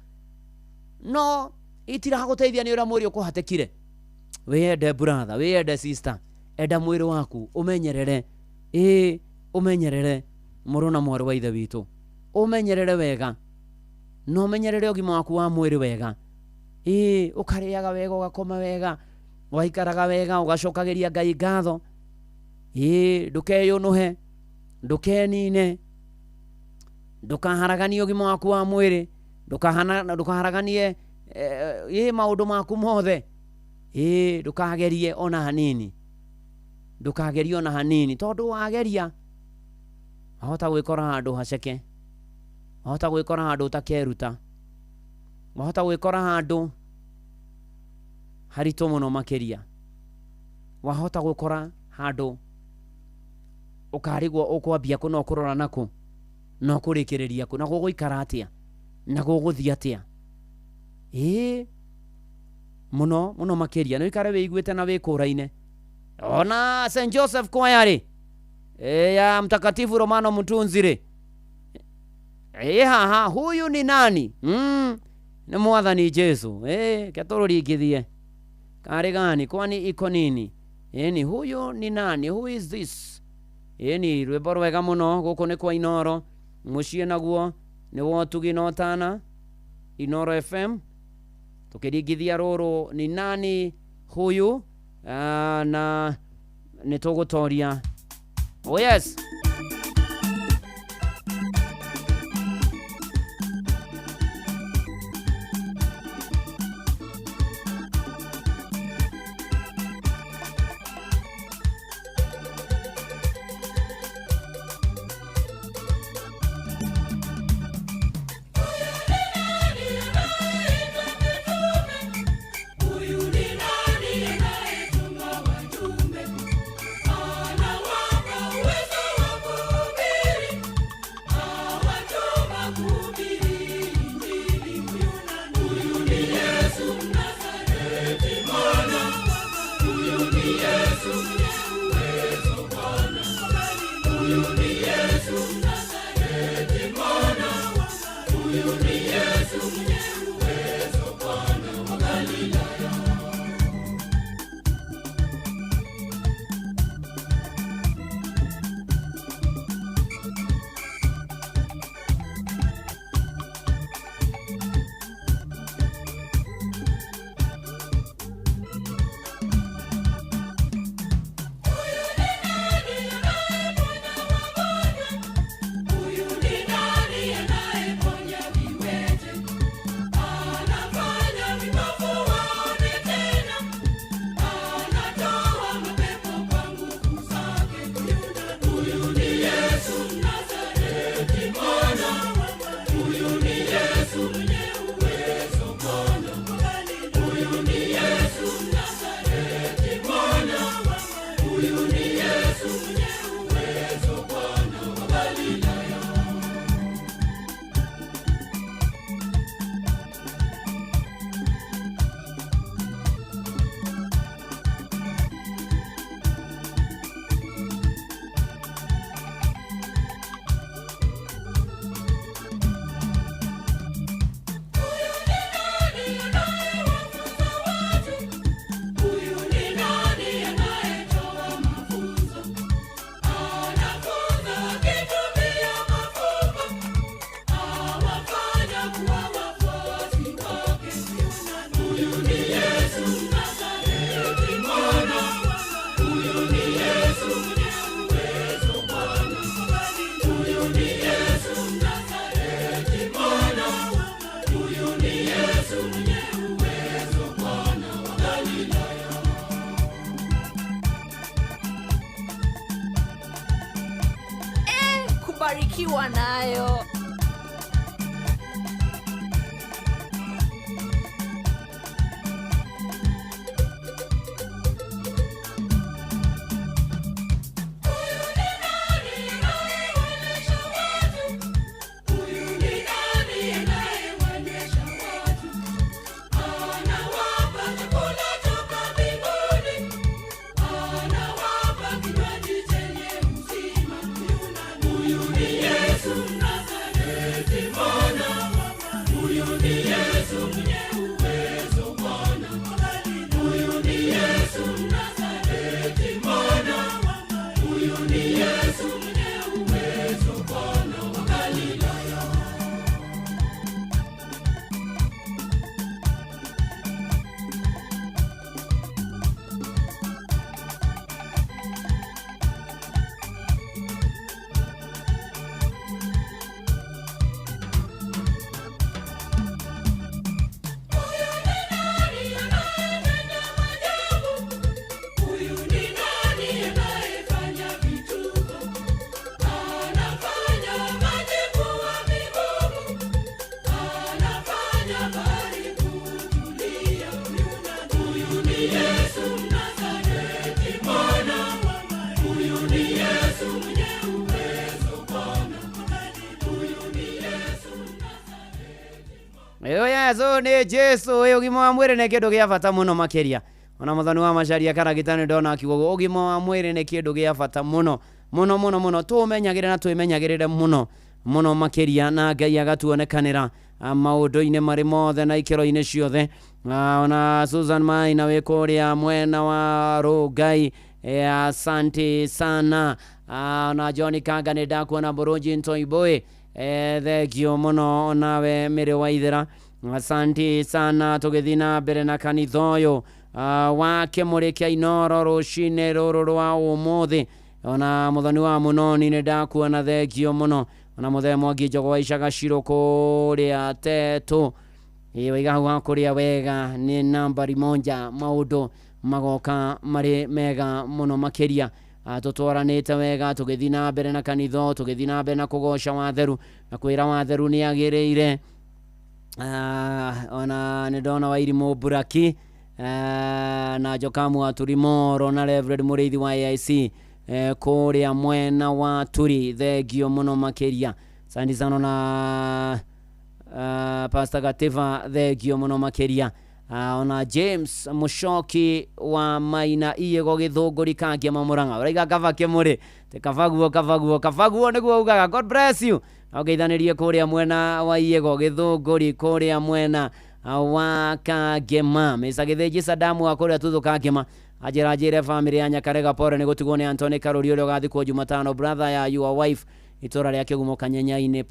no itiragũteithia nĩ ũrĩa mwĩrĩ ũkũhatĩkire. Wĩende brother, wĩende sister, enda mwĩrĩ waku ũmenyerere. Ũmenyerere mũrũ na mwarĩ wa ithe witũ, ũmenyerere wega no ũmenyerere ũgima waku wa mwĩrĩ wega. Ũkarĩaga wega, ũgakoma wega, waikaraga wega, ũgacokagĩria Ngai ngatho. Ndũkeyũnũhe, ndũkenine, ndũkaharaganie ũgima waku wa mwĩrĩ, ndũkaharaganie maũndũ maku mothe. Ndũkagerie ona hanini, ndũkagerie ona hanini tondũ wageria wahota gwĩkora handũ haceke, wahota gwĩkora handũ ũtakeruta, wahota gwĩkora handũ haritũ mũno makĩria, wahota gũkora handũ ũkarigwo ũkwambia kũ no kũrora nakũ no kũrĩkĩrĩria kũ na gũgũikara atĩa na gũgũthiĩ atĩa. Mũno makĩria no ikare wĩiguĩte na wĩkũraine. Ona St. Joseph Choir ya Mtakatifu Romano Mtunzire haha, huyu ni nani? Nĩ Mwathani Jesu. Ketũrũringithie karĩ gani kwani iko nini? Huyu ni nani? Who is this? Rwĩmbo rwega mũno gũkũ nĩ kwa Inoro, mũciĩ naguo nĩ Wotugi no Tana, Inoro FM. Tukĩringithia rũrũ ni nani huyu na nĩtũgũtoria. Oh yes. Ana wapa uwezo wa barikiwa nayo. So ni Jesu uyu gima wa mwiri ni kindu gia bata muno makiria. Ona muthoni wa macaria kana gitani ndona akiuga ugima wa mwiri ni kindu gia bata muno muno tumenyagire na twimenyagirire muno makiria na Ngai agatuonekanira maundu-ini mari mothe na ikiro-ini ciothe. Ona Susan Maina we kuria mwena wa Rugai, asante sana. Ona Johnny Kanga ni ndakuona Burunji Ntoiboi, thegio muno nawe Miri Waithera, asante sana. Tugithina mbere na kanithoyo wake Murikia Inoro rucine ruru rwa umuthi. Ona muthoni wa munoni ni ndakuona, thegio muno. Ona muthemo angi Njogo wa Icagaciro kuria Tetu, waiga hau kuria wega ni nambari monja, maundu magoka mari mega muno makiria. Tutwaranite wega, tugithina mbere na kanitho, tugithina mbere na kugoca watheru na kwira watheru ni agiriire. Ona ni ndona Wairimu Buraki na Jokamu Aturimoro na Reverend Muriithi wa AIC kuria mwena wa Turi, thegio muno makiria. Sandi sana na Pastor Gativa, thegio muno makiria. Ona James Mushoki wa Maina Iyego Githunguri Kangia Mamuranga, uraiga kavake muri te kavaguo niguo ugaga. God bless you. Ogeithanirie kuria mwena wa Iyego Githunguri kuria mwena wa Kagema, Mesa Githiji Sadamu wa kuria Tuthu Kagema. Ajirajire family ya Nyakarega pore ni gutigwo ni Antoni Karuri uria gathikwo Jumatano, brother ya your wife itora ria Kigumo Kanyenya-ini.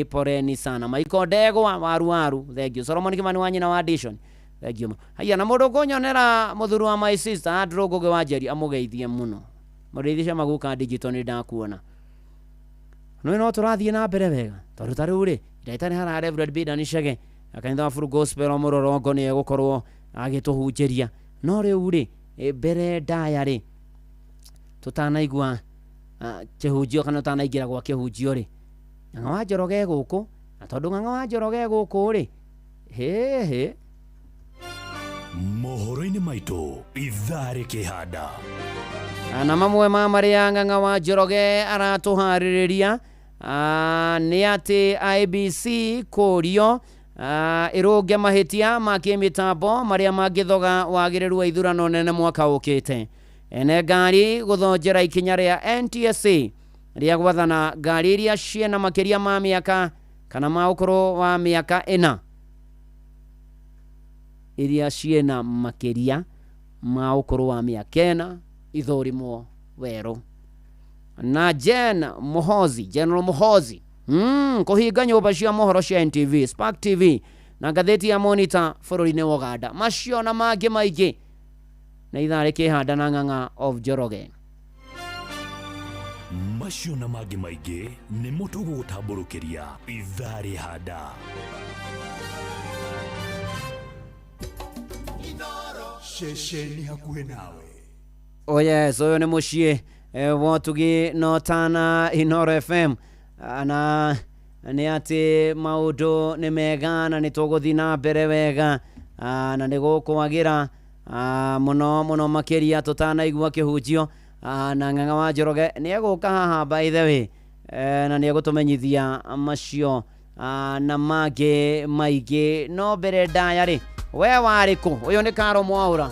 Poreni sana. Maiko Ndegwa waru thegio. Solomon Kimani wa nyina wa Addition, thegio. Haya na mundu kunyonera muthuru wa my sister Androgo ge wajeri amugeithie muno. Mureithisha maguka digital ni ndakuona. No turathie na mbere wega. Tondu tari ri ndaitani hara Reverend Bida ni Shege akanitha Full Gospel Murorongo ni egukorwo agituhunjeria. No riu ri mbere diary tutanaigua kihunjio kana tutanaigira gwa kihunjio ri Ng'ang'a wa Njoroge guku, na tondu Ng'ang'a wa Njoroge guku ri he mohoro-ini maitu ithari kihanda na mamwe ma maria Ng'ang'a wa Njoroge aratuhaririria ni ati IBC kurio iruge mahitia ma kimitambo maria mangithoga wagiriru wa ithurano nene mwaka ukite. Ene ngari guthonjera ikinya ria NTSA ria gwathana ngari iria ciena makiria ma miaka kana ma ukuru wa miaka 4 iria ciena makiria ma ukuru wa miaka 4 ithurimwo weru. Na General Muhozi kuhinga nyumba cia mohoro cia NTV, Spark TV na ngatheti ya Monitor bururi-ini wa Uganda. Macio na mangi maingi na ithari kihanda na Ng'ang'a of Njoroge. Macio na mangi maingi ni mutugu gutamburukiria ithari handa. Shesheni hakuhe nawe. Oh yes, uyu ni mucie wotugi no tana Inoro FM na nĩ atĩ maũndũ nĩ mega na nĩ tũgũthiĩ na mbere wega na nĩ gũkwagĩra mũno makĩria tũtanaigua kĩhunjio na Ng'ang'a wa Njoroge nĩ egũka haha by the way na nĩ egũtũmenyithia macio na mangĩ maingĩ no mbere ndaya rĩ we warĩ kũ ũyũ nĩ Karo Mwaũra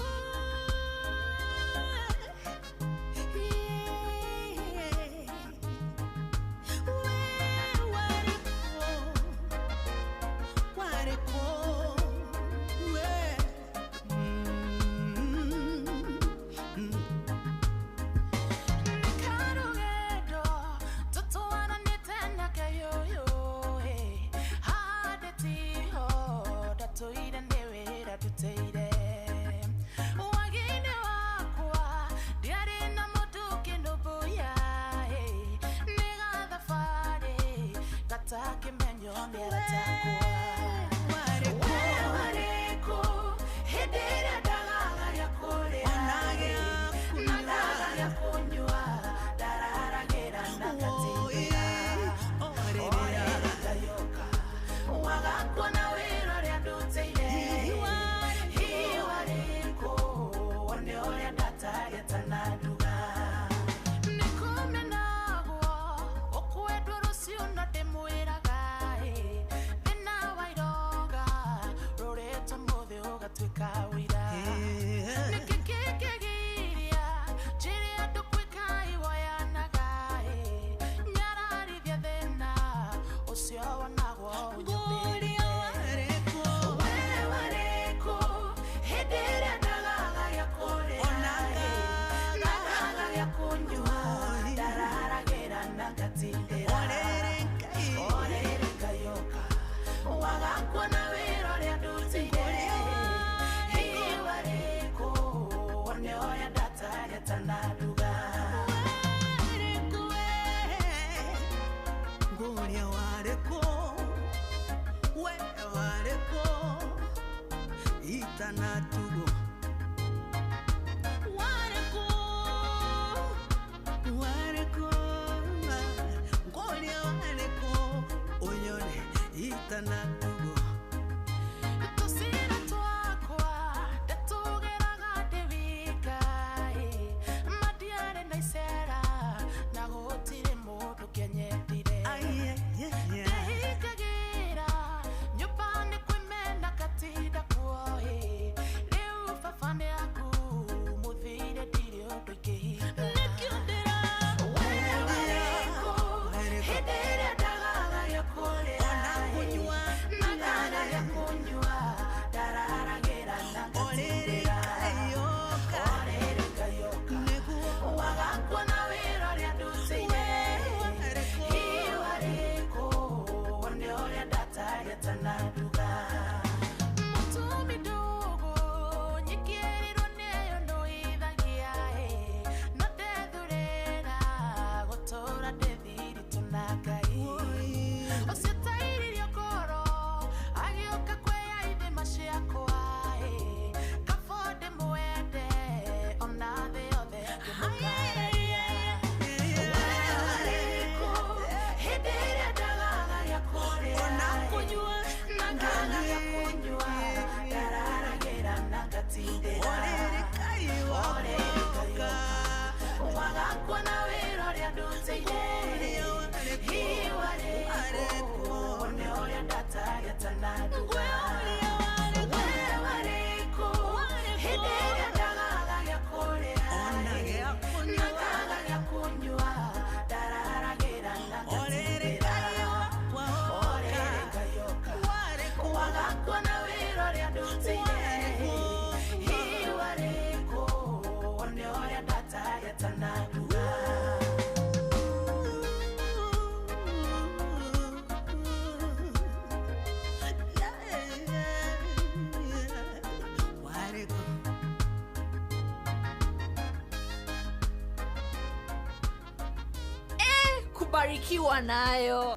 kubarikiwa nayo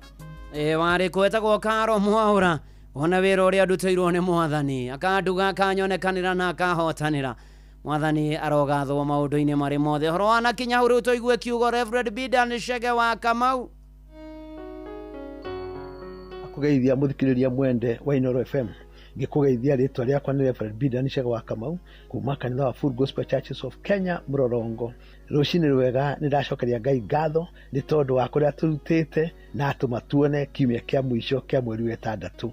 warĩ kwetagwo Karo Mwaũra ona wĩra ũrĩa ndutĩirwo nĩ Mwathani akanduga akanyonekanĩra na akahotanĩra Mwathani arogathwo maũndũ-inĩ marĩ mothe horo wanakinya hau rĩu tũigue kiugo Reverend Bidan Chege wa Kamau kugeithia muthikiriria mwende wa Inoro FM ngikugeithia ritwa riakwa ni Reverend Bidan Shega Kamau kuma kanitha wa Full Gospel Churches of Kenya Murorongo. Rucini rwega ni ndacokeria Ngai ngatho ni tondu wa kuria turutite na tumatuone kiumia kia mwisho kia mweri wa 6.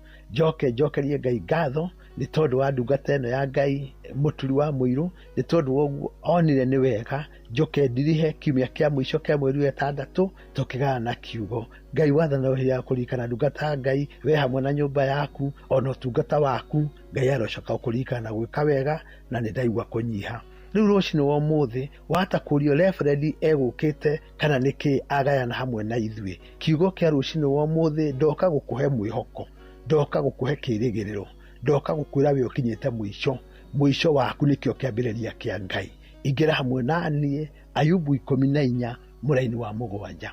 Njokerie Ngai ngatho ni tondu wa ndungata eno ya Ngai muturi wa muiru ni tondu woguo onire ni wega njoke ndirihe kiumia kia mwisho kia mweri wa 6 tukigana na kiugo. Ngai wathana uhia kurikana ndungata Ngai we hamwe na nyumba yaku ona utungata waku. Ngai arocoka kurikana gwika wega na ni ndaigua kunyiha. Riu rucini wa muthi wata kurio Reverend egukite kana niki agayana hamwe na ithui. Kiugo kia rucini wa muthi ndoka gukuhe mwihoko, ndoka gukuhe kirigiriro, ndoka gukwira we ukinyite mwisho waku nikio kiambiriria kia Ngai. Ingira hamwe nanie Ayubu 14 muraini wa 7.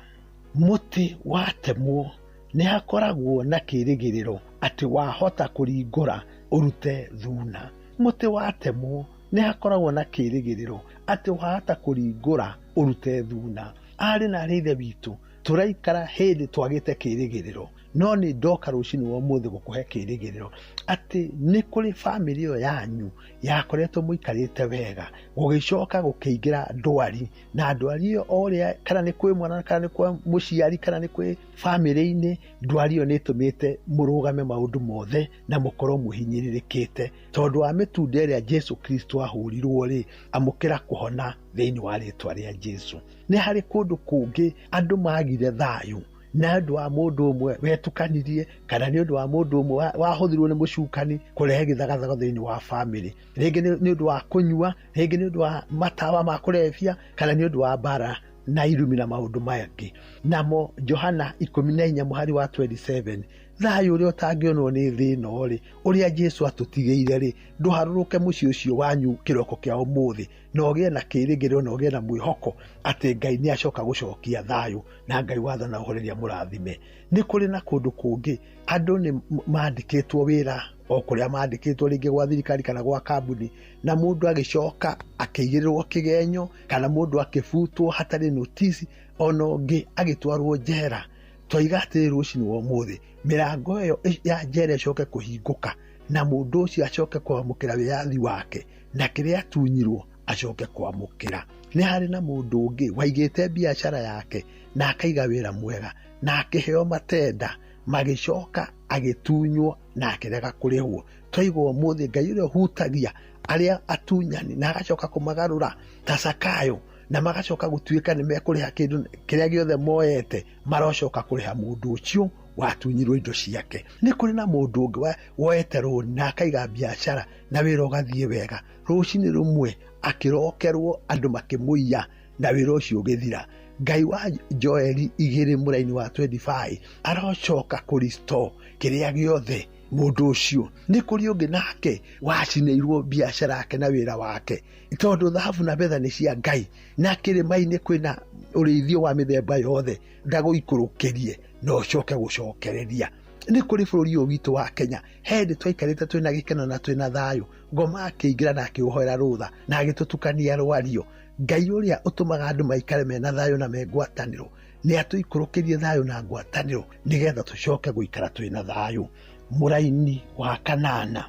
Muti watemwo ni hakoragwo na kirigiriro ati wahota kuringura urute thuna. Muti watemwo ni hakoragwo na kirigiriro ati wahota kuringura urute thuna. Ari na rithe bitu turaikara hindi twagite kirigiriro, no ni ndoka rucini wa muthi gukuhe kirigiriro ati ni kuri family yo yanyu yakoretwo muikarite wega gugicoka gukiingira ndwari na ndwari yo oria kana ni kwi mwana kana ni kwa muciari kana ni kwi family ine ndwari yo nitumite murugame maundu mothe na mukoro muhinyiririkite tondu wa mitunde ria Jesu Kristo ahurirwo ri amukira kuhona thiini wa ritwa ria Jesu. Ni hari kundu kungi andu magire thayu na andu wa mundu umwe wetukanirie kana ni undu wa mundu umwe wahuthirwo ni mucukani kurehe githagathago thiini wa family. Ringi ni undu wa kunyua, ringi ni undu wa matawa ma kurefia kana ni undu wa bara na irumi na maundu mayangi. Namo Johana 14 muhari wa 27 thayu uri utangionwo ni thino ri uria Jesu atutigeire ri nduharuruke muci ucio wanyu kiroko kia umuthi na ogie na kirigiro na ogie na mwihoko ati Ngai ni acoka gucokia thayu na Ngai wathana uhoreria murathime. Ni kuri na kundu kungi andu ni mandikitwo wira o kuria mandikitwo ringi gwa thirikari kana gwa kambuni na mundu agicoka akigirirwo kigenyo kana mundu akifutwo hatari notice ona ungi agitwarwo njera. Twaigate rucini wa muthi mirango yo ya njera icoke kuhinguka na mundu ucio acoke kwamukira wiathi wake na kiria atunyirwo acoke kwamukira. Ni hari na mundu ungi waigite biashara yake na akaiga wira mwega na akiheo matenda magicoka agitunywo na akirega kurihwo. Twaigwo muthi Ngai uria hutagia aria atunyani na agacoka kumagarura ta Sakayo na magacoka gutuika ni mekuriha kindu kiria giothe moete marocoka kuriha mundu ucio watunyirwo indo ciake. Ni kuri na mundu ungi woete roni na akaiga biashara na wira ugathie wega rucini rumwe akirokerwo andu makimuiya na wira ucio ugithira. Ngai wa Joeli 2 muraini wa 25 arocoka kuristore kiria giothe mundu ucio. Ni kuri ungi nake wacineirwo biashara yake na wira wake tondu thahabu na betha ni cia Ngai na kirima-ini kwina urithio wa mithemba yothe ndaguikurukirie no ucoke gucokereria. Ni kuri bururi uyu witu wa Kenya hindi twaikarite twina gikeno na twina thayu ngoma akiingira na akiuhoera rutha na agitutukania rwario. Ngai uria utumaga andu maikare mena thayu na megwataniro ni atuikurukirie thayu na ngwataniro nigetha tucoke guikara twina thayu. Muraini wa 8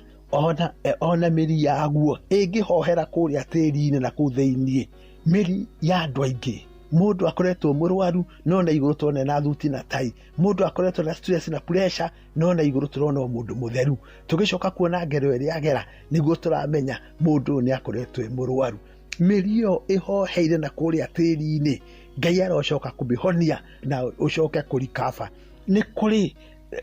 ona miri yaguo ingihohera kuria tiri-ini na ku thiini miri ya andu aingi. Mundu akoretwo murwaru no na iguru tone na thuti na tai, mundu akoretwo na stress na pressure no na iguru turona mundu mutheru. Tugicoka kuona ngero iri agera niguo turamenya mundu ni akoretwo murwaru. Mirio ihoheire na kuria tiri-ini Ngai arocoka kubihonia na ucoke kurikafa. Ni kuri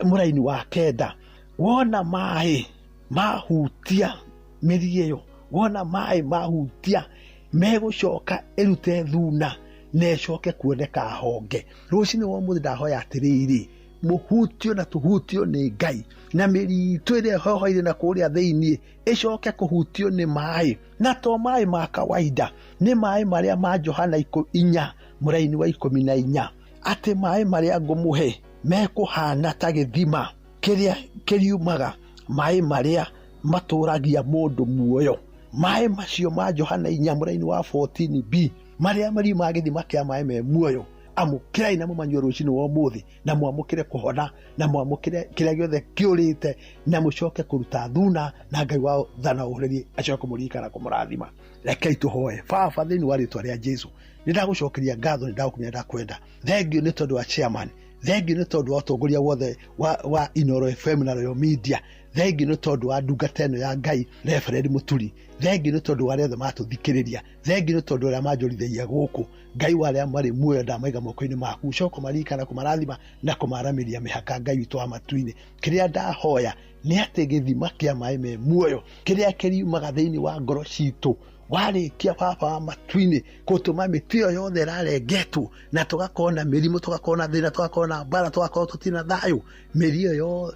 muraini wa 9 wona mai mahutia mirio wona mai mahutia megucoka erute thuna necoke kuoneka honge. Rucini wa muthi ndahoya atiriri muhutio na tuhutio ni Ngai na miri twire hohoire na kuria thiini icoke kuhutio ni mai na to mai ma kawaida ni mai maria ma Johana 4 muraini wa 14 ati mai maria ngumuhe mekuhana ta githima kiria kiriumaga mai maria maturagia mundu muoyo. Mai macio ma Johana 4 muraini wa 14b maria mari magithima kia mai me muoyo amukirai na mumanyua rucini wa muthi na mwamukire kuhona na mwamukire kiria giothe kiurite na mucoke kuruta thuna na Ngai wa thana ureri acoke kumurika na kumurathima. Rekei tuhoe. Baba thiini wa ritwa ria Jesu nindagucokeria ngatho nindakumenya ndakwenda. Thengiũ nĩ tondũ wa chairman, thengiũ nĩ tondũ wa ũtongoria wothe wa Inoro FM na Royal Media, thengiũ nĩ tondũ wa ndungata ĩno ya Ngai Reverend Muturi, thengiũ nĩ tondũ wa arĩa othe matũthikĩrĩria, thengiũ nĩ tondũ arĩa manjorithagia gũkũ. Ngai wa arĩa marĩ muoyo ndamaiga moko-inĩ maku, coka marika na kumarathima na kumaramĩria mĩhaka Ngai witũ wa matu-inĩ. Kĩrĩa ndahoya nĩ atĩ gĩthima kĩa maĩ me muoyo kĩrĩa kĩriumaga thĩinĩ wa ngoro citũ warĩkia baba wa matu-inĩ gũtũma mĩtĩ ĩyo yothe ĩrarengetwo na tũgakorwo na mĩrimũ, tũgakorwo na thĩna, tũgakorwo na mbara, tũgakorwo tũtina thayũ, mĩri ĩyo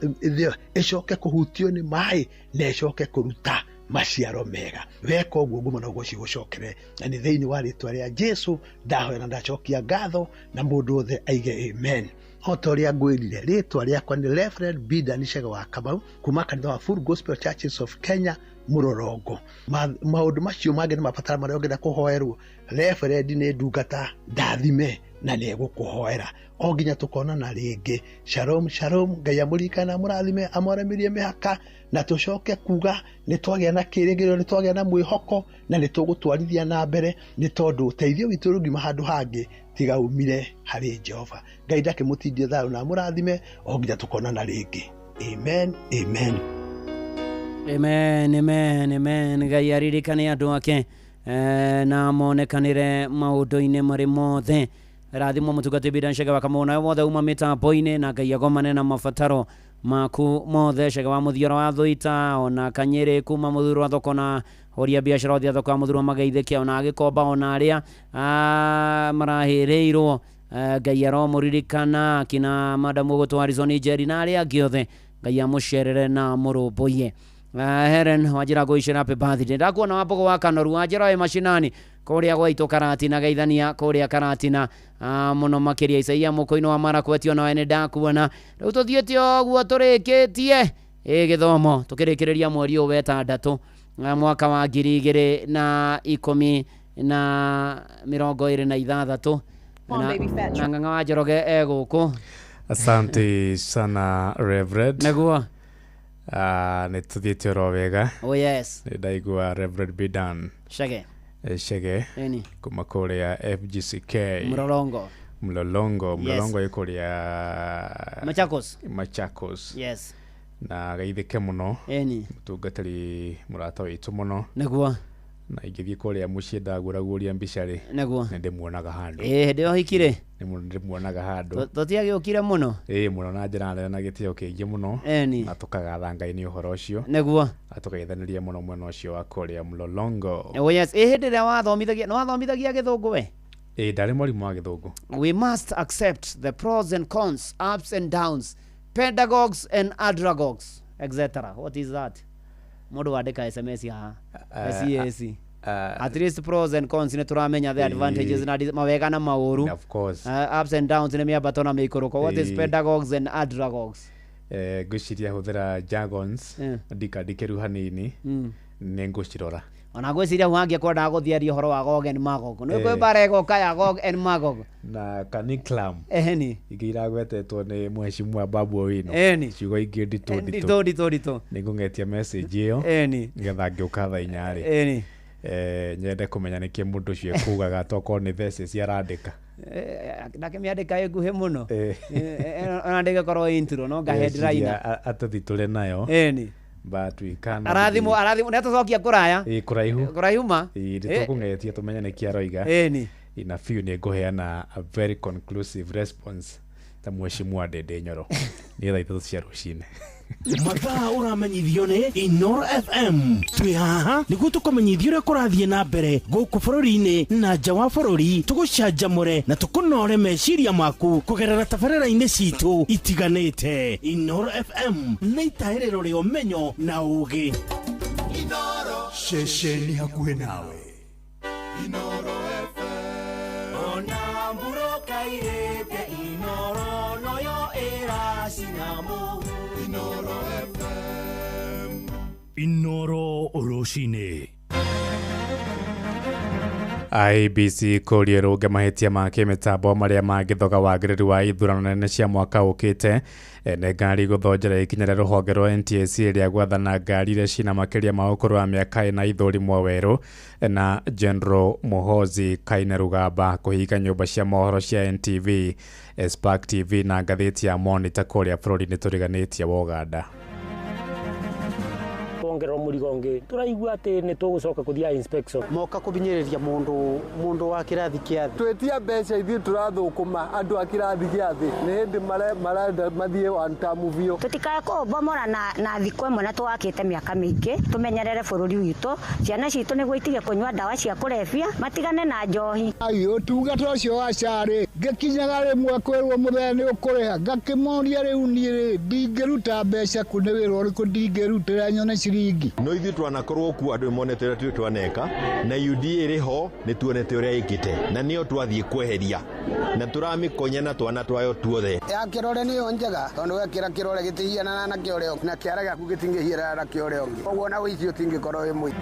ĩcoke kũhutio nĩ maĩ na ĩcoke kũruta maciaro mega. Weka ũguo ngumo na ũguo cigũcokere, na nĩ thĩinĩ wa rĩtwa rĩa Jesu ndahoya na ndacokia ngatho na mũndũ othe aige amen. Ota ũrĩa ngwĩrire rĩtwa rĩakwa nĩ Reverend Bidan Chege wa Kamau kuma kanitha wa Full Gospel Churches of Kenya Murorongo. Maũndũ macio mangĩ nĩ mabatara marĩa ũngĩenda kũhoerwo, Reverend nĩ ndungata ndathime na nĩ egũkũhoera o nginya tũkonana rĩngĩ. Shalom shalom, Ngai amũrikane na mũrathime amwaramirie mĩhaka na tũcoke kuga nĩ twagĩa na kĩrĩgĩrĩro, nĩ twagĩa na mwĩhoko na nĩ tũgũtwarithia na mbere nĩ tondũ ũteithio witũ rũgima handũ hangĩ tiga umire harĩ Jehova. Ngai ndakĩmũtindie thayũ na mũrathime o nginya tũkonana rĩngĩ. Amen, amen. Amen, amen, amen. Ngai aririkane andũ ake na monekanĩre maũndũ-inĩ marĩ mothe. Rathimo mũtungati Bidan Chege wa Kamau nawe wothe uma mĩtambo-inĩ na Ngai agomane na mabataro maku mothe. Chege wa mũthioro wa Thũita ona Kanyĩrĩ kuma mũthuro wa thoko na horia biashara thia thoko ya mũthuro wa Magaithĩkia ona agĩkomba ona arĩa marahĩrĩirwo. Ngai aromũririkana kina madamu gũtwarizwo nĩ Njeri na arĩa angĩ othe. Ngai amũcerere na mũrũmbũiye. Helen wajira goicera happy birthday. Ndakuona Wambogo wa Kanoru wajira we mashinani kũrĩa gwaitũ Karatina Gaithania kũrĩa Karatina mũno makĩria Isaia mũkũ-inĩ wa Marakwet ona we nĩ ndakuona. Rĩu tũthiĩte ũguo tũrĩkĩtie gĩthomo tũkĩrĩkĩrĩria mweri ũyũ wetandatũ mwaka wa 2026 na Ng'ang'a wa Njoroge egũkũ. Asante sana Reverend. Naguo nĩ tũthiĩte oro wega. Oh yes. Nĩ ndaigua Reverend Bidan Chege Chege kuma kũrĩa FGCK Mlolongo ĩkũrĩa Machakos. Yes. Na geithĩke mũno mũtungatĩri mũrata witũ mũno. Naguo na ingĩthiĩ kũrĩa mũciĩ ndagũraguria mbicarĩ naguo nĩ ndĩmuonaga handũ hĩndĩ ĩyo hikire nĩ ndĩmuonaga handũ tũtiagĩũkire mũno mũno na njĩra nene na gĩtĩo kĩingĩ mũno na tũkagatha Ngai nĩ ũhoro ũcio naguo tũkaithanĩria mũno mwena ũcio wa kũrĩa Mlolongo. Yes, hĩndĩ ĩrĩa wathomithagia gĩthũngũ we? Ndarĩ mwarimũ wa gĩthũngũ. We must accept the pros and cons, ups and downs, pedagogues and andragogues, etc. What is that? Mũndũ wandĩka SMS haha CAC. At least pros and cons nĩ tũramenya the advantages na mawega na maũru. Of course. Ups and downs nĩ mĩambato na mĩikũrũko. What is pedagogues and andragogues? Ngwĩciria hũthĩra jargons ndikandĩkĩru hanini nĩ ngũcirora. Ona ngwĩciria wangia kwenda gũthiaria ũhoro wa Gog and Magog. Nĩ kwĩ bara ĩgoka ya Gog and Magog. Na kaniklam. Ingĩ iragwetetwo nĩ Mheshimiwa Babu Owino. Ciugo ingĩ nditũ. Nĩngũng'etia message ĩyo. Nĩgetha ngĩũka thaa 4. Nyende kũmenya nĩkĩ mũndũ ũcio ekugaga tokorwo nĩ thesis arandĩka. Ndakĩmĩandĩka ĩnguhĩ mũno. Ona ndĩgĩkorwo intro no nga headline. Atũthi tũrĩ nayo. But we can arathimo netũcokia kũraya kũraihu ma tũkũng'etia tũmenye nĩkĩ aroiga ina few nĩ ngũheana a very conclusive response ta Mheshimiwa Ndindi Nyoro nĩgetha ithatũ cia rũcinĩ. Mathaa ũramenyithio nĩ Inoro FM. Twĩ haha nĩguo tũkũmenyithia ũrĩa kũrathiĩ na mbere gũkũ bũrũri-inĩ na nja wa bũrũri, tũgũcanjamũre na tũkũnore meciria maku kũgerera tabarĩra-inĩ citũ itiganĩte. Inoro FM nĩ itaĩrĩro rĩa ũmenyo na ũũgĩ. Inoro ceceni hakuhĩ nawe. Inoro FM ona mburoka irĩte Inoro noyo ĩracinamu. Inoro FM Inoro rũcinĩ. IBC kũria rũnga mahĩtia ma kĩmĩtambo marĩa mangĩthoga wagĩrĩru wa ithurano nene cia mwaka ũkĩte. Ene ngari gũthonjera ikinya rĩa rũhonge rwa NTSA rĩa gwathana ngari iria cina makĩria ma ũkũrũ wa mĩaka ĩna ithũrimwo werũ na General Muhoozi Kainerugaba kũhinga nyũmba cia mohoro cia NTV, Spark TV na ngathĩti ya Monitor kũrĩa bũrũri-inĩ tũriganĩtie wa Uganda. Ongerera murigonge turaigua ati ni tugucoka kuthia inspection moka kubinyiriria mundu wa kirathi kia thi twetia mbeca ithi turathukuma andu a kirathi kia thi ni hindi marenda mathie wantamuvio tutikae kubomora na thikũ ĩmwe na twakite miaka mingi tumenyerere bururi witu ciana citu niguo itige kunywa ndawa cia kulevya matigane na njohi ayo tungata ucio wa cari ngikinyaga rimwe kwirwo muthenya ni ukuriha ngakimoria riu ni ndingiruta mbeca ku ni wira uriku ndingirutira nyone ciringi no ithu twanakorwo ku andu monete tu twaneka na UDA riho ni tuonete uria ikite na nio twathie kweheria na turamikonya na twana twayo tuothe ya kirore ni onjega tondu wekira kirore gitihiana na kioreo na kiara gaku gitingihiana na kioreo ogwo na wici utingikorwo wi mwi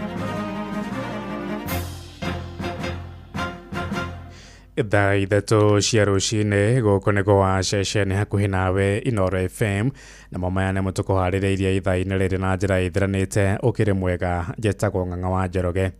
Thaa ithatũ cia rũcinĩ gũkũ nĩ gwa ceceni hakuhĩ nawe Inoro FM na mamaya nĩ mũtũkũharĩrĩirie ithaa-inĩ rĩrĩ na njĩra ĩthiranĩte ũkĩrĩ mwega njĩtagwo Ng'ang'a wa Njoroge.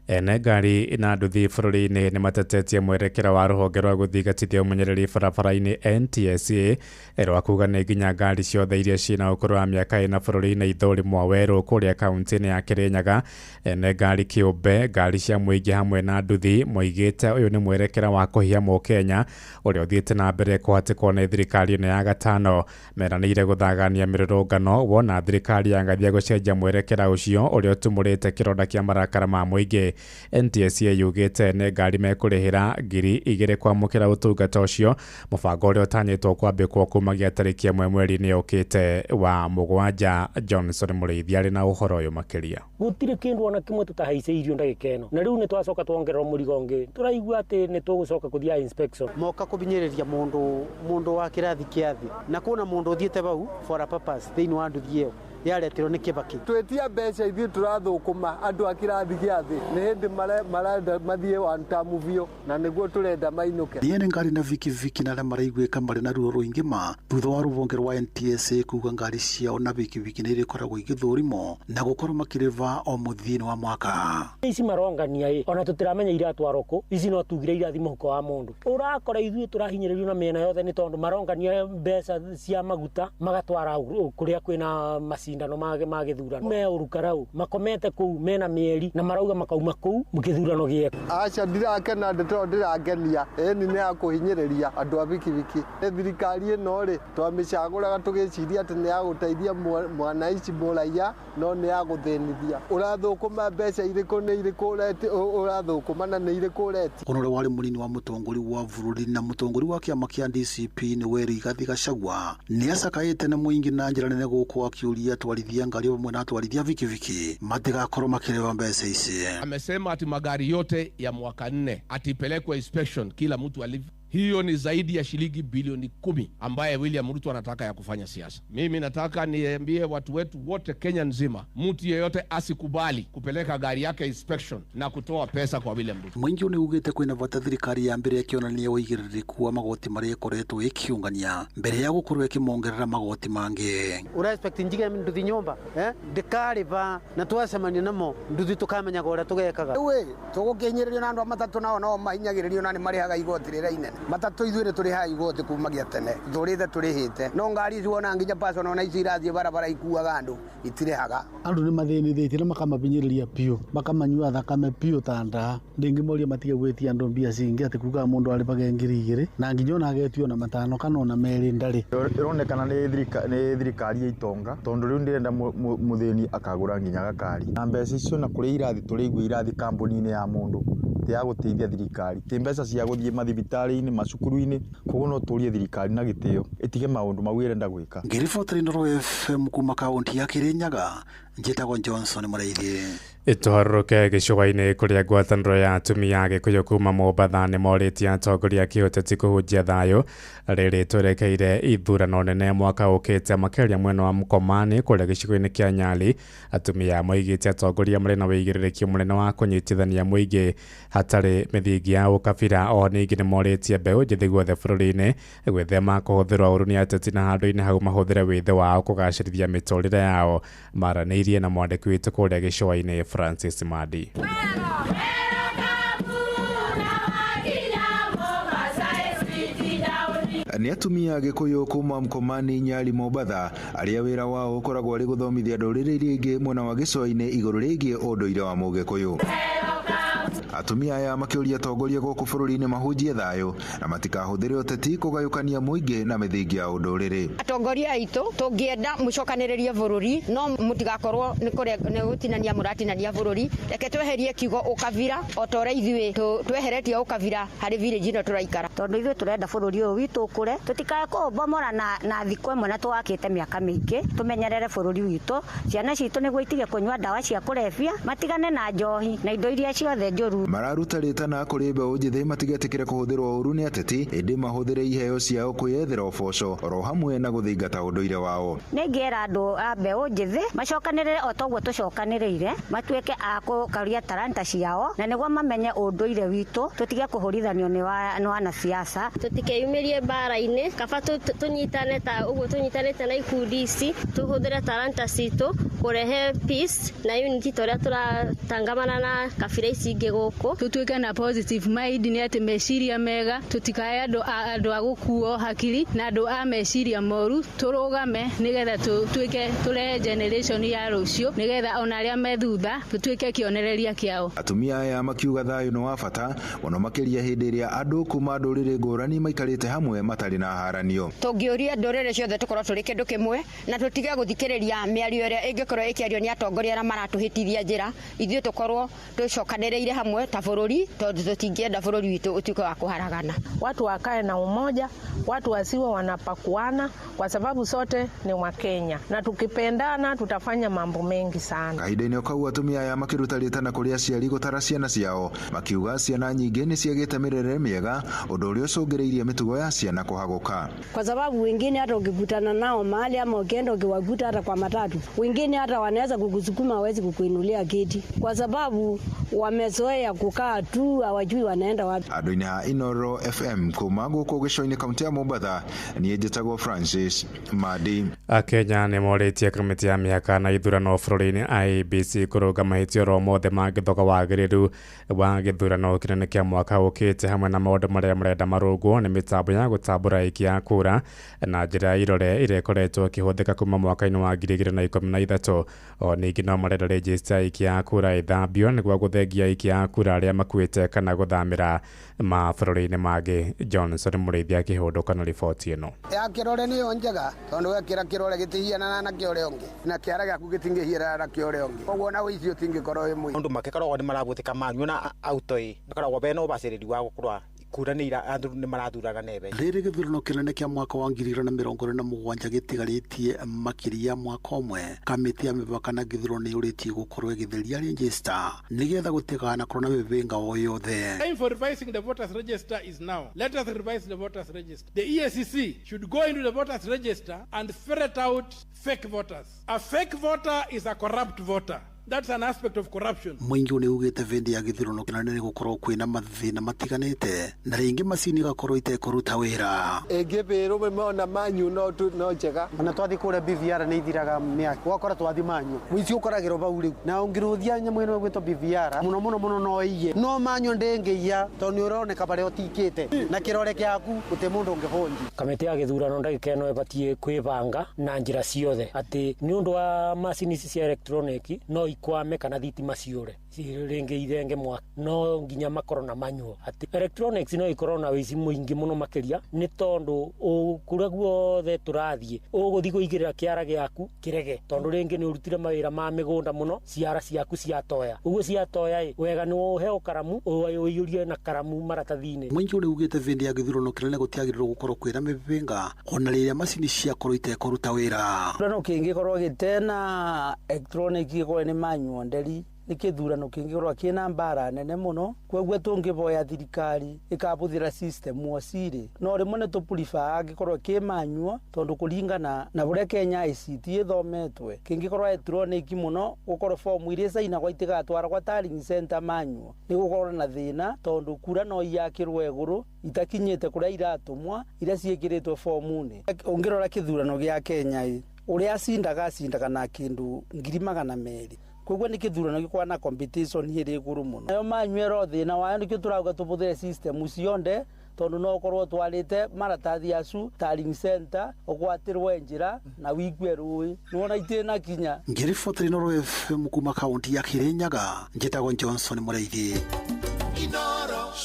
Ene ngari na nduthi bũrũri-inĩ nĩ matetetie mwerekera wa rũhonge rwa gũthigatithia ũmenyereri barabara-inĩ NTSA rwa kuga nĩ nginya ngari ciothe iria ciĩna ũkũrũ wa mĩaka ĩna bũrũri-inĩ ithũrimwo werũ kũrĩa kaunti-inĩ ya Kĩrĩnyaga. Ene ngari kĩũmbe ngari cia mũingĩ hamwe na nduthi moigĩte ũyũ nĩ mwerekera wa kũhiya Mũkenya ũrĩa ũthiĩte na mbere kũhatĩkwo nĩ thirikari ĩno ya gatano. Meranĩire gũthagania mĩrũrũngano wona thirikari yangathia gũcenjia mwerekera ũcio ũrĩa ũtumũrĩte kĩronda kĩa marakara ma mũingĩ. NTSA yugĩte nĩ ngari mekũrĩhĩra 2,000 kwamũkĩra ũtungata ũcio, mũbango ũrĩa ũtanyĩtwo kwambĩkwo kumagia tarĩki 1 mweri-inĩ ũkĩte wa Mũgwanja. Johnson Mũrĩithi arĩ na ũhoro ũyũ makĩria. Gũtirĩ kĩndũ ona kĩmwe tũtahaicĩirio ndagĩka ĩno na rĩu nĩ twacoka tuongerera mũrigonge turaigua ati nĩ tũgũcoka kuthia inspection moka kubinyiriria mundu wa kirathi kia thi na kuna mundu uthiĩte bau for a purpose thĩinĩ wa nduthi ĩyo yaretirwo nĩ Kĩbaki twetia mbeca ithi turathukuma andu a kirathi kia thi ni hindi marenda mathie wantamuvio na niguo turenda mainuke niene ngari na vikiviki na arĩa maraiguĩka marĩ na ruo rũingĩ ma thutha wa rũhonge rwa NTSA kuga ngari ciao na vikiviki nĩ irĩkoragwo igĩthũrimwo na gũkorwo makĩrĩva o mũthia-inĩ wa mwaka. Ici marongania ona tutiramenya iratwarwo kũ ici no tugire irathi mũhuko wa mundu urakora ithuĩ turahinyĩrĩrio na mĩena yothe nĩ tondũ marongania mbeca cia maguta magatwara kũrĩa kwĩna macindano ma gĩthurano me ũrukarau makomete kũu mena mĩeri na marauga makauma kũu gĩthurano gĩeka. Aca ndirakena ndeto ndirangenia ĩni nĩ ya kũhinyĩrĩria andũ a vikiviki thirikari ĩno rĩ twamĩcagũraga tũgĩciria atĩ nĩ ya gũteithia mwanaici mũraiya no nĩ ya gũthĩnithia ũrathũkũma mbeca irĩkũ nĩ irĩkũ ũreti ũrathũkũma na nĩ irĩkũ ũreti. Ũno warĩ mũnini wa mũtongoria wa bũrũri na mũtongoria wa kĩama kĩa DCP nĩ Weri Rigathi Gachagua nĩ acakaĩte na mũingĩ na njĩra nene gũkũ akĩũria atwarithia ngari hamwe na atwarithia vikiviki matigakorwo makĩrĩva mbeca ici. Amesema ati magari yote ya mwaka 4 atipelekwe inspection kila mtu alive. Hiyo ni zaidi ya shilingi bilioni 10 ambaye William Ruto anataka ya kufanya siasa. Mimi nataka niambie watu wetu wote Kenya nzima, mtu yeyote asikubali kupeleka gari yake inspection na kutoa pesa kwa William Ruto. Mwingi ni ugite kwina bata thirikari ya mbere yakionania uigiririku wa magoti maria ikoretwo ikiungania mbere ya gukorwo ikimongerera magoti mangi. Urespect njige nduthi nyumba ndikariba na twacemania namo nduthi tukamenya gore tugekaga. We tugukinyiririo na andu matatu nao no mahinyagiririo na ni marihaga igoti rira inene matatu ithuĩ tũrĩha igoti kumagia tene tũrĩte tũrĩhĩte no ngari icio ona nginya personal na ici irathiĩ barabara ikuaga andũ itirĩhaga. Andũ nĩ mathĩnithĩtie na makamabinyĩrĩria piũ makamanyua thakame piũ ta nda ndĩngĩmoria matige gwĩtia andũ mbia cingĩ atĩ kuga mũndũ arĩbage 2,000 na nginya ona agetio na 5 kana ona 2 ndarĩ. Ĩronekana nĩ thirikari ya itonga tondũ rĩu ndĩrenda mũthĩni akagũra nginya gakari na mbeca icio na kũrĩ irathi tũrĩigua irathi kambuni-inĩ ya mũndũ ya gũteithia thirikari ti mbeca cia gũthiĩ mathibitarĩ-inĩ macukuru-inĩ koguo no tũrie thirikari na gĩtĩo ĩtige maũndũ mau ĩrenda gwĩka. Ngĩribotera Inoro FM kuma kaunti ya Kĩrĩnyaga njĩtagwo Johnson Mũrĩithi. Ituharuke gĩcũa-inĩ kũrĩa ngwatanĩro ya atumia a Gĩkũyũ kuma Mombatha nĩ morĩtie atongoria a kĩũteti kũhunjia thayũ rĩrĩ twerekeire ithurano nene mwaka ũkĩte makĩria mwena wa Mkomani kũrĩa gĩcigo-inĩ kĩa Nyali. Atumia moigĩte atongoria marĩ na wĩigĩrĩrĩki mũnene wa kũnyitithania mũingĩ hatarĩ mĩthingi ya ũkabira. O ningĩ nĩ morĩtie mbeũ njĩthĩ guothe bũrũri-inĩ gwĩthema kũhũthĩrwo ũũru nĩ ateti na handũ-inĩ hau mahũthĩre wĩthĩ wao kũgacĩrithia mĩtũrĩre yao. Maranĩirie na mwandĩki witũ kũrĩa gĩcũa-inĩ Francis Madi. Nĩ atumia a Gĩkũyũ kuma Mkomani, Nyali, Mombatha arĩa wĩra wao ũkoragwo arĩ gũthomithia ndũrĩrĩ iria ingĩ mwena wa gĩcũa-inĩ igũrũ rĩgiĩ ũndũire wa Mũgĩkũyũ. Atumia aya makĩũria atongoria gũkũ bũrũri-inĩ mahunjie thayũ na matikahũthĩre ũteti kũgayũkania mũingĩ na mĩthingi ya ũndũrĩrĩ. Atongoria aitũ tũngĩenda mũcokanĩrĩrie bũrũri no mũtigakorwo nĩ gũtinania mũratinania bũrũri. Reke tweherie kiugo ũkabira o ta ũrĩa ithuĩ tweheretie ũkabira harĩ village ĩno tũraikara. Tondũ ithuĩ tũrenda bũrũri ũyũ witũ ũkũre, tũtikae kũũbomora na thikũ ĩmwe na tũwakĩte mĩaka mĩingĩ. Tũmenyerere bũrũri witũ, ciana citũ nĩguo itige kũnyua ndawa cia kũrebia, matigane na njohi na indo iria ciothe njũru. Mararuta rĩtana kũrĩ mbeũ njĩthĩ matigetĩkĩre kũhũthĩrwo ũũru nĩ ateti, ĩndĩ mahũthĩre iheo ciao kwĩyethera ũboco oro hamwe na gũthingata ũndũire wao. Nĩngĩra andũ a mbeũ njĩthĩ macokanĩrĩre o toguo tũcokanĩrĩire, matuĩke a gũkaria taranta ciao na nĩguo mamenye ũndũire witũ, tũtige kũhũrithanio nĩ wanasiasa. Tũtikeyumĩrie mbara-inĩ, kaba tũnyitane ta ũguo tũnyitanĩte na ikundi ici, tũhũthĩre taranta citũ kũrehe peace na unity tũrĩa tũratangamana na kabira ici ingĩ gũkũ. Tutuĩke na positive mind, nĩ atĩ meciria mega, tũtikae andũ a gũkuo hakiri na andũ a meciria moru. Tũrũgame nĩgetha tũtuĩke tũrehe generation ya rũciũ, nĩgetha ona arĩa me thutha tũtuĩke kĩonereria kĩao. Atumia aya makiuga thayũ nĩ wa bata mũno makĩria hĩndĩ ĩrĩa andũ kuma ndũrĩrĩ ngũrani maikarĩte hamwe matarĩ na haranio. Tũngĩũria ndũrĩrĩ ciothe tũkorwo tũrĩ kĩndũ kĩmwe na tũtige gũthikĩrĩria mĩario ĩrĩa ĩngĩkorwo ĩkĩario nĩ atongoria arĩa maratũhĩtithia njĩra. Ithuĩ tũkorwo tũcokanĩrĩire hamwe ta bũrũri, tondũ tũtingĩenda bũrũri witũ ũtuĩke wa kuharagana. Watu wakae na umoja, watu wasiwe wanapakuana kwa sababu sote ni wa Kenya na tukipendana tutafanya mambo mengi sana. Kahinda-inĩ o kau atumia aya makĩruta rĩtana kũrĩ aciari gũtara ciana ciao, makiuga ciana nyingĩ nĩ ciagĩte mĩrerere mĩega, ũndũ ũrĩa ũcũngĩrĩirie mĩtugo ya ciana kũhagũka. Kwa sababu wengine hata ukikutana nao mahali ama ukienda ukiwakuta hata kwa matatu, wengine hata wanaweza kukusukuma, hawezi kukuinulia kiti kwa sababu wamezoea kukaa tu, hawajui wanaenda wapi. Andũ-inĩ ha Inoro FM kuma gũkũ gĩcũa-inĩ kaunti ya Mombatha, niĩ njĩtagwo Francis Madi. Akenya nĩ morĩtie kamĩtĩ ya mĩhaka na ithurano bũrũri-inĩ IEBC kũrũnga mahĩtia oro mothe ma gĩthoga wagĩrĩru wa gĩthurano kĩnene kĩa mwaka ũkĩte, hamwe na maũndũ marĩa marenda marũngwo nĩ mĩtambo ya gũtambũra aikia ya kura na njĩra irore ĩrĩa ĩkoretwo ĩkĩhũthĩka kuma mwaka-inĩ wa 2013. O ningĩ no marenda register aikia ya kura ĩthambio nĩguo gũthengia aikia ya kura arĩa makuĩte kana gũthamĩra mabũrũri-inĩ mangĩ. Johnson Mũrĩithia akĩhũndũka na riboti ĩno. Ya kĩrore nĩyo njega tondũ wekĩra kĩrore gĩtihiana na kĩore ũngĩ na kĩara gĩaku gĩtingĩhiana na kĩore ũngĩ, koguo na ũici ũtingĩkorwo wĩ mũingĩ. Maũndũ makĩkoragwo nĩ marabũthĩka manyu na auto-ĩ makoragwo bena ũbacĩrĩri wa gũkorwo kuranĩra andũ nĩ marathuraga nebe. Rĩrĩ gĩthurano kĩnene kĩa mwaka wa 2027 gĩtigarĩtie makĩria mwaka ũmwe, kamĩtĩ ya mĩhaka na gĩthurano nĩ yũrĩtie gũkorwo ĩgĩtheria register nĩgetha gũtigana korwo na mĩbĩnga o yothe. Time for revising the voters register is now. Let us revise the voters register. The EACC should go into the voters register and ferret out fake voters. A fake voter is a corrupt voter. That's an aspect of corruption. Mũingĩ nĩ ugĩte vĩndĩ ya gĩthurano kĩnene nĩ gũkorwo kwĩna mathĩna matiganĩte na rĩngĩ macini igakorwo itekũruta wĩra. Ĩngĩbĩrwo mona manyu no njega. Ona twathi kũrĩa BVR nĩ ithiraga mĩaka. Gwakora twathi manyu. Mũici ũkoragĩrwo bau rĩu. Na ũngĩrũthia nyamũ ĩno ĩgwĩtwo BVR, mũno no iye. No manyu ndĩngĩiya tondũ nĩ ũroneka barĩa ũtikĩte. Na kĩrore kĩaku gũtĩ mũndũ ũngĩbonji. Kamĩtĩ ya gĩthurano ndagĩka ĩno ĩbatiĩ kwĩbanga na njĩra ciothe atĩ nĩ ũndũ wa macini ici cia electronic no ikwame kana thitima ciũre rĩngĩ ithenge mwaka, no nginya makorwo na manual atĩ electronics no ikorwo na wĩici mũingĩ mũno makĩria, nĩ tondũ kũrĩa guothe tũrathiĩ ũgũthiĩ kũigĩrĩra kĩara gĩaku kĩrege, tondũ rĩngĩ nĩ ũrutire mawĩra ma mĩgũnda mũno, ciara ciaku ciatoya. Ũguo ciatoya wega nĩ ũheo karamu ũiyũrie na karamu maratathi-inĩ. Mũingĩ nĩ ugĩte vĩndĩ ya gĩthurano kĩnene gũtiagĩrĩirwo gũkorwo kwĩna mĩbĩnga ona rĩrĩa macini ciakorwo itekũruta wĩra. Gĩthurano kĩngĩkorwo gĩtena electronic gĩkorwo nĩ manual nderi nĩ kĩthurano kĩngĩkorwo kĩna mbara nene mũno kwoguo tũngĩboya thirikari ĩkabũthĩra system ocirĩ no rĩmwe nĩ tũpuriba angĩkorwo kĩ manyuo tondũ kũringana na bũrĩa Kenya ICT ĩthometwe kĩngĩkorwo electronic mũno gũkorwo fomu iria cainagwo itigatwaragwo tallying center manyuo nĩ gũkorwo na thĩna tondũ kura no iyakĩrwo igũrũ itakinyĩte kũrĩa iratũmwa iria ciĩkĩrĩtwo fomu-inĩ. Ũngĩrora kĩthurano gĩa Kenya ũrĩa acindaga na kĩndũ 200,000 kwoguo nĩ kĩthurano gĩkoragwo na competition ĩrĩ igũrũ mũno. Nayo manyuero thĩna wayo nĩkĩo tũrauga tũbũthĩre system cionde tondũ no ũkorwo twarĩte maratathi acu tallying center ũgwatĩrwo njĩra na wigue rũĩ nĩwona itĩ na kinya. Ngĩribotera Inooro FM kuma kaunti ya Kirinyaga njĩtagwo Johnson Mũraithi.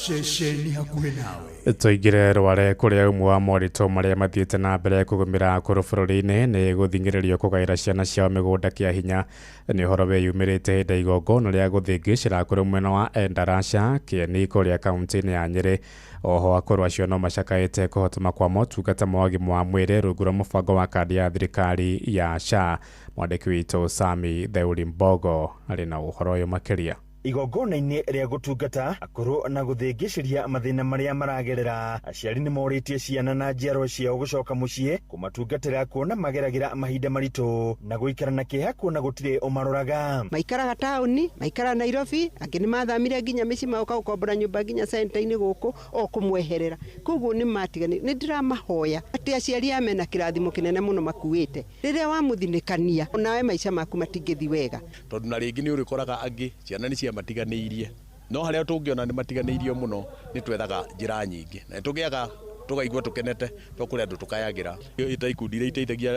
Ceceni hakuhĩ nawe. Tũingĩre rware kũrĩa ũmwe wa moritũ marĩa mathiĩte na mbere kũgũmĩra kũrũ bũrũri-inĩ nĩ gũthingĩrĩrio kũgaĩra ciana ciao mĩgũnda kĩa hinya. Nĩ ũhoro wĩyumĩrĩte hĩndĩ ya igongona rĩa gũthĩngĩcĩra kũrĩ mwena wa Endarasha Kĩeni kũrĩa kaunti-inĩ ya Nyĩrĩ. Oho akũrũ acio no macakaĩte kũhotoma kwa motungata ma ũgima wa mwĩrĩ rungu rwa mũbango wa kandi ya thirikari ya SHA. Mwandĩki witũ Sami Theuri Mbogo arĩ na ũhoro ũyũ makĩria. Igongona-inĩ rĩa gũtungata akũrũ na gũthĩngĩcĩria mathĩna marĩa maragerera, aciari nĩ morĩtie ciana na njiarwa ciao gũcoka mũciĩ kũmatungatĩra kuona mageragĩra mahinda maritũ na gũikara na kĩeha kuona gũtirĩ ũmaroraga. Maikaraga taũni, maikara Nairobi, angĩ nĩ mathamire nginya mĩciĩ magoka gũkombora nyũmba nginya center-inĩ gũkũ o kũmweherera. Koguo nĩ matigani, nĩ ndĩramahoya atĩ aciari ame na kĩrathimo kĩnene mũno makuĩte. Rĩrĩa wamũthinĩkania nawe maica maku matingĩthi wega. Tondũ na rĩngĩ nĩ ũrĩkoraga angĩ ciana nĩ cia matiganĩirie no harĩa tũngĩona nĩ matiganĩirio mũno nĩ twethaga njĩra nyingĩ na tũgĩaga tũkaigua tũkenete tũkũrĩ andũ tũkayagĩra ita ikundi iria iteithagia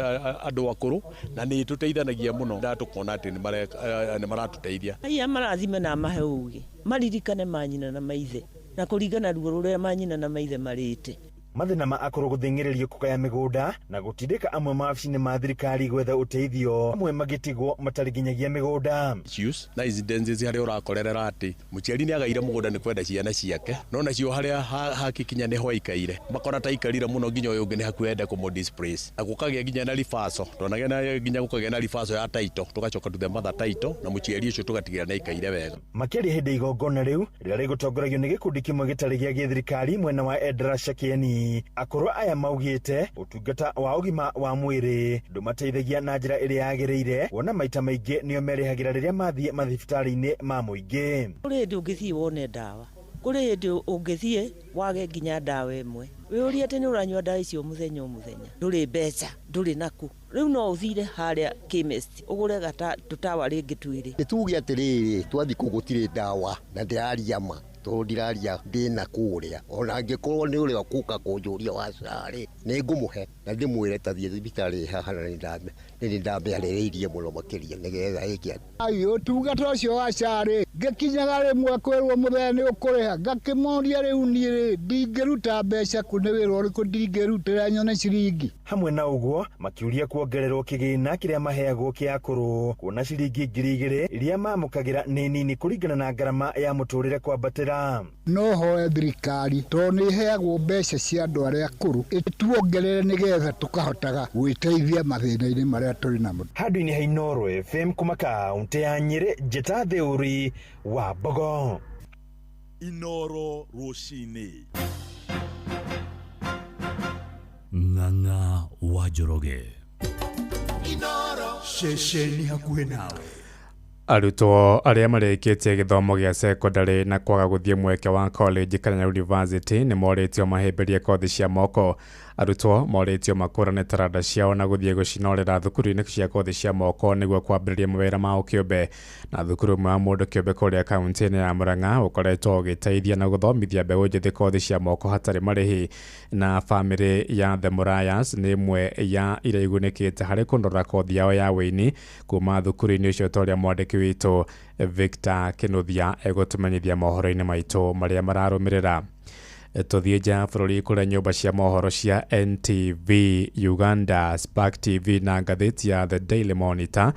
andũ akũrũ na nĩ tũteithanagia mũno na tũkona atĩ nĩ maratũteithia. Aya marathime na mahe ũgĩ maririkane manyina na maithe na kũringana ruo rũrĩa manyina na maithe marĩte. Mathĩna ma akũrũ gũthingĩrĩrio kũgaya mĩgũnda na gũtindĩka amwe mawabici-inĩ ma thirikari gwetha ũteithio amwe magĩtigwo matarĩ nginyagia mĩgũnda. Issues na incidences harĩa ũrakorerera atĩ mũciari nĩ agaire mũgũnda nĩ kwenda ciana ciake no nacio harĩa hakikinya nĩ ho ikaire makora ta ikarire mũno nginya ũyũ ũngĩ nĩ hakuhĩ ende kũmũdisplace na gũkagĩa nginya na ribaco tondũ nginya gũkagĩa na ribaco ya taito tũgacoka tuthe matha taito na mũciari ũcio tũgatigĩra na ikaire wega. Makĩria hĩndĩ igongona rĩu rĩrĩa rĩgũtongoragio nĩ gĩkundi kĩmwe gĩtarĩ gĩa gĩthirikari mwena wa Endarasha Kĩeni. Akũrũ aya maugĩte ũtungata wa ũgima wa mwĩrĩ ndũmateithagia na njĩra ĩrĩa yagĩrĩire wona maita maingĩ nĩo merĩhagĩra rĩrĩa mathiĩ mathibitarĩ-inĩ ma mũingĩ. Kũrĩ hĩndĩ ũngĩthiĩ wone ndawa, kũrĩ hĩndĩ ũngĩthiĩ wage nginya ndawa ĩmwe wĩũrie atĩ nĩ ũranyua ndawa icio mũthenya o mũthenya ndũrĩ mbeca ndũrĩ naku. Rĩu no ũthire harĩa chemist ũgũre tũtawa rĩngĩ twĩrĩ. Nĩ tuge atĩrĩrĩ twathi kũ gũtirĩ ndawa na ndĩraria ma tondũ ndiraria ndĩna kũrĩa ona angĩkorwo nĩ ũrĩa ũkũka kũnjũria wa SHA-rĩ nĩ ngũmũhe na ndĩmwĩre ta thiĩ thibitarĩ haha na nĩ ndamĩarĩrĩirie mũno makĩria nĩgetha ĩkĩ. Ũtungata ũcio wa SHA-rĩ ngĩkinyaga rĩmwe kwĩrwo mũthenya nĩ ũkũrĩha ngakĩmoria rĩu niĩ ndingĩruta mbeca kũ nĩ wĩra ũrĩkũ ndingĩrutĩra nyone ciringi. Hamwe na ũguo makiuria kuongererwo kĩgĩna kĩrĩa maheagwo kĩa akũrũ kuona ciringi 2,000 iria mamũkagĩra nĩ nini kũringana na ngarama ya mũtũrĩre kwambatĩra. No hoe thirikari tondũ nĩ iheagwo mbeca cia andũ arĩa akũrũ ĩtuongerere nĩgetha tũkahotaga gwĩteithia mathĩna-inĩ marĩa tũrĩ namo. Handũ-inĩ ha Inooro FM kuma kaunti ya Nyĩrĩ njĩta Theuri wa Mbogo. Inooro rũcinĩ. Ng'ang'a wa Njoroge. Inooro ceceni hakuhĩ nawe. Arutwo arĩa marĩkĩtie gĩthomo gĩa secondary na kwaga gũthiĩ mweke wa college kana university nĩ morĩtio mahĩmbĩrie kothi cia moko. Arutwo morĩtio makũrane taranda ciao na gũthiĩ gũcinorera thukuru-inĩ cia kothi cia moko nĩguo kwambĩrĩria mawĩra mao kĩũmbe. Na thukuru ũmwe wa mũndũ kĩũmbe kũrĩa kaunti-inĩ ya Murang'a ũkoretwo ũgĩteithia na gũthomithia mbeũ njĩthĩ kothi cia moko hatarĩ marĩhi. Na bamĩrĩ ya The Murayas nĩ ĩmwe ya iria igunĩkĩte harĩ kũndora kothi yao ya wĩini kuma thukuru-inĩ ũcio ta ũrĩa mwandĩki witũ Victor Kinuthia egũtũmenyithia mohoro-inĩ maitũ marĩa mararũmĩrĩra. Tũthiĩ nja bũrũri kũrĩa nyũmba cia mohoro cia NTV Uganda, Spark TV na ngathĩti ya The Daily Monitor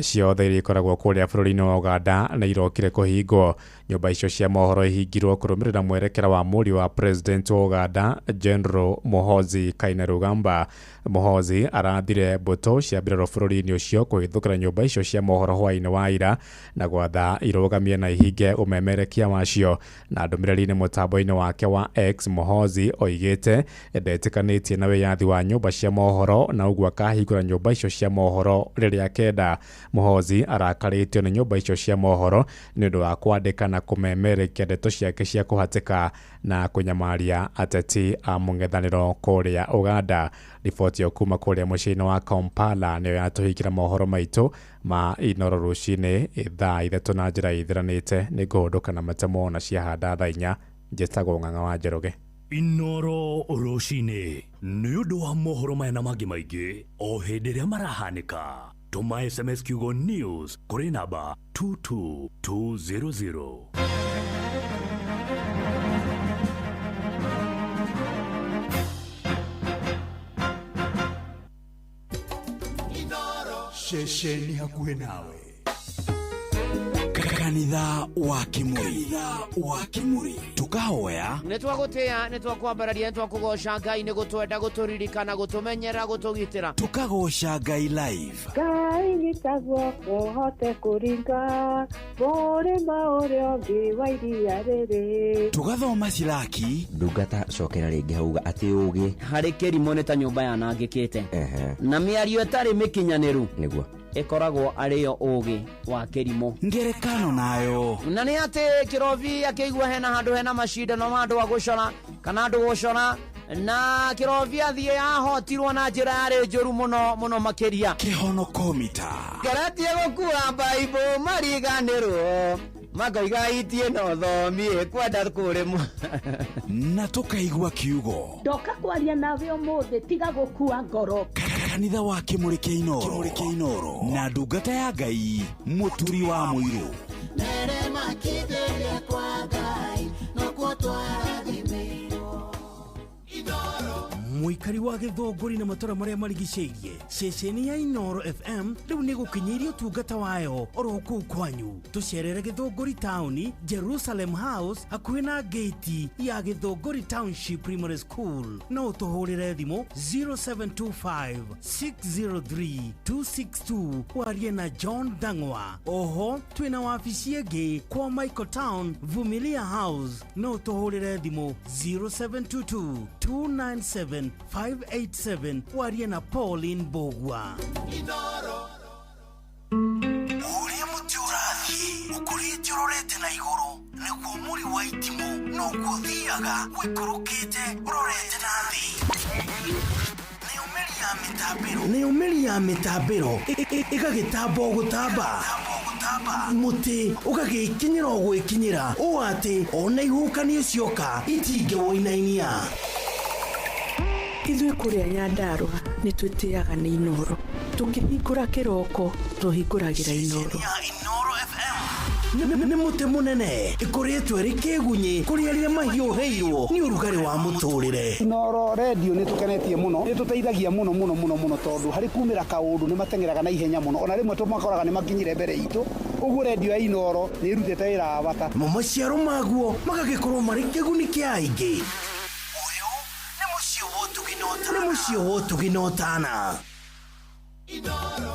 ciothe iria ikoragwo kũrĩa bũrũri-inĩ wa Uganda na irokire kũhingwo. nyumba icio cia mohoro ihingirwo kurumirira mwerekera wa muri wa president wa Uganda General Muhoozi Kainerugamba. Muhoozi arathire mbuto cia mbirarũ bũrũri-inĩ ũcio kũhĩtũkĩra nyũmba icio cia mohoro hwaĩ-inĩ wa ira na gwatha irũgamie na ihinge umemerekia wacio. Na ndũmĩrĩri-inĩ mũtambo-inĩ wake wa X, Muhoozi oigĩte ndetĩkanĩtie na wĩyathi wa nyũmba cia mohoro na ũguo akahingũra nyũmba icio cia mohoro rĩrĩa kenda. Muhoozi arakarĩtio nĩ nyũmba icio cia mohoro nĩ ũndũ wa kwandĩka na kũmemerekia ndeto ciake cia kũhatĩka na kũnyamaria ateti a mũng'ethanĩro kũrĩa Uganda. Riboti ya kuma kũrĩa mũciĩ-inĩ wa Kampala nĩyo yatũhingĩra mohoro maitũ ma Inoro rũcinĩ thaa 3 na njĩra ithiranĩte. Nĩ ngũhũndũka na matemo na ciahanda thaa 4. Njĩtagwo Ng'ang'a wa Njoroge. Inoro rũcinĩ nĩ ũndũ wa mohoro maya na mangĩ maingĩ o hĩndĩ ĩrĩa marahanĩka. Tũma SMS kiugo news kũrĩ namba 22200. Shesheni hakuhe nawe. Kanitha wa Kimuri tukahoya nitwagutia nitwakwambararia nitwakugoca Ngai ni gutwenda guturirikana gutumenyera gutugitira tukagoca Ngai live. Ngai gitagwo kuhote kuringa bore maũrĩa ũngĩ wa iria rĩrĩ tugathoma ciraki ndungata cokera rĩngĩ hauga atĩ ũgĩ harĩ kĩrimũ nĩ ta nyũmba yanangĩkĩte na mĩario ĩtarĩ mĩkinyanĩru nĩguo ikoragwo arĩyo ũgĩ wa kĩrimũ ngerekano nayo na nĩ atĩ kĩrovi akĩigua hena handũ hena macindano ma andũ a gũcora kana andũ gũcora na kĩrovi athiĩ ahotirwo na njĩra yarĩ njũru mũno makĩria kĩhono komita ngaratie gũkua Bible mariganĩrwo makoiga itie no thomi kwenda kũrĩmũ na tukaigua kiugo ndoka kwaria nawe ũmũthĩ tiga gũkua ngoro. Kanitha wa Kimuri kĩa Inoro na ndungata ya Ngai mũturi wa mũirũ nerema kĩndĩrĩa kwa Ngai no gũtwarathimĩrwo Inoro. Muikari wa Gĩthũngũri na matũra marĩa marigicĩirie ceceni ya Inoro FM rĩu nĩ gũkinyĩria ũtungata wayo oro kũu kwanyu. Tũcerere Gĩthũngũri Town, Jerusalem House hakuhĩ na gate ya Gĩthũngũri Township Primary School. No ũtũhũrĩre thimũ 0725 603 262 warie na John Dangwa. Oho twĩna wabici ĩngĩ kwa Michael Town Vumilia House. No ũtũhũrĩre thimũ 0722 297 587 warie na Pauline Bogwa. Inoro Uria muti ũrathiĩ ũkũrĩte ũrorete na igũrũ nĩguo mũri wa itimũ no gũthiaga wĩkũrũkĩte ũrorete na thĩ. Nĩ ũmeri ya mĩtambĩro ĩgagĩtamba gũtamba mũtĩ ũgagĩkinyĩra gwĩkinyĩra ũũ atĩ ona ihukanio cioka itingĩwoinainia. Ithuĩ kũrĩa Nyandarua nĩ twĩtĩaga nĩ Inoro. Tũkĩhingũra kĩroko tũhingũragĩra Inoro. Nĩ mũtĩ mũnene ĩkoretwo ĩrĩ kĩgunyi kũrĩ arĩa mahiũhĩirwo nĩ ũrugarĩ wa mũtũrĩre. Inoro radio nĩ tũkenetie mũno, nĩ tũteithagia mũno tondũ harĩ kumĩra kaũndũ nĩ matengeraga na ihenya mũno, ona rĩmwe tũmakoraga nĩ makinyire mbere itũ. Ũguo radio ya Inoro nĩ ĩrutĩte wĩra wa bata. Maciaro maguo magagĩkorwo marĩ kĩguni kĩa aingĩ. Nĩ mũciĩ wotũginotana.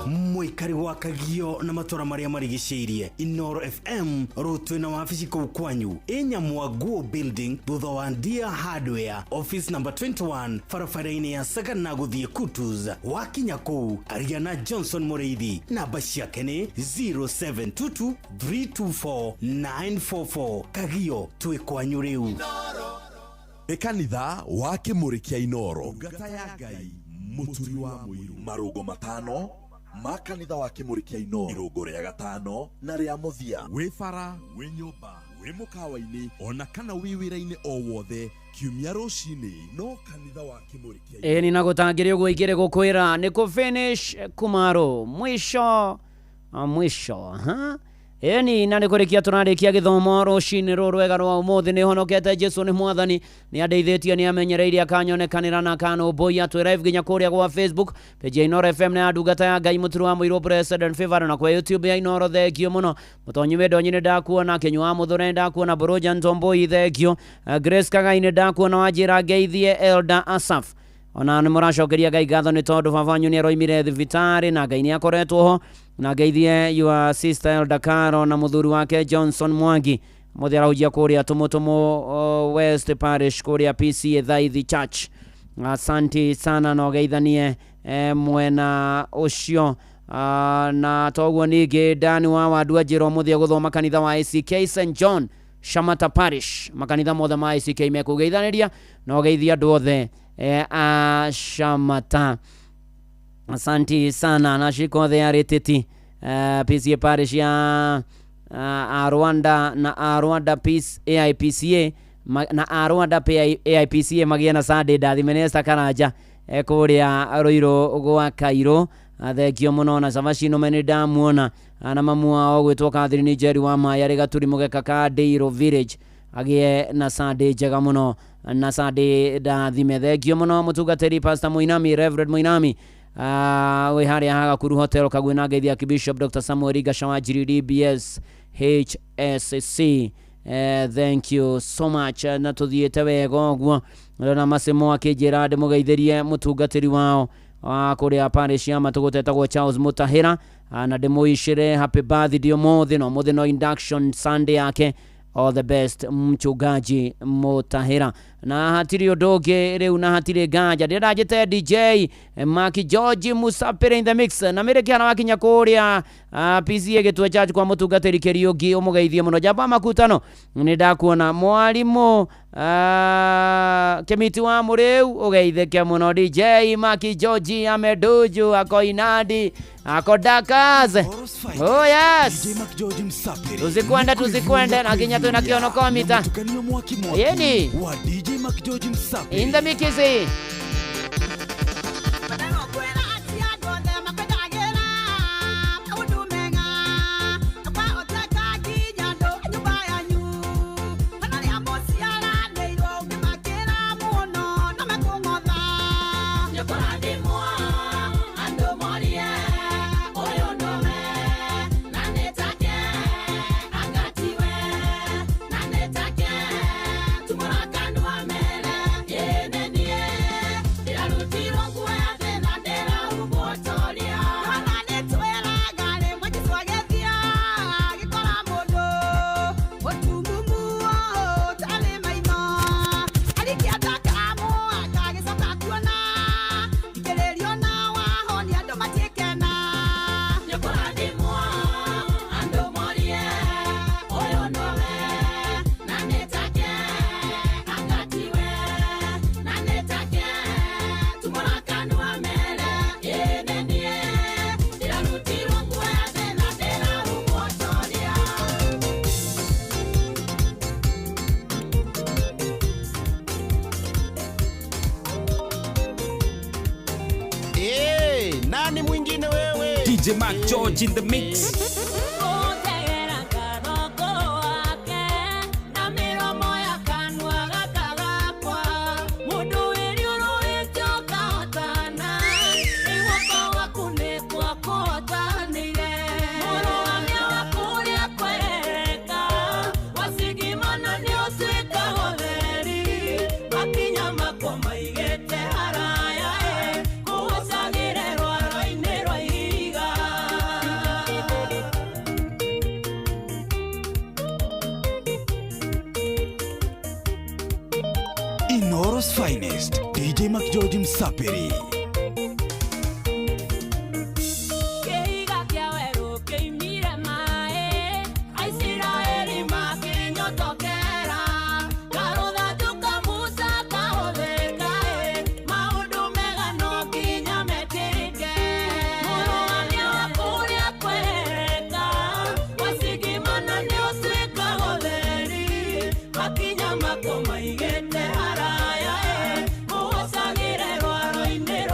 Muikari wa Kagio na matũra marĩa marigicĩirie Inoro FM rũtwe na wabici kũu kwanyu Nyamwaguo building thutha wa Ndia Hardware office number 21 barabara-inĩ ya Sagana gũthiĩ Kutus. Wakinya kũu Ariana Johnson Mũrĩithi namba ciake nĩ 0722 324 944. Kagio twĩ kwanyu rĩu. Kanitha wa Kimuri kĩa Inoro ndungata ya Ngai mũturi wa mũirũ marũgo matano ma kanitha wa Kimuri kĩa Inoro irũngo rĩa gatano na rĩa mũthia wĩ bara wĩ nyũmba wĩ mũkawa-inĩ ona kana wĩ wĩra-inĩ o wothe kiumia rũcinĩ no kanitha wa Kimuri kĩa Inoro ni nagũtangĩria ũguo igĩrĩ gũkwĩra nĩ kũ finish kumaro mwisho eni na nä kå rä kia tå rarä kia gä thomo rå cinä rå rwega rwa må thä nä honokete Jesu nä mwathani nä andeithätie nä amenyereire akanyonekanä ra na akano boya twä live nginya kå rä a gwa Facebook page ya Inoro FM na ndungata ya Ngai må turu wa må irå President Favor na kwa YouTube ya Inoro thengio må no må tonyi wendo nyinä ndakuona Kenyu wa må thå re ndakuona Boroja Ntomboi thengio Grace Kagai ndakuona wanjä ra Ngeithie Elder Asaf ona nä må racokeria Ngai ngatho nä tondå babanyu nä aroimire thibitarä na Ngai nä akoretwo ho na Ngeithie your sister Elder Caro na muthuri wake Johnson Mwangi muthia raujia kuria tumutumo West Parish kuria PCA Thaithi Church. Asante sana no geithanie mwena ucio na toguo ningi Dani wa Wadua Njiro muthia guthoma kanitha wa ICK St John Shamata Parish makanitha mothe ma ICK mekugeithaniria no geithia andu othe a Shamata. Asante sana na shiko the areteti PCA Parish ya Rwanda na Rwanda Peace AIPCA na Rwanda AIPCA magia na Sunday ndathi Menesta Karanja kuria Ruiro gwa Kairo thengio muno na Savashino mene ndamuona na mamu wao gwitwo Catherine Njeri wa Maya Gaturi mugeka ka Deiro Village agie na Sunday njega muno na Sunday ndathi thengio muno mutungatiri Pastor Muinami Reverend Muinami we haria haga kuru hotel kagwina Ngeithia Bishop Dr. Samuel Gashawajiri DBS HSC. Thank you so much na tuthiete wega guo na masemo akijira ande mugeithĩrie mutungatĩri wao kuria parish ya matugutetagwo Charles Mutahira na demoishire happy birthday muthi no induction Sunday yake. All the best mchungaji Mutahira na hatiri odoge riu na hatiri ganja ndirajite DJ Maki George Musapere in the mix na merekiana wakinya kuria PCA gitwe church kwa mutungatiri Keriugi umugeithie muno jamba makutano ni ndakuona mwalimu kemiti wa mureu ugeitheke muno DJ Maki George amedoju akoinadi akodakaze. Oh yes DJ Maki George Msapere tuzikwenda na kinya tuna kiono komita yeni wa DJ Maki George Msapere in the mix. Nani mwingine wewe? DJ Maki George in the mix. Inoro's finest, DJ Maki George Msapere. Kinyama koma igete haraya muwasagire rwaro inero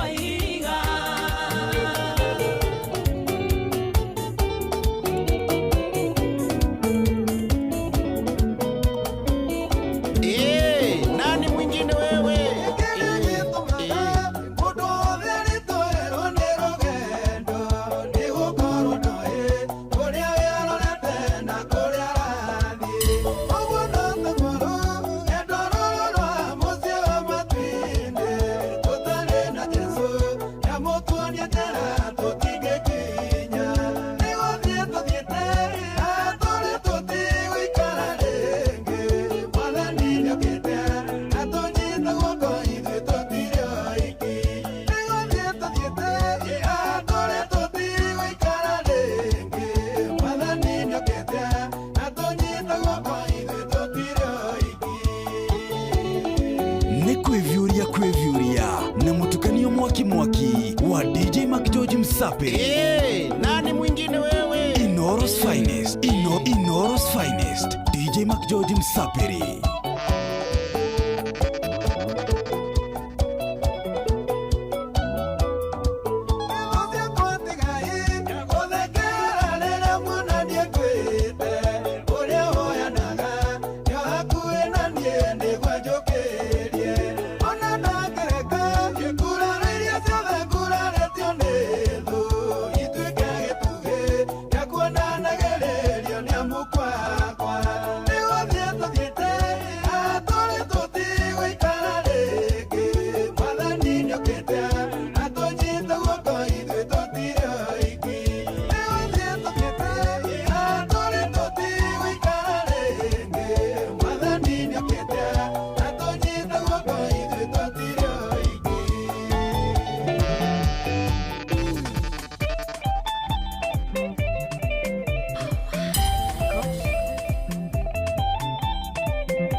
Msapiri. Nani mwingine wewe? Inoros Finest. Inoros Finest. DJ Mac George Msapiri.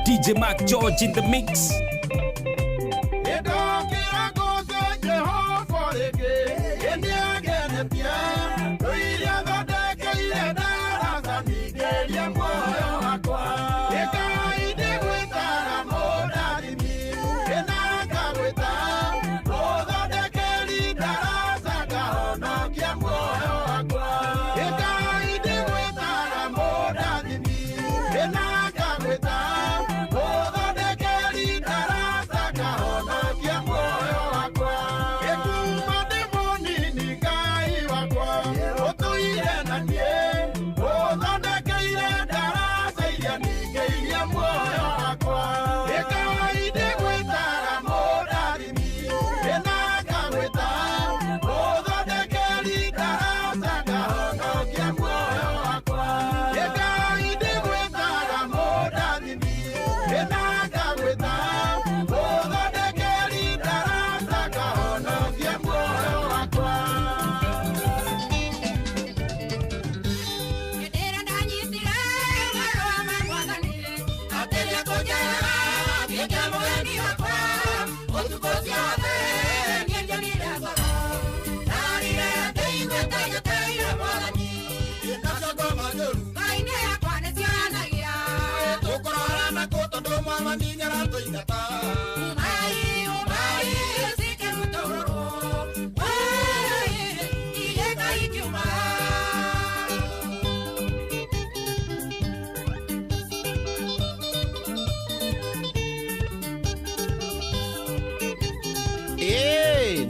DJ Mac George in the mix.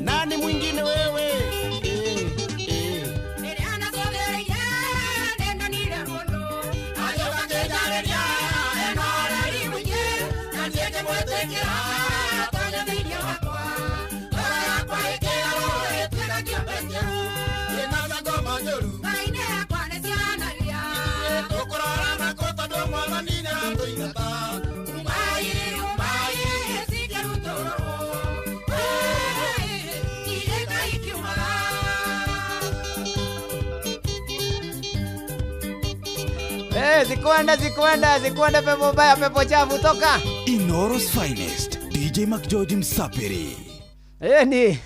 Nani mwingine wewe? Zikwenda pepo baya pepo chafu toka. Inoros Finest. DJ Mac George Msapiri. Ni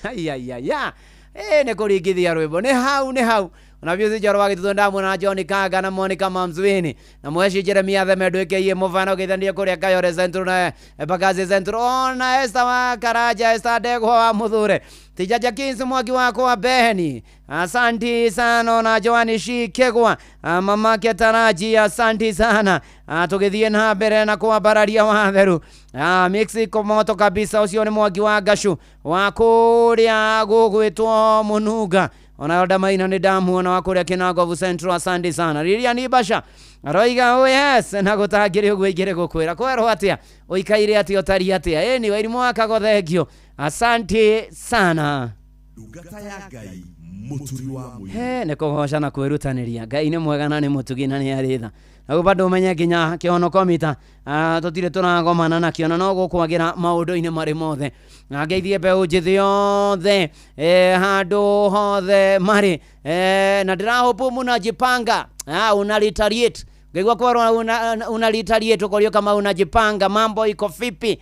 ne kurigithia rwimbo ni hau Unavyuzi jaro wagi tutondamu na John Kaga na Monica Mamzwini na mweshi Jeremia Themedo eke mufano kithandia kuria Kayore Centro na Bagazi Centro ona esta wa Karaja esta dego wa Muthure Tijaja Kinsu mwaki wako wa Beheni. Asanti sana na Joani Shikegwa mama Ketaraji asanti sana. Tugithie na mbere na kwa bararia wa theru Mexico moto kabisa ucio ni mwaki wa Gashu wa kuria gugwitwo Munuga ona yoda maina ni damu ona wa kuria Kinagovu Central asanti sana. Riria ni basha roiga yes na gutagire ugwigire gukwira kwero atia uikaire atia otari atia ni wairimu akago thengio asanti sana. Ndungata ya Ngai muturi wa muiri ne kugoca na kwirutaniria Ngai ni mwega na ni mutugi na ni aritha na bado umenye nginya kiono komita tutire tunagomana na kiona no gukwagira maundu-ini mari mothe na ngeithie mbeũ njithi yothe handu hothe mari na ndirahopu munajipanga unalitariate ngegwa kwa unalitariate ukorio kama unajipanga mambo iko vipi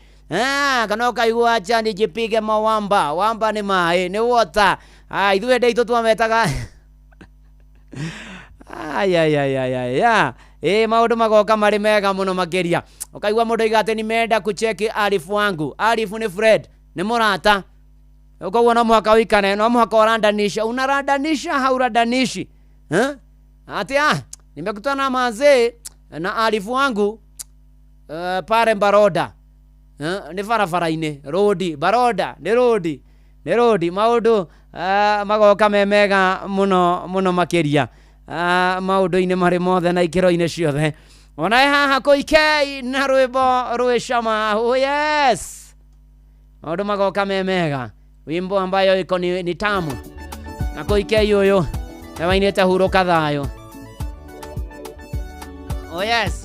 kana ukaigua acha nijipige mawamba wamba ni mai ni water ithuĩ ndĩ itũ twametaga maũndũ magoka marĩ mega mũno makĩria. Ũkaigua mũndũ aiga atĩ nimenda kucheki Arif wangu. Arif ni Fred, ni mũrata. Ũkoguo no mũhaka wĩikane, no mũhaka ũrandanisha. Unarandanisha hauradanishi. Ati nimekutana mazee na Arif wangu pale Baroda. Ni barabara-inĩ, rodi, Baroda, ni rodi. Maũndũ magoka mega mũno makĩria. Maũndũ-inĩ marĩ mothe na ikĩro-inĩ ciothe. Ona haha Koikei na rwĩmbo rwĩ cama. Oh yes. Maũndũ magoka mega. Wimbo ambayo iko ni tamu. Na Koikei ũyũ wainĩte hurũka thayũ. Oh yes.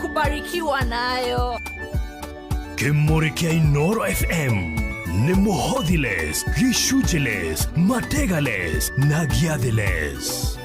Kubarikiwa nayo. Kimuri kia Inoro FM ni Muhothiles, Gishuchiles, Mategales na Giadiles.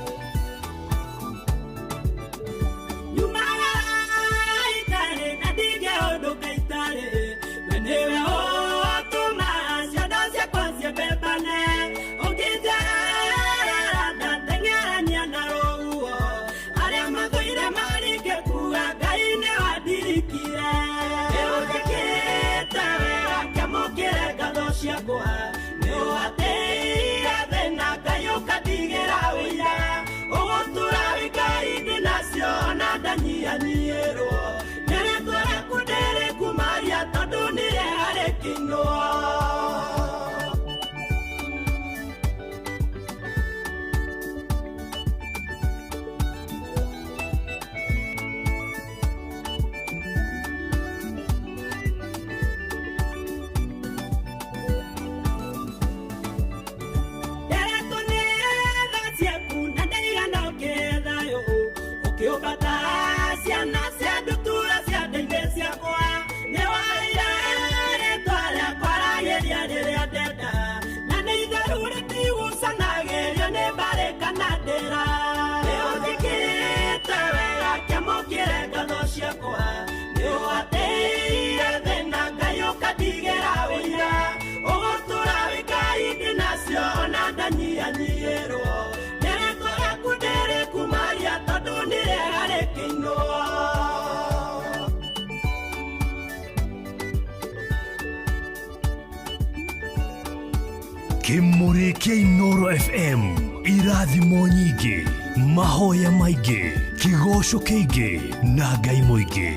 Kimuri kia Inoro FM, irathimo nyingĩ, mahoya maingĩ, kĩgoco kĩingĩ na Ngai mũingĩ.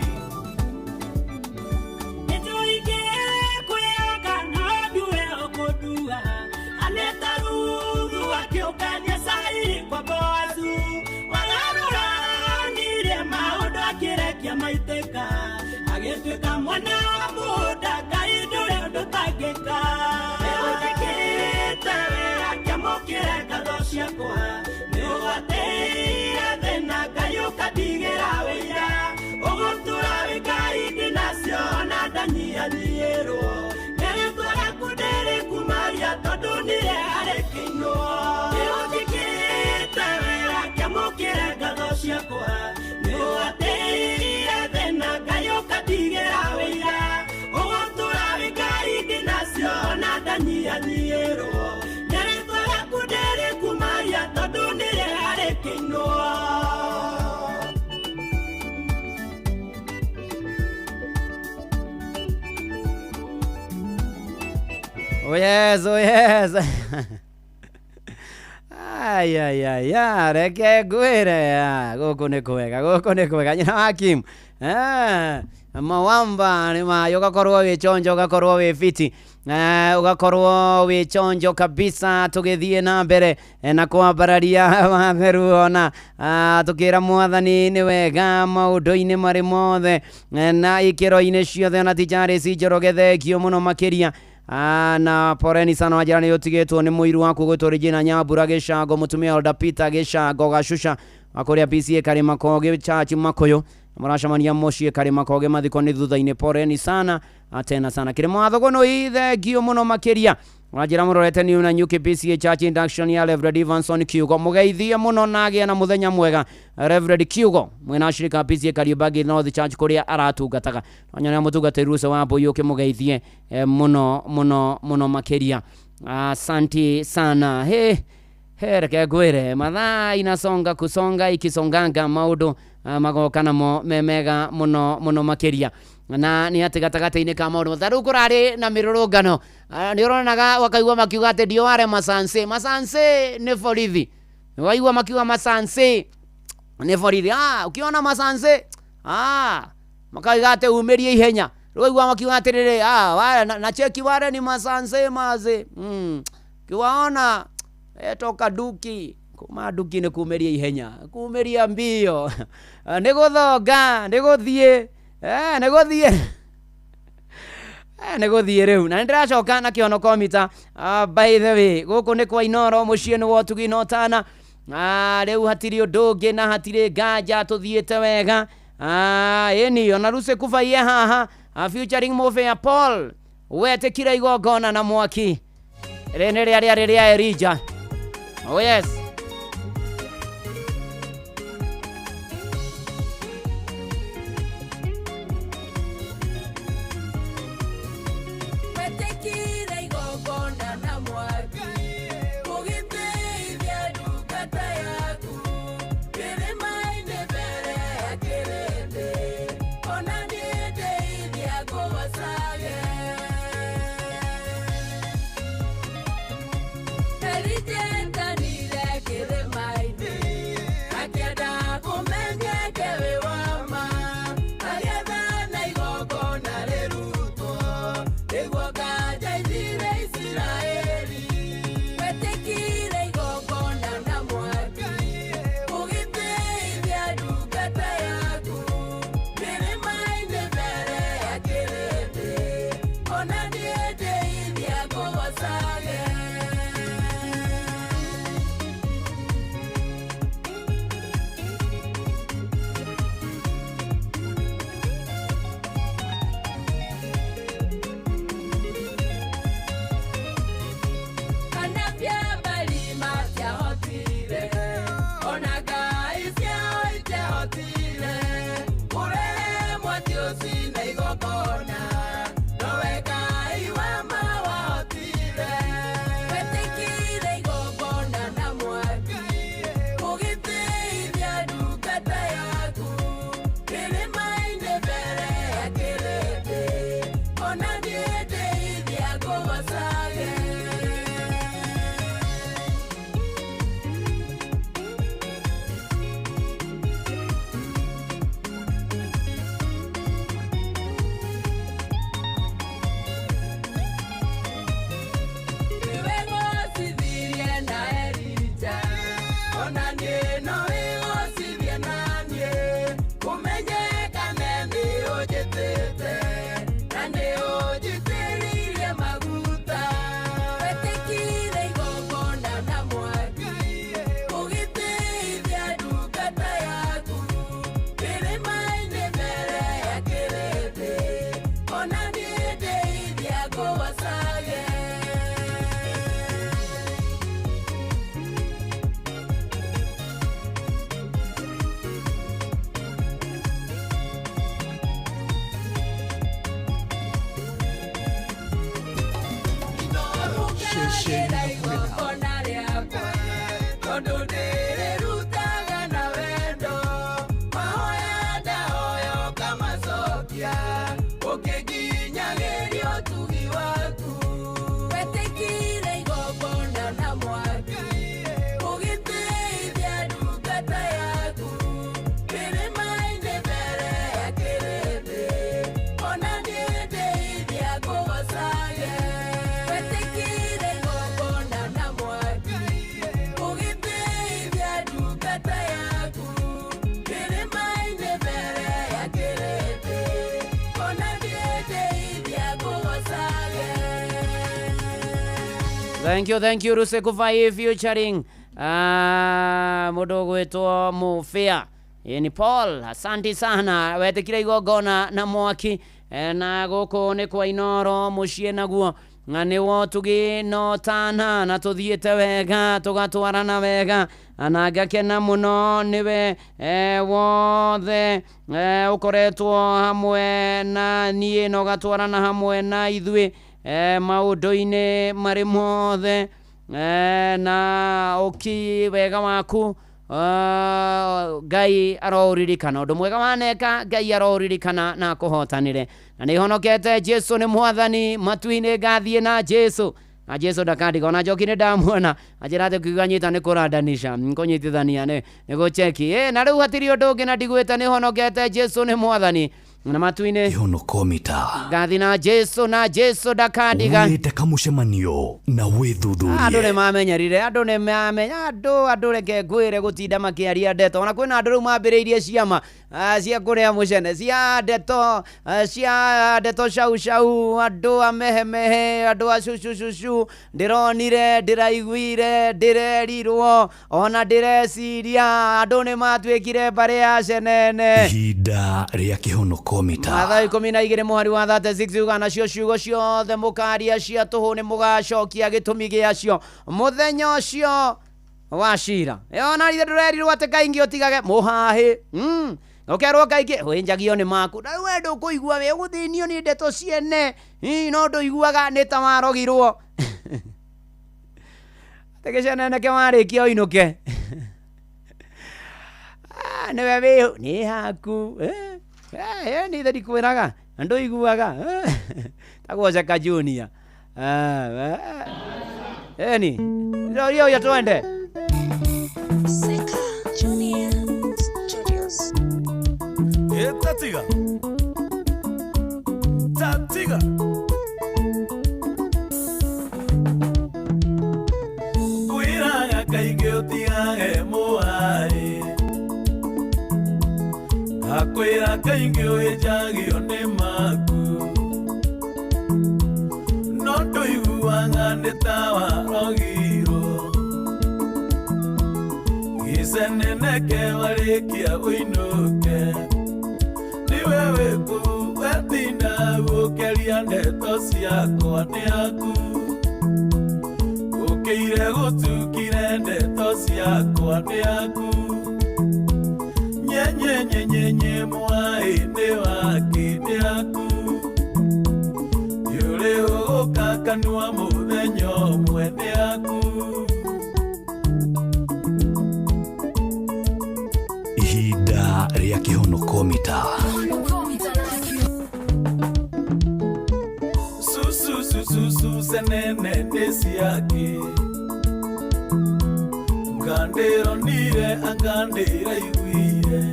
Oh yes. Ay, reke gwire goko nä kwega nyina wa Kim mawamba nä mayo gakorwo wä chonjo gakorwo wä fiti ugakorwo wä chonjo kabisa tugithie na mbere na kwambararia matheru ona tukira mwathani ni wega maundu-ini mari mothe na ikiro-ini ciothe ona tijari cinjorogethekio muno makiria na poreni sana wajirani yotigitwo ni muiru waku gwitwo Regina Nyambura Gicango mutumia Elder Peter Gicango gacusha akoria PCA Karima Koge chachi makoyo muracamania muciĩ Karima Koge mathiko ni thutha-ini poreni sana atena sana kiri mwathogono ithengio muno makiria wajira murorete ni una nyuki PCA Church induction ya Reverend Evanson Kiugo mugeithie muno nage na muthenya mwega Reverend Kiugo mwena ashirika PCA Kariubangi North Church kuria aratungataga onyana mutungatĩri ruso wa Boyuki mugeithie muno makiria asante sana reke gwire mathaa inasonga kusonga ikisonganga maundu magoka namo memega muno makiria na ni ati gatagata-ini ka maundu tharu kurari na mirurungano ni uronaga wakaigua makiuga ati ndio ware masanse ni borithi waigua makiuga masanse ni borithi ukiona masanse makaiga ati umirie ihenya waigua makiuga ati riri na cheki ware ni masanse maze kiwaona toka duki kuma duki ni kumeria ihenya kumeria mbio niguthonga niguthie niguthie riu na ndiracoka na kiono komita by the way guku ni kwa Inoro mucie ni wotugi notana riu hatiri undu na hatiri nganja tuthiete wega eni ona ruse kuvaie haha featuring Mofia Paul wetekira igongona na mwaki rene ria Elijah. Oh yes. Thank you Ruse Kufai featuring mudogo wetu Mufia. Ni Paul, asante sana. Wetekira igogona na mwaki na goko ne kwa Inoro mushie naguo. Ngane wotugi no tana na tuthiete wega tugatwarana wega anagakena muno niwe wothe ukoretwo hamwe na nie no gatwarana hamwe na ithui maundu-ini mari mothe na uki wega waku Ngai aroririkana undu mwega waneka Ngai aroririkana na kuhotanire na ni honokete Jesu ni mwathani matuine gathie na Jesu ndakandiga na njokine ndamuona ajirate kuganyita ni kurandanisha nkonyitithania ni gucheki na riu hatiri undu ungi na ndigwita ni honokete Jesu ni mwathani na matuine Ihonokomita gathi na Jesu ndakandiga wite kamucemanio na withuthurie andu ne mamenyerire andu ne mamenya andu reke ngwire gutinda makiaria ndeto ona kwina andu riu mambiriirie ciama cia kuria mucene cia ndeto shau andu amehemehe andu acucucucu ndironire ndiraiguire ndirerirwo ona ndireciria andu ne matwikire bare ya cenene ihinda ria kihonokomita mathaa 12 muhari wa 36 ugana cio ciugo ciothe mukaria cia tuhu ni mugacokia gitumi giacio muthenya ucio wa cira ona ithe ndurerirwo ati kaingi utigage muhahi ukerwo kaingi winjagio ni maku na wendo kuigua we guthinio ni ndeto ciene no nduiguaga ni ta warogirwo tegecenene ke warikia oinuke niwe wihu ni haku ni theri kwiraga andu iguaga tagwoca Junior ni yo ya twende Seka Junior Studios. Tatiga Kuiraga kaingi utigage muhari akwira kaingi uijagio ni maku no nduiguaga ni ta warogirwo giceneneke warikia uinuke ni wewe ku wetinda gukeria ndeto ciakwa ni aku ukiire gutukire ndeto ciakwa ni aku nyenye mwaini wake ni aku yule ukakanua muthenya umwe ni aku ihinda ria kihonokomita susu senene ni ciake ngandiro nire angandira igwire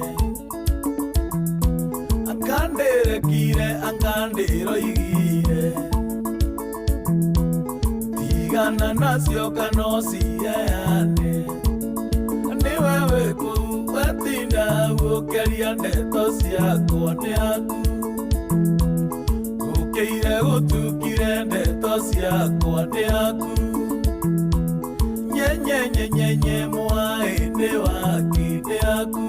angandire kire angandiro igire tigana nacio kano ciane ni wewe ku wetinda gukeria ndeto ciakwa ni aku ukiire gutukire ndeto ciakwa ni aku nyenye mwaini wake ni aku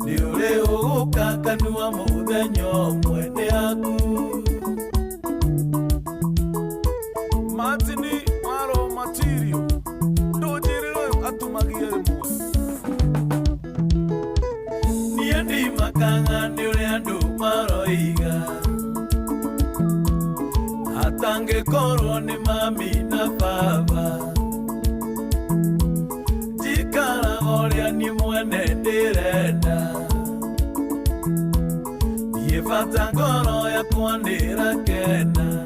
ni uri ugukakanua muthenya umwe ni aku matini maro material ndujiriro atumagie rimwe nie ndi makanga ni uri andu maroiga atangikorwo ni mami na baba jikaragoria ni mwene ndirenda yefata ngoro yakwa ndirakena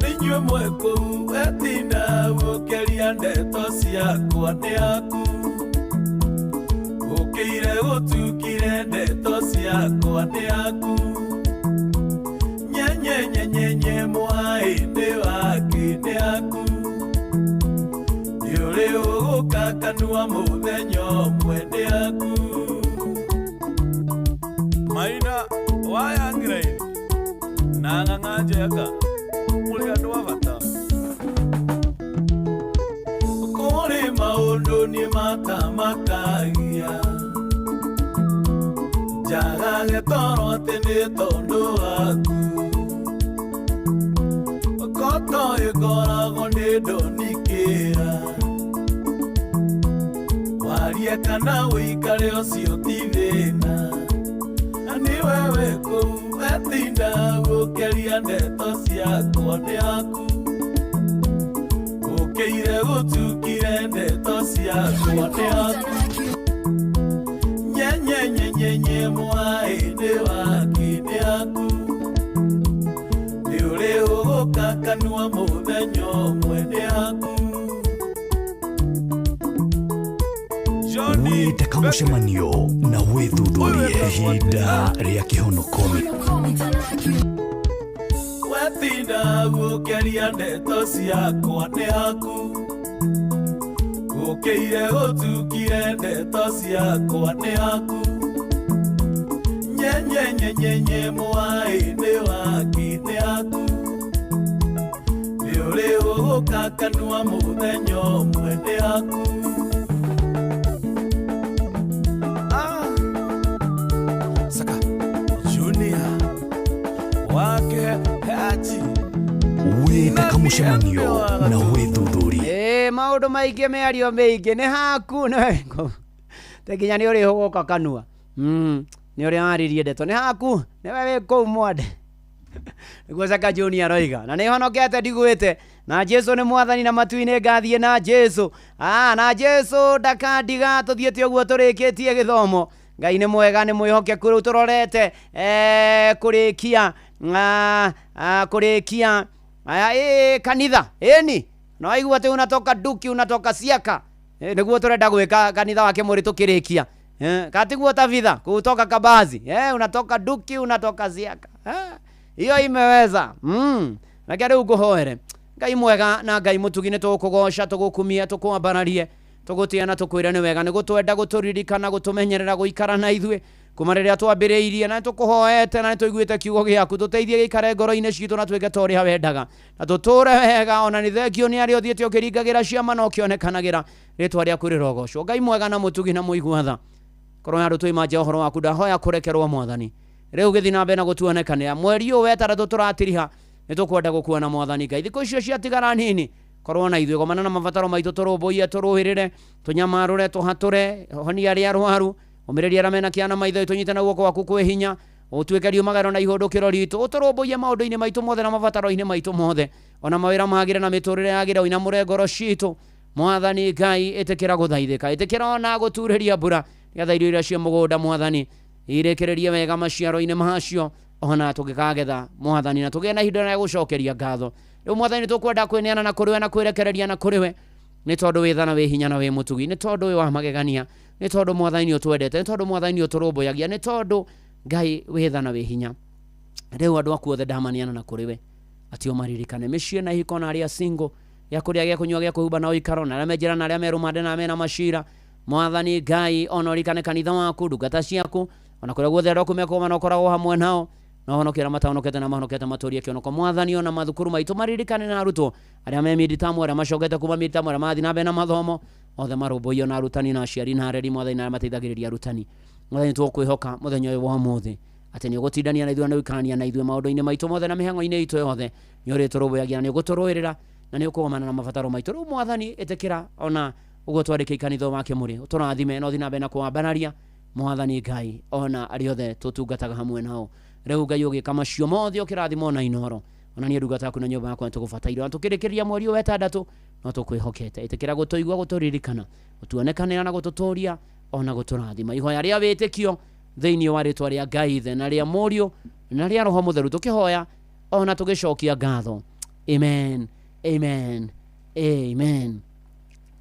ninywe mweko wetinda gukeria ndeto ciakwa ni aku ukiire gutukire ndeto ciakwa ni aku nyenye mwaini wake ni aku yule ugukakanua muthenya umwe ni aku maina wayangira ini na ng'ang'anjeka muri andu a bata ni matamakagia Jagage toro tene tondo aku Koto igora gonde donikera Waria kana wikare ocio tivena Ani wewe kou etinda gukeria ndeto ciakwa ni aku Gukeire gutukire ndeto ciakwa ni aku Nye mwaine wakine aku Niure ugukakanua muthenyo mwene aku wĩte kamũcemanio na wĩthuthurie ihinda rĩa kĩhonokomi Wetinda gukeria ndeto ciakwa ni aku Gukeire gutukire ndeto ciakwa ni aku Nye mwaine wakine aku Niure ugukakanua muthenyo mwene aku Saka Junior wake haji wĩte kamũcemanio na wĩthuthurie maũndũ maingĩ mĩario mĩingĩ nĩ haku tekinya nĩ ũrĩ ũgũka kanua nĩ ũrĩa waririe ndeto nĩ haku nĩ we wĩ kũu mwande nĩguo Saka Junior aroiga na nĩ honokete ndigwĩte na Jesu nĩ mwathani na matu-inĩ ngathiĩ na Jesu na Jesu ndakandiga tũthiĩte ũguo tũrĩkĩtie gĩthomo Ngai nĩ mwega nĩ mwĩhokeku rĩu tũrorete kũrĩkia kanitha ĩni no aigua atĩ unatoka duki unatoka siaka nĩguo tũrenda gwĩka kanitha wake mũrĩ tũkĩrĩkia katiguo tavitha kutoka kabazi unatoka duki unatoka siaka hiyo imeweza na rĩu ngũhoere Ngai mwega na Ngai mũtugi nĩ tũgũkũgoca tũgũkumia tũkwambararie tũgũtĩa na tũkwĩra nĩ wega nĩ gũtwenda gũtũririkana gũtũmenyerera gũikara na ithuĩ kuma rĩrĩa twambĩrĩirie na tũkũhoete na nĩtũiguĩte kiugo gĩaku tũteithie gĩikare ngoro-inĩ citũ na twĩke ta ũrĩa wendaga na tũtũre wega ona nĩ thengio nĩ arĩa ũthiĩte ũkĩringagĩra ciama na ũkĩonekanagĩra rĩtwa rĩaku rĩrogocwo Ngai mwega na mũtugi na mũigua tha korwo andũ tũimanja ũhoro waku ndahoya kũrekerwo mwathani rĩu gĩthiĩ na mbere na gũtuonekanĩra mweri ũyũ wetaratu tũratiriha nĩ tũkwenda gũkuona mwathani Ngai thikũ icio ciatigara nini korwo na ithuĩ gomana na mabataro maitũ tũrũmbũiye tũrũhĩrĩre tũnyamarũre tũhatũre honia arĩa arwaru ũmĩrĩria arĩa mena kĩana maitho tũnyite na guoko gwaku kwĩ hinya ũtuĩke riumagĩro na ihũndũkĩro ritũ ũtũrũmbũiye maũndũ-inĩ maitũ mothe na mabataro-inĩ maitũ mothe ona mawĩra magĩre na mĩtũrĩre yagĩre ũinamũre ngoro citũ mwathani Ngai ĩtĩkĩra gũthaithĩka ĩtĩkĩra ona gũturĩria mbura nĩgetha irio iria cia mũgũnda mwathani irĩkĩrĩrie wega maciaro-inĩ macio ona tũgĩkagetha mwathani na tũgĩe na ihinda rĩa gũcokeria ngatho rĩu mwathani tũkwenda kwĩneana na kũrĩ we na kwĩrekereria na kũrĩ we nĩ tondũ wĩ tha na wĩ hinya na wĩ mũtugi nĩ tondũ wĩ wa magegania nĩ tondũ mwathani ũtwendete nĩ tondũ mwathani ũtũrũmbũyagia nĩ tondũ Ngai wĩ tha na wĩ hinya rĩu andũ aku othe ndamaniana na kũrĩ we atĩ ũmaririkane mĩciĩ na ihiko na arĩa single gĩa kũrĩa gĩa kũnyua gĩa kũhumba na ũikaro na arĩa menjera na arĩa merũmande na mena macira mwathani Ngai ona ũrikane kanitha waku ndungata ciaku ona kũrĩa guothe andũ aku mekũma na ũkoragwo hamwe nao na honokera matahonokete na mahonokete matũrie kĩonoko mwathani ona mathukuru maitũ maririkane na arutwo arĩa me miditamu arĩa macokete kuma miditamu arĩa mathiĩ na mbere na mathomo othe marũmbũiyo na arutani na aciari na areri mwathani na arĩa mateithagĩrĩria arutani mwathani tũkwĩhoka mũthenya ũyũ wa ũmũthĩ atĩ nĩ ũgũtindania na ithuĩ na ũikarania na ithuĩ maũndũ-inĩ maitũ mothe na mĩhang'o-inĩ itũ yothe nĩ ũrĩtũrũmbũyagia na nĩ ũgũtũrũĩrĩra na nĩ ũkũgomana na mabataro maitũ rĩu mwathani ĩtĩkĩra ona ũguo twandĩke kanitha wake mũrĩ ũtũrathime na ũthiĩ na mbere na kũwambararia mwathani Ngai ona arĩa othe tũtungataga hamwe nao rĩu Ngai ũgĩka macio mothe ũkĩrathimo na inoro ona niĩ ndungata yaku na nyũmba yakwa nĩtũgũbataire na tũkĩrĩkĩria mweri ũyũ wetandatũ no tũkwĩhokete ĩtĩkĩra gũtũigua gũtũririkana gũtuonekanĩra na gũtũtũria ona gũtũrathima ihoya rĩa wĩtĩkio thĩinĩ wa rĩtwa rĩa Ngai Ithe na rĩa Mũriũ na rĩa Roho Mũtheru tũkĩhoya ona tũgĩcokia ngatho amen amen amen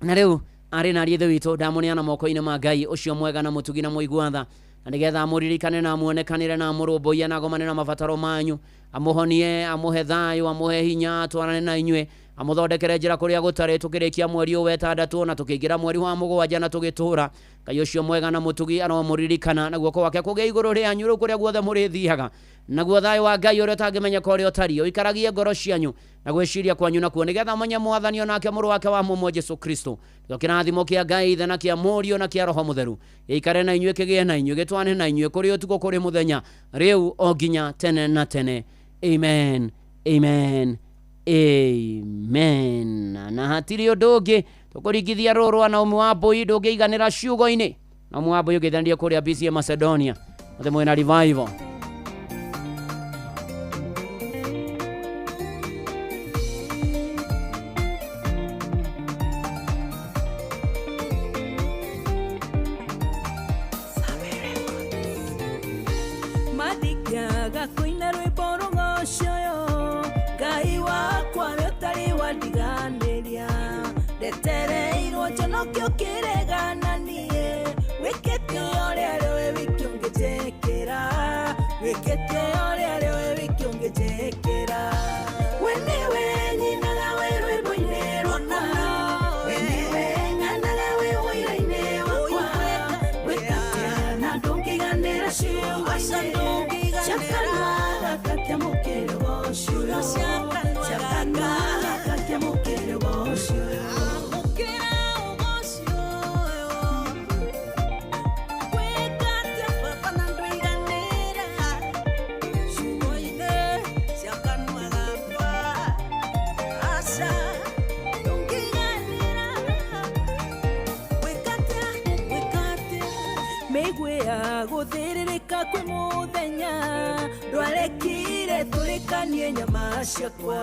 na rĩu arĩ na ariĩ witũ ndamũneana moko-inĩ ma Ngai ũcio mwega na mũtugi na mũigua tha na nĩgetha amũririkane na amuonekanĩre na amũrũmbũiye na agomane na mabataro manyu amũhonie amũhe thayũ amũhe hinya atwarane na inyuĩ amuthondekere njira kuria gutari tukirikia mweri wetandatu na tukiingira mweri wa mugwanja na tugitura Ngai ucio mwega na mutugi aromuririkana na guoko wake kugia iguru ria nyuru kuria guothe murithiaga naguo thayo wa Ngai uria utangimenya uria utario ikaragie ngoro cianyu na gwiciria kwanyu na kuonigetha mwenye mwathani onake muru wake wa mumo Jesu Kristo kirathimo kia Ngai ithe na kia Murio na kia Roho Mutheru ikare na inyue kigie na inyue gitwane na inyue kuri utuko kuri muthenya riu o nginya tene na tene. Amen, amen, amen. Na hatiri undu ungi tukurigithia rurwa na umu wa mbui ndungiiganira ciugo-ini na umu wa mbui ugithanire kuria BCA Macedonia othe mwena revival. Madigaga kuina rwimbo rugocoyo Ngai wakwa we utari wandiganiria ndetereirwo njonokio kiregananie wikite uria riwe wiki ungijekera wikite uria riwe wiki ungijekera weniwe nyinaga we rwimbo-ini rwakwa weniwe ng'anaga we wĩra-inĩ wakwa wikatia na ndũngĩganĩra ciugo-inĩ ciakanwa gakatia mũkĩrĩ gocio ciakanwa gakatia mũkĩrĩ gocio guthiririka kwi muthenya ndwarekire turikanie nyama ciakwa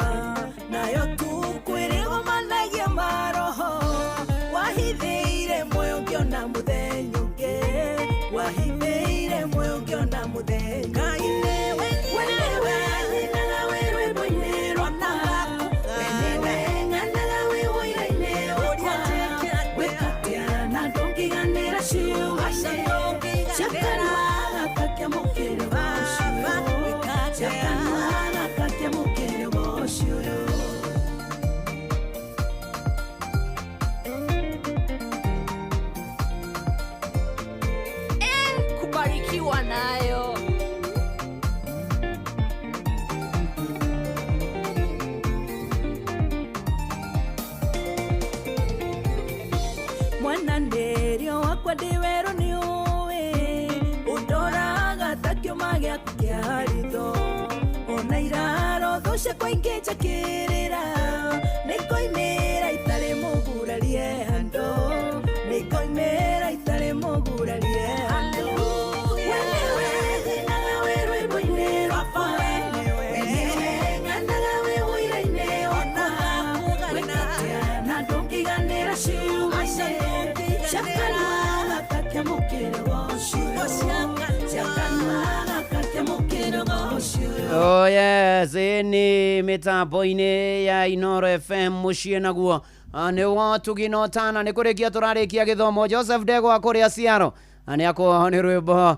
nayo tukwirigomanagia maroho wahithiire muoyo ngiona muthenya ungi wahithiire muoyo ngiona muthenya wenewe nyinaga wi rwimbo-ini rwakwa wenewe ng'anaga wi wĩra-inĩ wakwa wikatia na ndũngĩganĩra ciugo-inĩ ciakanwa gakatia mũkĩrĩ gocio ciakanwa gakatia mũkĩrĩ gocio kubarikiwa nayo. Mwana nderio wakwa ndiweru ni utoraga takio magĩaku kĩa ritho ona iraro thũcia kwaingĩ njakĩrĩra nĩkoimĩra itarĩ mũgurarie handũ nĩkoimĩra itarĩ mũgurarie handũ wenewe thĩnaga wĩ rwĩmbo-inĩ rwakwa wenewe ng'anaga wĩ wĩra-inĩ wakwa wĩkatia na ndũngĩganĩra ciugo-inĩ ciakanwa gakatia mũkĩrĩ gocio ciakanwa gakatia mũkĩrĩ gocio. Oh yes, ni mitambo-ini ya Inoro FM muciĩ naguo nĩ wotuginotana nĩ kũrĩkia tũrarĩkia gĩthomo. Joseph Ndegwa kũrĩa Ciaro nĩ akorwo nĩ rwĩmbo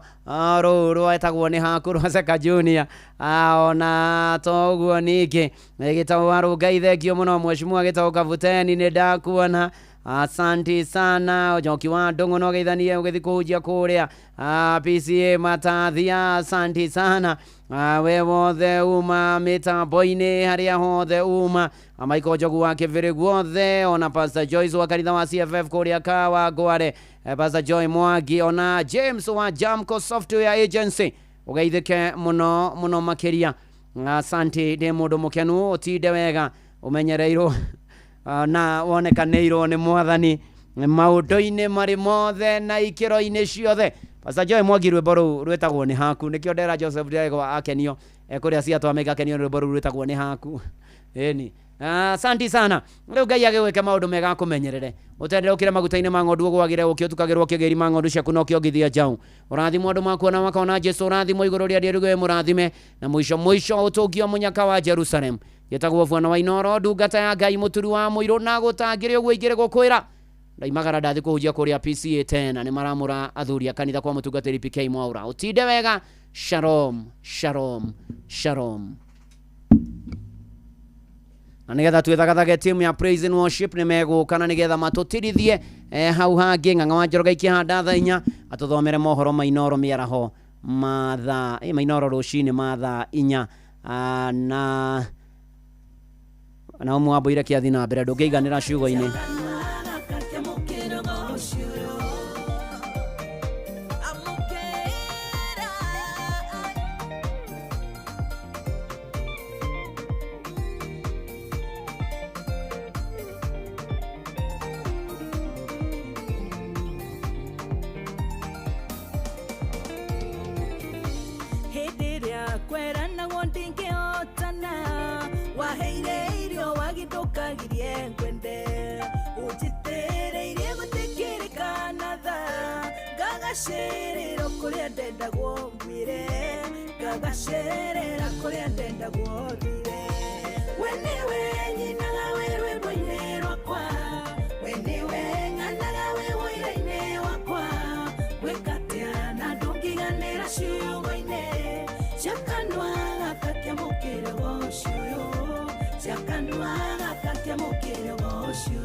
rũu rwetagwo nĩ haku rwa Seka Junior ona toguo ningĩ gĩtau warũngai thengio mũno mheshimiwa gĩtau Kavuteni nĩ ndakuona. Asante sana Njoki wa Ndongo no geithanie ugethi kujia kuria PCA Matathia. Asante sana we wothe uma mitambo-ini haria hothe uma Michael Jogu wake vire guothe ona Pastor Joyce wa kanitha wa CFF kuria Kawa Gware Pastor Joy Mwangi ona James wa Jamco Software Agency ugeithike muno muno makiria. Asante de mundu mukenu utinde wega umenyereirwo na wonekanĩirwo nĩ mwathani maũndũ-inĩ marĩ mothe na ikĩro-inĩ ciothe. Pastor Joy Mwangi rwĩmbo rũu rwĩtagwo nĩ haku nĩkĩo ndera Joseph Ndegwa akenio kũrĩa Ciatũ Amega akenio rwĩmbo rũu rwĩtagwo nĩ haku ĩni. Asante sana rĩu Ngai agĩgwĩke maũndũ mega akũmenyerere ũtendere ũkĩre maguta-inĩ ma ng'ondu ũgwagĩre ũkĩ ũtukagĩrwo kĩgĩri ma ng'ondu ciaku no kĩongithia njaũ ũrathimwo andũ makuona makona Jesu ũrathimwo igũrũ rĩa rĩeruge mũrathime na mũico ũtũngio mũnyaka wa Jerusalem gĩtagwo Bwana wa Inoro ndungata ya Ngai mũturi wa mũirũ na gũtangĩre ũguo ingĩre gũkwĩra ndaimagara ndathi kũhunjia kũrĩa PCA tena nĩ maramũra athuri a kanitha kwa mũtungatĩri PK Mwaura ũtinde wega. Shalom, shalom, shalom. na nigetha twithagathage timu ya Praise and Worship ni megukana nigetha matutirithie hau hangi Ng'ang'a wa Njoroge ikihanda thaa 4 atuthomere mohoro mainoro miaraho mathaa mainoro rucini mathaa 4 na umwamboire kiathi na mbere ndungeiganira ciugo-ini Gagasherera kuria ndenda gwongwire gagasherera kuria ndenda gwongwire wenewe nyinaga wewe boine rwakwa wenewe ng'anaga wewe iraine wakwa wekatia na ndungiganira ciugo-ine ciakanwa gakakia mukire gocio ciakanwa gakakia mukire gocio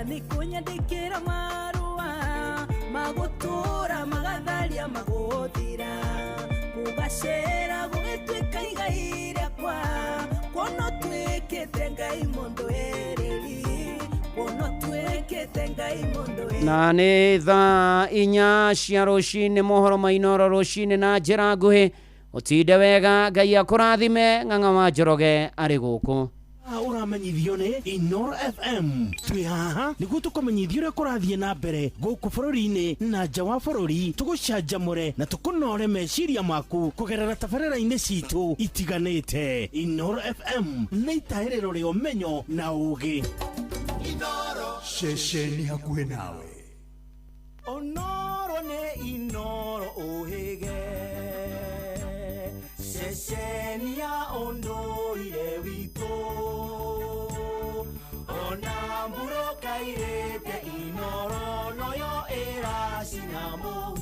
nikunyandikira marua magutura magatharia maguthira kugacera gugituika igai riakwa kuona twikite ngai mundu ereri kuona twikite ngai mundu ereri na ni thaa 4 cia rucini mohoro mainoro rucini na njira nguhi utinde wega ngai akurathime Ng'ang'a wa Njoroge ari guku uramenyithio ni Inoro FM twi haha niguo tukumenyithio uria kurathie na mbere guku bururi-ini na nja wa bururi tugucanjamure na tukunore meciria maku kugerera tabarĩra-inĩ citu itiganĩte. Inoro FM nĩ itaĩrĩro rĩa ũmenyo na ũũgĩ. Inoro ceceni hakuhĩ nawe. Onoro nĩ Inoro ũhĩge ceceni ya ũndũire witũ ona mburo kairĩte Inoro noyo ĩracina mũhu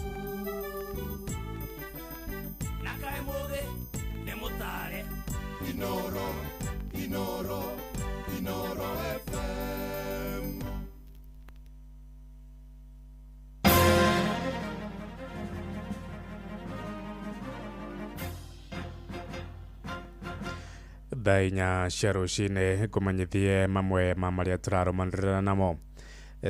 na kaĩ mũgĩ nĩ mũtare Inoro Inoro Inoro FM. Dainya Sharushine kumanyithie mamwe ma maria turarumanirana namo.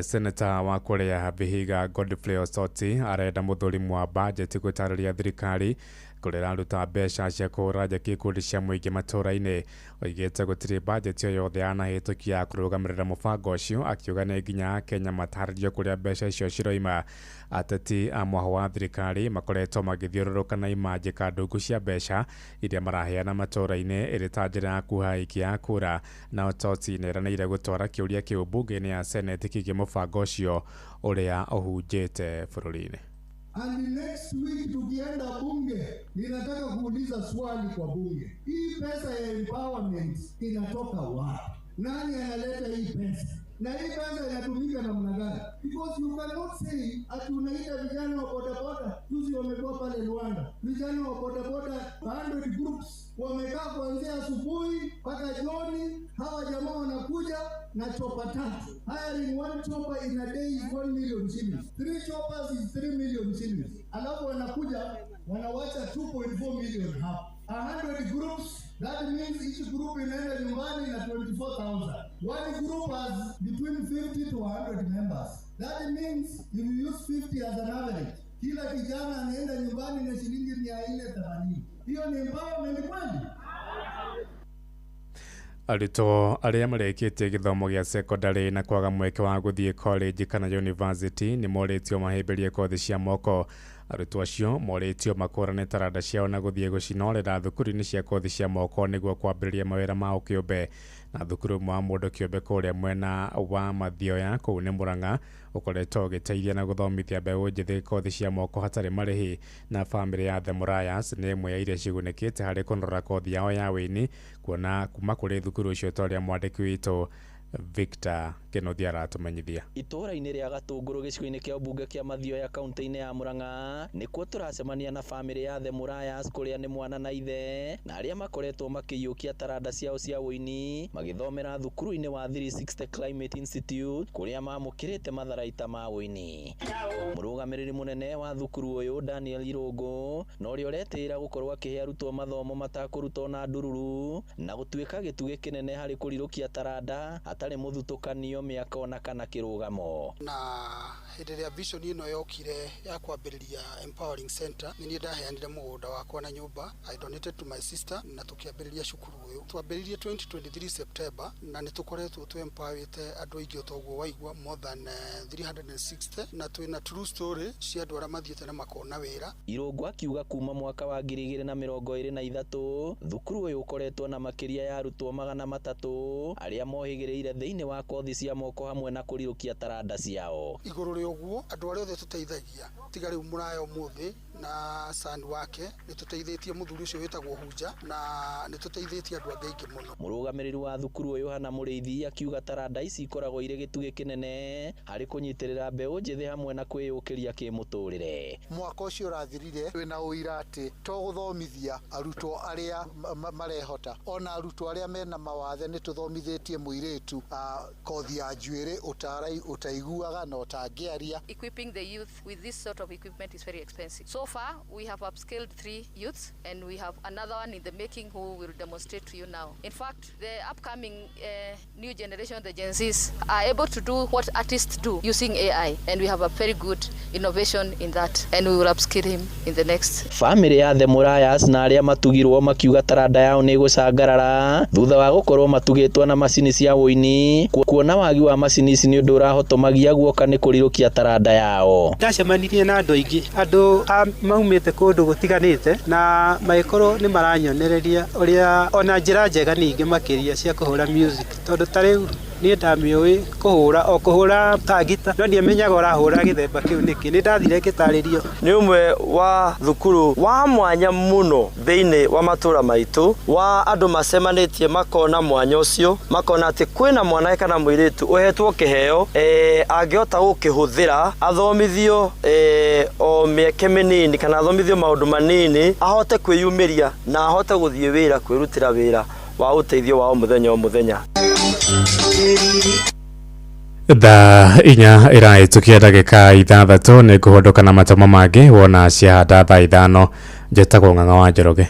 Seneta wa Korea Vihiga Godfrey Osoti arenda muthuri mwa budget gutariria thirikari kurera ruta mbeca cia kuraja gikundi cia muingi matura-ini oigite gutiri budget yo yothe anahitukia kurugamirira mubango ucio akiuga ni nginya Kenya mataririo kuria mbeca icio ciroima. Ateti a mwaho wa thirikari makoretwo magithiururuka na imanjika ndungu cia mbeca iria maraheana matura-ini iri ta njira ya kuhaikia kura na Osoti neranĩire gutwara kiuria kiu bunge-ini ya Senate kigie mubango ucio uria uhunjite bururi-ini. And next week tukienda bunge, ninataka kuuliza swali kwa bunge. Hii pesa ya empowerment inatoka wapi? Nani analeta hii pesa? Na hii pesa inatumika namna gani? Because you cannot say ati unaita vijana wa bodaboda. Juzi wamekuwa pale Rwanda. Vijana wa bodaboda 100 groups wamekaa kuanzia asubuhi mpaka jioni. Hawa jamaa wanakuja na chopa tatu. Hiring one chopper in a day is 1 million shillings. 3 choppers is 3 million shillings. Alafu wanakuja wanawacha 2.4 million hapa. 100 groups, that means each group inaenda nyumbani na 24,000. One group has between 50 to 100 members. That means if you use 50 as an average, kila kijana anaenda nyumbani na shilingi 480. Hiyo ni empowerment kweli? Arutwo aria marekitie githomo gia secondary na kwaga mweke wa guthie college kana university ni moritio mahimbirie kothi cia moko arutwo acio moritio makorane taranda ciao na guthie gucinorera thukuru-ini cia kothi cia moko niguo kwambĩrĩria mawĩra mao kĩũmbe na thukuru mwa mũndũ kĩũmbe kũrĩa mwena wa Mathioya kũu nĩ Murang'a ũkoretwo ũgĩteithia na gũthomithia mbeũ njĩthĩ kothi cia moko hatarĩ marĩhi na bamĩrĩ ya The Murayas nĩ ĩmwe ya iria cigunĩkĩte harĩ kũnorora kothi yao ya wĩini kuona kuma kũrĩ thukuru ũcio torĩa mwandĩki witũ Victor Kenothia aratumenyithia. Itũra-inĩ rĩa Gatũngũrũ gĩcigo-inĩ kĩa ũmbunge kĩa Mathioya kaunti-inĩ ya Murang'a nĩkuo tũracemania na bamĩrĩ ya The Murayas kũrĩa nĩ mwana na ithe na arĩa makoretwo makĩiyũkia taranda ciao cia wĩini magĩthomera thukuru-inĩ wa 360 Climate Institute kũrĩa mamũkĩrĩte matharaita ma wĩini. Mũrũgamĩrĩri mũnene wa thukuru ũyũ Daniel Irũngũ na ũrĩa ũretĩĩra gũkorwo akĩhe arutwo mathomo matakũrutwo na ndururu na gũtuĩka gĩtugĩ kĩnene harĩ kũrirũkia taranda hatarĩ mũthutũkanio mĩaka ona kana kĩrũgamo. Na hĩndĩ ĩrĩa vision ĩno yokire ya kwambĩrĩria Empowering Center nĩ niĩ ndaheanire mũgũnda wakwa na nyũmba I donated to my sister na tũkĩambĩrĩria cukuru ũyũ. Twambĩrĩirie 2023 September na nĩ tũkoretwo twempowerĩte andũ aingĩ ũtoguo waigua more than 360 na twĩna true story cia andũ arĩa mathiĩte na makona wĩra. Irũngũ akiuga kuma mwaka wa 2023 thukuru ũyũ ũkoretwo na makĩria ya arutwo 300 arĩa mohĩgĩrĩire thĩinĩ wa kothi cia moko hamwe na kũrirũkia taranda ciao. Igũrũ rĩa ũguo andũ arĩa othe tũteithagia tiga rĩu Mũraya ũmũthĩ na sand wake nĩ tũteithĩtie mũthuri ũcio wĩtagwo Hunja na nĩ tũteithĩtie andũ angĩ aingĩ mũno. Mũrũgamĩrĩri wa thukuru ũyũ Hana Mũrĩithi akiuga taranda ici ikoragwo irĩ gĩtugĩ kĩnene harĩ kũnyitĩrĩra mbeũ njĩthĩ hamwe na kwĩyũkĩria kĩmũtũrĩre. Mwaka ũcio ũrathirire wĩna ũira atĩ to gũthomithia arutwo arĩa marehota ona arutwo arĩa mena mawathe nĩ tũthomithĩtie mũirĩtu kothi ya njuĩrĩ utaiguaga na utangĩaria. Equipping the youth with this sort of equipment is very expensive. So far we have upskilled 3 youths and we have another one in the making who will demonstrate to you now. In fact, the upcoming new generation, the Gen Zs, are able to do what artists do using AI and we have a very good innovation in that and we will upskill him in the next. Family ya The Murayas na arĩa matugirwo makiuga taranda yao nĩ gũcangarara thutha wa gũkorwo matugĩtwo na macini cia wĩini kuona wagi wa macini ici nĩ ũndũ ũrahotomagia guoka nĩ kũrirũkia taranda yao. Ndacemanirie na andũ aingĩ andũ maumĩte kũndũ gũtiganĩte na magĩkorwo nĩ maranyonereria ũrĩa ona njĩra njega ningĩ makĩria cia kũhũra music tondũ ta rĩu niĩ ndamĩũĩ kũhũra ta gita no ndiamenyaga ũrahũra gĩthemba kĩu nĩkĩ nĩ ndathire ngĩtarĩrio. Nĩ ũmwe wa thukuru wa mwanya mũno thĩinĩ wa matũra maitũ wa andũ macemanĩtie makona mwanya ũcio makona atĩ kwĩna mwana kana mũirĩtu ũhetwo kĩheo angĩhota gũkĩhũthĩra athomithio o mĩeke mĩnini kana athomithio maũndũ manini ahote kwĩyumĩria na ahote gũthiĩ wĩra kwĩrutĩra wĩra wa ũteithio wa mũthenya o mũthenya. Thaa inya ĩrahĩtũkia ndagĩka 6 nĩ ngũhondoka na matamo mangĩ wona ciahanda thaa 5 njĩtagwo Ng'ang'a wa Njoroge.